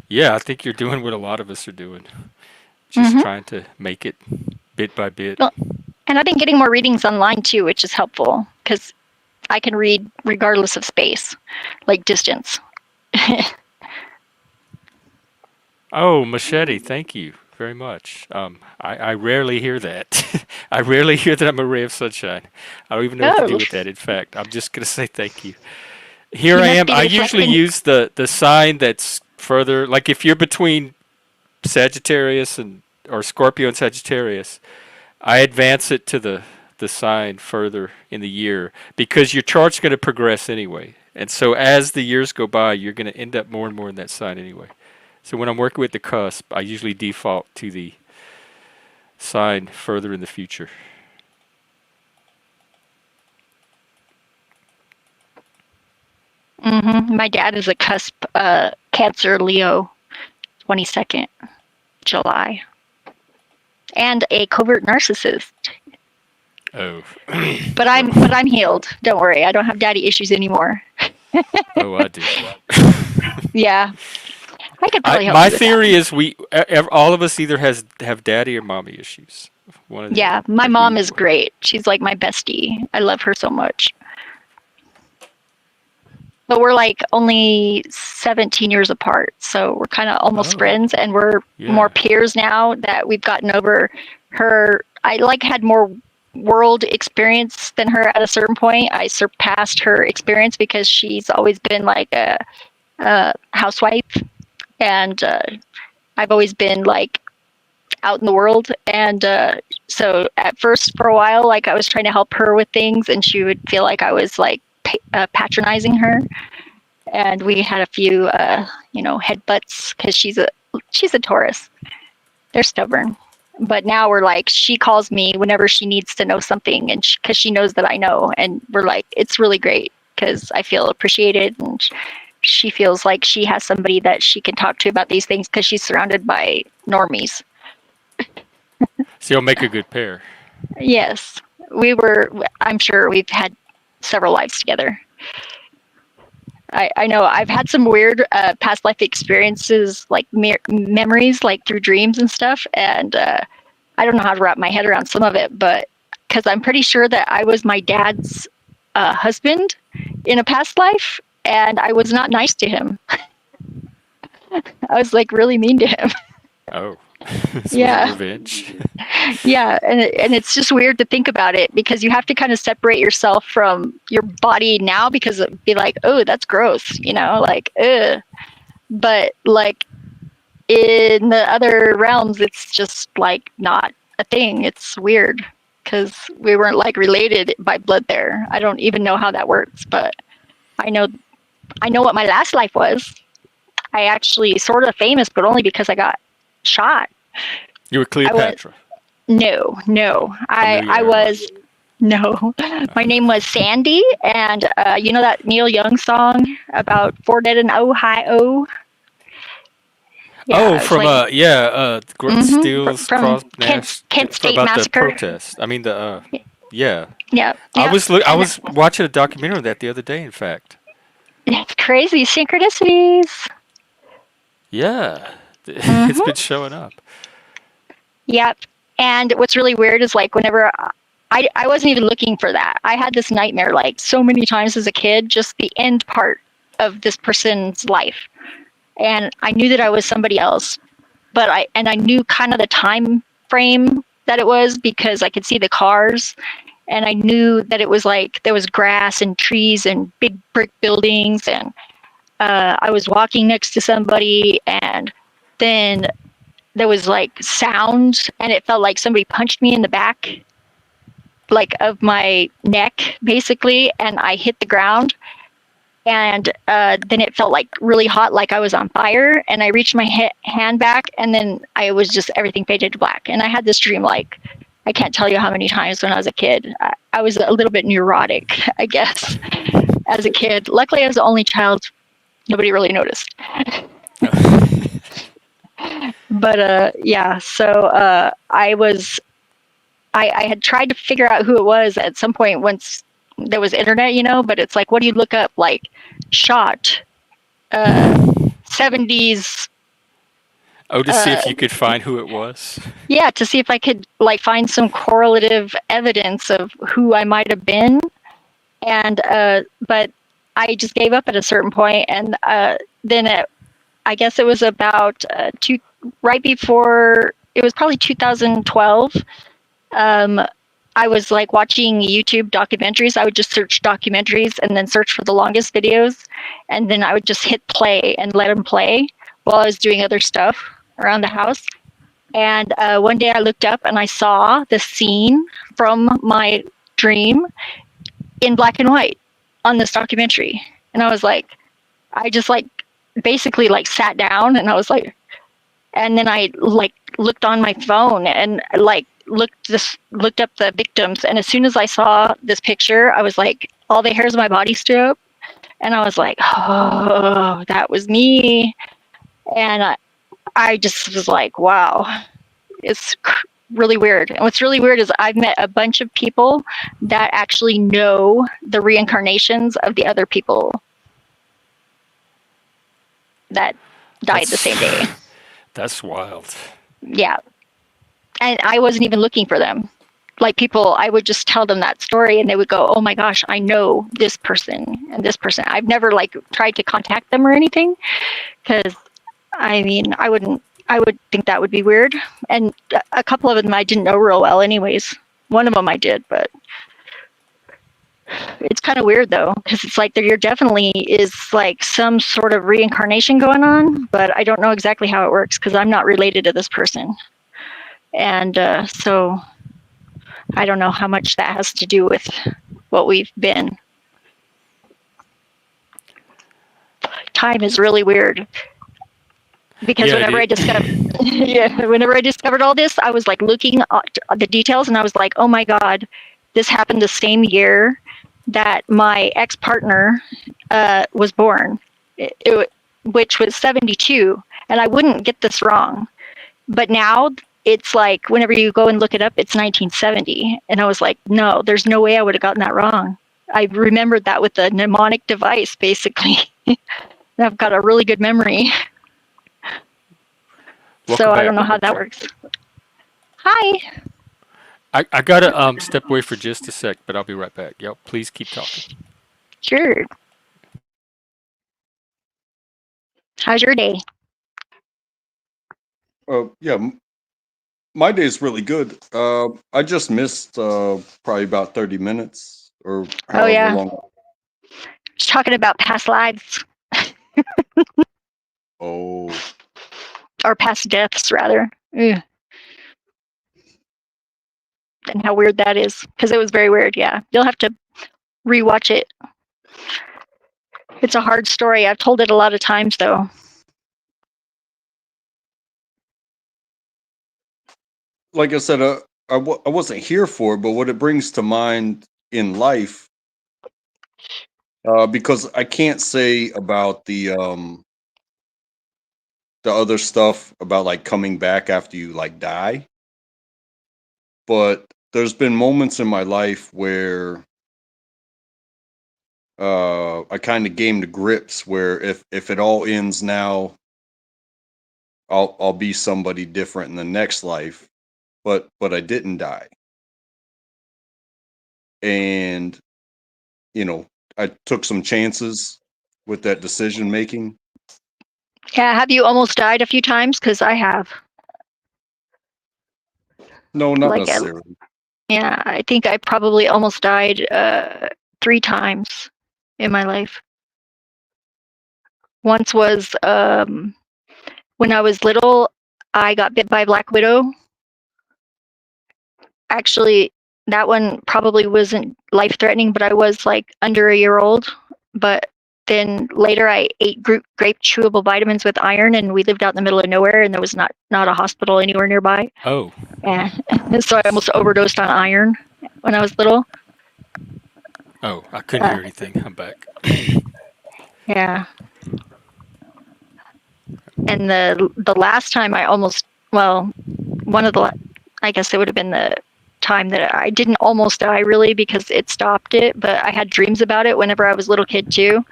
yeah, I think you're doing what a lot of us are doing, just trying to make it bit by bit. Well, and I've been getting more readings online too, which is helpful because I can read regardless of space, like distance. Oh, Machete, thank you very much. I rarely hear that. I rarely hear that I'm a ray of sunshine. I don't even know what to do with that. In fact, I'm just going to say thank you. Here You I must am. be I usually reflecting. use the sign that's further, like if you're between Sagittarius and or Scorpio and Sagittarius, I advance it to the sign further in the year because your chart's going to progress anyway. And so as the years go by, you're going to end up more and more in that sign anyway. So when I'm working with the cusp, I usually default to the sign further in the future. My dad is a cusp Cancer Leo, 22nd July, and a covert narcissist. Oh. But I'm healed. Don't worry, I don't have daddy issues anymore. Oh, I do. Yeah, I could probably help My you with that. theory is all of us either have daddy or mommy issues. One of the Yeah, other. my Like mom is great. She's like my bestie. I love her so much. But we're like only 17 years apart, so we're kind of almost friends, and we're more peers now that we've gotten over her. I like had more world experience than her at a certain point. I surpassed her experience because she's always been like a housewife, and I've always been like out in the world. And so at first, for a while, like I was trying to help her with things, and she would feel like I was like patronizing her. And we had a few, headbutts because she's a Taurus. They're stubborn. But now we're like, she calls me whenever she needs to know something, and because she knows that I know, and we're like, it's really great because I feel appreciated, and she feels like she has somebody that she can talk to about these things because she's surrounded by normies. So you'll make a good pair. Yes, I'm sure we've had several lives together. I know I've had some weird past life experiences, like memories, like through dreams and stuff. And I don't know how to wrap my head around some of it, but because I'm pretty sure that I was my dad's husband in a past life, and I was not nice to him. I was like really mean to him. Oh. So Yeah. was it revenge? Yeah, and it's just weird to think about it because you have to kind of separate yourself from your body now because it'd be like, oh, that's gross, like, ugh. But like in the other realms, it's just like not a thing. It's weird because we weren't like related by blood there. I don't even know how that works, but I know what my last life was. I actually sort of famous, but only because I got shot. You were Cleopatra. No. I was no. My name was Sandy, and you know that Neil Young song about four dead in Ohio? Yeah, from Steele's from Cross Kent State about Massacre. the protest. I mean yeah. Yeah. I was watching a documentary on that the other day. In fact. It's crazy synchronicities. Yeah, it's been showing up. Yep. And what's really weird is like whenever I wasn't even looking for that. I had this nightmare like so many times as a kid, just the end part of this person's life. And I knew that I was somebody else, but I knew kind of the time frame that it was because I could see the cars, and I knew that it was like there was grass and trees and big brick buildings, and I was walking next to somebody, and then there was like sound, and it felt like somebody punched me in the back, like of my neck, basically, and I hit the ground. And then it felt like really hot, like I was on fire. And I reached my hand back, and then everything faded to black. And I had this dream, like, I can't tell you how many times when I was a kid. I was a little bit neurotic, I guess, as a kid. Luckily, I was the only child. Nobody really noticed. But yeah, so I had tried to figure out who it was at some point once there was internet, but it's like, what do you look up? Like shot 70s. Oh, to see if you could find who it was. Yeah, to see if I could like find some correlative evidence of who I might have been. And but I just gave up at a certain point, and then I guess it was about right before, it was probably 2012. I was like watching YouTube documentaries. I would just search documentaries and then search for the longest videos. And then I would just hit play and let them play while I was doing other stuff around the house. And one day I looked up and I saw the scene from my dream in black and white on this documentary. And I was like, I just like basically like sat down and I was like, and then I like looked on my phone and like looked up the victims. And as soon as I saw this picture, I was like, all the hairs on my body stood up. And I was like, oh, that was me. And I just was like, wow, it's really weird. And what's really weird is I've met a bunch of people that actually know the reincarnations of the other people that died the same day. That's wild. Yeah. And I wasn't even looking for them. Like people, I would just tell them that story and they would go, oh my gosh, I know this person and this person. I've never like tried to contact them or anything because I mean, I would think that would be weird. And a couple of them I didn't know real well anyways. One of them I did, but it's kind of weird though, because it's like there definitely is like some sort of reincarnation going on, but I don't know exactly how it works because I'm not related to this person. And so I don't know how much that has to do with what we've been. Time is really weird. Because whenever I discovered all this, I was like looking at the details and I was like, oh my God, this happened the same year that my ex-partner was born, which was 72. And I wouldn't get this wrong. But now it's like, whenever you go and look it up, it's 1970. And I was like, no, there's no way I would have gotten that wrong. I remembered that with a mnemonic device, basically. I've got a really good memory. So I don't know how that works. Hi. I gotta step away for just a sec, but I'll be right back. Yep, please keep talking. Sure. How's your day? Yeah, my day's really good. I just missed probably about 30 minutes or however long. Just talking about past lives. Oh. Or past deaths, rather. Ugh. And how weird that is. Because it was very weird, yeah. You'll have to rewatch it. It's a hard story. I've told it a lot of times, though. Like I said, I wasn't here for it, but what it brings to mind in life, because I can't say about the other stuff about like coming back after you like die, but there's been moments in my life where I kind of came to grips where if it all ends now, I'll be somebody different in the next life, but I didn't die. And I took some chances with that decision making. Yeah, have you almost died a few times? Because I have. No, not necessarily. Yeah, I think I probably almost died 3 times in my life. Once was when I was little, I got bit by a black widow. Actually, that one probably wasn't life-threatening, but I was like under a year old. But then later I ate grape chewable vitamins with iron, and we lived out in the middle of nowhere, and there was not a hospital anywhere nearby. Oh. And so I almost overdosed on iron when I was little. Oh, I couldn't hear anything. I'm back. Yeah. And the last time I almost, well, I guess it would have been the time that I didn't almost die really because it stopped it, but I had dreams about it whenever I was a little kid too,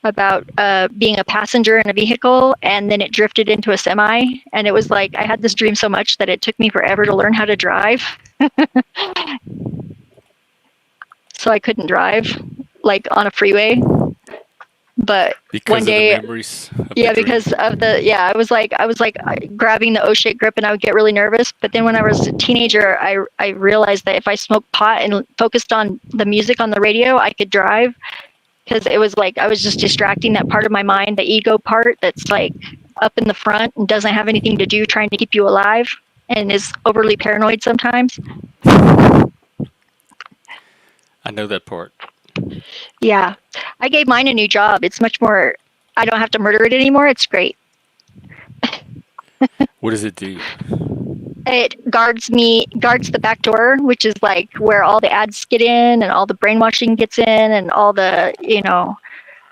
about being a passenger in a vehicle, and then it drifted into a semi, and it was like I had this dream so much that it took me forever to learn how to drive. So I couldn't drive like on a freeway. But because one day, of the memories Yeah, because of I was like grabbing the O shit grip and I would get really nervous. But then when I was a teenager, I realized that if I smoked pot and focused on the music on the radio, I could drive. Because it was like I was just distracting that part of my mind, the ego part that's like up in the front and doesn't have anything to do, trying to keep you alive and is overly paranoid sometimes. I know that part. Yeah. I gave mine a new job. It's much more, I don't have to murder it anymore. It's great. What does it do? It guards the back door, which is like where all the ads get in and all the brainwashing gets in and all the,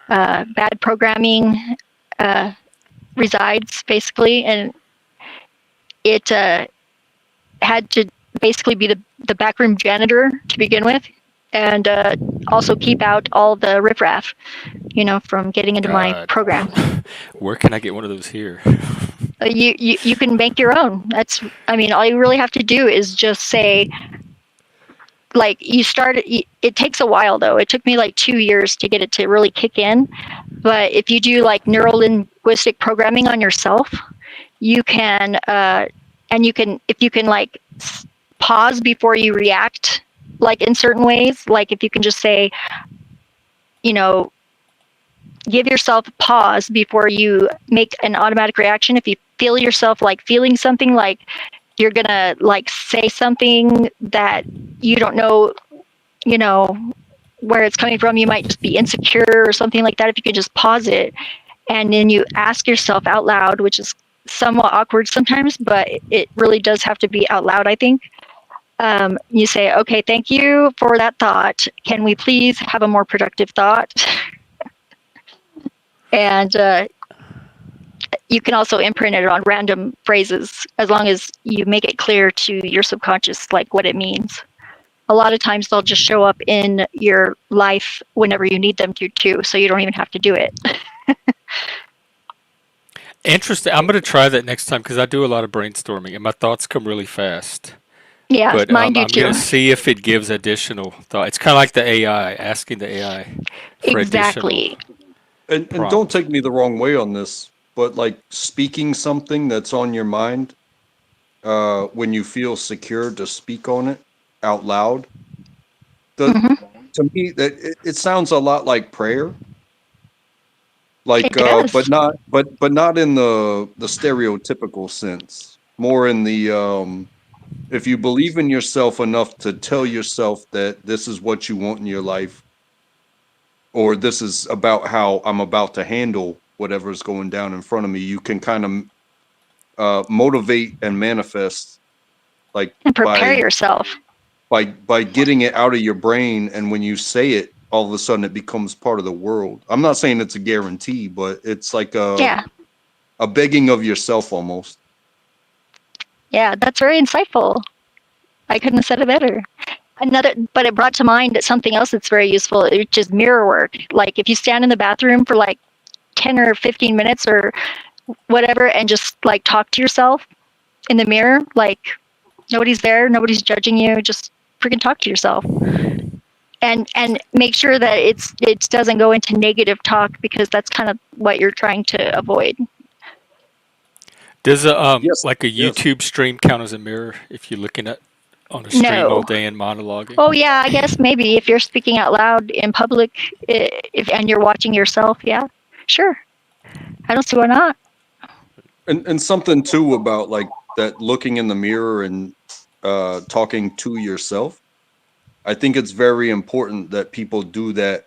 bad programming resides basically. And it had to basically be the backroom janitor to begin with, and also keep out all the riffraff, from getting into my program. Where can I get one of those here? You can make your own. All you really have to do is just say, like, it takes a while though. It took me like 2 years to get it to really kick in. But if you do like neuro-linguistic programming on yourself, you can, if you can like pause before you react, like in certain ways, like if you can just say, give yourself a pause before you make an automatic reaction. If you feel yourself like feeling something, like you're gonna like say something that you don't know, where it's coming from, you might just be insecure or something like that. If you could just pause it and then you ask yourself out loud, which is somewhat awkward sometimes, but it really does have to be out loud, I think. You say, okay, thank you for that thought. Can we please have a more productive thought? And you can also imprint it on random phrases as long as you make it clear to your subconscious, like what it means. A lot of times they'll just show up in your life whenever you need them to too, so you don't even have to do it. Interesting. I'm going to try that next time because I do a lot of brainstorming and my thoughts come really fast. Yeah, but mine do I'm too. going to see if it gives additional thought. It's kind of like the AI, asking the AI for Exactly. And don't take me the wrong way on this, but like speaking something that's on your mind, when you feel secure to speak on it out loud, to me that it sounds a lot like prayer. Like, but not in the stereotypical sense. More in the if you believe in yourself enough to tell yourself that this is what you want in your life, or this is about how I'm about to handle whatever's going down in front of me, you can kind of motivate and manifest, like, and prepare yourself by getting it out of your brain, and when you say it, all of a sudden it becomes part of the world. I'm not saying it's a guarantee, but it's like a begging of yourself almost. Yeah, that's very insightful. I couldn't have said it better. But it brought to mind something else that's very useful, which is mirror work. Like if you stand in the bathroom for like 10 or 15 minutes or whatever and just like talk to yourself in the mirror, like nobody's there, nobody's judging you, just freaking talk to yourself. And make sure that it doesn't go into negative talk, because that's kind of what you're trying to avoid. Does like a YouTube stream count as a mirror if you're looking at on a stream all day and monologuing? Oh yeah, I guess maybe if you're speaking out loud in public, and you're watching yourself, yeah, sure. I don't see why not. And something too about like that, looking in the mirror and talking to yourself. I think it's very important that people do that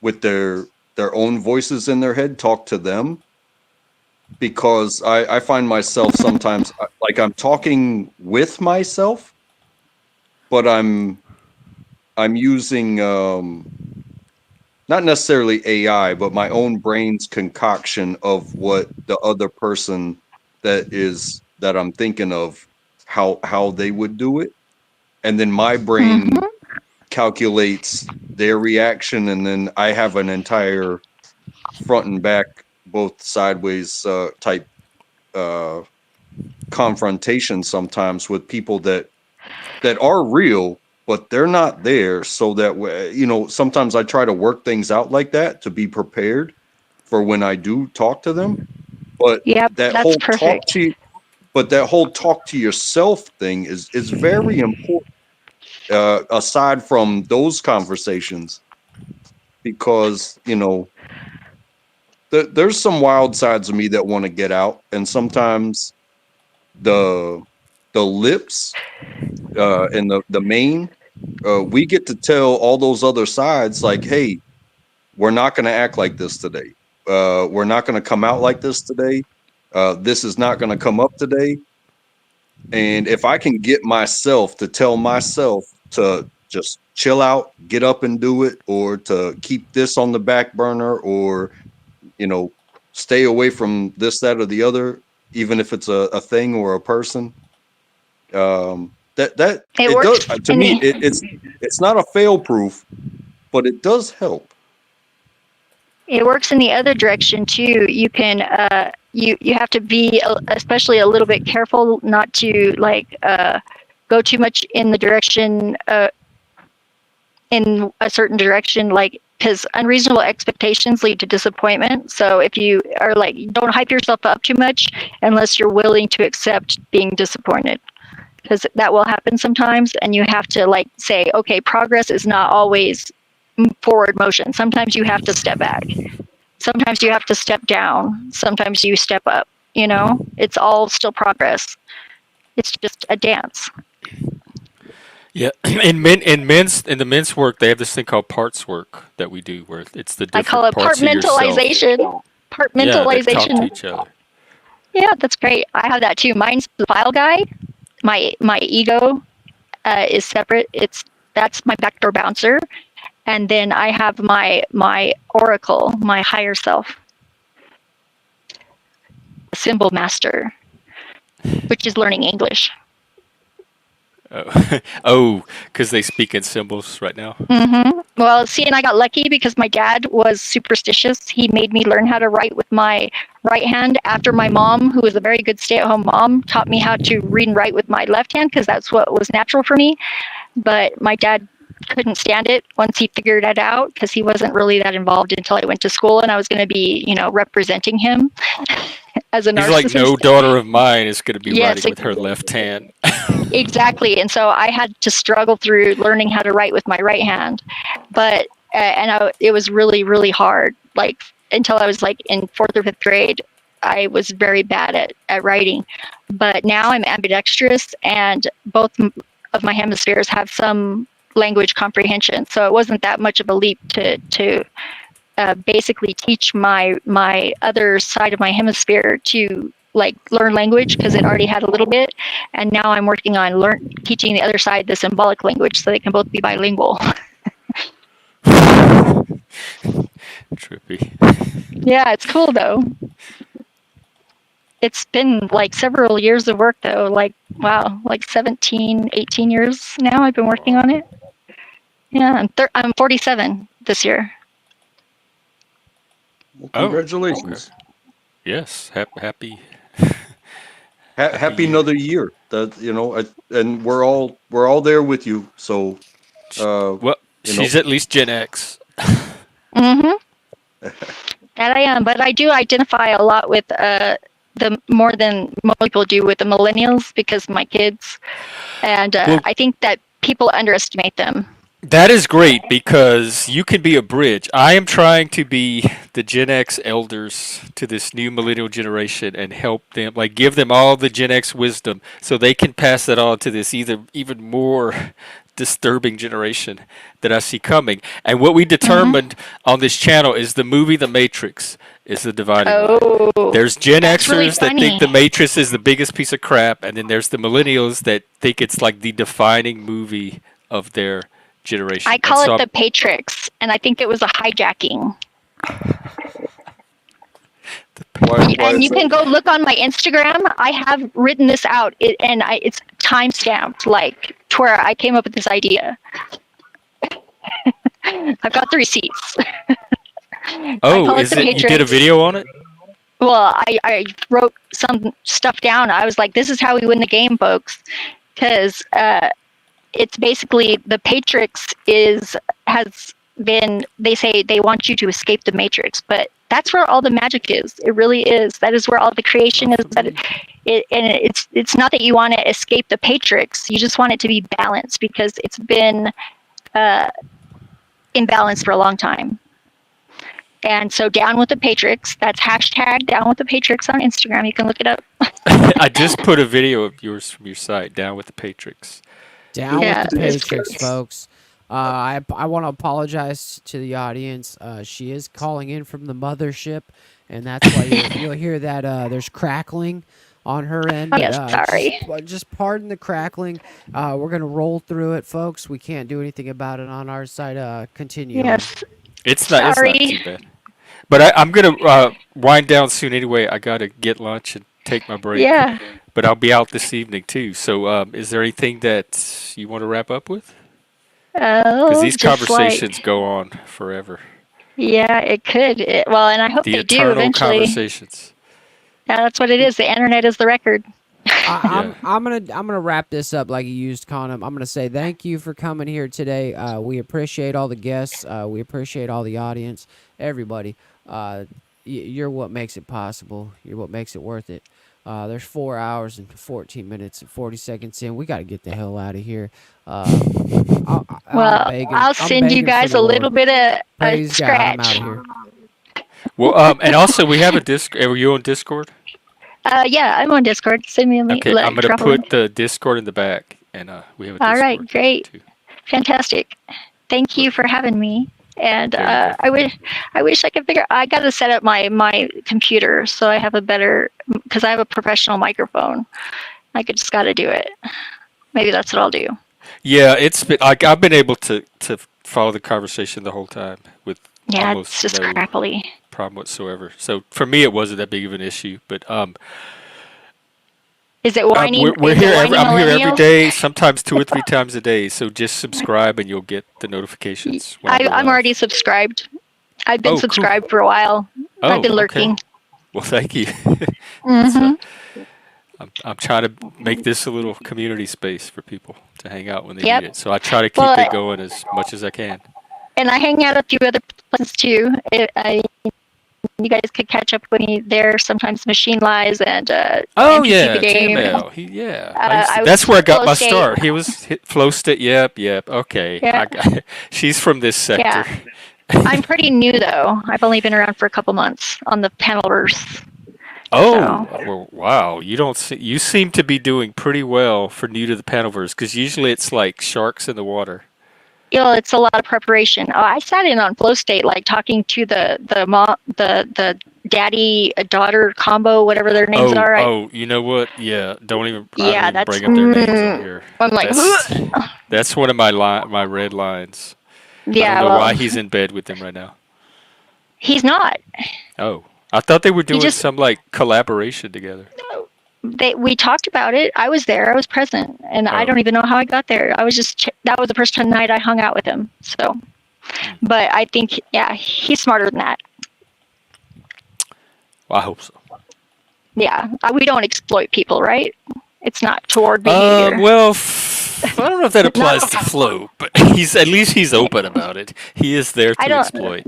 with their own voices in their head, talk to them. Because I find myself sometimes like I'm talking with myself, but I'm using not necessarily AI, but my own brain's concoction of what the other person that I'm thinking of, how they would do it. And then my brain calculates their reaction, and then I have an entire front and back, both sideways type confrontation sometimes with people that are real, but they're not there. So that sometimes I try to work things out like that to be prepared for when I do talk to them. But Yep, that that's whole talk perfect. to but that whole talk to yourself thing is very important. Aside from those conversations, because there's some wild sides of me that want to get out, and sometimes the lips and the main we get to tell all those other sides, like, hey, we're not going to act like this today. We're not going to come out like this today. This is not going to come up today. And if I can get myself to tell myself to just chill out, get up and do it, or to keep this on the back burner, or stay away from this, that, or the other, even if it's a thing or a person, that It it works does, to in me, the it's not a fail proof, but it does help. It works in the other direction too. You can you have to be especially a little bit careful not to go too much in the direction in a certain direction, like, because unreasonable expectations lead to disappointment. So if you are like, don't hype yourself up too much unless you're willing to accept being disappointed, because that will happen sometimes, and you have to say, okay, progress is not always forward motion. Sometimes you have to step back. Sometimes you have to step down. Sometimes you step up. It's all still progress. It's just a dance. Yeah, in the men's work, they have this thing called parts work that we do, where it's the I call different it parts of yourself. partmentalization. Yeah, that talk to Partmentalization. each other. Yeah, that's great. I have that too. Mine's the file guy. My ego is separate. That's my backdoor bouncer, and then I have my oracle, my higher self, symbol master, which is learning English. Oh, because they speak in symbols right now. Well, see, and I got lucky because my dad was superstitious. He made me learn how to write with my right hand after my mom, who was a very good stay-at-home mom, taught me how to read and write with my left hand because that's what was natural for me. But my dad couldn't stand it once he figured that out, because he wasn't really that involved until I went to school, and I was going to be, representing him as a He's like, narcissist. no daughter of mine is going to be Yes, writing with her left hand. exactly. And so I had to struggle through learning how to write with my right hand. But it was really, really hard. Until I was in 4th or 5th grade, I was very bad at writing. But now I'm ambidextrous, and both of my hemispheres have some language comprehension. So it wasn't that much of a leap to basically teach my other side of my hemisphere to learn language, because it already had a little bit, and now I'm working on teaching the other side the symbolic language so they can both be bilingual. Trippy. Yeah, it's cool though. It's been several years of work though, wow, 17, 18 years now I've been working on it. Yeah, I'm 47 this year. Well, congratulations. Okay. Yes, happy. Happy another year. That and we're all there with you. So, well, she's at least Gen X. That I am, but I do identify a lot with the more than most people do with the millennials, because my kids, and I think that people underestimate them. That is great, because you can be a bridge. I am trying to be the Gen X elders to this new millennial generation and help them, give them all the Gen X wisdom so they can pass that on to this even more disturbing generation that I see coming. And what we determined on this channel is the movie The Matrix is the dividing line. There's Gen Xers really that think The Matrix is the biggest piece of crap, and then there's the millennials that think it's the defining movie of their generation. I call it the Patrix, and I think it was a hijacking. And you can go look on my Instagram. I have written this out, and it's time stamped, to where I came up with this idea. I've got the receipts. Oh, is it? You did a video on it? Well, I wrote some stuff down. I was like, this is how we win the game, folks, because it's basically the Patrix has they say they want you to escape the matrix, but that's where all the magic is. It really is. That is where all the creation is. It's not that you want to escape the matrix. You just want it to be balanced because it's been imbalanced for a long time. And so down with the Patriots. That's hashtag down with the Patriots on Instagram. You can look it up. I just put a video of yours from your site, Down with the Patriots. Down with the Patriots, folks. I want to apologize to the audience. She is calling in from the mothership, and that's why you'll hear that there's crackling on her end. But, yes, sorry. Just pardon the crackling. We're going to roll through it, folks. We can't do anything about it on our side. Continue. Yes. It's not too bad. But I'm going to wind down soon anyway. I got to get lunch and take my break. Yeah. But I'll be out this evening too. So is there anything that you want to wrap up with? Because these conversations go on forever. Yeah, it could. Well, and I hope they do eventually. Conversations. Yeah, that's what it is. The internet is the record. I'm gonna wrap this up like you used condom. I'm gonna say thank you for coming here today. We appreciate all the guests. We appreciate all the audience. Everybody. You're what makes it possible. You're what makes it worth it. There's 4 hours and 14 minutes and 40 seconds in. We got to get the hell out of here. I'll send you guys a little bit of a scratch. I'm out of here. Well, and also we have a Discord. Are you on Discord? Yeah, I'm on Discord. Send me a link. Okay, I'm gonna put the Discord in the back, and we have a Discord. All right, great, fantastic. Thank you for having me. And I wish I could figure. I got to set up my computer so I have a better, because I have a professional microphone. I just got to do it. Maybe that's what I'll do. Yeah, it's been. I've been able to follow the conversation the whole time with almost it's just no crappily problem whatsoever. So for me, it wasn't that big of an issue. But is it whining? We're here. I'm here every day, sometimes 2 or 3 times a day. So just subscribe, and you'll get the notifications. I'm already subscribed. I've been subscribed for a while. I've been lurking. Okay. Well, thank you. I'm trying to make this a little community space for people to hang out when they need it. So I try to keep it going as much as I can. And I hang out a few other places too. You guys could catch up with me there. Sometimes Machine Lies and yeah, the game. TML. That's where I got my start. He was Flow State. Yep. Okay. Yeah. She's from this sector. Yeah. I'm pretty new though. I've only been around for a couple months on the Panelverse. Well, wow! You seem to be doing pretty well for new to the Panelverse, because usually it's like sharks in the water. It's a lot of preparation. I sat in on Flow State, like talking to the daddy daughter combo, whatever their names are. Oh, you know what? Yeah, don't even bring up their names on here. I'm like, that's one of my red lines. Yeah, I don't know why he's in bed with them right now. He's not. Oh. I thought they were doing some like collaboration together. We talked about it. I was there. I was present, and I don't even know how I got there. I was that was the first night I hung out with him. So, but I think he's smarter than that. Well, I hope so. Yeah, we don't exploit people, right? It's not toward behavior. Well, I don't know if that applies to Flo, but at least he's open about it. He is there to exploit.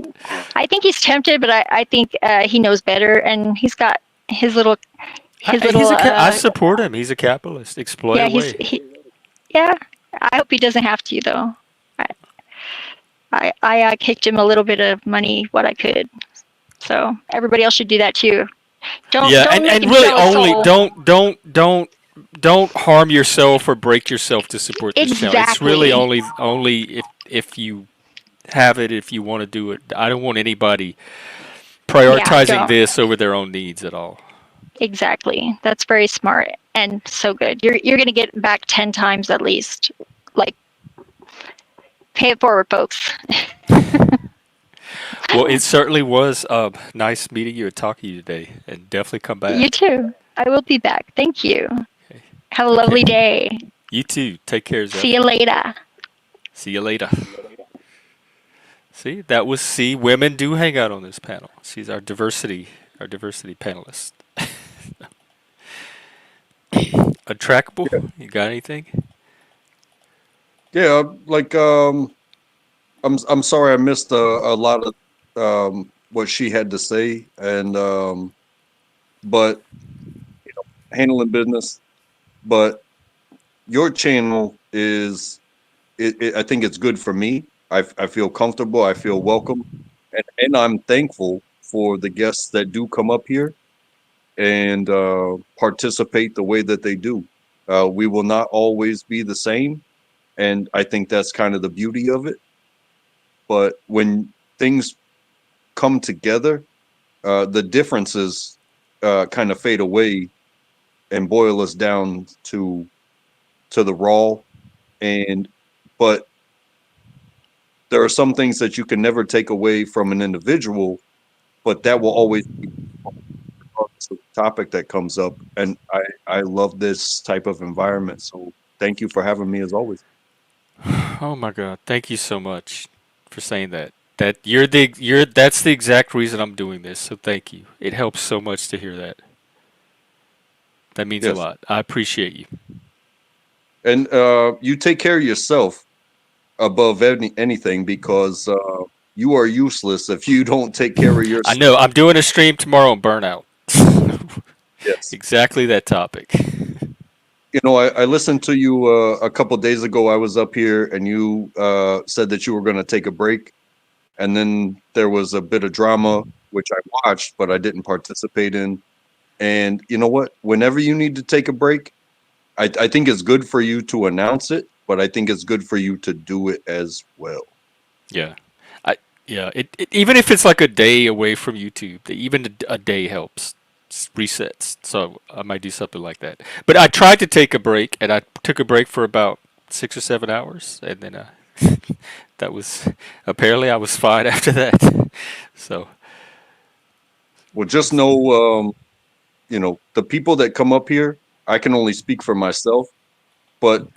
I think he's tempted, but I think he knows better, and he's got his little. I support him. He's a capitalist. Exploit away. I hope he doesn't have to, though. I kicked him a little bit of money, what I could. So everybody else should do that too. Don't really only don't harm yourself or break yourself to support this channel. It's really only if you have it, if you want to do it. I don't want anybody prioritizing this over their own needs at all. Exactly. That's very smart and so good. You're going to get back 10 times at least. Like, pay it forward, folks. Well, it certainly was nice meeting you and talking to you today, and definitely come back. You too. I will be back. Thank you. Okay. Have a lovely day. You too. Take care, Zeph. See you later. See you later. See, that was women do hang out on this panel. She's our diversity panelist. Untrackable? You got anything? Yeah, like I'm sorry I missed a lot of what she had to say, and but handling business. But your channel is, I think it's good for me. I feel comfortable. I feel welcome, and I'm thankful for the guests that do come up here and participate the way that they do. We will not always be the same, and I think that's kind of the beauty of it. But when things come together, the differences kind of fade away and boil us down to the raw. And but there are some things that you can never take away from an individual, but that will always be regardless of the topic that comes up. And I love this type of environment. So thank you for having me as always. Oh my God! Thank you so much for saying that. That's the exact reason I'm doing this. So thank you. It helps so much to hear that. That means a Yes. lot. I appreciate you. And you take care of yourself above anything, because you are useless if you don't take care of I yourself. know. I'm doing a stream tomorrow on burnout. Yes. Exactly that topic. You know, I listened to you a couple days ago. I was up here and you said that you were going to take a break. And then there was a bit of drama, which I watched, but I didn't participate in. And you know what? Whenever you need to take a break, I think it's good for you to announce it, but I think it's good for you to do it as well. Yeah. Yeah. Even if it's like a day away from YouTube, even a day helps. Resets. So I might do something like that. But I tried to take a break, and I took a break for about 6 or 7 hours, and then that was apparently I was fine after that. So Well, just know, you know, the people that come up here, I can only speak for myself, but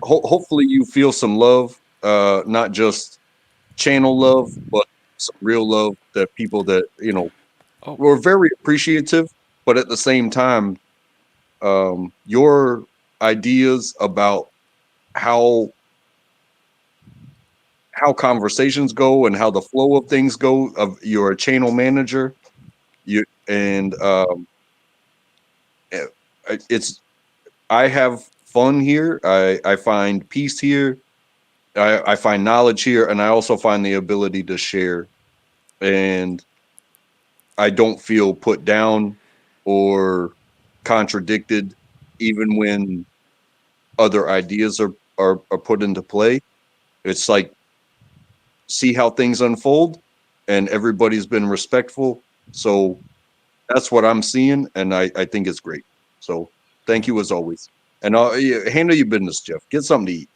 hopefully you feel some love, not just channel love, but some real love, that people that, you know, Oh. were very appreciative, but at the same time, your ideas about how conversations go and how the flow of things go, of you're a channel manager, you and it's, I have fun here. I find peace here. I find knowledge here, and I also find the ability to share. And I don't feel put down or contradicted, even when other ideas are put into play. It's like, see how things unfold, and everybody's been respectful. So that's what I'm seeing, and I think it's great. So thank you as always. And handle your business, Jeff. Get something to eat.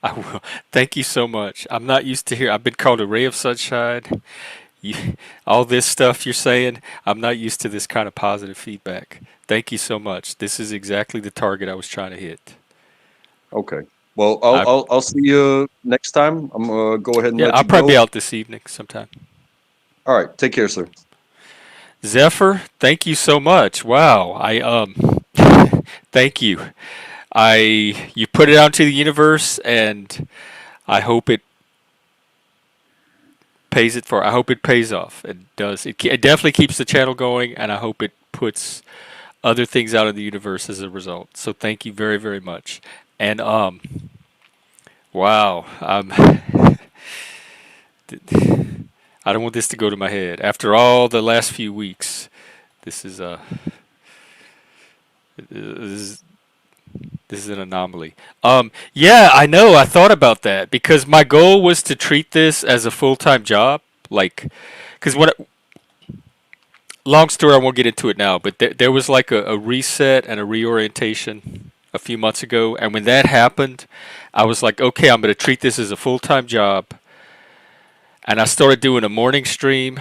I will. Thank you so much. I'm not used to hear. I've been called a ray of sunshine. All this stuff you're saying, I'm not used to this kind of positive feedback. Thank you so much. This is exactly the target I was trying to hit. Okay. Well, I'll see you next time. I'm gonna go ahead and Yeah, let I'll you probably go. be out this evening sometime. All right. Take care, sir. Zephyr, thank you so much. Wow, thank you. You put it out to the universe, and I hope it pays it for. I hope it pays off. It does. It definitely keeps the channel going, and I hope it puts other things out in the universe as a result. So thank you very, very much. And wow, I don't want this to go to my head. After all the last few weeks, this is this is an anomaly. Yeah, I know. I thought about that because my goal was to treat this as a full-time job, like, because long story, I won't get into it now, but there was like a reset and a reorientation a few months ago, and when that happened, I was like, okay, I'm going to treat this as a full-time job, and I started doing a morning stream,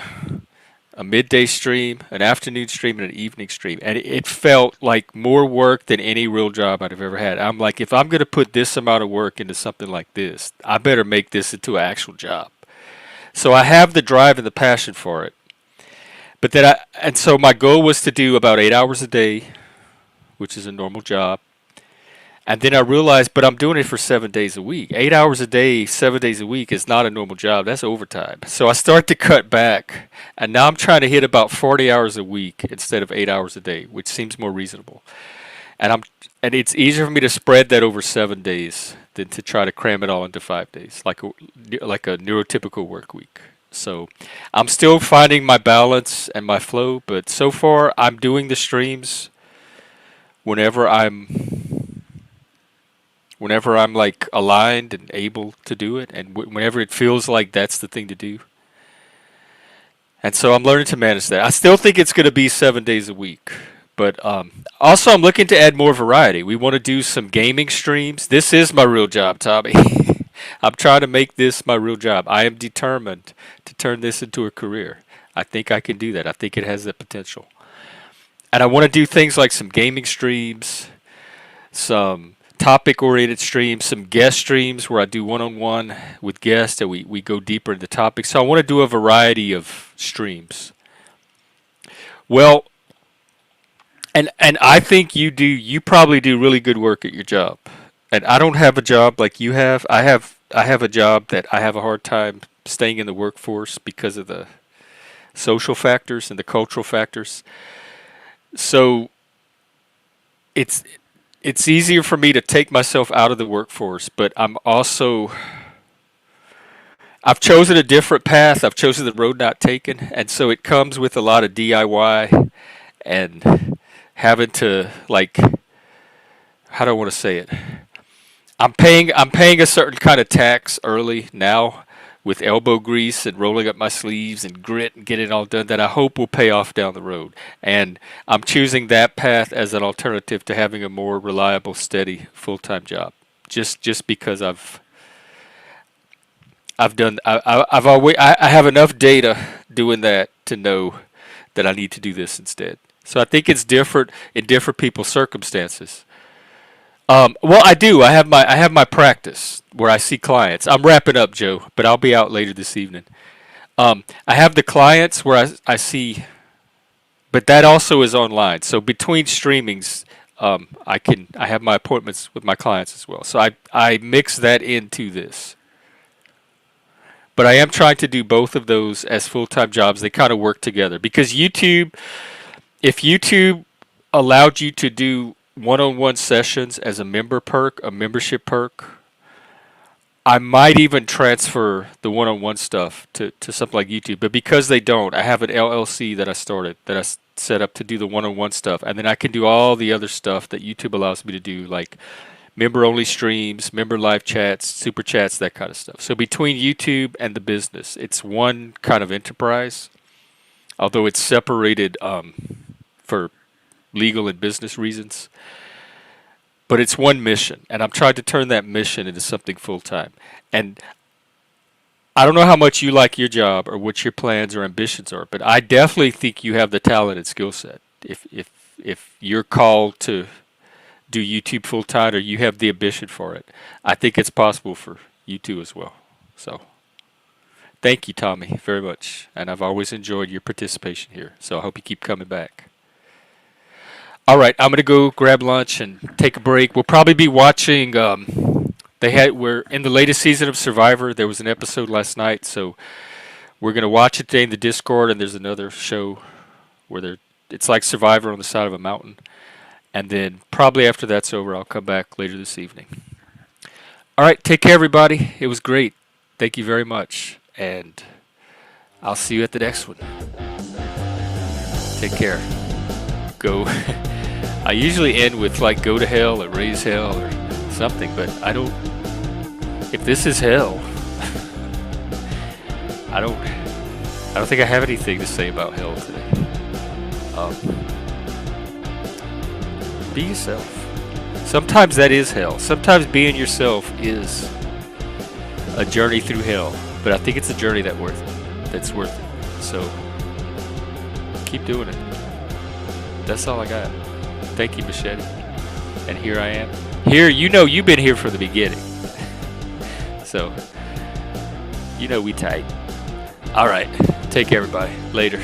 a midday stream, an afternoon stream, and an evening stream. And it felt like more work than any real job I'd have ever had. I'm like, if I'm going to put this amount of work into something like this, I better make this into an actual job. So I have the drive and the passion for it. But and so my goal was to do about 8 hours a day, which is a normal job. And then I realized, but I'm doing it for 7 days a week. 8 hours a day, 7 days a week is not a normal job. That's overtime. So I start to cut back, and now I'm trying to hit about 40 hours a week instead of 8 hours a day, which seems more reasonable. And it's easier for me to spread that over 7 days than to try to cram it all into 5 days, like a neurotypical work week. So I'm still finding my balance and my flow, but so far I'm doing the streams whenever I'm like aligned and able to do it, and whenever it feels like that's the thing to do. And so I'm learning to manage that. I still think it's going to be 7 days a week, but also I'm looking to add more variety. We want to do some gaming streams. This is my real job, Tommy. I'm trying to make this my real job. I am determined to turn this into a career. I think I can do that. I think it has the potential. And I want to do things like some gaming streams, some topic-oriented streams, some guest streams where I do one-on-one with guests and we go deeper into topics. So I want to do a variety of streams. Well, and I think you probably do really good work at your job. And I don't have a job like you have. I have a job that I have a hard time staying in the workforce because of the social factors and the cultural factors. So it's easier for me to take myself out of the workforce, but I've chosen a different path. I've chosen the road not taken, and so it comes with a lot of DIY and having to, like, how do I want to say it? I'm paying a certain kind of tax early now with elbow grease and rolling up my sleeves and grit and getting it all done that I hope will pay off down the road. And I'm choosing that path as an alternative to having a more reliable, steady, full-time job. Just because I have enough data doing that to know that I need to do this instead. So I think it's different in different people's circumstances. Well, I do. I have my practice where I see clients. I'm wrapping up, Joe, but I'll be out later this evening. I have the clients where I see, but that also is online. So between streamings, I have my appointments with my clients as well. So I mix that into this. But I am trying to do both of those as full-time jobs. They kind of work together because if YouTube allowed you to do one-on-one sessions as a membership perk, I might even transfer the one-on-one stuff to something like YouTube. But because they don't, I have an LLC that I set up to do the one-on-one stuff, and then I can do all the other stuff that YouTube allows me to do, like member-only streams, member live chats, super chats, that kind of stuff. So between YouTube and the business, it's one kind of enterprise, although it's separated for legal and business reasons. But it's one mission, and I'm trying to turn that mission into something full-time. And I don't know how much you like your job or what your plans or ambitions are, but I definitely think you have the talent and skill set. If you're called to do YouTube full-time or you have the ambition for it, I think it's possible for you too as well. So thank you, Tommy, very much. And I've always enjoyed your participation here, so I hope you keep coming back. All right, I'm going to go grab lunch and take a break. We'll probably be watching, we're in the latest season of Survivor. There was an episode last night, so we're going to watch it today in the Discord, and there's another show where it's like Survivor on the side of a mountain. And then probably after that's over, I'll come back later this evening. All right, take care, everybody. It was great. Thank you very much, and I'll see you at the next one. Take care. Go. I usually end with like go to hell or raise hell or something, but I don't. If this is hell, I don't think I have anything to say about hell today. Be yourself. Sometimes that is hell. Sometimes being yourself is a journey through hell, but I think it's a journey that's worth it. So keep doing it. That's all I got. Thank you, Machete. And here I am. Here, you've been here from the beginning. So, we tight. All right. Take care, everybody. Later.